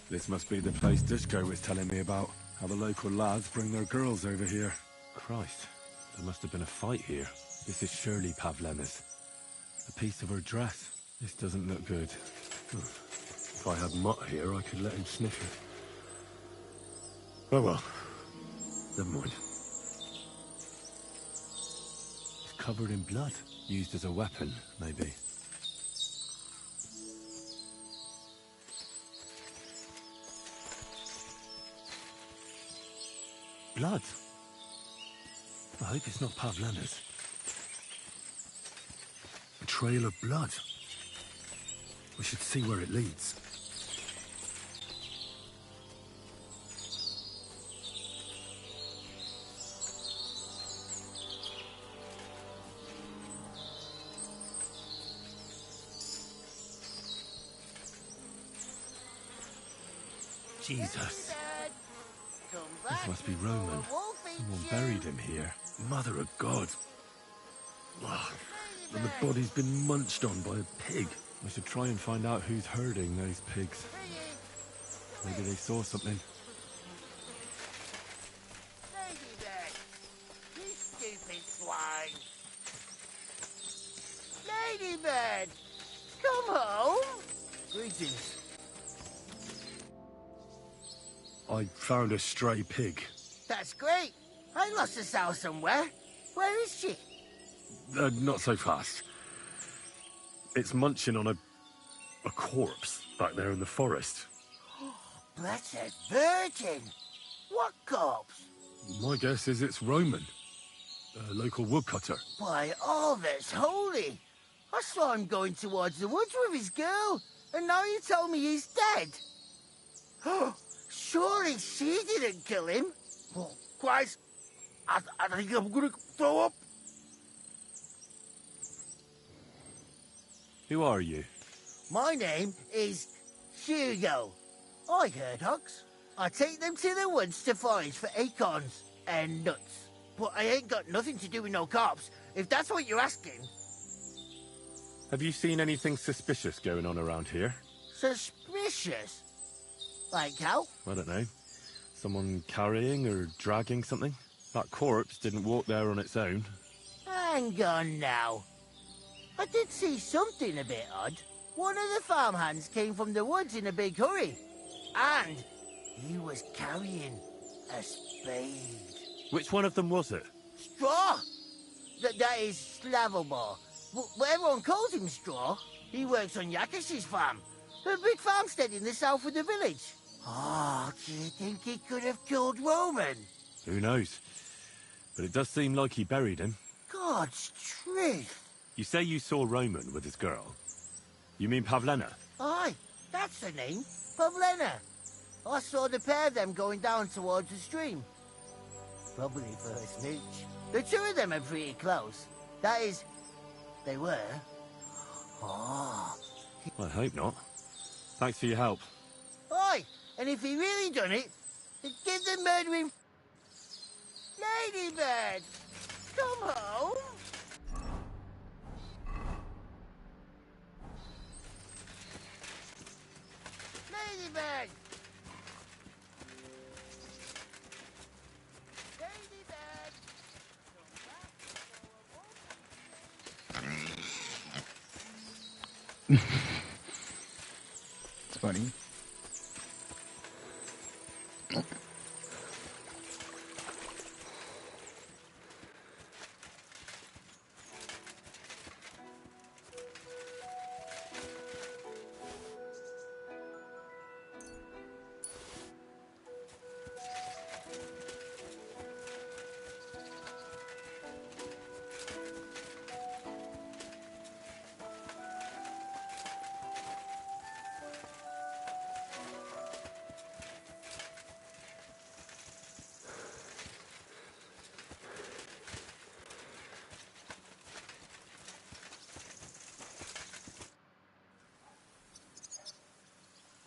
This must be the place Dushko was telling me about. How the local lads bring their girls over here. Christ, there must have been a fight here. This is surely Pavlena's. A piece of her dress. This doesn't look good. If I had Mutt here, I could let him sniff it. Oh well. Never mind. It's covered in blood. Used as a weapon, maybe. Blood. I hope it's not Pavlena's. A trail of blood. We should see where it leads. Jesus. This must be Roman. Someone buried him here. Mother of God. Ugh. And the body's been munched on by a pig. I should try and find out who's herding those pigs. Maybe they saw something. Ladybird! You stupid swine! Ladybird! Come home! Greetings. I found a stray pig. That's great. I lost a sow somewhere. Where is she? Not so fast. It's munching on a corpse back there in the forest. Blessed Virgin! What corpse? My guess is it's Roman. A local woodcutter. By all that's holy! I saw him going towards the woods with his girl, and now you tell me he's dead. Surely she didn't kill him. Oh, Christ, I think I'm gonna throw up. Who are you? My name is Hugo. I herd hogs. I take them to the woods to forage for acorns and nuts. But I ain't got nothing to do with no cops, if that's what you're asking. Have you seen anything suspicious going on around here? Suspicious? Like how? I don't know. Someone carrying or dragging something? That corpse didn't walk there on its own. Hang on now. I did see something a bit odd. One of the farmhands came from the woods in a big hurry. And he was carrying a spade. Which one of them was it? Straw! That is Slavomir. But everyone calls him Straw. He works on Yakish's farm. A big farmstead in the south of the village. Oh, do you think he could have killed Roman? Who knows? But it does seem like he buried him. God's truth. You say you saw Roman with his girl. You mean Pavlena? Aye, that's the name. Pavlena. I saw the pair of them going down towards the stream. Probably for a smooch. The two of them are pretty close. That is, they were. Oh. Well, I hope not. Thanks for your help. Aye, and if he really done it, then give the murdering Ladybird! Come home! Ladybird! Ladybird! It's funny.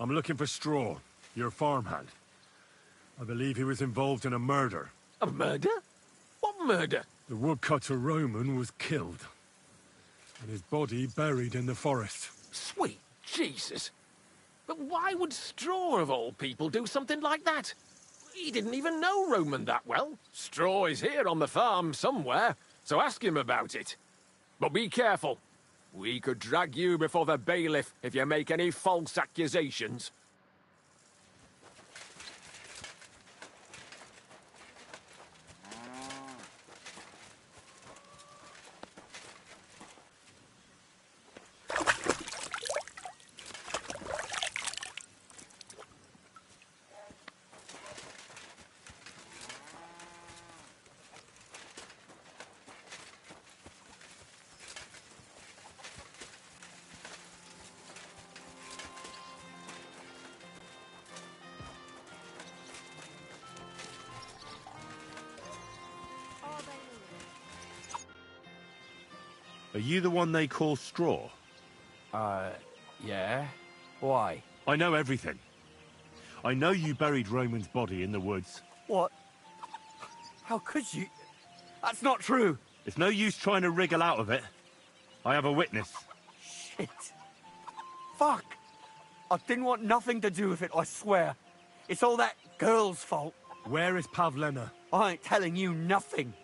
I'm looking for Straw, your farmhand. I believe he was involved in a murder. A murder? What murder? The woodcutter Roman was killed, and his body buried in the forest. Sweet Jesus. But why would Straw, of all people, do something like that? He didn't even know Roman that well. Straw is here on the farm somewhere, so ask him about it. But be careful. We could drag you before the bailiff if you make any false accusations. Are you the one they call Straw? Yeah? Why? I know everything. I know you buried Roman's body in the woods. What? How could you? That's not true. It's no use trying to wriggle out of it. I have a witness. Shit. Fuck. I didn't want nothing to do with it, I swear. It's all that girl's fault. Where is Pavlena? I ain't telling you nothing.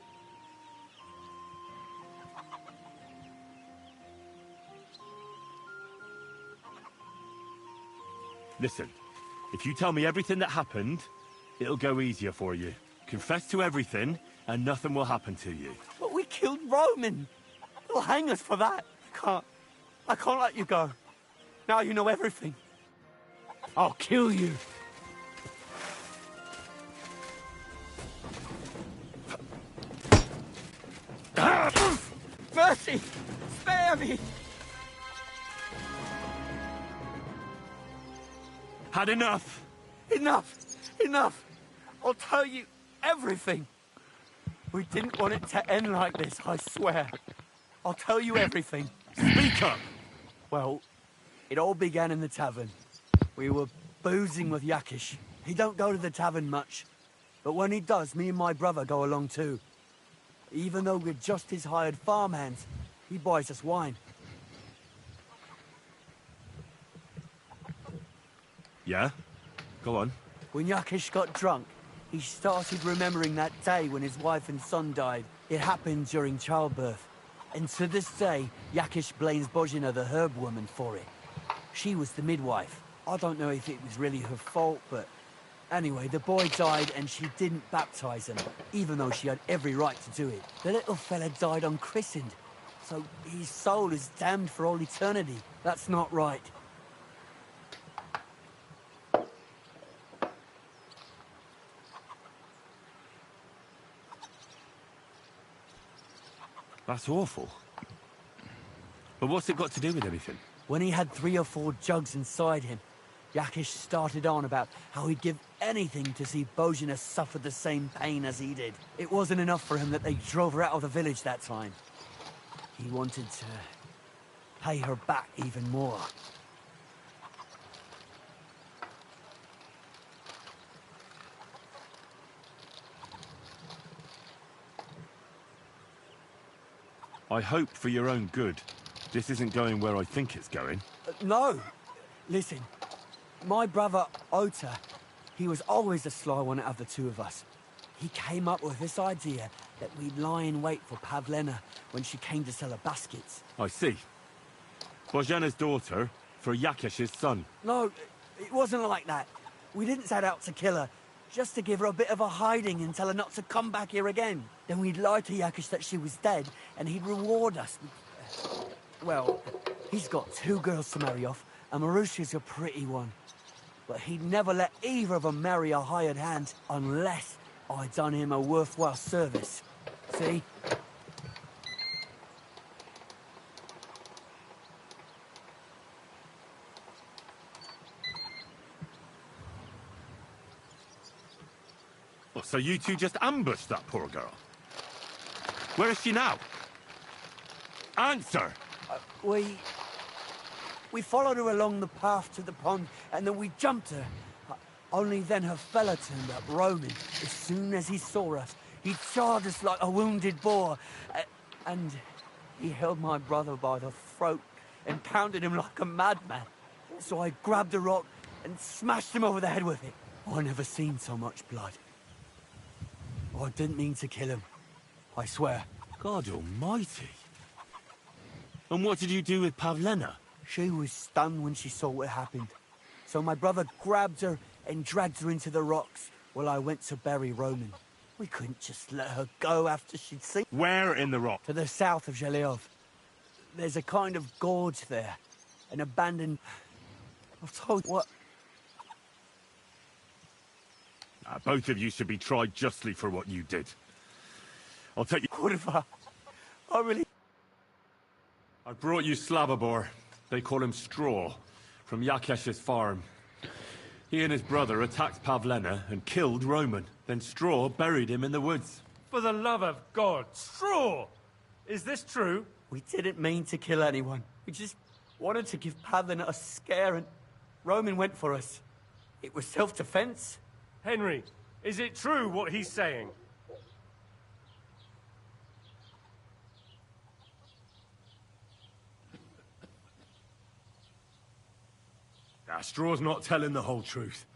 Listen, if you tell me everything that happened, it'll go easier for you. Confess to everything, and nothing will happen to you. But we killed Roman. They'll hang us for that. I can't let you go. Now you know everything. I'll kill you. Mercy! Spare me! Had enough! Enough! Enough! I'll tell you everything. We didn't want it to end like this, I swear. I'll tell you everything. Speak up! Well, it all began in the tavern. We were boozing with Yakish. He don't go to the tavern much. But when he does, me and my brother go along too. Even though we're just his hired farmhands, he buys us wine. Yeah? Go on. When Yakish got drunk, he started remembering that day when his wife and son died. It happened during childbirth. And to this day, Yakish blames Bojina, the herb woman, for it. She was the midwife. I don't know if it was really her fault, but... Anyway, the boy died and she didn't baptize him, even though she had every right to do it. The little fella died unchristened, so his soul is damned for all eternity. That's not right. That's awful. But what's it got to do with anything? When he had 3 or 4 jugs inside him, Yakish started on about how he'd give anything to see Bozhina suffer the same pain as he did. It wasn't enough for him that they drove her out of the village that time. He wanted to pay her back even more. I hope for your own good this isn't going where I think it's going. No! Listen, my brother Ota, he was always the sly one out of the 2 of us. He came up with this idea that we'd lie in wait for Pavlena when she came to sell her baskets. I see. Bozhena's daughter for Yakish's son. No, it wasn't like that. We didn't set out to kill her, just to give her a bit of a hiding and tell her not to come back here again. Then we'd lie to Yakish that she was dead, and he'd reward us. Well, he's got 2 girls to marry off, and Marusha's a pretty one. But he'd never let either of them marry a hired hand unless I'd done him a worthwhile service. See? Oh, so you two just ambushed that poor girl? Where is she now? Answer! We followed her along the path to the pond, and then we jumped her. Only then her fella turned up, Roman. As soon as he saw us, he charged us like a wounded boar. And he held my brother by the throat and pounded him like a madman. So I grabbed a rock and smashed him over the head with it. I never seen so much blood. I didn't mean to kill him. I swear. God almighty. And what did you do with Pavlena? She was stunned when she saw what happened. So my brother grabbed her and dragged her into the rocks while I went to bury Roman. We couldn't just let her go after she'd seen. Where in the rock? To the south of Zhelyov. There's a kind of gorge there. An abandoned... I've told you what... Both of you should be tried justly for what you did. I'll take you... What if I really... I brought you Slavobor. They call him Straw, from Yakesh's farm. He and his brother attacked Pavlena and killed Roman. Then Straw buried him in the woods. For the love of God, Straw! Is this true? We didn't mean to kill anyone. We just wanted to give Pavlena a scare, and Roman went for us. It was self-defense. Henry, is it true what he's saying? Straw's not telling the whole truth.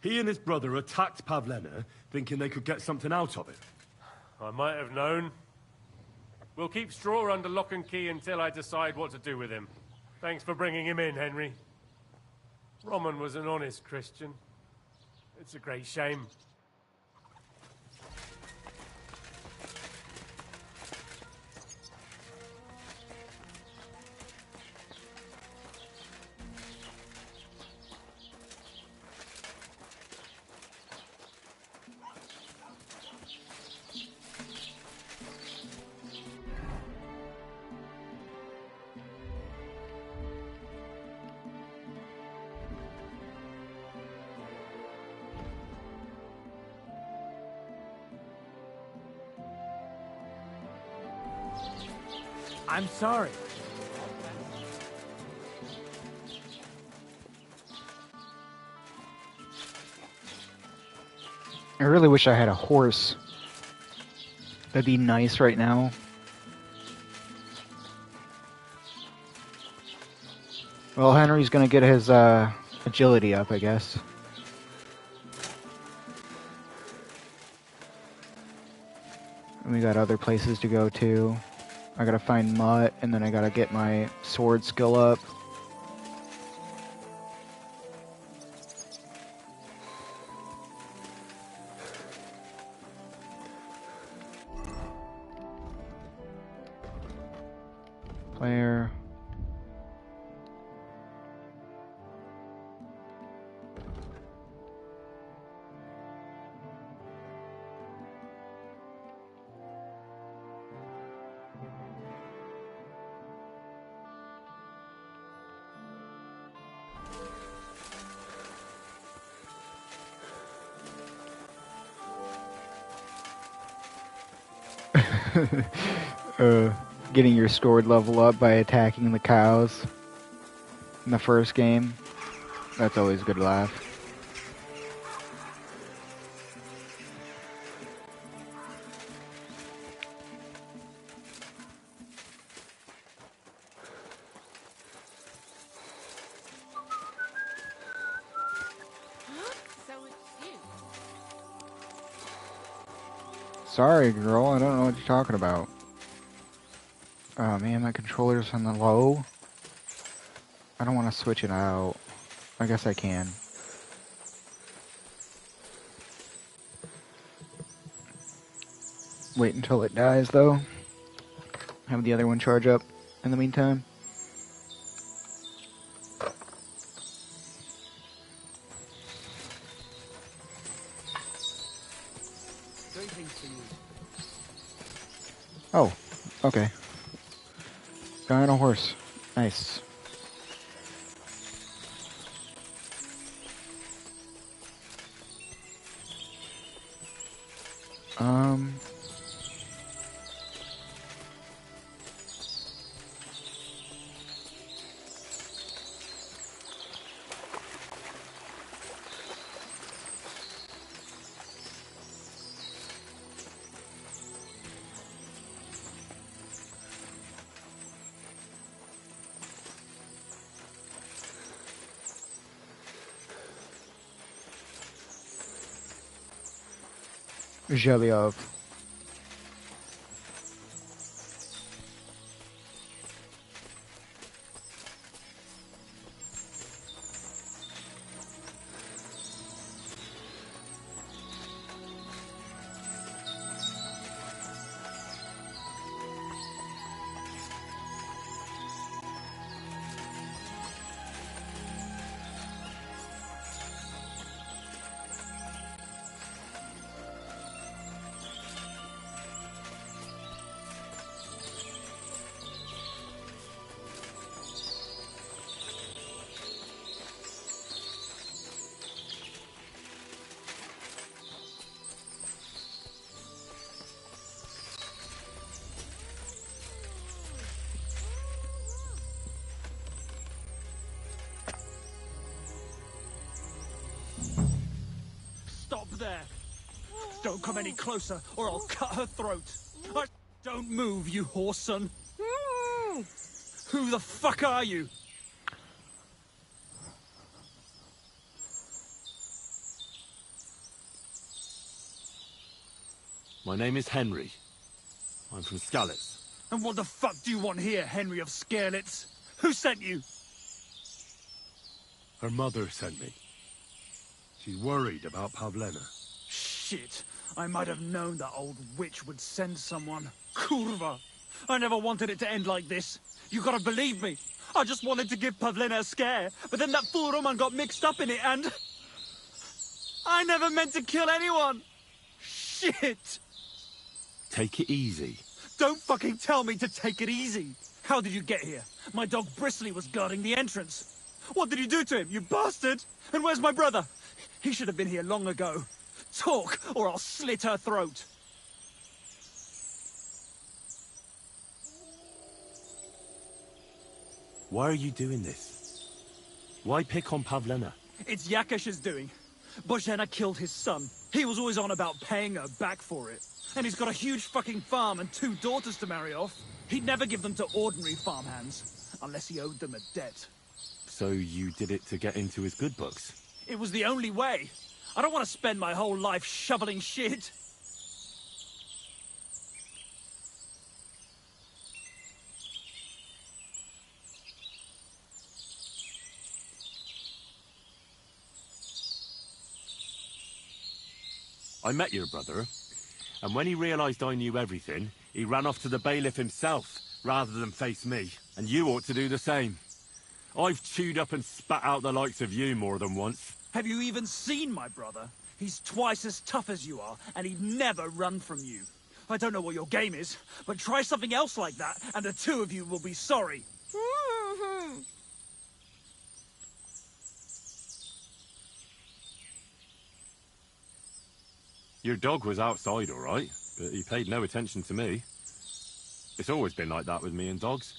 He and his brother attacked Pavlena, thinking they could get something out of it. I might have known. We'll keep Straw under lock and key until I decide what to do with him. Thanks for bringing him in, Henry. Roman was an honest Christian. It's a great shame. I'm sorry. I really wish I had a horse. That'd be nice right now. Well, Henry's gonna get his agility up, I guess. And we got other places to go to. I gotta find Mutt, and then I gotta get my sword skill up. Player. Getting your sword level up by attacking the cows in the first game. That's always a good laugh. So it's you. Sorry, girl, I don't know what you're talking about. Oh man, my controller's on the low. I don't want to switch it out. I guess I can. Wait until it dies, though. Have the other one charge up in the meantime. Greetings to you. Oh, okay. Guy on a horse. Nice. Zhelyov. Stop there! Don't come any closer, or I'll cut her throat. Don't move, you horse son. Who the fuck are you? My name is Henry. I'm from Skalitz. And what the fuck do you want here, Henry of Scarelets? Who sent you? Her mother sent me. She's worried about Pavlena. Shit. I might have known that old witch would send someone. Kurva. I never wanted it to end like this. You gotta believe me. I just wanted to give Pavlena a scare, but then that fool Roman got mixed up in it and... I never meant to kill anyone. Shit. Take it easy. Don't fucking tell me to take it easy. How did you get here? My dog Bristly was guarding the entrance. What did you do to him, you bastard? And where's my brother? He should have been here long ago. Talk, or I'll slit her throat. Why are you doing this? Why pick on Pavlena? It's Yakesh's doing. Bozhena killed his son. He was always on about paying her back for it. And he's got a huge fucking farm and 2 daughters to marry off. He'd never give them to ordinary farmhands, unless he owed them a debt. So you did it to get into his good books? It was the only way. I don't want to spend my whole life shoveling shit. I met your brother, and when he realized I knew everything, he ran off to the bailiff himself, rather than face me. And you ought to do the same. I've chewed up and spat out the likes of you more than once. Have you even seen my brother? He's twice as tough as you are, and he'd never run from you. I don't know what your game is, but try something else like that, and the 2 of you will be sorry. Your dog was outside, all right, but he paid no attention to me. It's always been like that with me and dogs.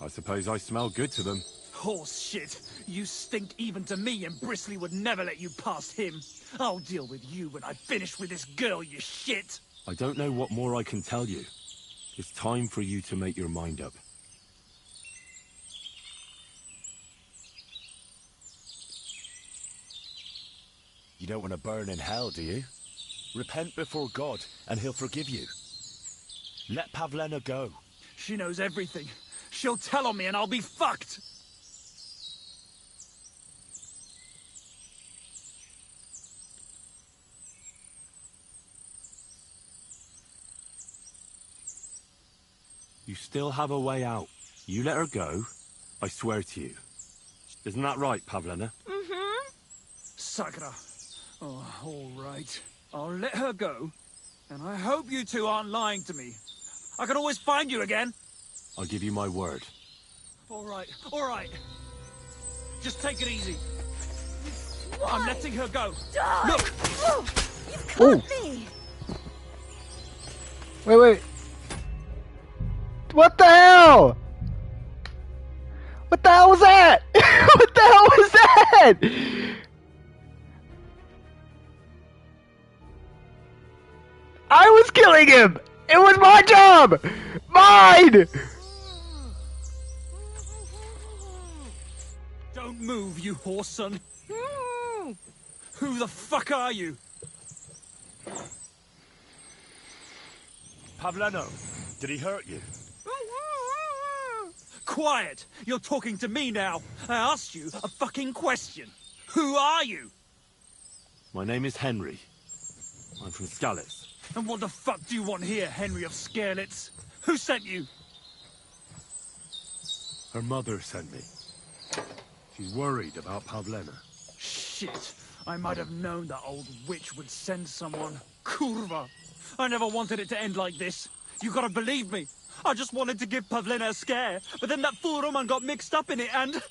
I suppose I smell good to them. Horse shit. You stink even to me, and Bristly would never let you past him. I'll deal with you when I finish with this girl, you shit. I don't know what more I can tell you. It's time for you to make your mind up. You don't want to burn in hell, do you? Repent before God, and he'll forgive you. Let Pavlena go. She knows everything. She'll tell on me and I'll be fucked. You still have a way out. You let her go, I swear to you. Isn't that right, Pavlena? Mm-hmm. Sakra. Oh, all right. I'll let her go. And I hope you two aren't lying to me. I can always find you again. I'll give you my word. All right, all right. Just take it easy. I'm letting her go. Die! Look! Oh, you've got me! Wait. What the hell? What the hell was that? What the hell was that? I was killing him! It was my job! Mine! Don't move, you horse son. Who the fuck are you? Pavleno, did he hurt you? Quiet! You're talking to me now. I asked you a fucking question. Who are you? My name is Henry. I'm from Skalitz. And what the fuck do you want here, Henry of Scarlets? Who sent you? Her mother sent me. She's worried about Pavlena. Shit. I might have known that old witch would send someone. Kurva. I never wanted it to end like this. You gotta believe me. I just wanted to give Pavlena a scare, but then that fool Roman got mixed up in it and...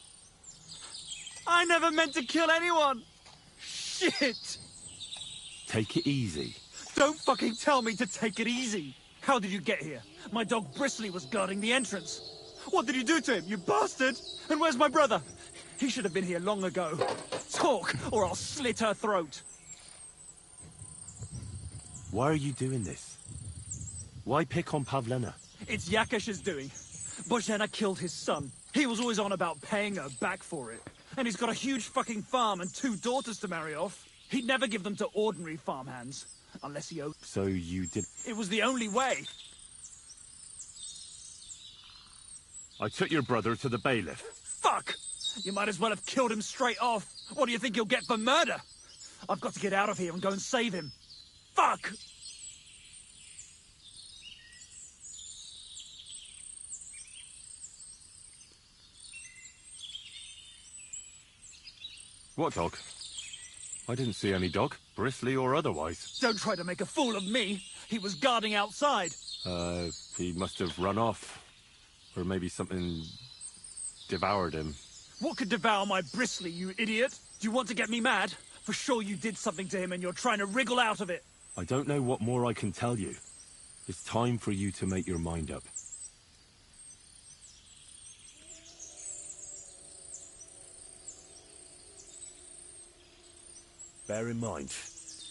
I never meant to kill anyone. Shit. Take it easy. Don't fucking tell me to take it easy. How did you get here? My dog Bristly was guarding the entrance. What did you do to him, you bastard? And where's my brother? He should have been here long ago. Talk, or I'll slit her throat. Why are you doing this? Why pick on Pavlena? It's Yakesh's doing. Bozhena killed his son. He was always on about paying her back for it. And he's got a huge fucking farm and 2 daughters to marry off. He'd never give them to ordinary farmhands. Unless he owed... So you did... It was the only way. I took your brother to the bailiff. Fuck! You might as well have killed him straight off. What do you think you'll get for murder? I've got to get out of here and go and save him. Fuck! What dog? I didn't see any dog, bristly or otherwise. Don't try to make a fool of me. He was guarding outside. He must have run off. Or maybe something devoured him. What could devour my Bristly, you idiot? Do you want to get me mad? For sure you did something to him and you're trying to wriggle out of it. I don't know what more I can tell you. It's time for you to make your mind up. Bear in mind,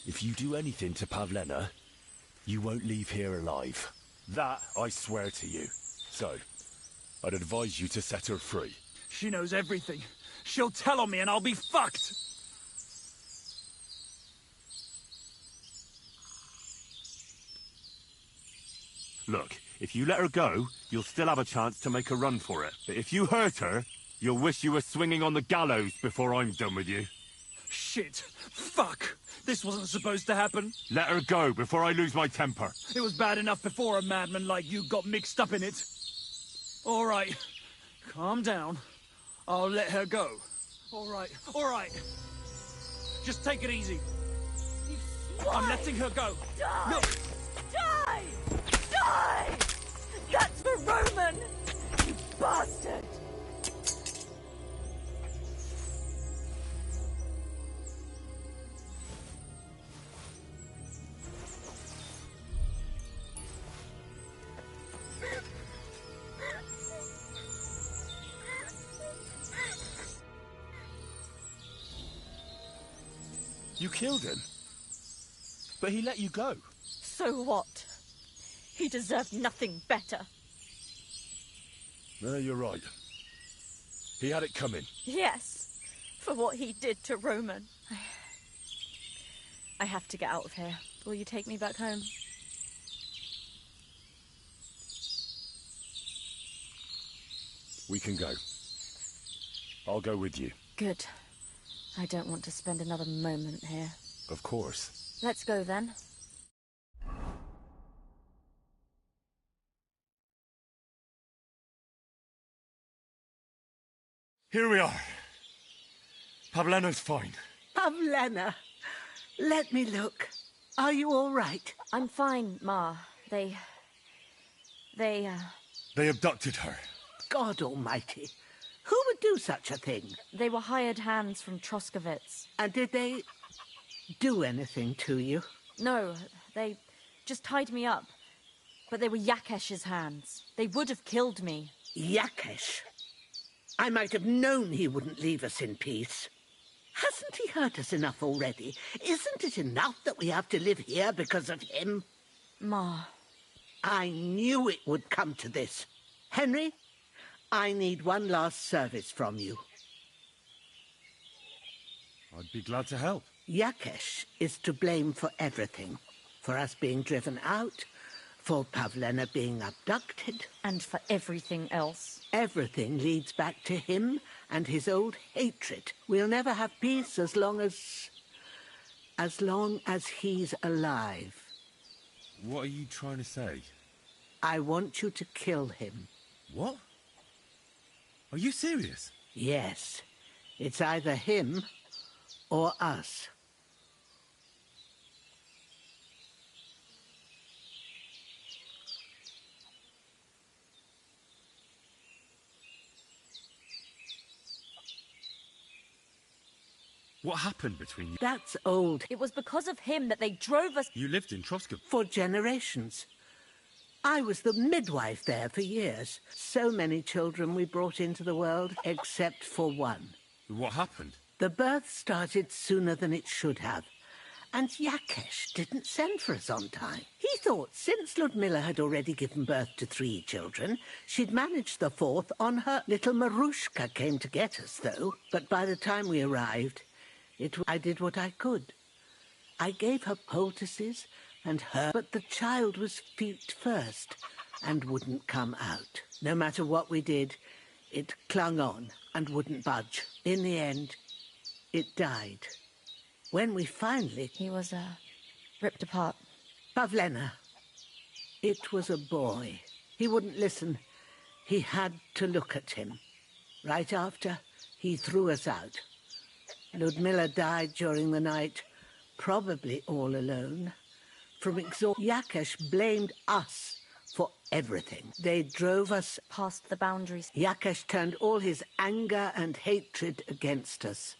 if you do anything to Pavlena, you won't leave here alive. That I swear to you. So, I'd advise you to set her free. She knows everything. She'll tell on me and I'll be fucked. Look, if you let her go, you'll still have a chance to make a run for it. But if you hurt her, you'll wish you were swinging on the gallows before I'm done with you. Shit. Fuck. This wasn't supposed to happen. Let her go before I lose my temper. It was bad enough before a madman like you got mixed up in it. All right. Calm down. I'll let her go. All right. All right. Just take it easy. I'm letting her go. Die! Look. Die! Die! That's for Roman! You bastard! You killed him. But he let you go. So what? He deserved nothing better. No, you're right. He had it coming. Yes, for what he did to Roman. I have to get out of here. Will you take me back home? We can go. I'll go with you. Good. I don't want to spend another moment here. Of course. Let's go then. Here we are. Pavlena's fine. Pavlena, let me look. Are you all right? I'm fine, Ma. They They abducted her. God almighty. Who would do such a thing? They were hired hands from Troskovitz. And did they do anything to you? No, they just tied me up. But they were Yakesh's hands. They would have killed me. Yakesh? I might have known he wouldn't leave us in peace. Hasn't he hurt us enough already? Isn't it enough that we have to live here because of him? Ma. I knew it would come to this. Henry, I need one last service from you. I'd be glad to help. Yakesh is to blame for everything. For us being driven out, for Pavlena being abducted. And for everything else. Everything leads back to him and his old hatred. We'll never have peace as long as he's alive. What are you trying to say? I want you to kill him. What? Are you serious? Yes. It's either him or us. What happened between you? That's old. It was because of him that they drove us... You lived in Troskov for generations. I was the midwife there for years. So many children we brought into the world, except for one. What happened? The birth started sooner than it should have. And Yakesh didn't send for us on time. He thought since Ludmilla had already given birth to 3 children, she'd managed the 4th on her. Little Marushka came to get us, though. But by the time we arrived, I did what I could. I gave her poultices and her, but the child was feet first and wouldn't come out. No matter what we did, it clung on and wouldn't budge. In the end, it died. When we finally... He was, ripped apart. Pavlena. It was a boy. He wouldn't listen. He had to look at him. Right after, he threw us out. Ludmilla died during the night, probably all alone. From exhaustion, Yakesh blamed us for everything. They drove us past the boundaries. Yakesh turned all his anger and hatred against us.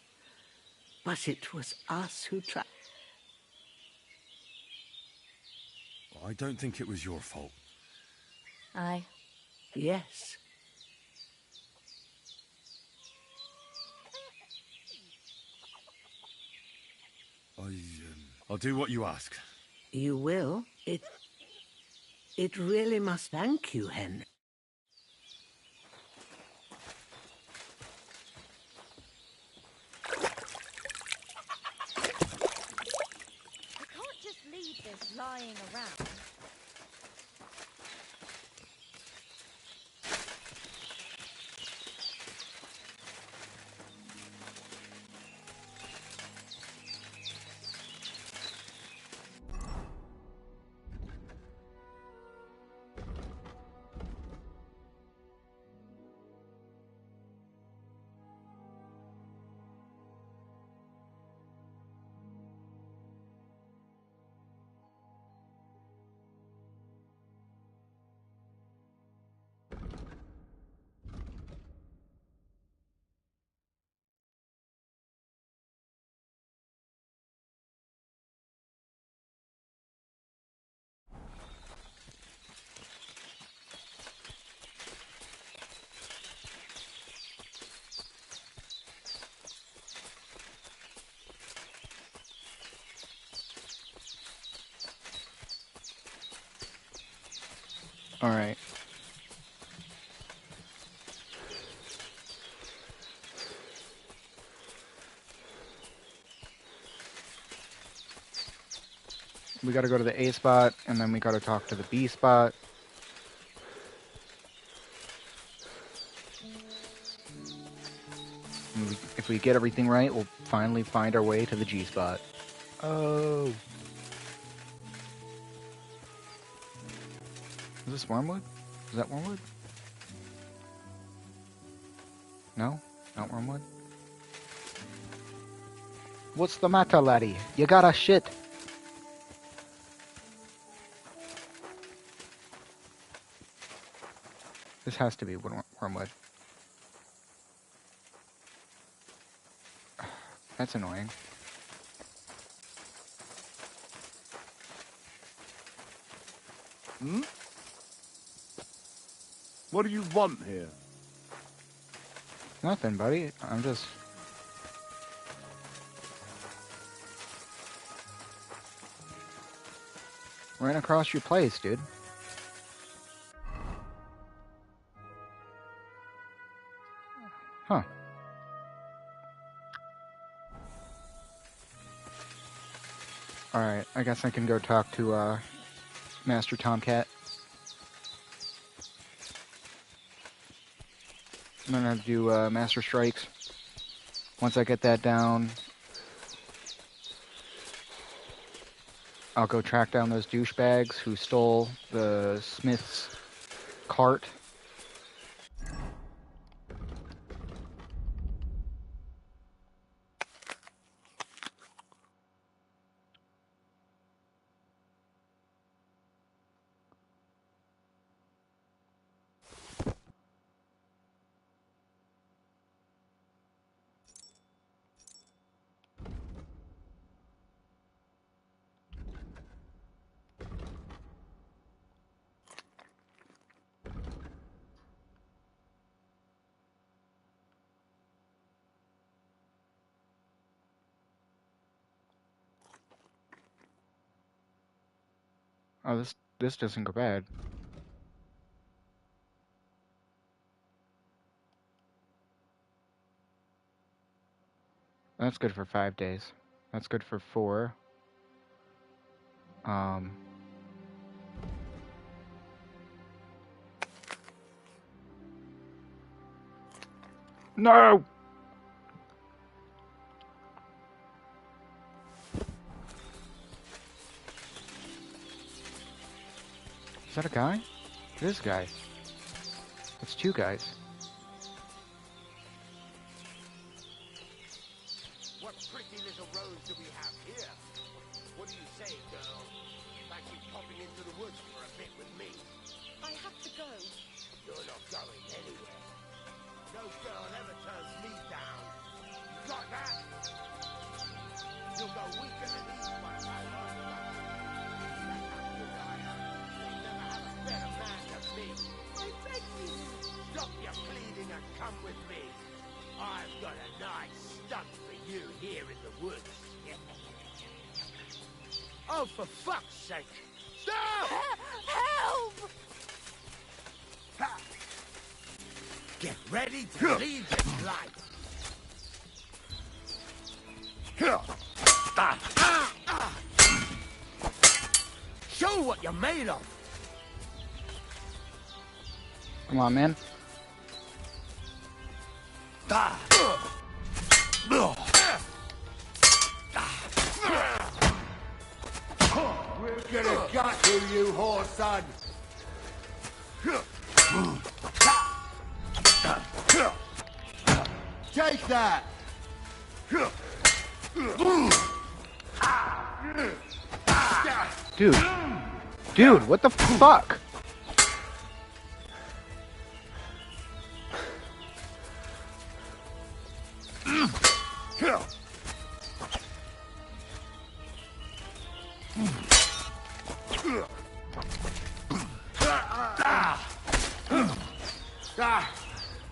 But it was us who tried. I don't think it was your fault. Aye. Yes. I'll do what you ask. You will? It really must thank you, Henry. We can't just leave this lying around. Alright. We gotta go to the A spot, and then we gotta talk to the B spot. And if we get everything right, we'll finally find our way to the G spot. Oh. Is this wormwood? Is that wormwood? No? Not wormwood? What's the matter, laddie? You got a shit. This has to be wormwood. That's annoying. Hmm? What do you want here? Nothing, buddy. I'm just... ran across your place, dude. Huh. Alright, I guess I can go talk to, Master Tomcat. I'm gonna do, Master Strikes. Once I get that down, I'll go track down those douchebags who stole the Smith's cart. Oh, this doesn't go bad. That's good for 5 days. That's good for 4. No! Is that a guy? It is a guy. It's 2 guys. What pretty little rose do we have here? What do you say, girl? Fancy popping into the woods for a bit with me? I have to go. You're not going anywhere. No girl ever turns me down. You got that? You'll go weaker than these ones, I know. Better man than me. I beg you. Stop your pleading and come with me. I've got a nice stunt for you here in the woods. Oh, for fuck's sake! Stop! Help! Get ready to leave this life. Show what you're made of. Come on, man. We're gonna gut you whore son. Take that. Dude, what the fuck?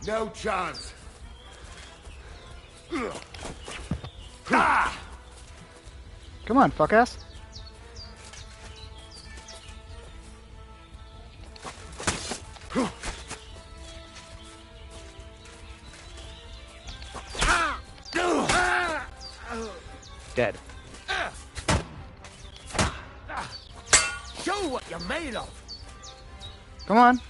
No chance. Come on, fuck ass. Dead. Show what you're made of. Come on.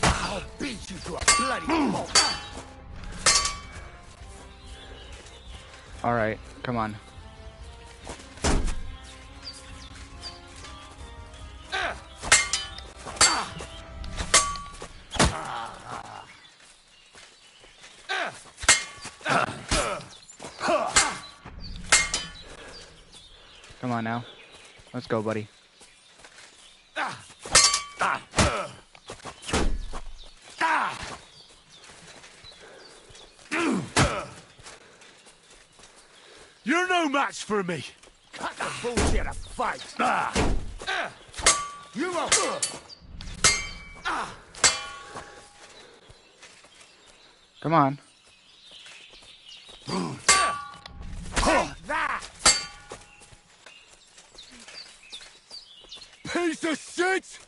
I'll beat you to a bloody pulp. All right, come on. Come on now. Let's go, buddy. You're no match for me. Cut the bullshit and fight. You won't. Come on. Take that. Piece of shit!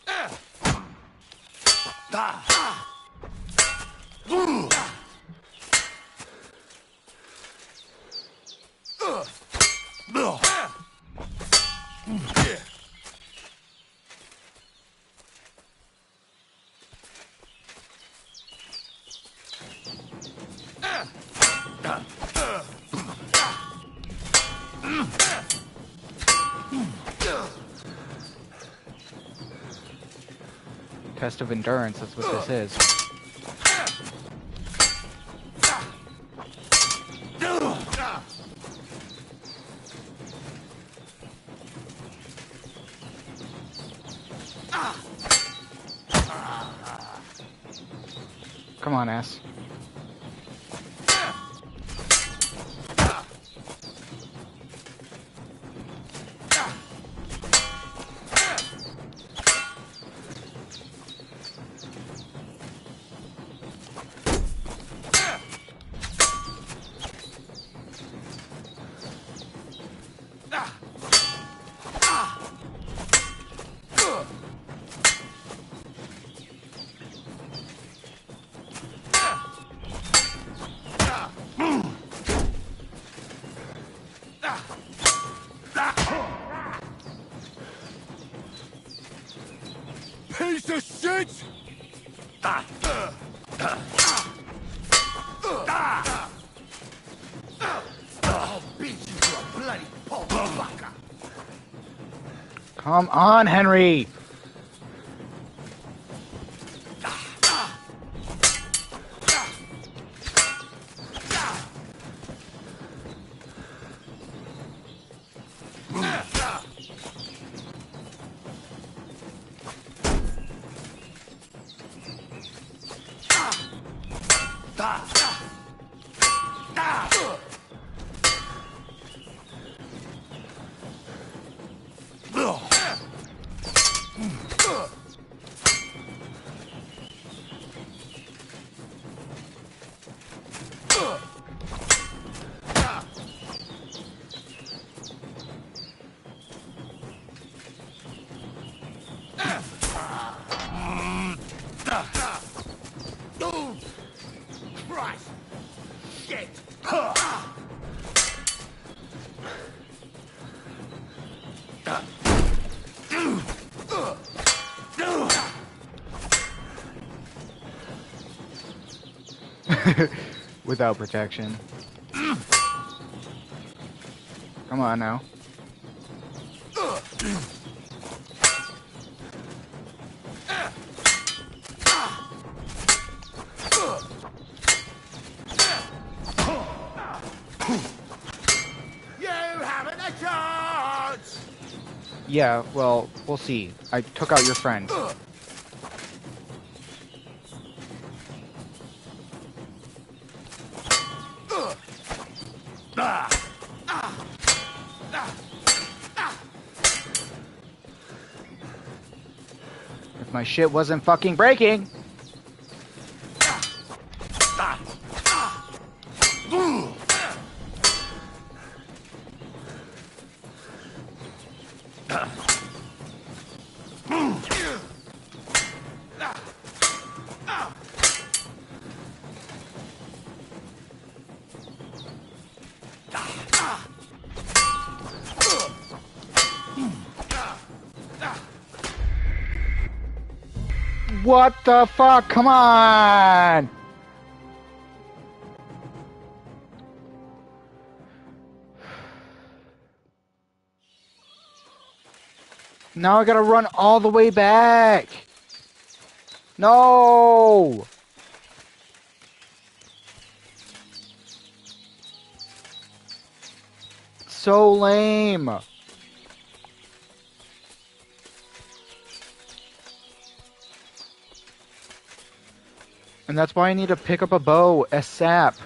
Test of endurance, that's what this is. Come on, ass. Piece of shit! I'll beat you to a bloody pulp, fucker. Come on, Henry! Christ! Shit! Without protection. Come on now. You haven't a chance! Yeah, well, we'll see. I took out your friend. If my shit wasn't fucking breaking. What the fuck? Come on! Now I gotta run all the way back. No! So lame. And that's why I need to pick up a bow, a sap.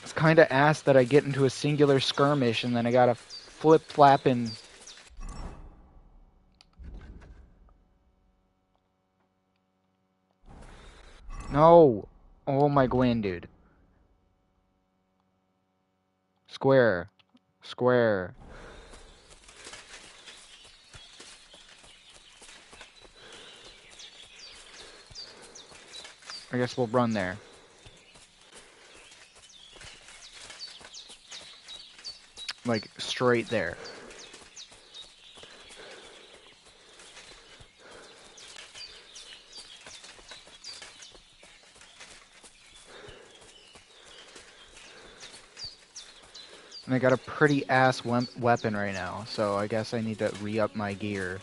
It's kind of ass that I get into a singular skirmish and then I gotta flip-flap and... No! Oh my Gwen, dude. Square. Square. I guess we'll run there. Like, straight there. And I got a pretty ass weapon right now, so I guess I need to re-up my gear.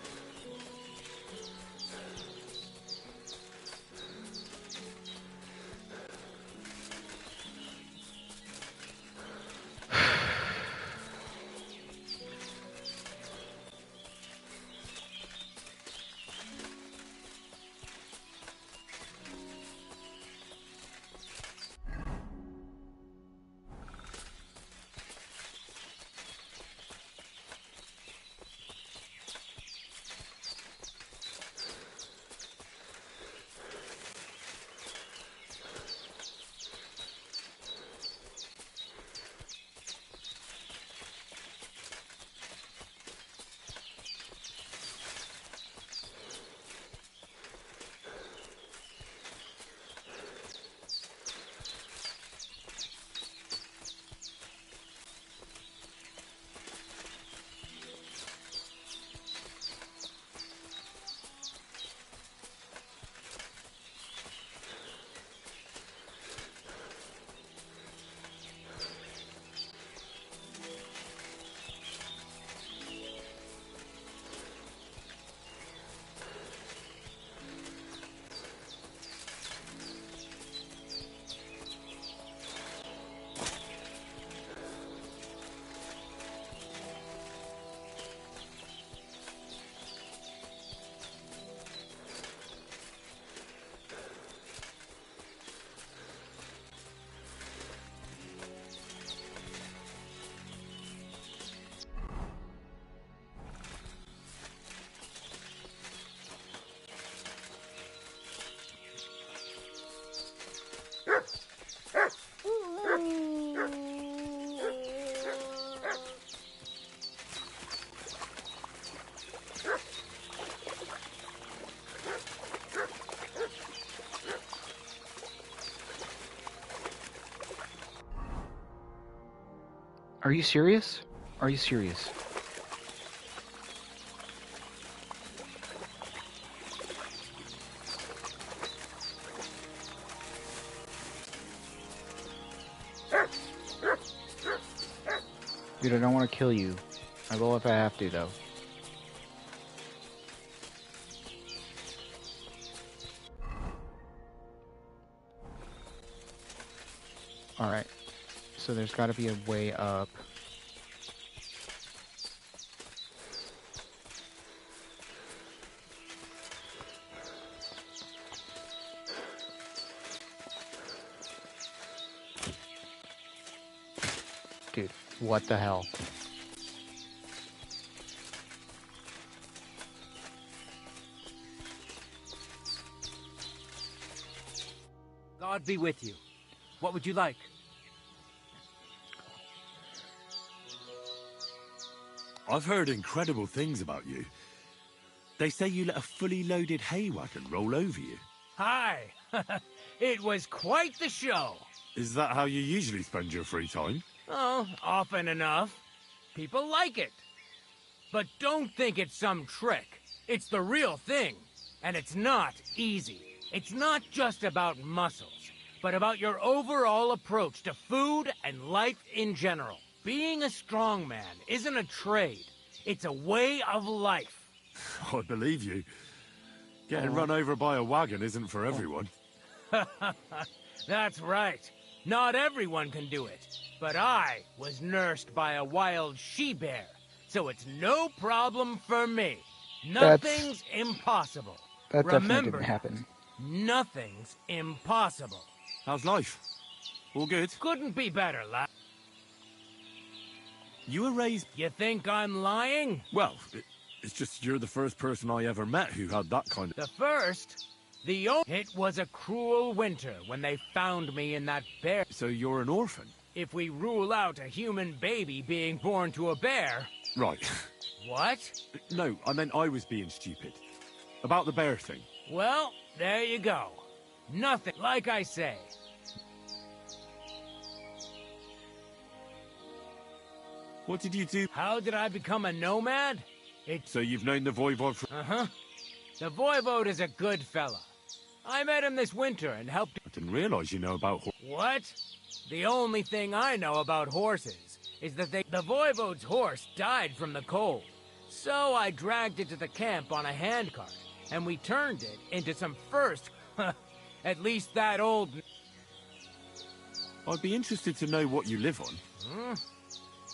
Are you serious? Are you serious? Dude, I don't want to kill you. I will if I have to, though. Alright. So there's got to be a way up. Dude, what the hell? God be with you. What would you like? I've heard incredible things about you. They say you let a fully loaded hay wagon roll over you. Hi! It was quite the show. Is that how you usually spend your free time? Oh, often enough. People like it. But don't think it's some trick. It's the real thing. And it's not easy. It's not just about muscles, but about your overall approach to food and life in general. Being a strongman isn't a trade. It's a way of life. I believe you. Getting run over by a wagon isn't for everyone. That's right. Not everyone can do it. But I was nursed by a wild she-bear, so it's no problem for me. Nothing's impossible. That definitely Remember, didn't happen. nothing's impossible. How's life? All good? Couldn't be better, lad. You were raised... You think I'm lying? Well, it's just you're the first person I ever met who had that kind of... The first? It was a cruel winter when they found me in that bear... So you're an orphan? If we rule out a human baby being born to a bear... Right. What? No, I meant I was being stupid. About the bear thing. Well, there you go. Nothing, like I say. What did you do? How did I become a nomad? So you've known the Voivod for... Uh-huh. The Voivod is a good fella. I met him this winter and helped... I didn't realize you know about... What? The only thing I know about horses is that the Voivod's horse died from the cold. So I dragged it to the camp on a handcart, and we turned it into some first... At least that old... I'd be interested to know what you live on.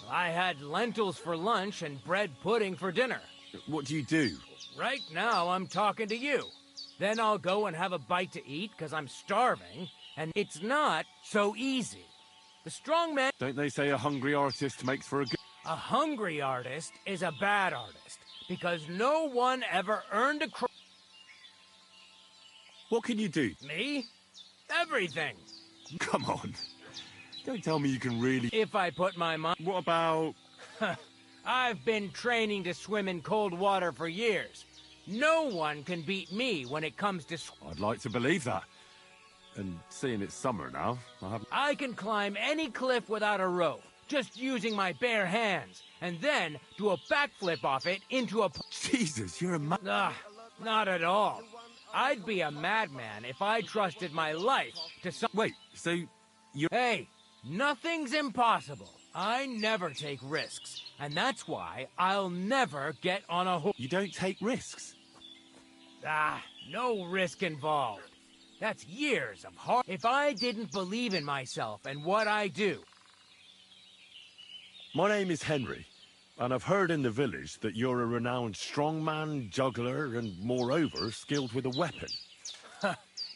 I had lentils for lunch and bread pudding for dinner. What do you do? Right now, I'm talking to you. Then I'll go and have a bite to eat, because I'm starving, and it's not so easy. The strong man... Don't they say a hungry artist makes for a good... A hungry artist is a bad artist, because no one ever earned a What can you do? Me? Everything. Come on. Don't tell me you can really... If I put my mind... What about... I've been training to swim in cold water for years. No one can beat me when it comes to... I'd like to believe that. And seeing it's summer now, I can climb any cliff without a rope, just using my bare hands, and then do a backflip off it into a... Jesus, you're a not at all. I'd be a madman if I trusted my life to some... Wait, so you... Hey, nothing's impossible. I never take risks, and that's why I'll never get on a horse. You don't take risks? No risk involved. That's years of hard... If I didn't believe in myself and what I do... My name is Henry, and I've heard in the village that you're a renowned strongman, juggler, and moreover, skilled with a weapon.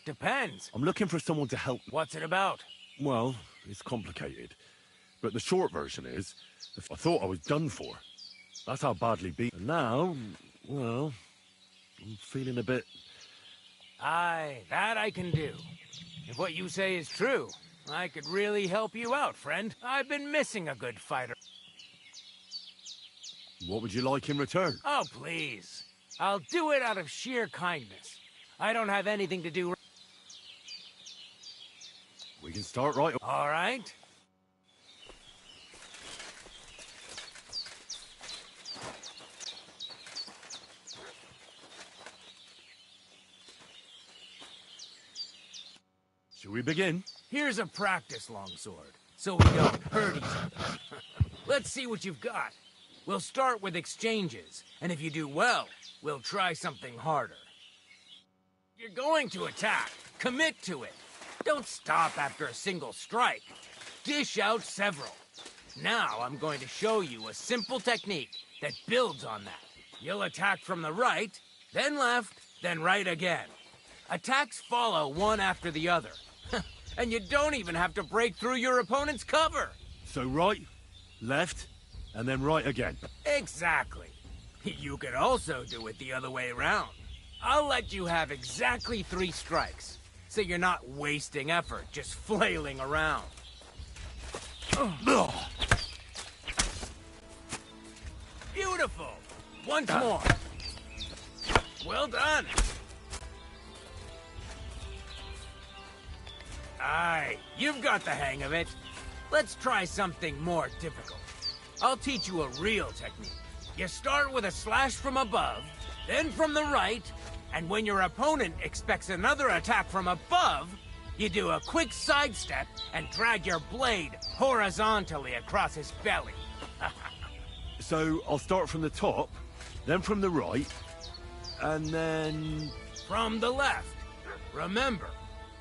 Depends. I'm looking for someone to help. What's it about? Well, it's complicated. But the short version is, I thought I was done for. That's how badly beat. And now, well, I'm feeling a bit... That I can do. If what you say is true, I could really help you out, friend. I've been missing a good fighter. What would you like in return? Oh, please. I'll do it out of sheer kindness. I don't have anything to do... We can start right... All right. Shall we begin? Here's a practice longsword, so we don't hurt each other. Let's see what you've got. We'll start with exchanges, and if you do well, we'll try something harder. You're going to attack. Commit to it. Don't stop after a single strike. Dish out several. Now I'm going to show you a simple technique that builds on that. You'll attack from the right, then left, then right again. Attacks follow one after the other. And you don't even have to break through your opponent's cover. So right, left, and then right again. Exactly. You could also do it the other way around. I'll let you have exactly 3 strikes, so you're not wasting effort just flailing around. Beautiful! Once more. Well done. Aye, you've got the hang of it. Let's try something more difficult. I'll teach you a real technique. You start with a slash from above, then from the right, and when your opponent expects another attack from above, you do a quick sidestep and drag your blade horizontally across his belly. So I'll start from the top, then from the right, and then... From the left. Remember,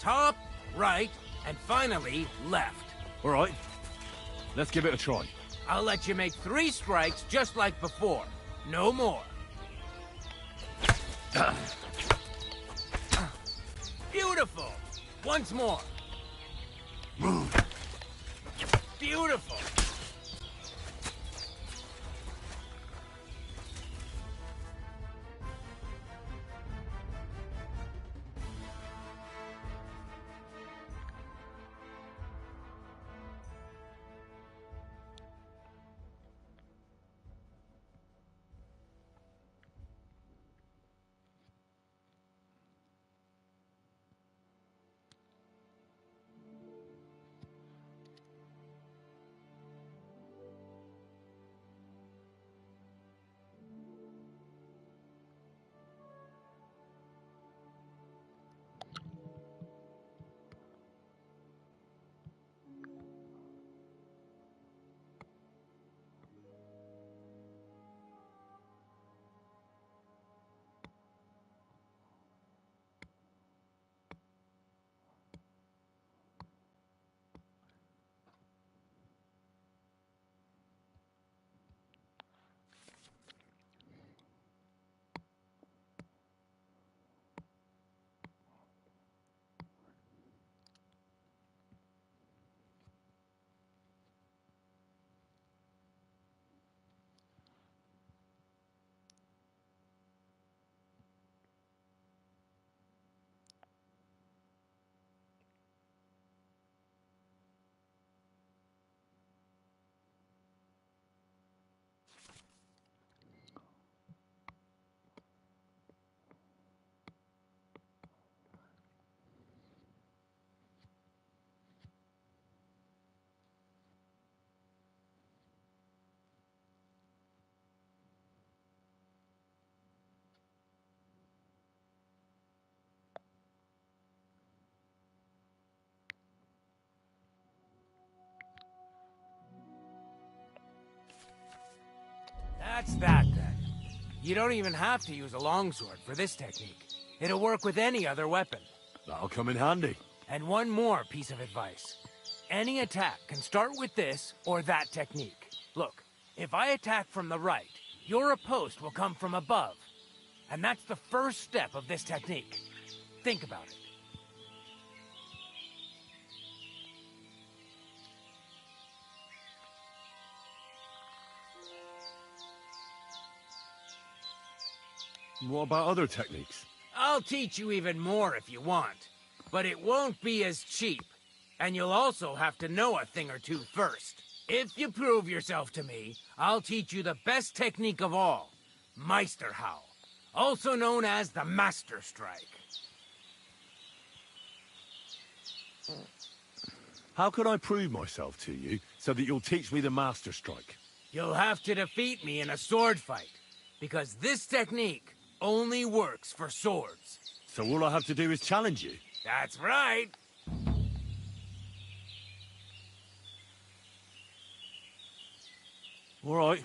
top, right, and finally left. All right, let's give it a try. I'll let you make 3 strikes just like before. No more. Beautiful. Once more. Beautiful. That's that, then. You don't even have to use a longsword for this technique. It'll work with any other weapon. That'll come in handy. And one more piece of advice. Any attack can start with this or that technique. Look, if I attack from the right, your riposte will come from above. And that's the first step of this technique. Think about it. What about other techniques? I'll teach you even more if you want. But it won't be as cheap. And you'll also have to know a thing or two first. If you prove yourself to me, I'll teach you the best technique of all. Meisterhowl. Also known as the Master Strike. How can I prove myself to you so that you'll teach me the Master Strike? You'll have to defeat me in a sword fight. Because this technique only works for swords. So all I have to do is challenge you? That's right. All right.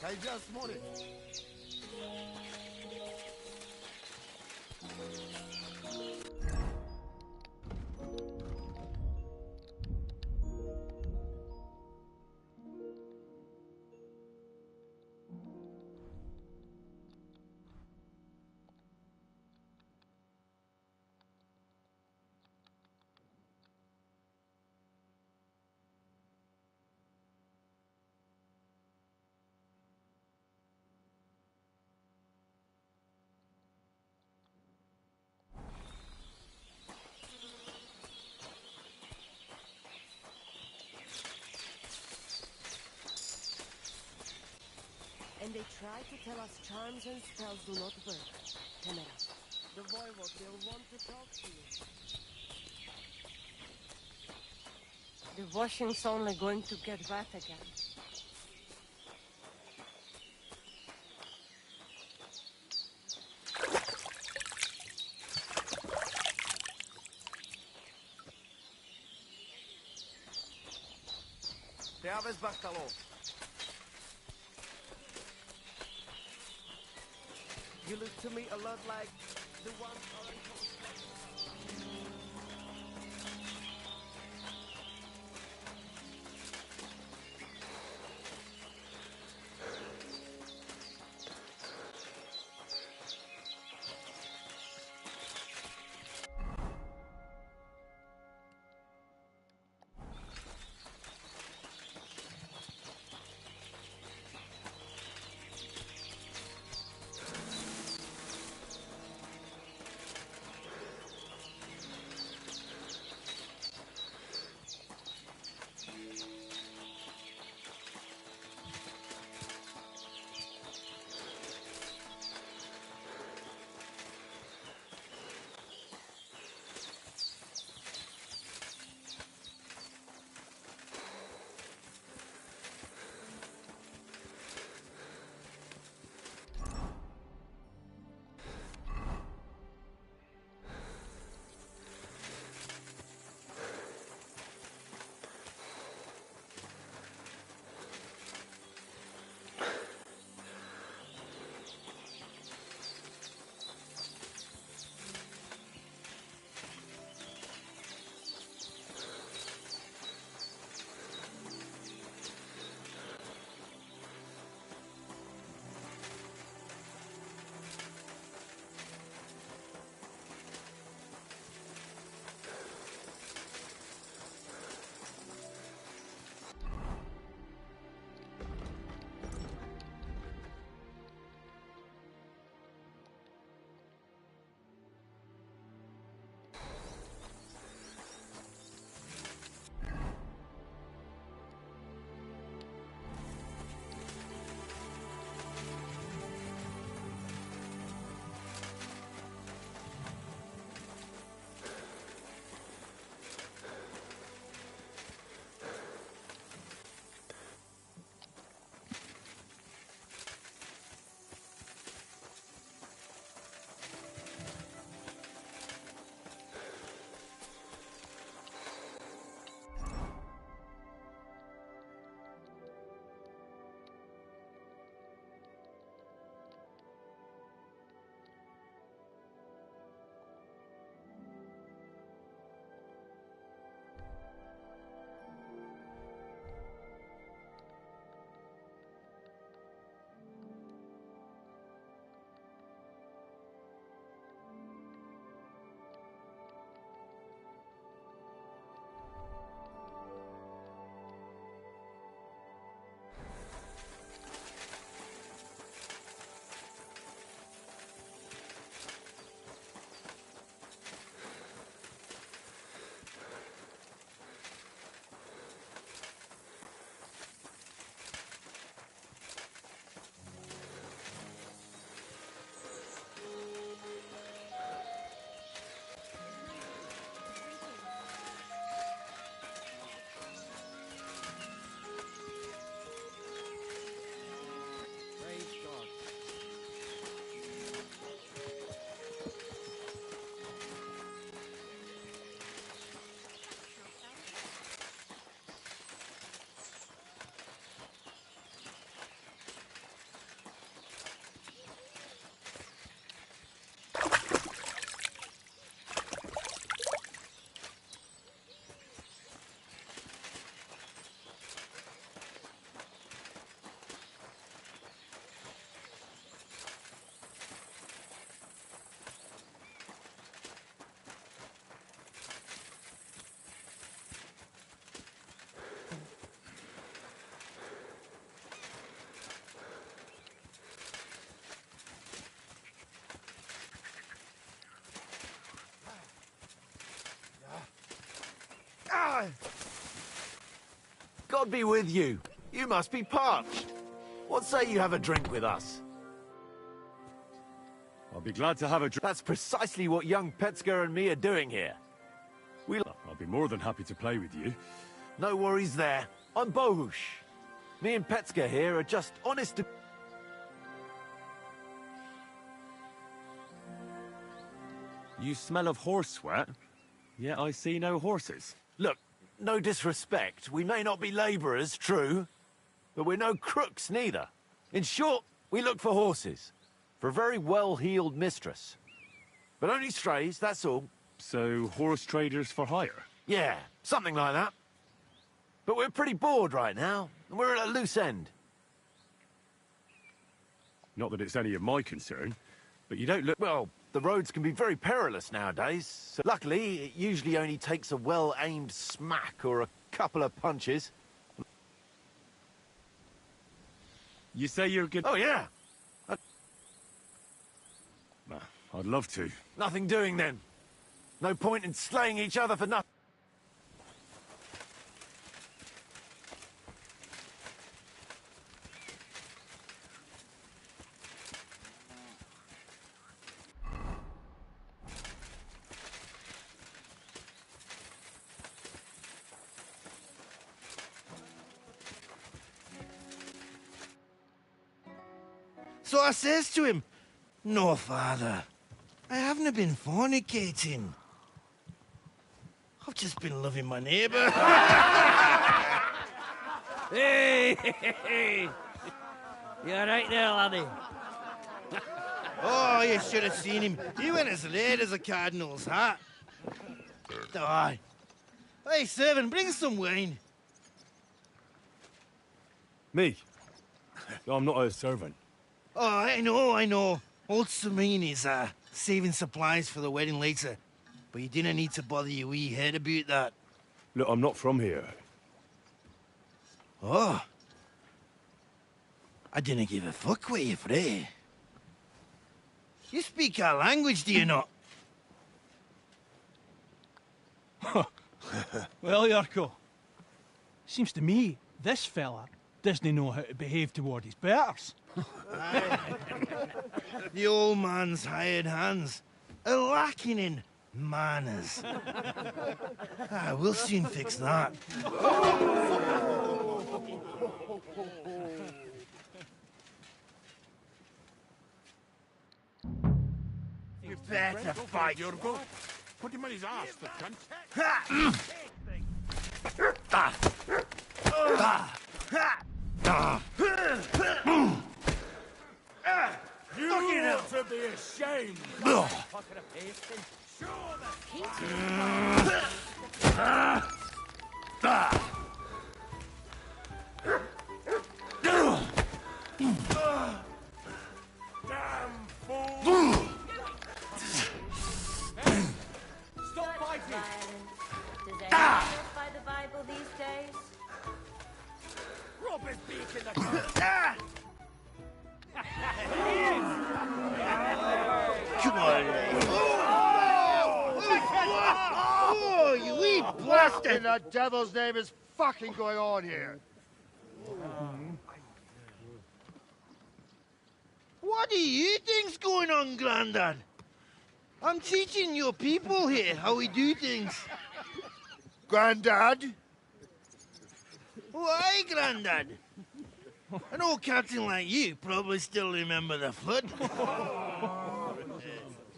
I just wanted. try to tell us charms and spells do not work. Temera, the voivod will want to talk to you. The washing's only going to get wet again. Te aves Bartalo. You look to me a lot like the one God be with you. You must be parched. What say you have a drink with us? I'll be glad to have a drink. That's precisely what young Petska and me are doing here. I'll be more than happy to play with you. No worries there. I'm Bohush. Me and Petska here are just honest to... You smell of horse sweat, yet I see no horses. Look, no disrespect. We may not be labourers, true, but we're no crooks neither. In short, we look for horses. For a very well-heeled mistress. But only strays, that's all. So, horse traders for hire? Yeah, something like that. But we're pretty bored right now, and we're at a loose end. Not that it's any of my concern, but you don't look... Well, the roads can be very perilous nowadays. So luckily, it usually only takes a well-aimed smack or a couple of punches. You say you're good... Oh, yeah. I'd love to. Nothing doing then. No point in slaying each other for nothing. So I says to him, "No, father, I haven't been fornicating. I've just been loving my neighbour." Hey! You alright there, laddie? Oh, you should have seen him. He went as red as a cardinal's hat. Aye. Hey, servant, bring some wine. Me? I'm not a servant. Oh, I know. Old Samine is saving supplies for the wedding later. But you didn't need to bother your wee head about that. Look, I'm not from here. Oh. I didn't give a fuck what you fray. You speak our language, do you not? Well, Yurko, seems to me this fella doesn't know how to behave toward his betters. The old man's hired hands are lacking in manners. We'll soon fix that. You better fight. Yurko. Put him on his ass, the cunt. You ought to be ashamed. Damn fool! Stop fighting! Does anyone live by the Bible these days? Rob his beak in the cunt. Come on. Oh, you wee blasted! What in the devil's name is fucking going on here? What do you think's going on, Grandad? I'm teaching your people here how we do things. Grandad? Why, Grandad? An old captain like you probably still remember the flood.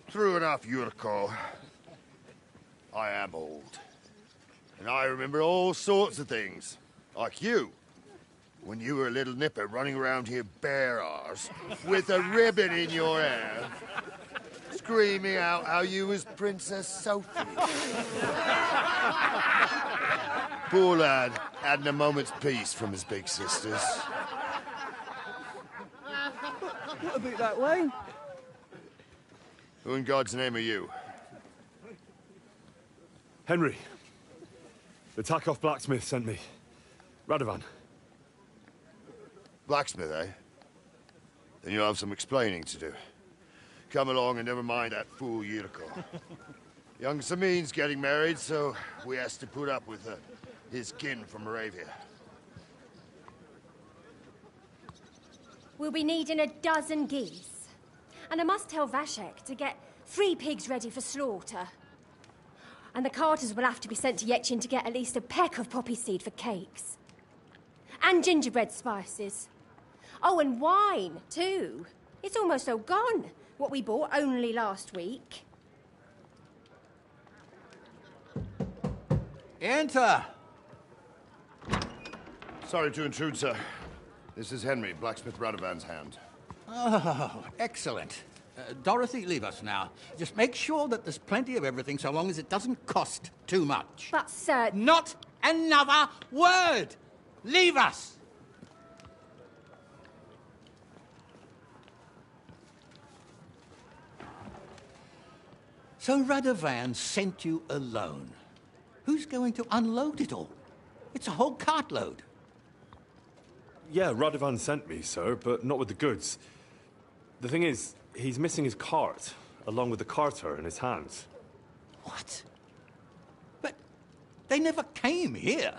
True enough, Yurko. I am old. And I remember all sorts of things. Like you. When you were a little nipper running around here bare arse, with a ribbon in your hair, screaming out how you was Princess Sophie. Poor lad, hadn't a moment's peace from his big sisters. What about that wine? Who in God's name are you? Henry. The Takoff blacksmith sent me. Radovan. Blacksmith, eh? Then you'll have some explaining to do. Come along and never mind that fool Yurko. Young Samin's getting married, so we has to put up with his kin from Moravia. We'll be needing a dozen geese. And I must tell Vashek to get 3 pigs ready for slaughter. And the carters will have to be sent to Yetchin to get at least a peck of poppy seed for cakes. And gingerbread spices. Oh, and wine, too. It's almost all gone, what we bought only last week. Enter! Sorry to intrude, sir. This is Henry, blacksmith Radovan's hand. Oh, excellent. Dorothy, leave us now. Just make sure that there's plenty of everything so long as it doesn't cost too much. But, sir... Not another word! Leave us! So Radovan sent you alone. Who's going to unload it all? It's a whole cartload. Yeah, Radovan sent me, sir, but not with the goods. The thing is, he's missing his cart, along with the carter in his hands. What? But they never came here.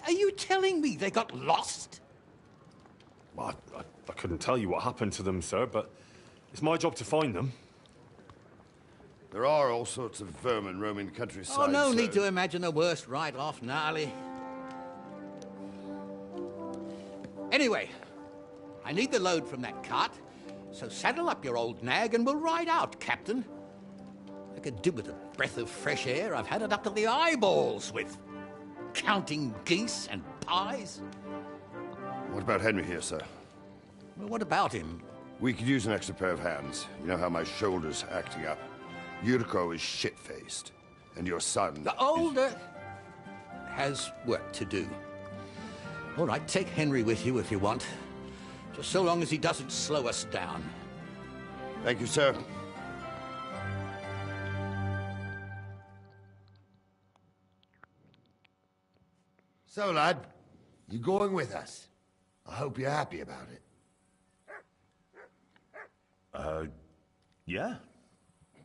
Are you telling me they got lost? Well, I couldn't tell you what happened to them, sir, but it's my job to find them. There are all sorts of vermin roaming the countryside. Oh, no need to imagine the worst right off, gnarly. Anyway, I need the load from that cart, so saddle up your old nag and we'll ride out, Captain. I could do with a breath of fresh air. I've had it up to the eyeballs with counting geese and pies. What about Henry here, sir? Well, what about him? We could use an extra pair of hands. You know how my shoulder's acting up. Yuriko is shit-faced, and your son... The older has work to do. All right, take Henry with you if you want. Just so long as he doesn't slow us down. Thank you, sir. So, lad, you going with us? I hope you're happy about it. Yeah.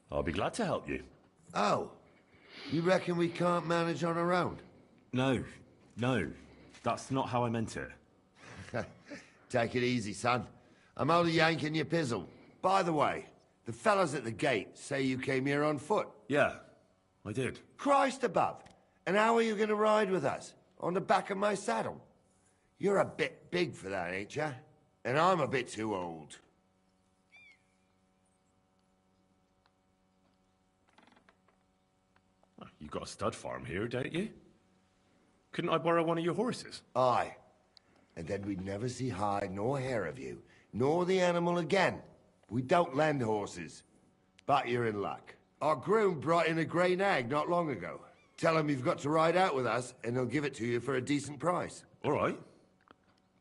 I'll be glad to help you. Oh, you reckon we can't manage on our own? No, that's not how I meant it. Take it easy, son. I'm only yanking your pizzle. By the way, the fellas at the gate say you came here on foot. Yeah, I did. Christ above. And how are you going to ride with us? On the back of my saddle? You're a bit big for that, ain't ya? And I'm a bit too old. You've got a stud farm here, don't you? Couldn't I borrow one of your horses? Aye. And then we'd never see hide nor hair of you, nor the animal again. We don't lend horses. But you're in luck. Our groom brought in a grey nag not long ago. Tell him you've got to ride out with us, and he'll give it to you for a decent price. All right.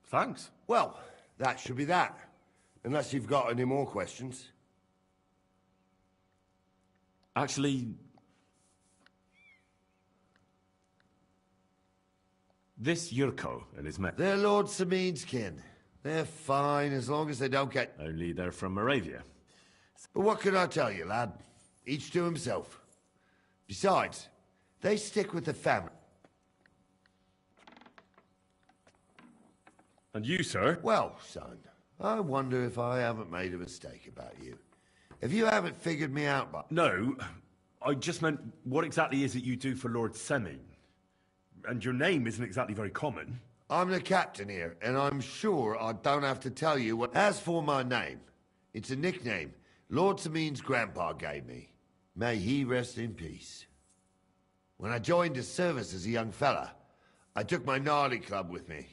Thanks. Well, that should be that. Unless you've got any more questions. Actually... This Yurko and his men... They're Lord Samin's kin. They're fine as long as they don't get... Only they're from Moravia. But what can I tell you, lad? Each to himself. Besides, they stick with the family. And you, sir? Well, son, I wonder if I haven't made a mistake about you. If you haven't figured me out by... No, I just meant, what exactly is it you do for Lord Semin? And your name isn't exactly very common. I'm the captain here, and I'm sure I don't have to tell you what... As for my name, it's a nickname Lord Samin's grandpa gave me. May he rest in peace. When I joined his service as a young fella, I took my gnarly club with me.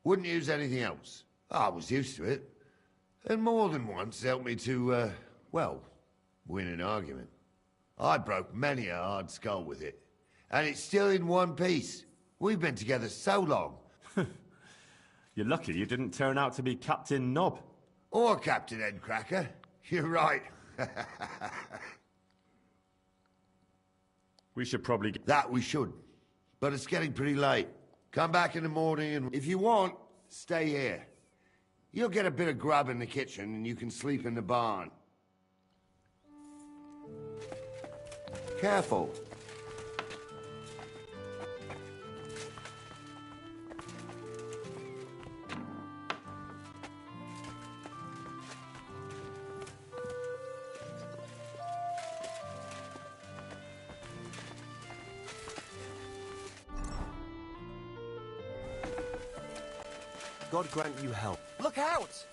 Wouldn't use anything else. I was used to it. And more than once helped me to, well, win an argument. I broke many a hard skull with it. And it's still in one piece. We've been together so long. You're lucky you didn't turn out to be Captain Knob. Or Captain Headcracker. You're right. We should probably... That we should. But it's getting pretty late. Come back in the morning and if you want, stay here. You'll get a bit of grub in the kitchen and you can sleep in the barn. Careful. God grant you help. Look out!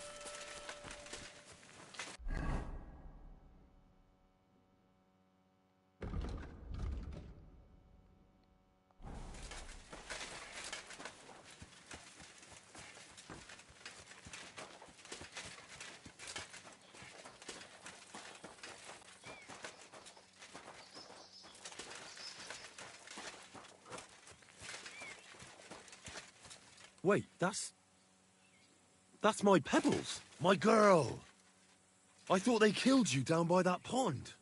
Wait, that's my Pebbles. My girl. I thought they killed you down by that pond.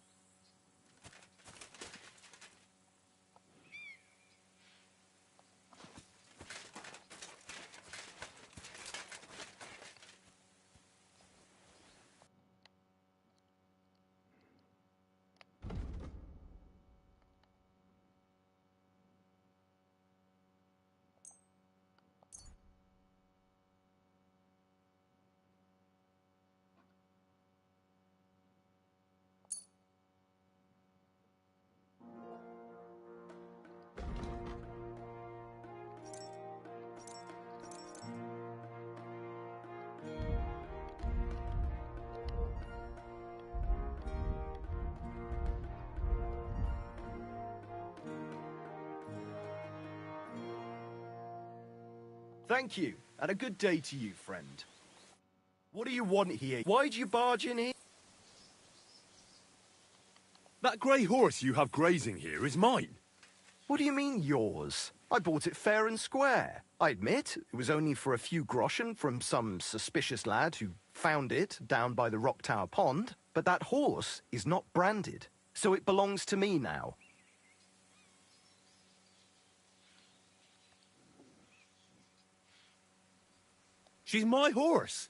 Thank you, and a good day to you, friend. What do you want here? Why'd you barge in here? That grey horse you have grazing here is mine. What do you mean, yours? I bought it fair and square. I admit, it was only for a few groschen from some suspicious lad who found it down by the Rock Tower Pond, but that horse is not branded, so it belongs to me now. She's my horse.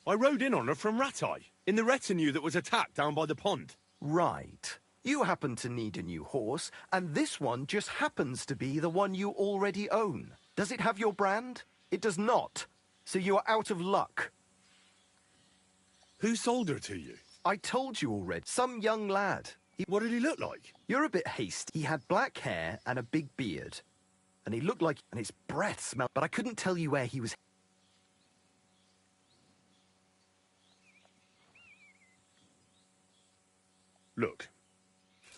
I rode in on her from Ratai, in the retinue that was attacked down by the pond. Right. You happen to need a new horse, and this one just happens to be the one you already own. Does it have your brand? It does not. So you are out of luck. Who sold her to you? I told you already. Some young lad. What did he look like? You're a bit hasty. He had black hair and a big beard. And he looked like... and his breath smelled... but I couldn't tell you where he was... Look,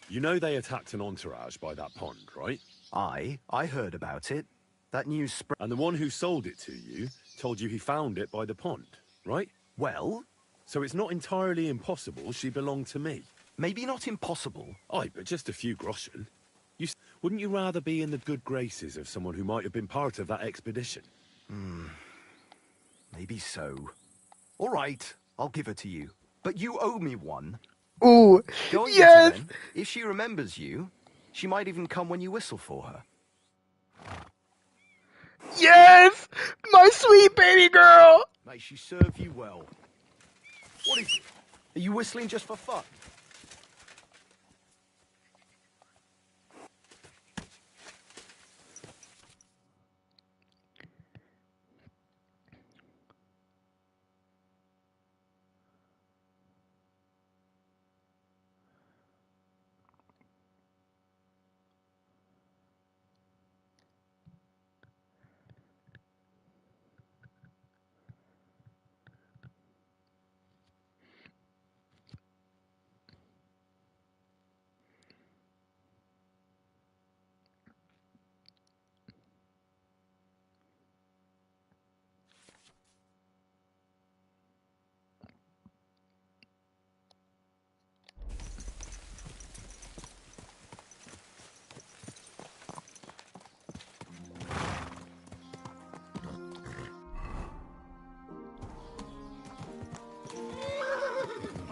you know they attacked an entourage by that pond, right? I heard about it. That news spread... And the one who sold it to you told you he found it by the pond, right? Well? So it's not entirely impossible she belonged to me. Maybe not impossible. Aye, but just a few groschen. Wouldn't you rather be in the good graces of someone who might have been part of that expedition? Maybe so. All right, I'll give her to you. But you owe me one. Ooh, Go and yes! get her then. If she remembers you, she might even come when you whistle for her. Yes! My sweet baby girl! May she serve you well. What is it? Are you whistling just for fun?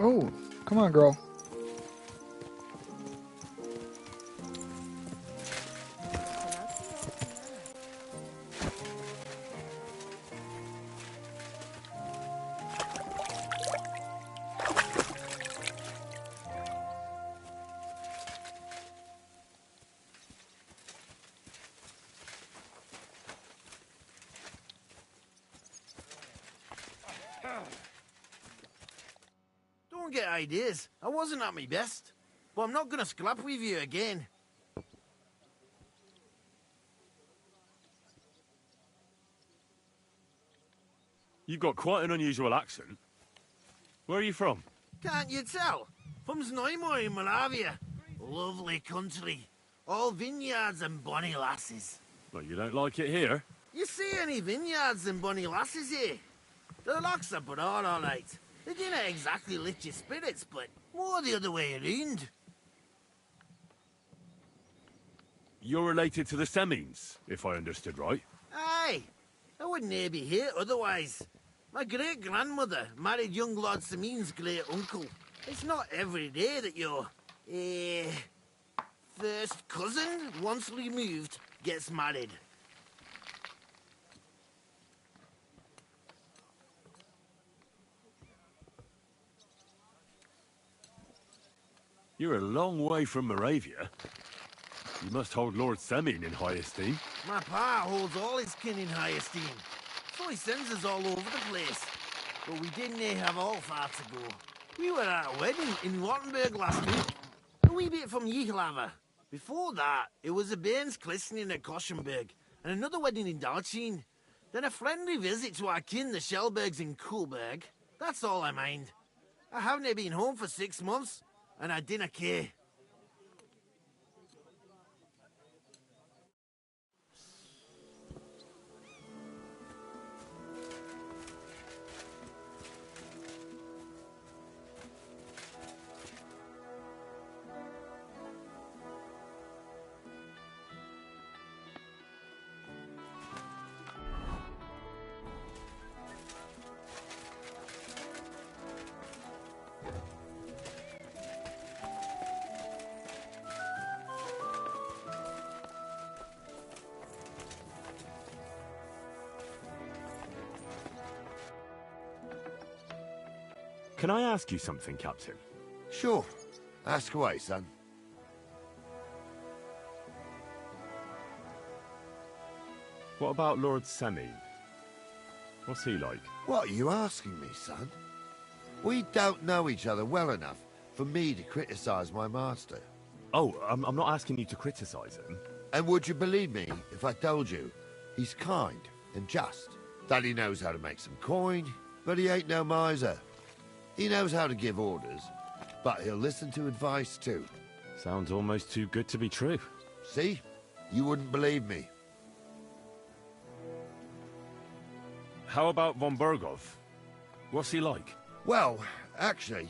Oh, come on, girl. Don't get ideas. I wasn't at my best. But I'm not gonna sclap with you again. You've got quite an unusual accent. Where are you from? Can't you tell? From Znaimo in Moravia. Lovely country. All vineyards and bonny lasses. Well, you don't like it here? You see any vineyards and bonny lasses here? The locks are broad, all right. They didn't exactly lift your spirits, but more the other way around. You're related to the Semines, if I understood right. Aye. I wouldn't e'er be here otherwise. My great-grandmother married young Lord Samine's great-uncle. It's not every day that your, first cousin, once removed, gets married. You're a long way from Moravia. You must hold Lord Semine in high esteem. My pa holds all his kin in high esteem, so he sends us all over the place. But we didn't have all far to go. We were at a wedding in Rottenburg last week, a wee bit from Yichlava. Before that, it was a bairn's christening at Koschenberg, and another wedding in Dalchin. Then a friendly visit to our kin, the Shellbergs in Kuhlberg. That's all I mind. I haven't been home for 6 months, and I dinna care. Can I ask you something, Captain? Sure. Ask away, son. What about Lord Semine? What's he like? What are you asking me, son? We don't know each other well enough for me to criticize my master. Oh, I'm not asking you to criticize him. And would you believe me if I told you he's kind and just? That he knows how to make some coin, but he ain't no miser. He knows how to give orders, but he'll listen to advice too. Sounds almost too good to be true. See? You wouldn't believe me. How about von Bergov? What's he like? Well, actually,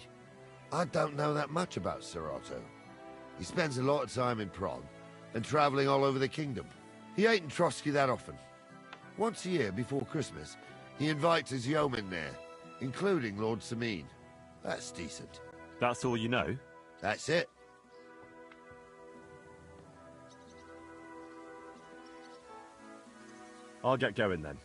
I don't know that much about Sir Otto. He spends a lot of time in Prague and traveling all over the kingdom. He ain't in Trotsky that often. Once a year before Christmas, he invites his yeomen there, including Lord Semine. That's decent. That's all you know? That's it. I'll get going then.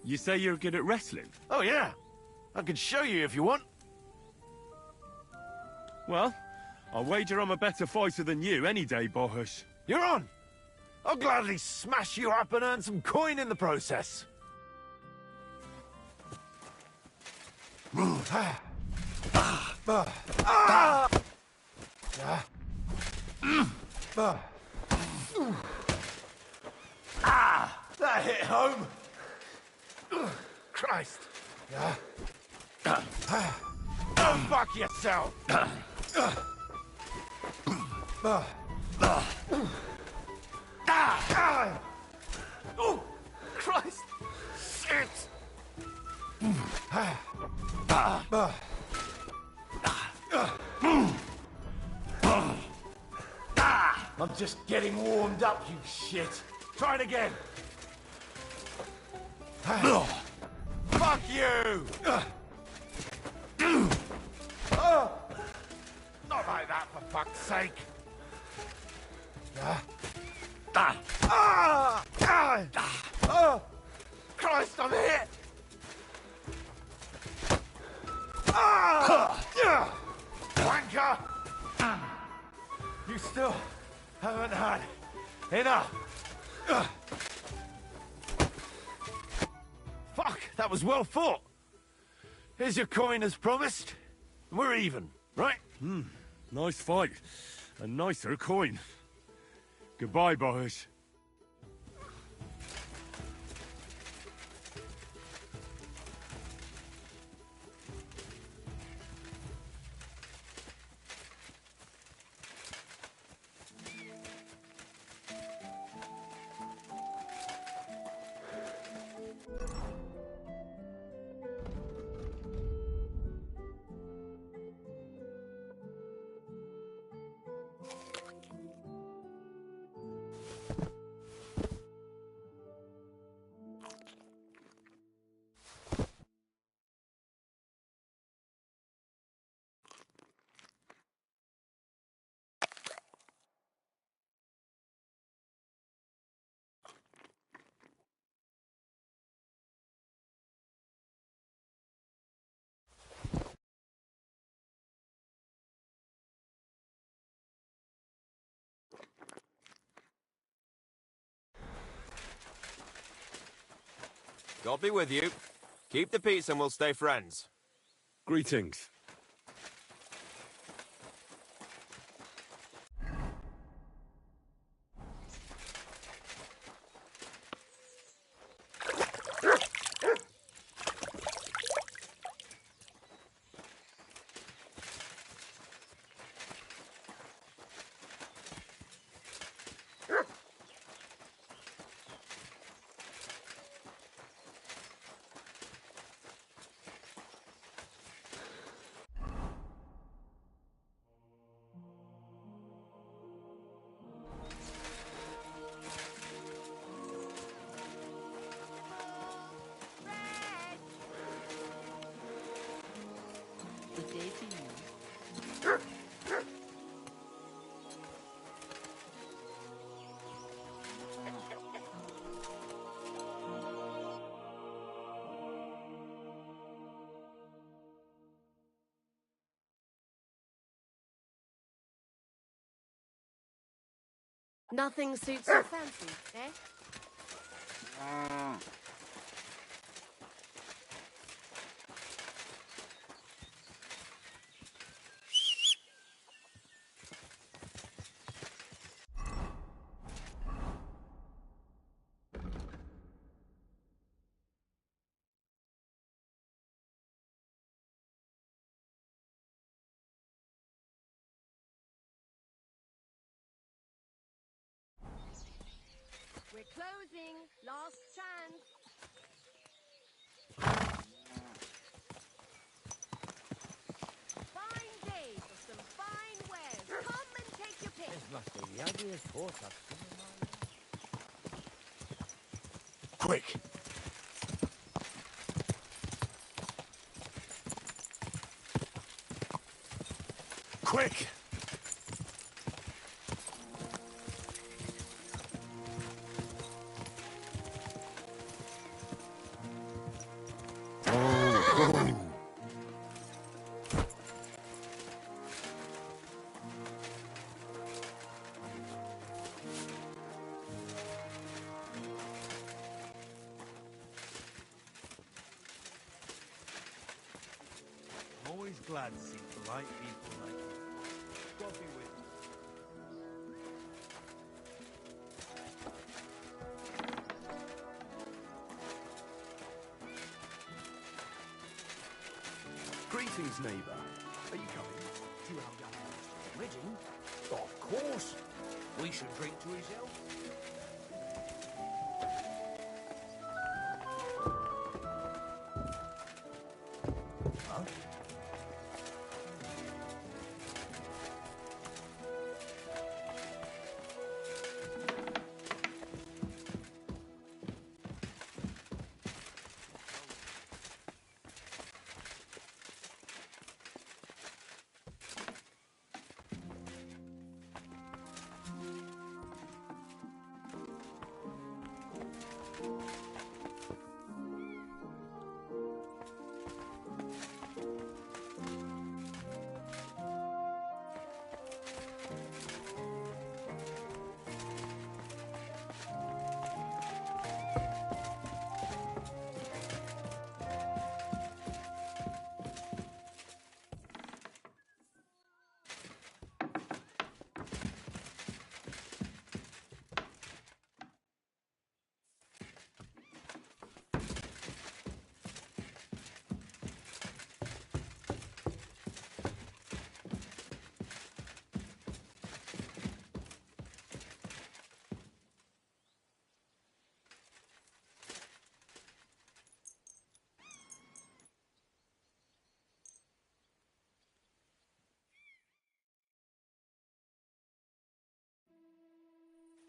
You say you're good at wrestling? Oh, yeah. I can show you if you want. Well, I'll wager I'm a better fighter than you any day, Bohush. You're on! I'll gladly smash you up and earn some coin in the process. That hit home. Christ. Go fuck yourself. Oh, Christ. Shit. I'm just getting warmed up, you shit. Try it again. Fuck you! Not like that, for fuck's sake. Christ, I'm hit! Wanker! You still haven't had enough. Fuck, that was well fought. Here's your coin as promised. We're even, right? Nice fight. A nicer coin. Goodbye, Bohush. God be with you. Keep the peace and we'll stay friends. Greetings. Good day to you. Nothing suits your fancy, eh? We're closing. Last chance. Fine day for some fine wares. Come and take your pick. This must be the ugliest horse I've seen in my life. Quick! Quick! glad to see polite people like you. God be with you. Greetings, neighbour. Are you coming? To our young master's wedding? Of course. We should drink to his health. Huh?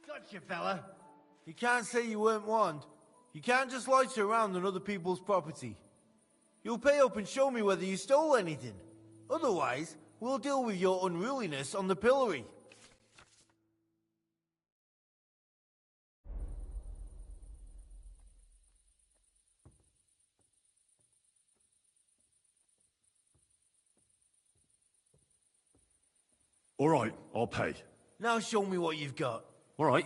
Gotcha, fella. You can't say you weren't warned. You can't just loiter around on other people's property. You'll pay up and show me whether you stole anything. Otherwise, we'll deal with your unruliness on the pillory. All right, I'll pay. Now show me what you've got. All right.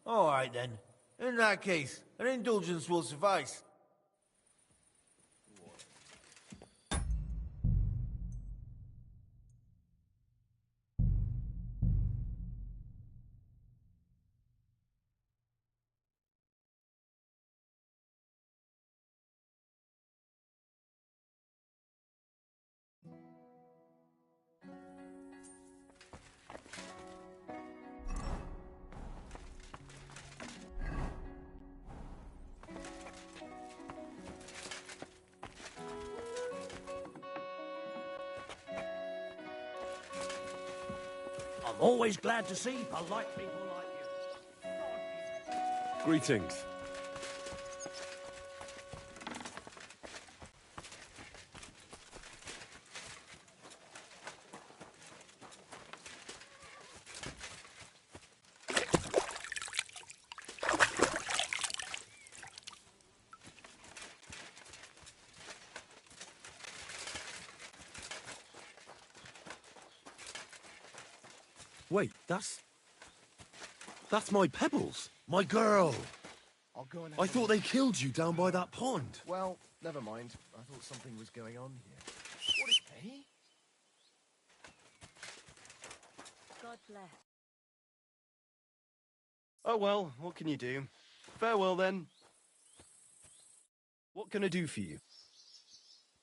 All right, then. In that case, an indulgence will suffice. I'm always glad to see polite people like you. Greetings. Wait, that's my Pebbles. My girl. I'll go and I thought they killed you down by that pond. Well, never mind. I thought something was going on here. What is... Eh? God bless. Oh well, what can you do? Farewell then. What can I do for you?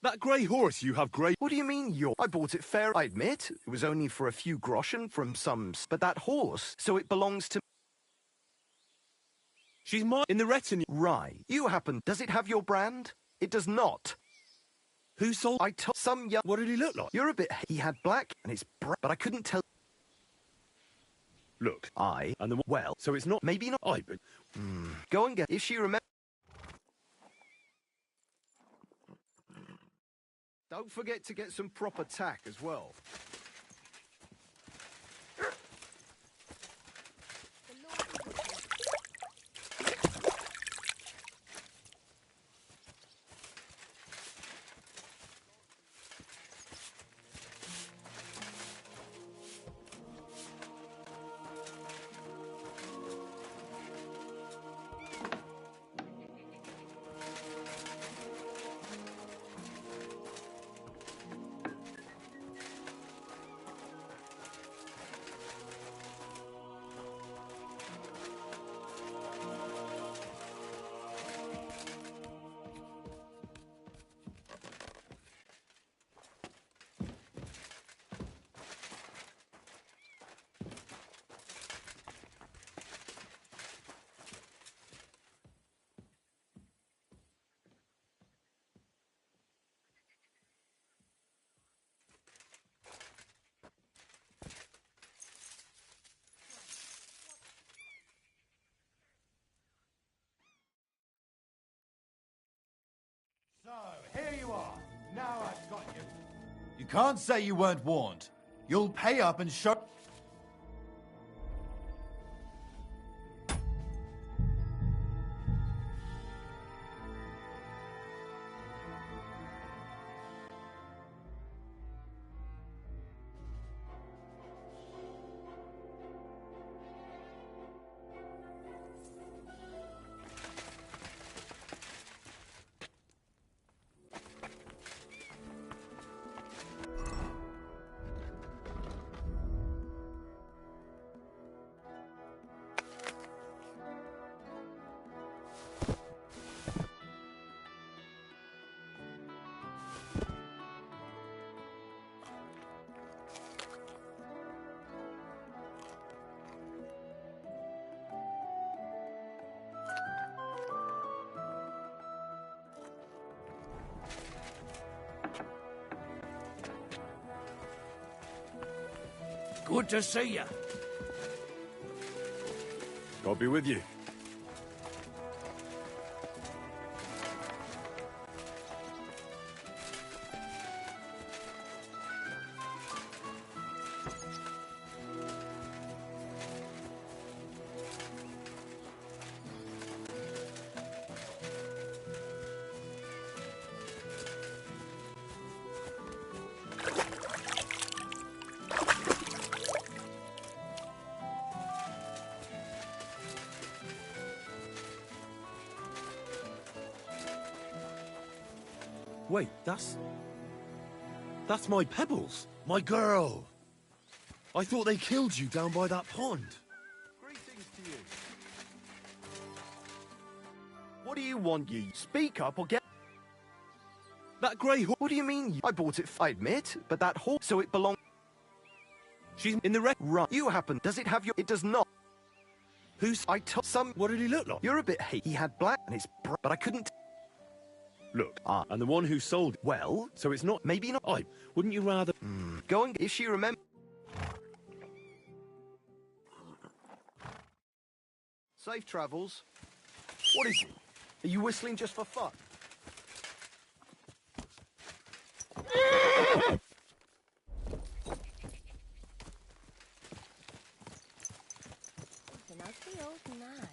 That grey horse you have grey... What do you mean your... I bought it fair. I admit, it was only for a few groschen from some... But that horse, so it belongs to... She's mine in the retinue. Right. You happen... Does it have your brand? It does not. Who sold... I told some young... What did he look like? You're a bit... He had black, and it's but I couldn't tell... Look. I... And the... Well... So it's not... Maybe not... I, but... Go and get... If she remembers... Don't forget to get some proper tack as well. are. Now I've got you. You can't say you weren't warned. You'll pay up and show... Good to see you. God be with you. Wait, that's my Pebbles, my girl. I thought they killed you down by that pond. Greetings to you. What do you want, ye? Speak up or get... That grey horse... What do you mean? I bought it, I admit, but that horse, so it belongs... She's in the wreck. Right. You happen. Does it have your... It does not. Who's... I told some... What did he look like? You're a bit hate. He had black and it's... But I couldn't... Look, and the one who sold... Well... So it's not... Maybe not. Wouldn't you rather... Go on, if she remembers... Safe travels. What is it? Are you whistling just for fun? An ugly old nag.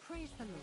Praise the Lord.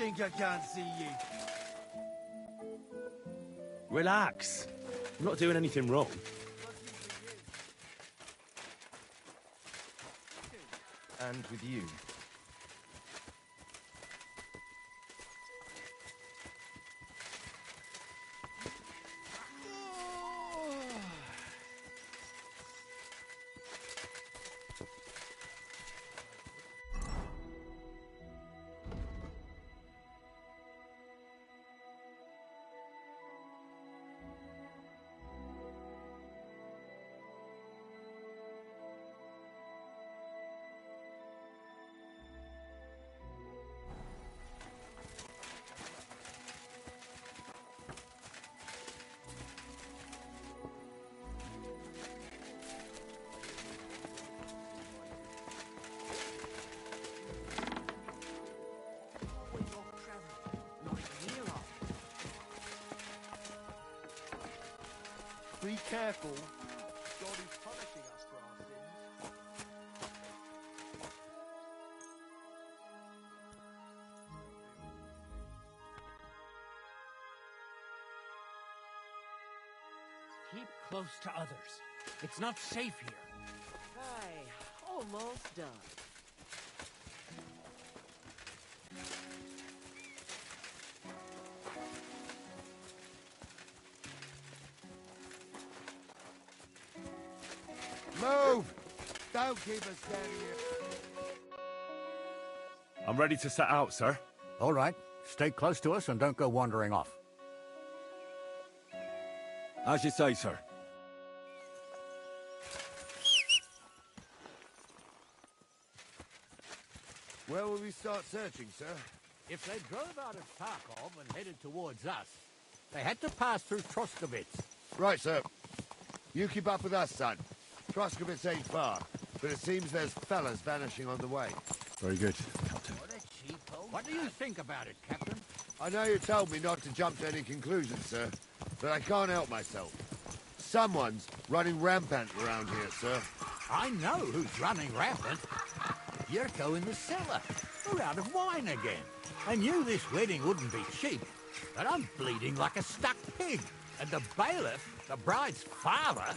think I can't see you? Relax. I'm not doing anything wrong. And with you. Be careful. God is punishing us for our sins. Keep close to others. It's not safe here. Aye, almost done. Move! Don't keep us standing here. I'm ready to set out, sir. All right. Stay close to us and don't go wandering off. As you say, sir. Where will we start searching, sir? If they drove out of Tarkov and headed towards us, they had to pass through Troskovitz. Right, sir. You keep up with us, son. Troskovitz ain't far, but it seems there's fellas vanishing on the way. Very good, Captain. What do you think about it, Captain? I know you told me not to jump to any conclusions, sir, but I can't help myself. Someone's running rampant around here, sir. I know who's running rampant. Yurko in the cellar. We're out of wine again. I knew this wedding wouldn't be cheap, but I'm bleeding like a stuck pig. And the bailiff, the bride's father,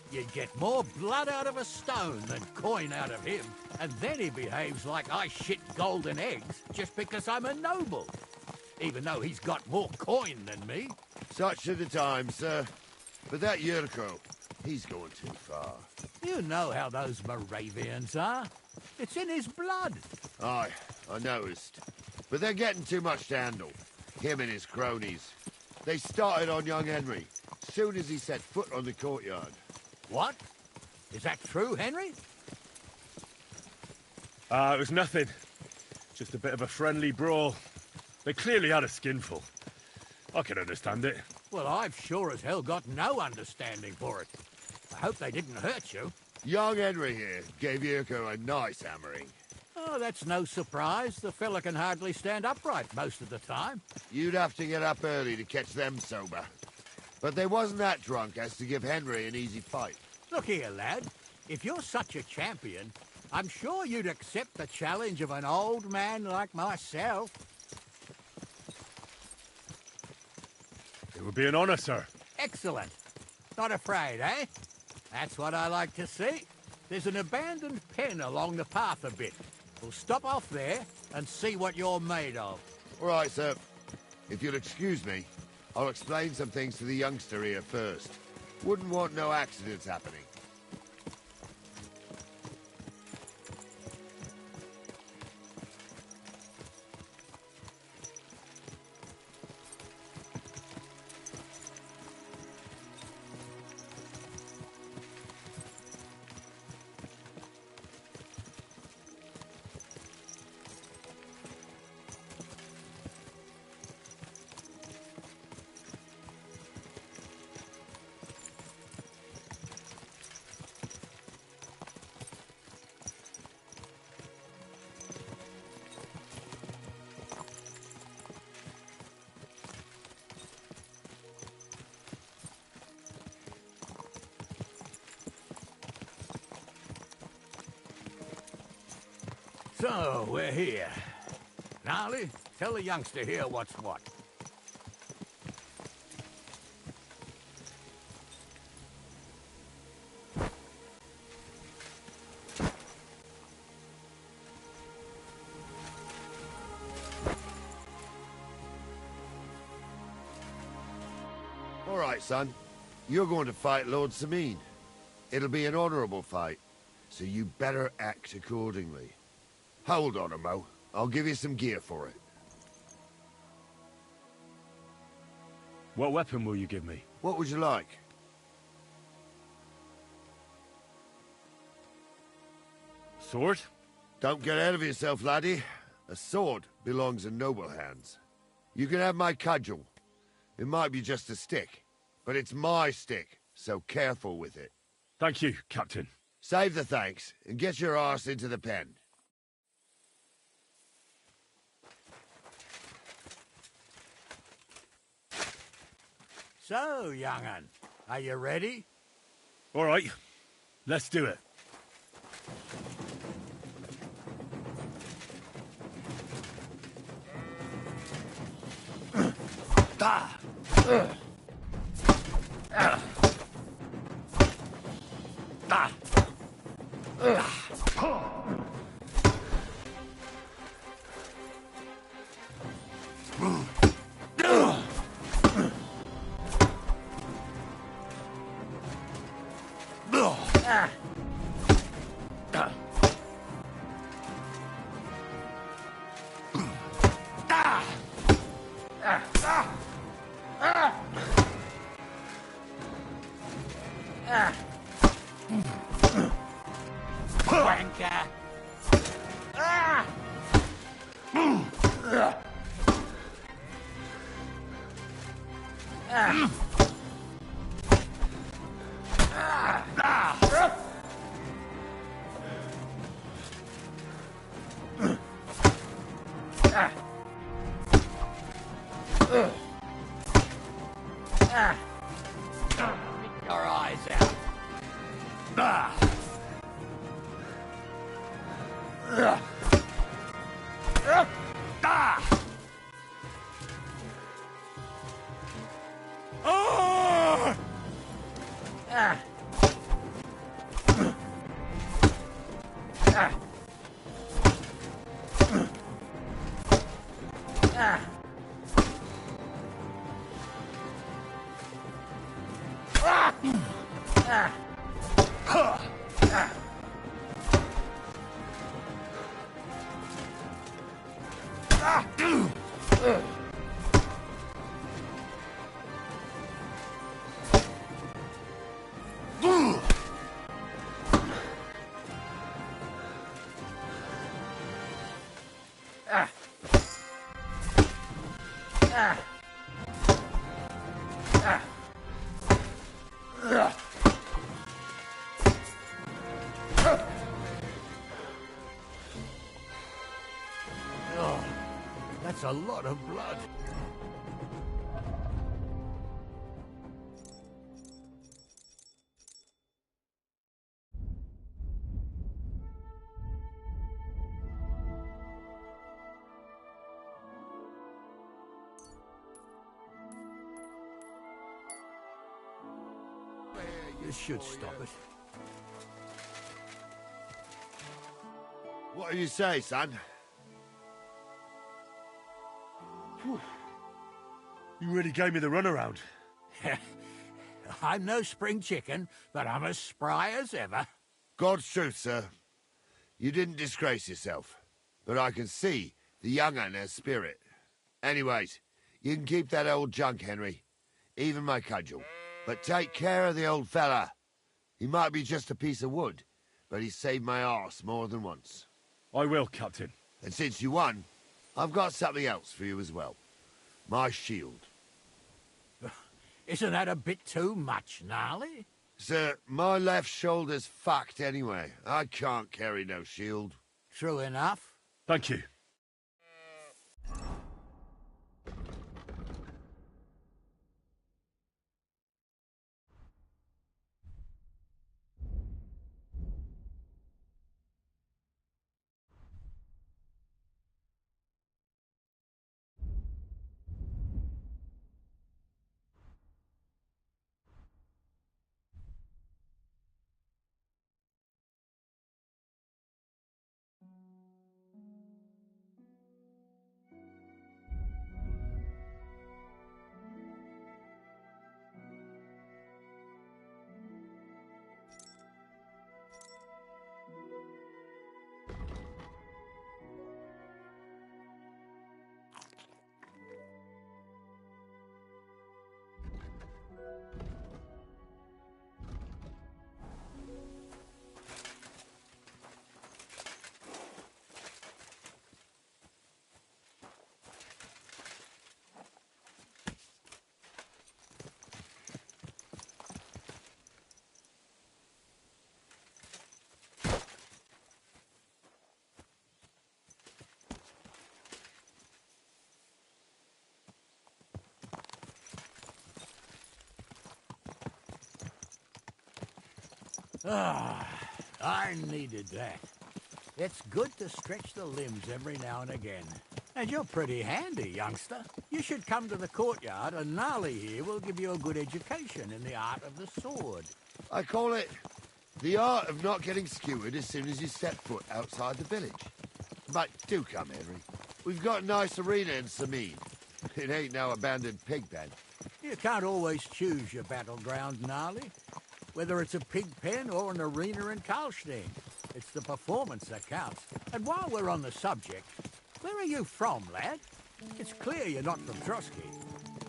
you'd get more blood out of a stone than coin out of him. And then he behaves like I shit golden eggs just because I'm a noble. Even though he's got more coin than me. Such are the times, sir. But that Yurko, he's going too far. You know how those Moravians are. It's in his blood. Aye, I noticed. But they're getting too much to handle. Him and his cronies. They started on young Henry, soon as he set foot on the courtyard. What? Is that true, Henry? It was nothing. Just a bit of a friendly brawl. They clearly had a skinful. I can understand it. Well, I've sure as hell got no understanding for it. I hope they didn't hurt you. Young Henry here gave Yurko a nice hammering. Oh, that's no surprise. The fella can hardly stand upright most of the time. You'd have to get up early to catch them sober. But they wasn't that drunk as to give Henry an easy fight. Look here, lad. If you're such a champion, I'm sure you'd accept the challenge of an old man like myself. It would be an honor, sir. Excellent. Not afraid, eh? That's what I like to see. There's an abandoned pen along the path a bit. We'll stop off there and see what you're made of. All right, sir. If you'll excuse me, I'll explain some things to the youngster here first. Wouldn't want no accidents happening. So, we're here. Gnarly, Tell the youngster here what's what. All right, son. You're going to fight Lord Sameen. It'll be an honorable fight, so you better act accordingly. Hold on, Mo. I'll give you some gear for it. What weapon will you give me? What would you like? Sword? Don't get ahead of yourself, laddie. A sword belongs in noble hands. You can have my cudgel. It might be just a stick, but it's my stick, so careful with it. Thank you, Captain. Save the thanks, and get your arse into the pen. So, young'un, are you ready? All right, let's do it. Ah! Wanker! Your eyes out. Oh, that's a lot of blood. You should stop it. What do you say, son? You really gave me the runaround. I'm no spring chicken, but I'm as spry as ever. God's truth, sir. You didn't disgrace yourself, but I can see the young'un has spirit. Anyways, you can keep that old junk, Henry. Even my cudgel. But take care of the old fella. He might be just a piece of wood, but he saved my arse more than once. I will, Captain. And since you won, I've got something else for you as well. My shield. Isn't that a bit too much, Gnarly? Sir, my left shoulder's fucked anyway. I can't carry no shield. True enough. Thank you. Ah, I needed that. It's good to stretch the limbs every now and again. And you're pretty handy, youngster. You should come to the courtyard, and Gnarly here will give you a good education in the art of the sword. I call it the art of not getting skewered as soon as you step foot outside the village. But do come, Henry. We've got a nice arena in Sameen. It ain't no abandoned pig pen. You can't always choose your battleground, Gnarly. Whether it's a pig pen or an arena in Karlstein. It's the performance that counts. And while we're on the subject, where are you from, lad? It's clear you're not from Trotsky.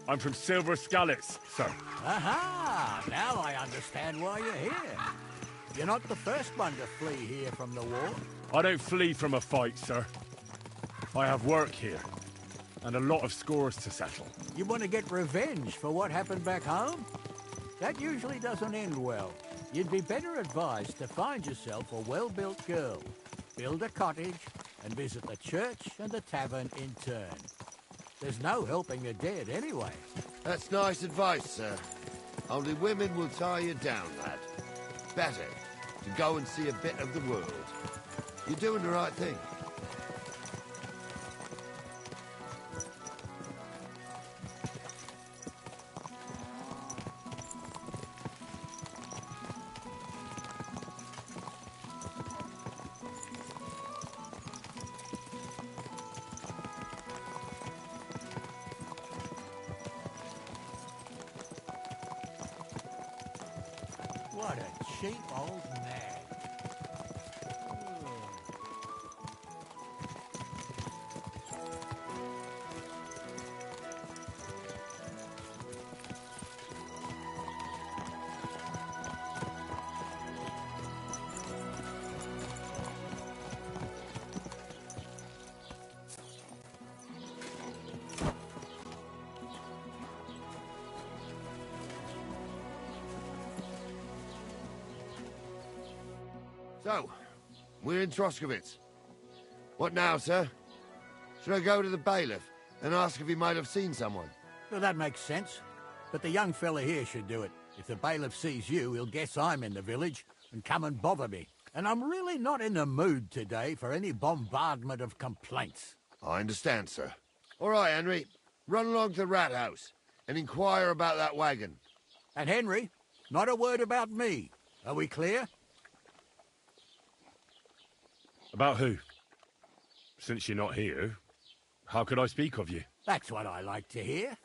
I'm from Silver Skalitz, sir. Aha! Now I understand why you're here. You're not the first one to flee here from the war. I don't flee from a fight, sir. I have work here, and a lot of scores to settle. You want to get revenge for what happened back home? That usually doesn't end well. You'd be better advised to find yourself a well-built girl, build a cottage, and visit the church and the tavern in turn. There's no helping the dead anyway. That's nice advice, sir. Only women will tie you down, lad. Better to go and see a bit of the world. You're doing the right thing. What a cheap old nag. So, we're in Troskowitz. What now, sir? Should I go to the bailiff and ask if he might have seen someone? Well, that makes sense. But the young fella here should do it. If the bailiff sees you, he'll guess I'm in the village and come and bother me. And I'm really not in the mood today for any bombardment of complaints. I understand, sir. All right, Henry. Run along to the rat house and inquire about that wagon. And Henry, not a word about me. Are we clear? About who? Since you're not here, how could I speak of you? That's what I like to hear.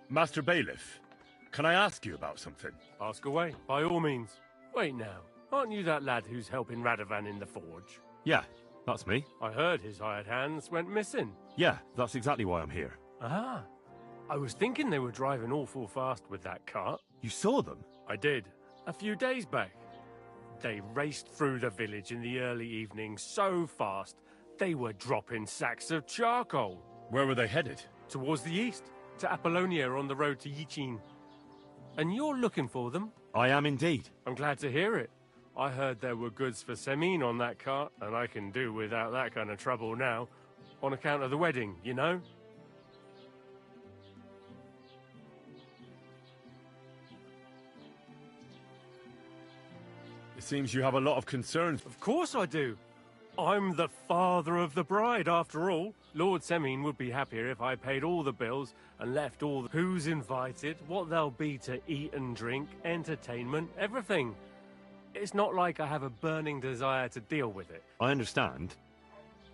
Master Bailiff, can I ask you about something? Ask away, by all means. Wait now, aren't you that lad who's helping Radovan in the forge? Yeah, that's me. I heard his hired hands went missing. Yeah, that's exactly why I'm here. Ah, I was thinking they were driving awful fast with that cart. You saw them? I did, a few days back. They raced through the village in the early evening so fast, they were dropping sacks of charcoal. Where were they headed? Towards the east, to Apollonia on the road to Yichin. And you're looking for them? I am indeed. I'm glad to hear it. I heard there were goods for Semine on that cart, and I can do without that kind of trouble now. On account of the wedding, you know? It seems you have a lot of concerns. Of course I do. I'm the father of the bride, after all. Lord Semine would be happier if I paid all the bills and left all the... Who's invited, what there'll be to eat and drink, entertainment, everything. It's not like I have a burning desire to deal with it. I understand.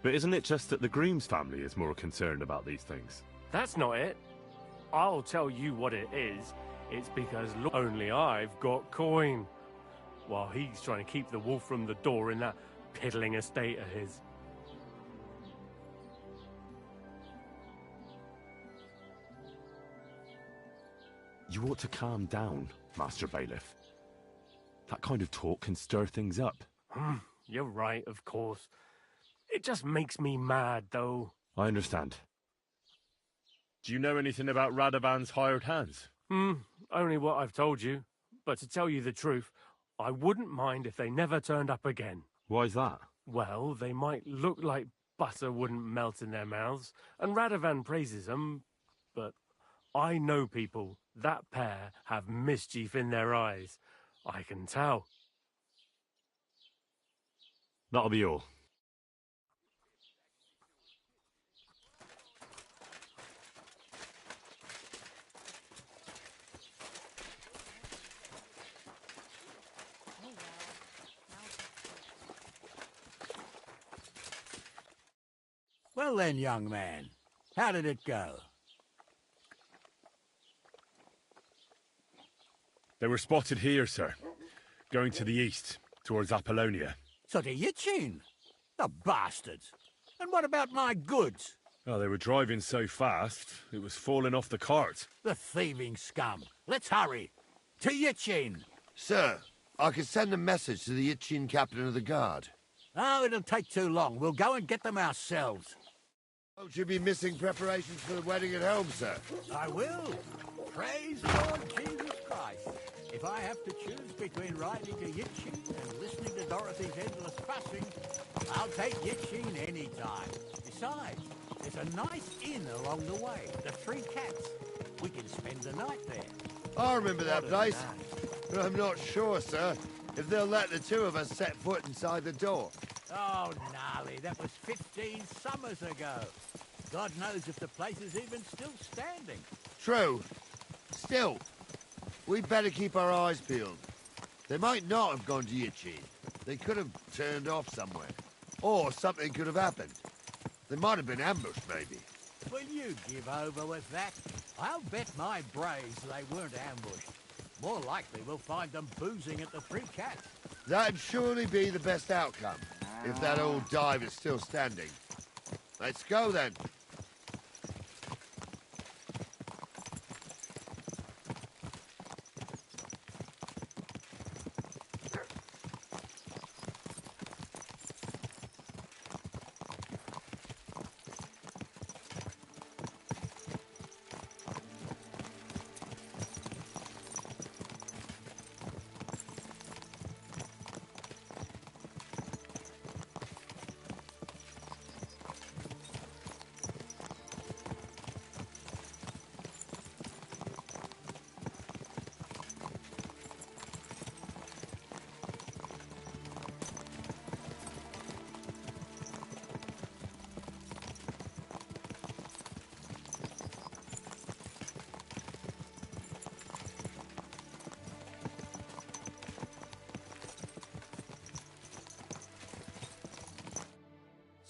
But isn't it just that the groom's family is more concerned about these things? That's not it. I'll tell you what it is. It's because only I've got coin. While he's trying to keep the wolf from the door in that piddling estate of his. You ought to calm down, Master Bailiff. That kind of talk can stir things up. You're right, of course. It just makes me mad, though. I understand. Do you know anything about Radovan's hired hands? Only what I've told you. But to tell you the truth, I wouldn't mind if they never turned up again. Why's that? Well, they might look like butter wouldn't melt in their mouths, and Radovan praises them, but I know people. That pair have mischief in their eyes. I can tell. That'll be all. Well then, young man, how did it go? They were spotted here, sir. Going to the east, towards Apollonia. So to Yitchin? The bastards! And what about my goods? Oh, they were driving so fast, it was falling off the cart. The thieving scum. Let's hurry. To Yitchin! Sir, I could send a message to the Itchin captain of the guard. Oh, it'll take too long. We'll go and get them ourselves. Won't you be missing preparations for the wedding at home, sir? I will. Praise the Lord Jesus Christ. If I have to choose between riding to Yitchin and listening to Dorothy's endless fussing, I'll take Yitchin any time. Besides, there's a nice inn along the way, the Three Cats. We can spend the night there. I remember that place, but I'm not sure, sir, if they'll let the two of us set foot inside the door. Oh, gnarly, that was 15 summers ago. God knows if the place is even still standing. True. Still, we'd better keep our eyes peeled. They might not have gone to Yitchin. They could have turned off somewhere. Or something could have happened. They might have been ambushed, maybe. Will you give over with that? I'll bet my braves they weren't ambushed. More likely we'll find them boozing at the Three Cats. That'd surely be the best outcome, if that old dive is still standing. Let's go, then.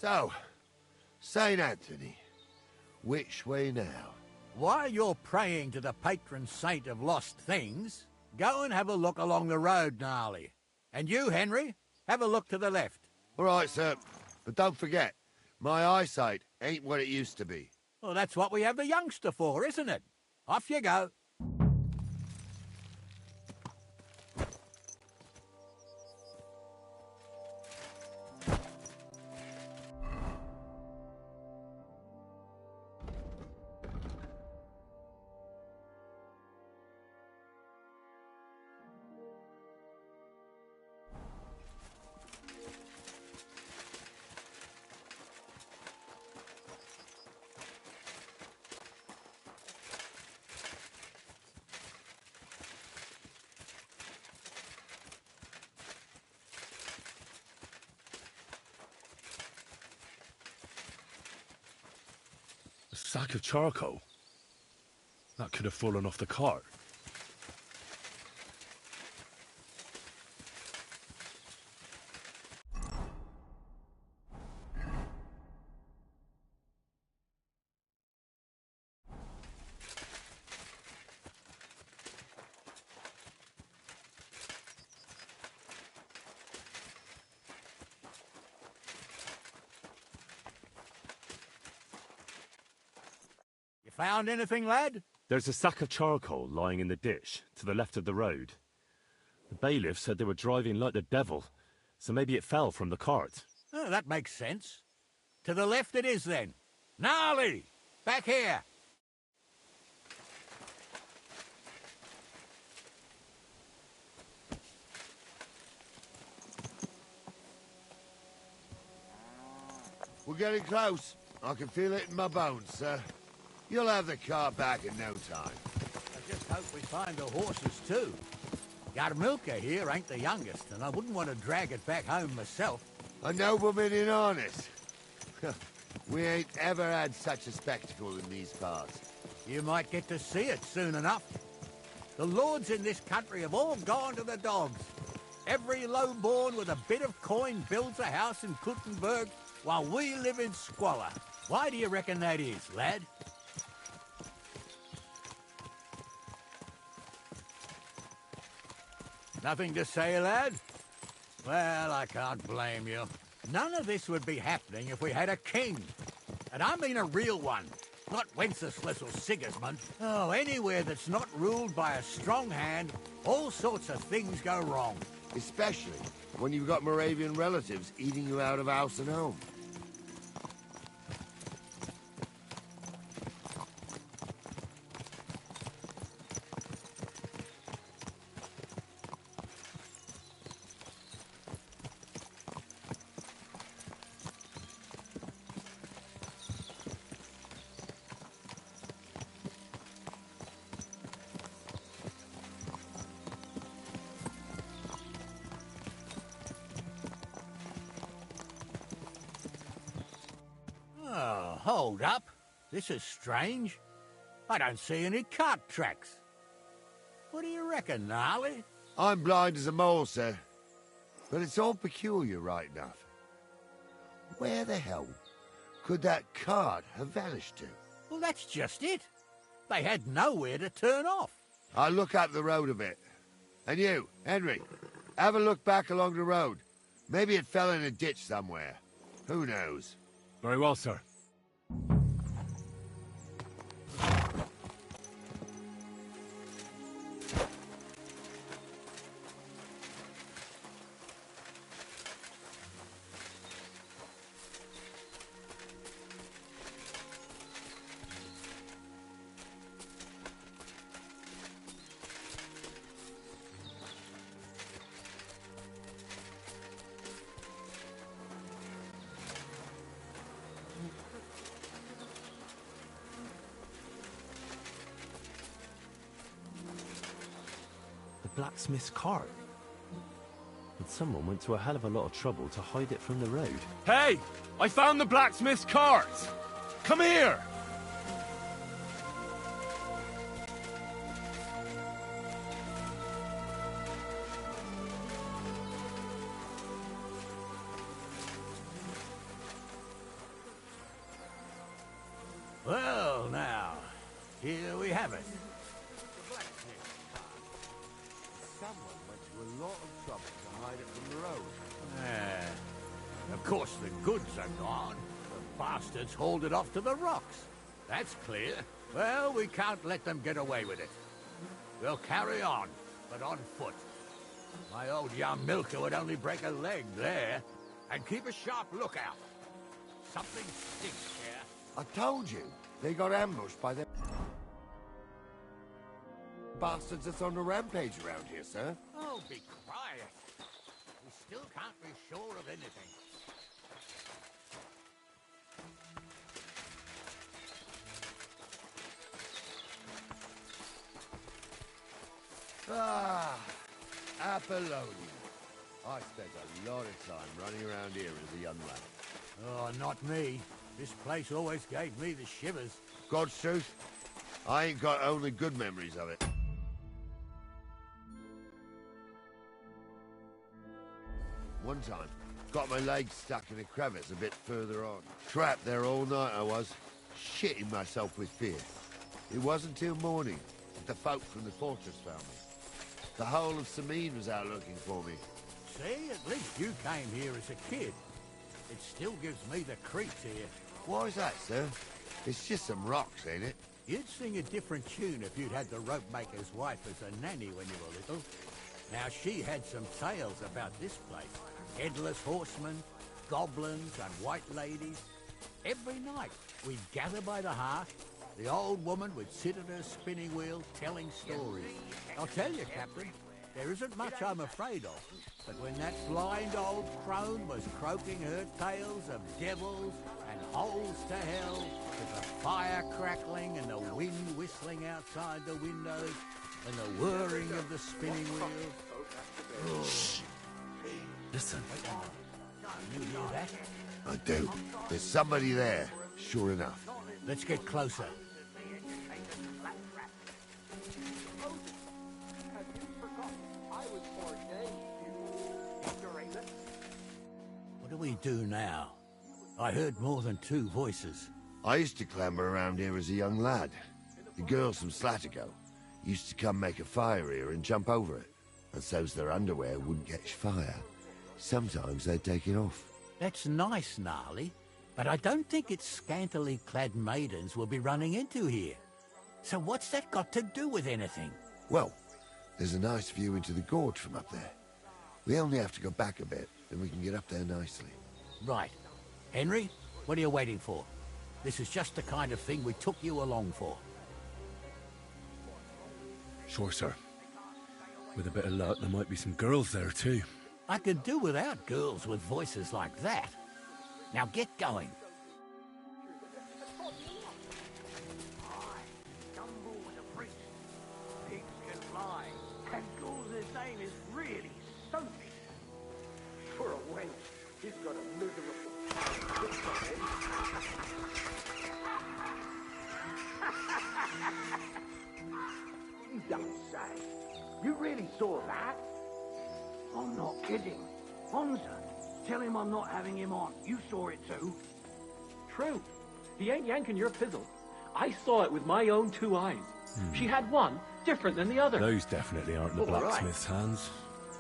So, St. Anthony, which way now? While you're praying to the patron saint of lost things, go and have a look along the road, Gnarly. And you, Henry, have a look to the left. All right, sir. But don't forget, my eyesight ain't what it used to be. Well, that's what we have the youngster for, isn't it? Off you go. Sack of charcoal? That could have fallen off the cart. You found anything, lad? There's a sack of charcoal lying in the ditch, to the left of the road. The bailiff said they were driving like the devil, so maybe it fell from the cart. Oh, that makes sense. To the left it is, then. Gnarly! Back here! We're getting close. I can feel it in my bones, sir. You'll have the car back in no time. I just hope we find the horses, too. Yarmilka here ain't the youngest, and I wouldn't want to drag it back home myself. A nobleman in harness. We ain't ever had such a spectacle in these parts. You might get to see it soon enough. The lords in this country have all gone to the dogs. Every lowborn with a bit of coin builds a house in Kuttenberg, while we live in squalor. Why do you reckon that is, lad? Nothing to say, lad? Well, I can't blame you. None of this would be happening if we had a king. And I mean a real one, not Wenceslas or Sigismund. Oh, anywhere that's not ruled by a strong hand, all sorts of things go wrong. Especially when you've got Moravian relatives eating you out of house and home. Oh, hold up. This is strange. I don't see any cart tracks. What do you reckon, Gnarly? I'm blind as a mole, sir. But it's all peculiar, right enough. Where the hell could that cart have vanished to? Well, that's just it. They had nowhere to turn off. I'll look up the road a bit. And you, Henry, have a look back along the road. Maybe it fell in a ditch somewhere. Who knows? Very well, sir. Blacksmith's cart. And someone went to a hell of a lot of trouble to hide it from the road. Hey! I found the blacksmith's cart! Come here! Well, now, here we have it. Someone went to a lot of trouble to hide it from the road. Of course, the goods are gone. The bastards hauled it off to the rocks. That's clear. Well, we can't let them get away with it. We'll carry on, but on foot. My old Yarmilka would only break a leg there. And keep a sharp lookout. Something stinks here. I told you, they got ambushed by the bastards that's on the rampage around here, sir. Oh, be quiet. We still can't be sure of anything. Ah, Apollonia. I spent a lot of time running around here as a young lad. Oh, not me. This place always gave me the shivers. God's truth, I ain't got only good memories of it. One time, got my leg stuck in a crevice a bit further on. Trapped there all night I was, shitting myself with fear. It wasn't till morning that the folk from the fortress found me. The whole of Sameen was out looking for me. See, at least you came here as a kid. It still gives me the creeps here. Why is that, sir? It's just some rocks, ain't it? You'd sing a different tune if you'd had the rope maker's wife as a nanny when you were little. Now, she had some tales about this place. Headless horsemen, goblins, and white ladies. Every night, we'd gather by the hearth. The old woman would sit at her spinning wheel telling stories. I'll tell you, Captain, there isn't much I'm afraid of. But when that blind old crone was croaking her tales of devils and holes to hell, with the fire crackling and the wind whistling outside the windows, and the whirring of the spinning wheel... Shh. Listen. You hear that? I do. There's somebody there, sure enough. Let's get closer. What do we do now? I heard more than two voices. I used to clamber around here as a young lad. The girls from Slatigo used to come make a fire here and jump over it, and so's their underwear wouldn't catch fire. Sometimes they'd take it off. That's nice, Gnarly, but I don't think it's scantily clad maidens we'll be running into here. So what's that got to do with anything? Well, there's a nice view into the gorge from up there. We only have to go back a bit, and we can get up there nicely. Right. Henry, what are you waiting for? This is just the kind of thing we took you along for. Sure, sir. With a bit of luck, there might be some girls there, too. I could do without girls with voices like that. Now get going. Pigs can fly, and Gould's name is really something. For a wench, he's got a miserable look on him. You don't say. You really saw that? I'm not kidding. Honza, tell him I'm not having him on. You saw it too. True. He ain't yanking your fizzle. I saw it with my own two eyes. She had one different than the other. Those definitely aren't the All right. blacksmith's hands.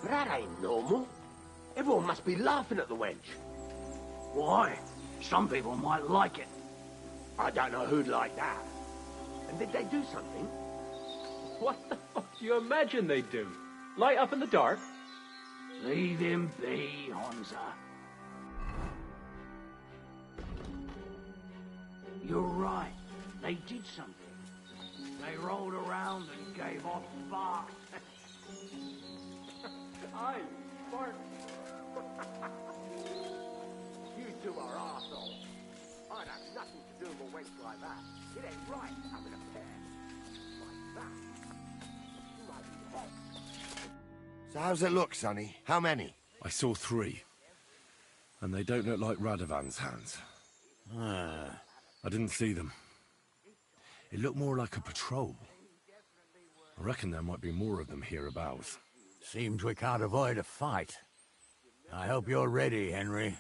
But that ain't normal. Everyone must be laughing at the wench. Why? Some people might like it. I don't know who'd like that. And did they do something? What the fuck do you imagine they'd do? Light up in the dark? Leave him be, Honza. You're right. They did something. They rolled around and gave off sparks. Aye, sparks. You two are arseholes. I'd have nothing to do with a wench like that. It ain't right having a pair like that. You might be hexed. So how's it look, Sonny? How many? I saw 3. And they don't look like Radovan's hands. I didn't see them. It looked more like a patrol. I reckon there might be more of them hereabouts. Seems we can't avoid a fight. I hope you're ready, Henry.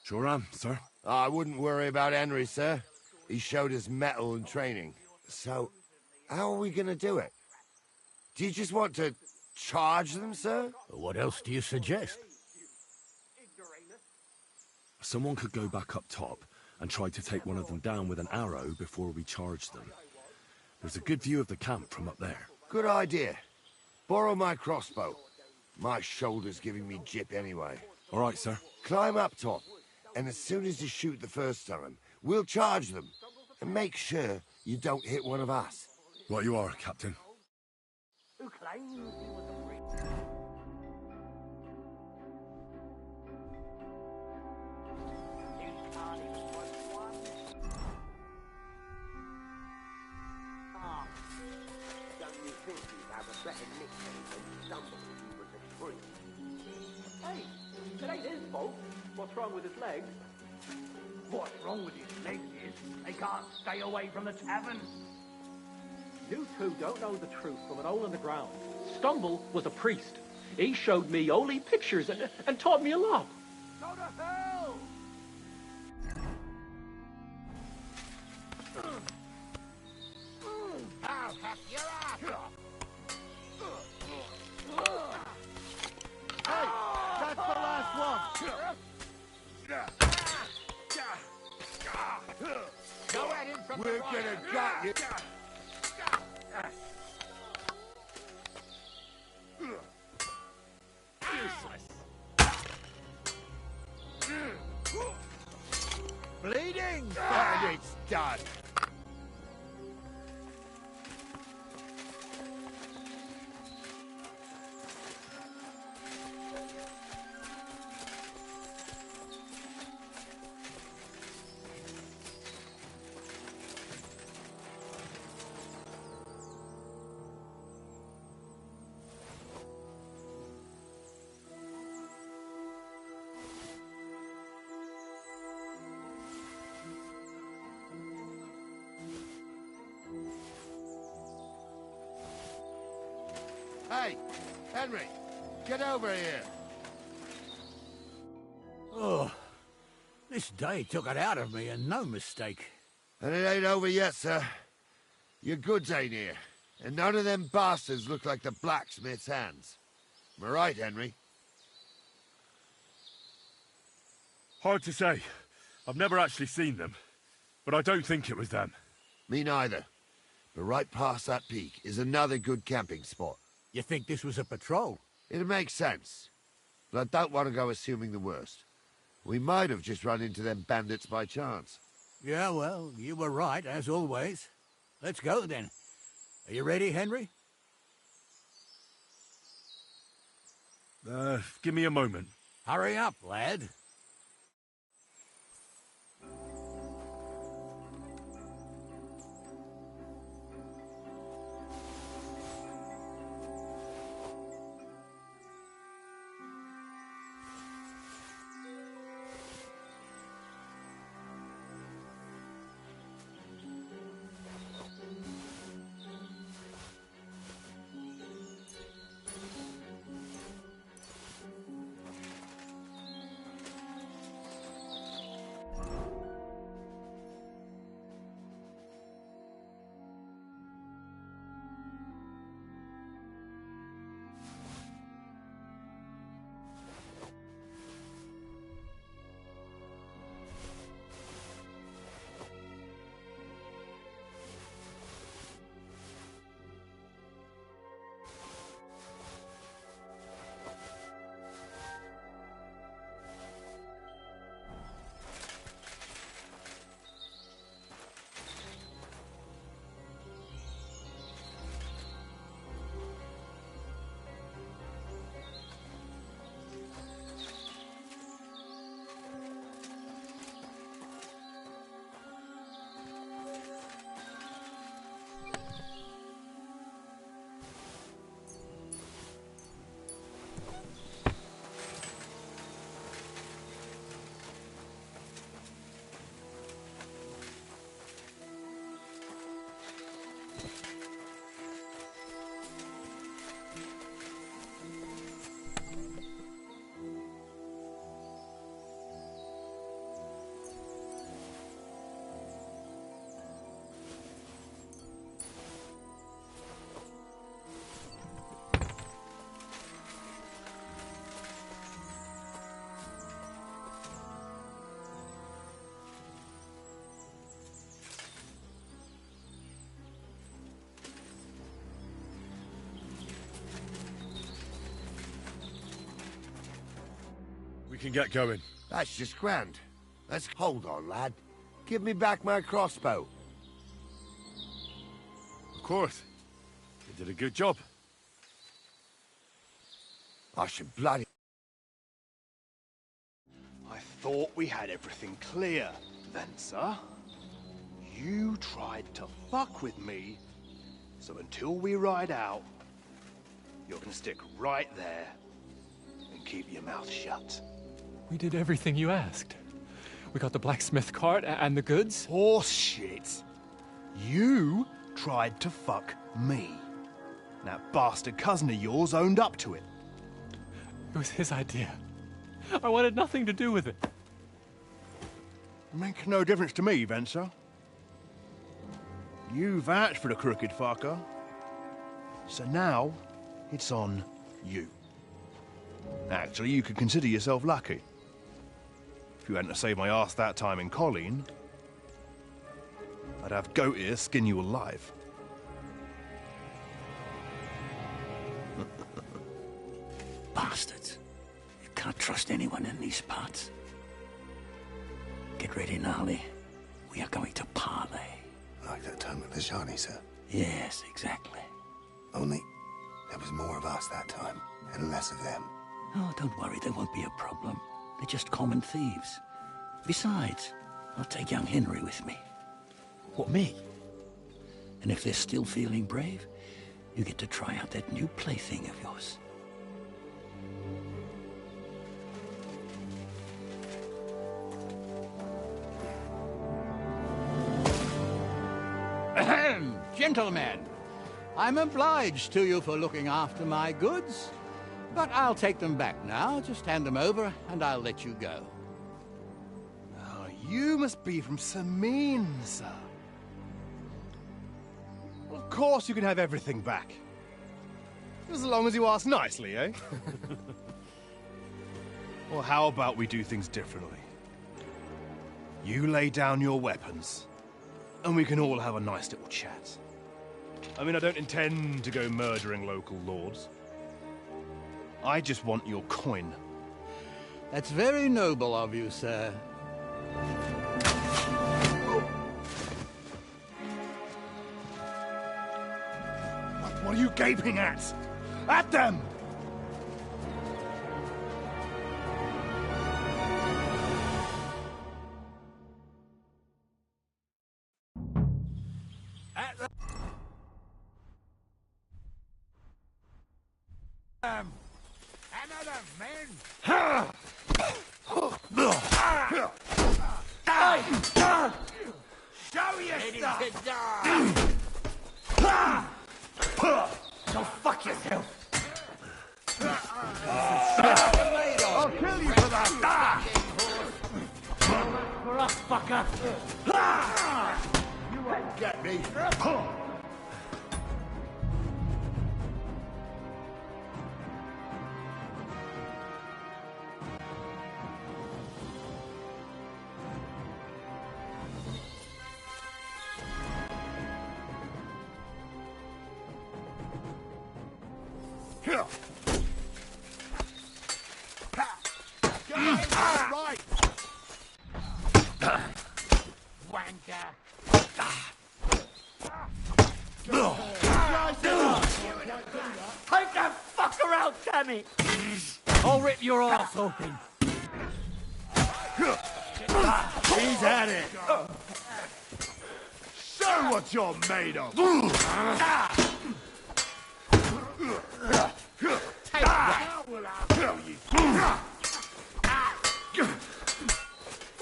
Sure am, sir. I wouldn't worry about Henry, sir. He showed us mettle and training. So, how are we gonna do it? Do you just want to charge them, sir? What else do you suggest? Someone could go back up top and try to take one of them down with an arrow before we charge them. There's a good view of the camp from up there. Good idea. Borrow my crossbow. My shoulder's giving me jip anyway. All right, sir. Climb up top, and as soon as you shoot the first time, we'll charge them. And make sure you don't hit one of us. Right you are, Captain. Who claims he was a priest? Don't you think he'd have a better nickname than somebody who was a priest? Hey, it ain't his fault. What's wrong with his legs? What's wrong with his legs is they can't stay away from the tavern. You two don't know the truth from an hole in the ground. Stumble was a priest. He showed me holy pictures and taught me a lot. Go to hell! I'll hack your ass! Hey, that's the last one! Go at him from We're the right. gonna got you! Bleeding! And it's done! Hey, Henry, get over here. Oh, this day took it out of me, and no mistake. And it ain't over yet, sir. Your goods ain't here, and none of them bastards look like the blacksmith's hands. Am I right, Henry? Hard to say. I've never actually seen them, but I don't think it was them. Me neither. But right past that peak is another good camping spot. You think this was a patrol? It makes sense. But I don't want to go assuming the worst. We might have just run into them bandits by chance. Yeah, well, you were right, as always. Let's go, then. Are you ready, Henry? Give me a moment. Hurry up, lad. We can get going. That's just grand. Let's hold on, lad. Give me back my crossbow. Of course. You did a good job. I should bloody... I thought we had everything clear, then, sir. You tried to fuck with me, so until we ride out, you're gonna stick right there and keep your mouth shut. We did everything you asked. We got the blacksmith cart and the goods. Horse shit. You tried to fuck me. That bastard cousin of yours owned up to it. It was his idea. I wanted nothing to do with it. Make no difference to me, Venser. You vouched for the crooked fucker. So now, it's on you. Actually, you could consider yourself lucky. If you hadn't to save my ass that time in Colleen, I'd have goat ear skin you alive. Bastards. You can't trust anyone in these parts. Get ready, Gnarly. We are going to parley. Like that time with the Johnny, sir? Yes, exactly. Only there was more of us that time, and less of them. Oh, don't worry, there won't be a problem. They're just common thieves. Besides, I'll take young Henry with me. What, me? And if they're still feeling brave, you get to try out that new plaything of yours. Ahem, gentlemen. I'm obliged to you for looking after my goods, but I'll take them back now. Just hand them over, and I'll let you go. Oh, you must be from Samin, sir. Of course you can have everything back. As long as you ask nicely, eh? Well, how about we do things differently? You lay down your weapons, and we can all have a nice little chat. I mean, I don't intend to go murdering local lords. I just want your coin. That's very noble of you, sir. What are you gaping at? At them! Another man! Show yourself! Go fuck yourself! I'll kill you for that! For us, fucker! You won't get me! Right! Wanker! Take that fucker out, damn it! I'll rip your ass open. He's at it! Show what you're made of! Take that!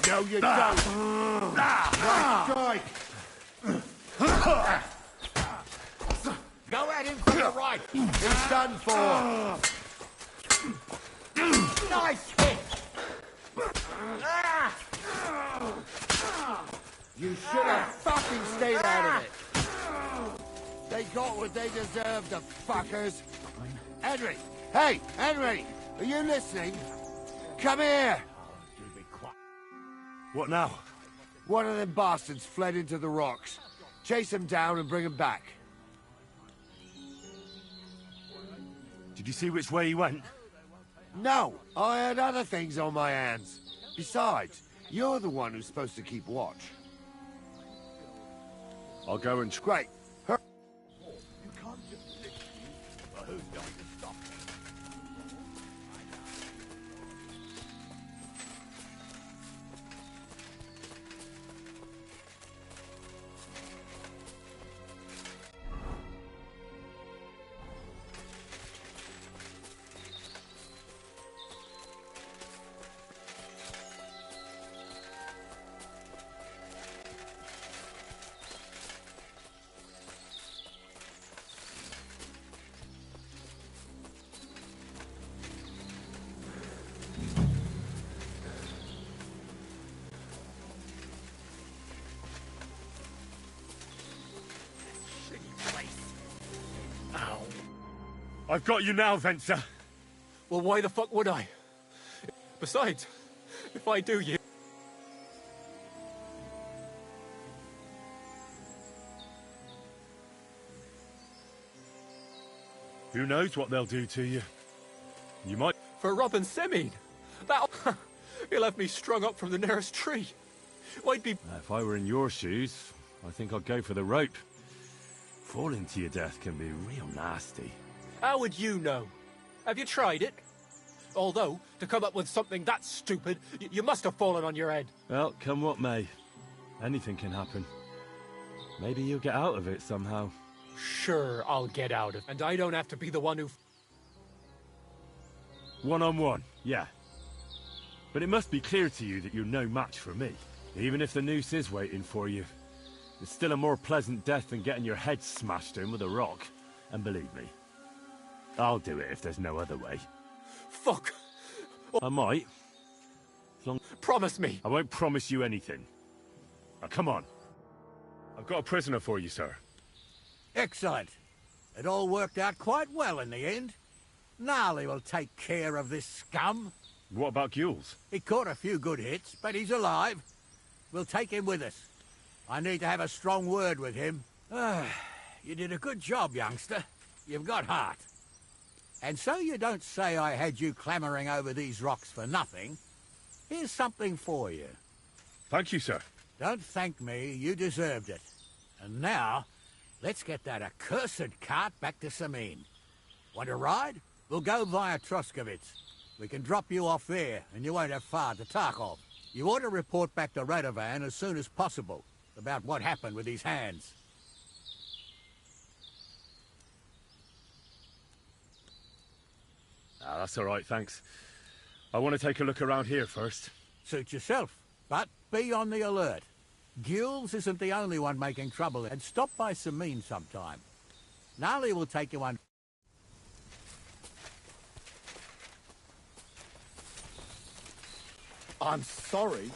No, you don't! Right strike! Go at him from the right! He's done for! Nice hit! You should have fucking stayed out of it! They got what they deserved, the fuckers! Henry! Hey, Henry! Are you listening? Come here! What now? One of them bastards fled into the rocks. Chase him down and bring him back. Did you see which way he went? No, I had other things on my hands. Besides, you're the one who's supposed to keep watch. I'll go and... Great. Who's going to stop me? I've got you now, Venser. Well, why the fuck would I? Besides, if I do, you... Who knows what they'll do to you? You might... For robbing Semine! That'll... He'll have me strung up from the nearest tree. I'd be... If I were in your shoes, I think I'd go for the rope. Falling to your death can be real nasty. How would you know? Have you tried it? Although, to come up with something that stupid, you must have fallen on your head. Well, come what may. Anything can happen. Maybe you'll get out of it somehow. Sure, I'll get out of it. And I don't have to be the one who... One-on-one, yeah. But it must be clear to you that you're no match for me. Even if the noose is waiting for you, it's still a more pleasant death than getting your head smashed in with a rock. And believe me, I'll do it if there's no other way. Fuck! I might. Promise me! I won't promise you anything. Now, come on. I've got a prisoner for you, sir. Excellent. It all worked out quite well in the end. Gnarly will take care of this scum. What about Gules? He caught a few good hits, but he's alive. We'll take him with us. I need to have a strong word with him. You did a good job, youngster. You've got heart. And so you don't say I had you clambering over these rocks for nothing. Here's something for you. Thank you, sir. Don't thank me. You deserved it. And now, let's get that accursed cart back to Semine. Want a ride? We'll go via Troskovitz. We can drop you off there, and you won't have far to Tarkov. You ought to report back to Radovan as soon as possible about what happened with his hands. That's all right, thanks. I want to take a look around here first. Suit yourself, but be on the alert. Gules isn't the only one making trouble, and stop by Semine sometime. Gnarly will take you on. I'm sorry.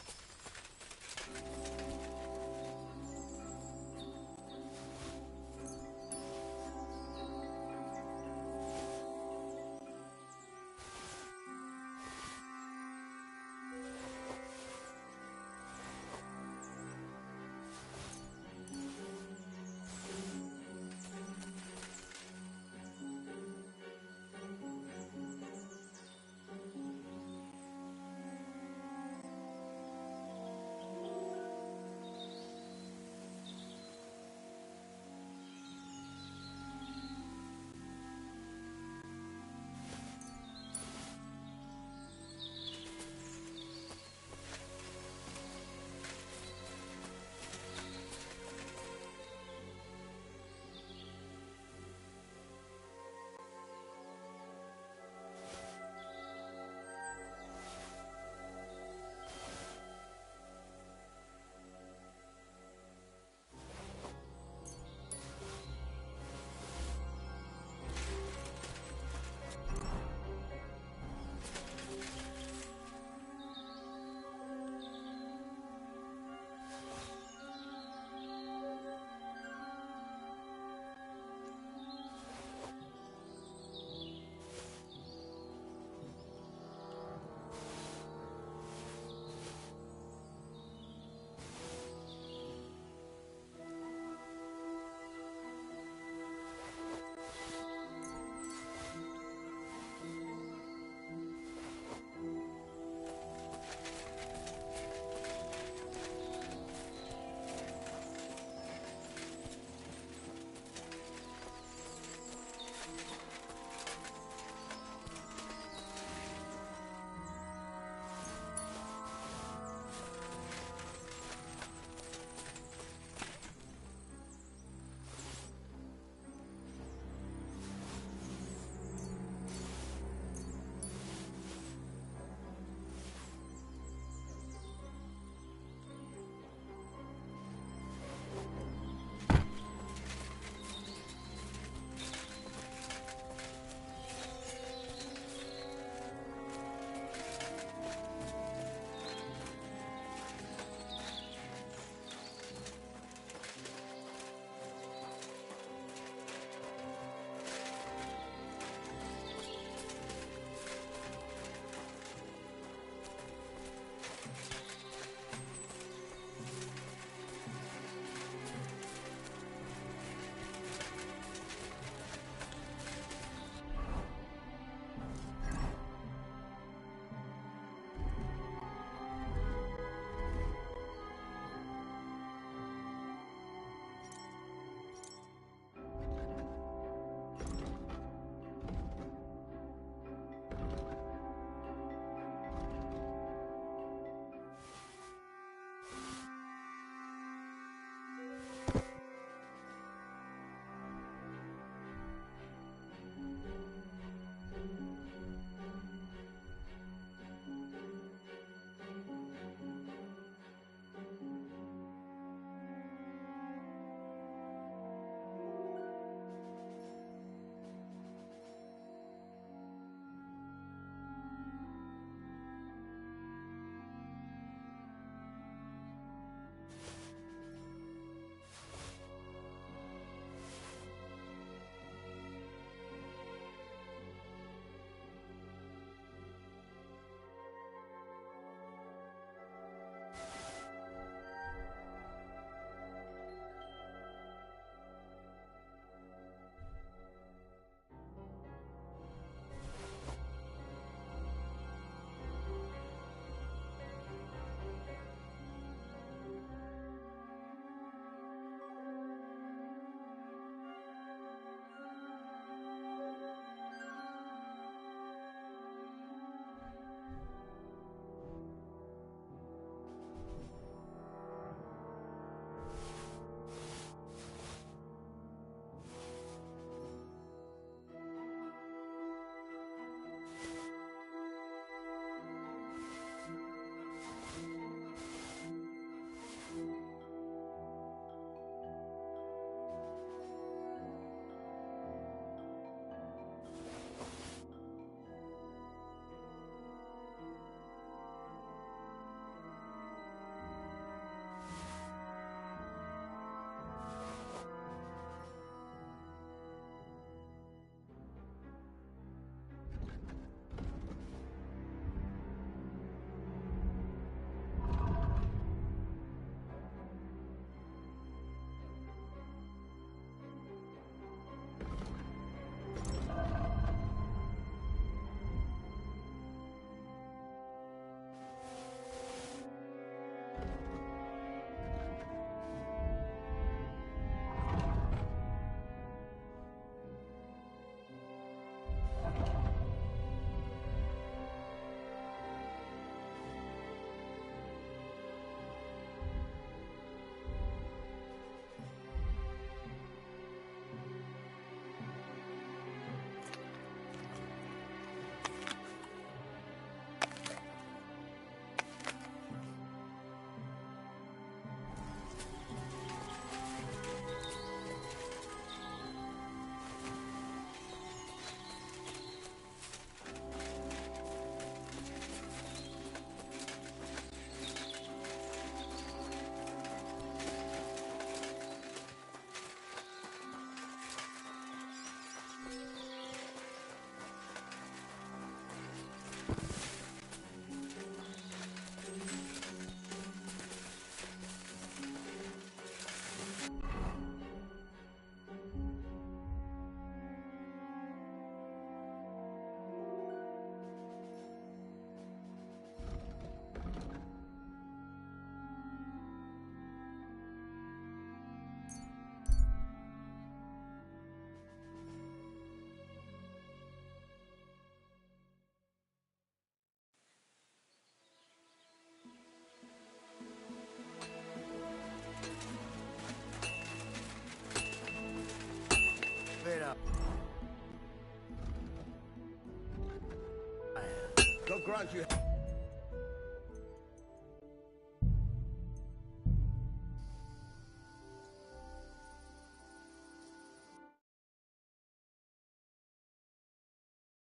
country.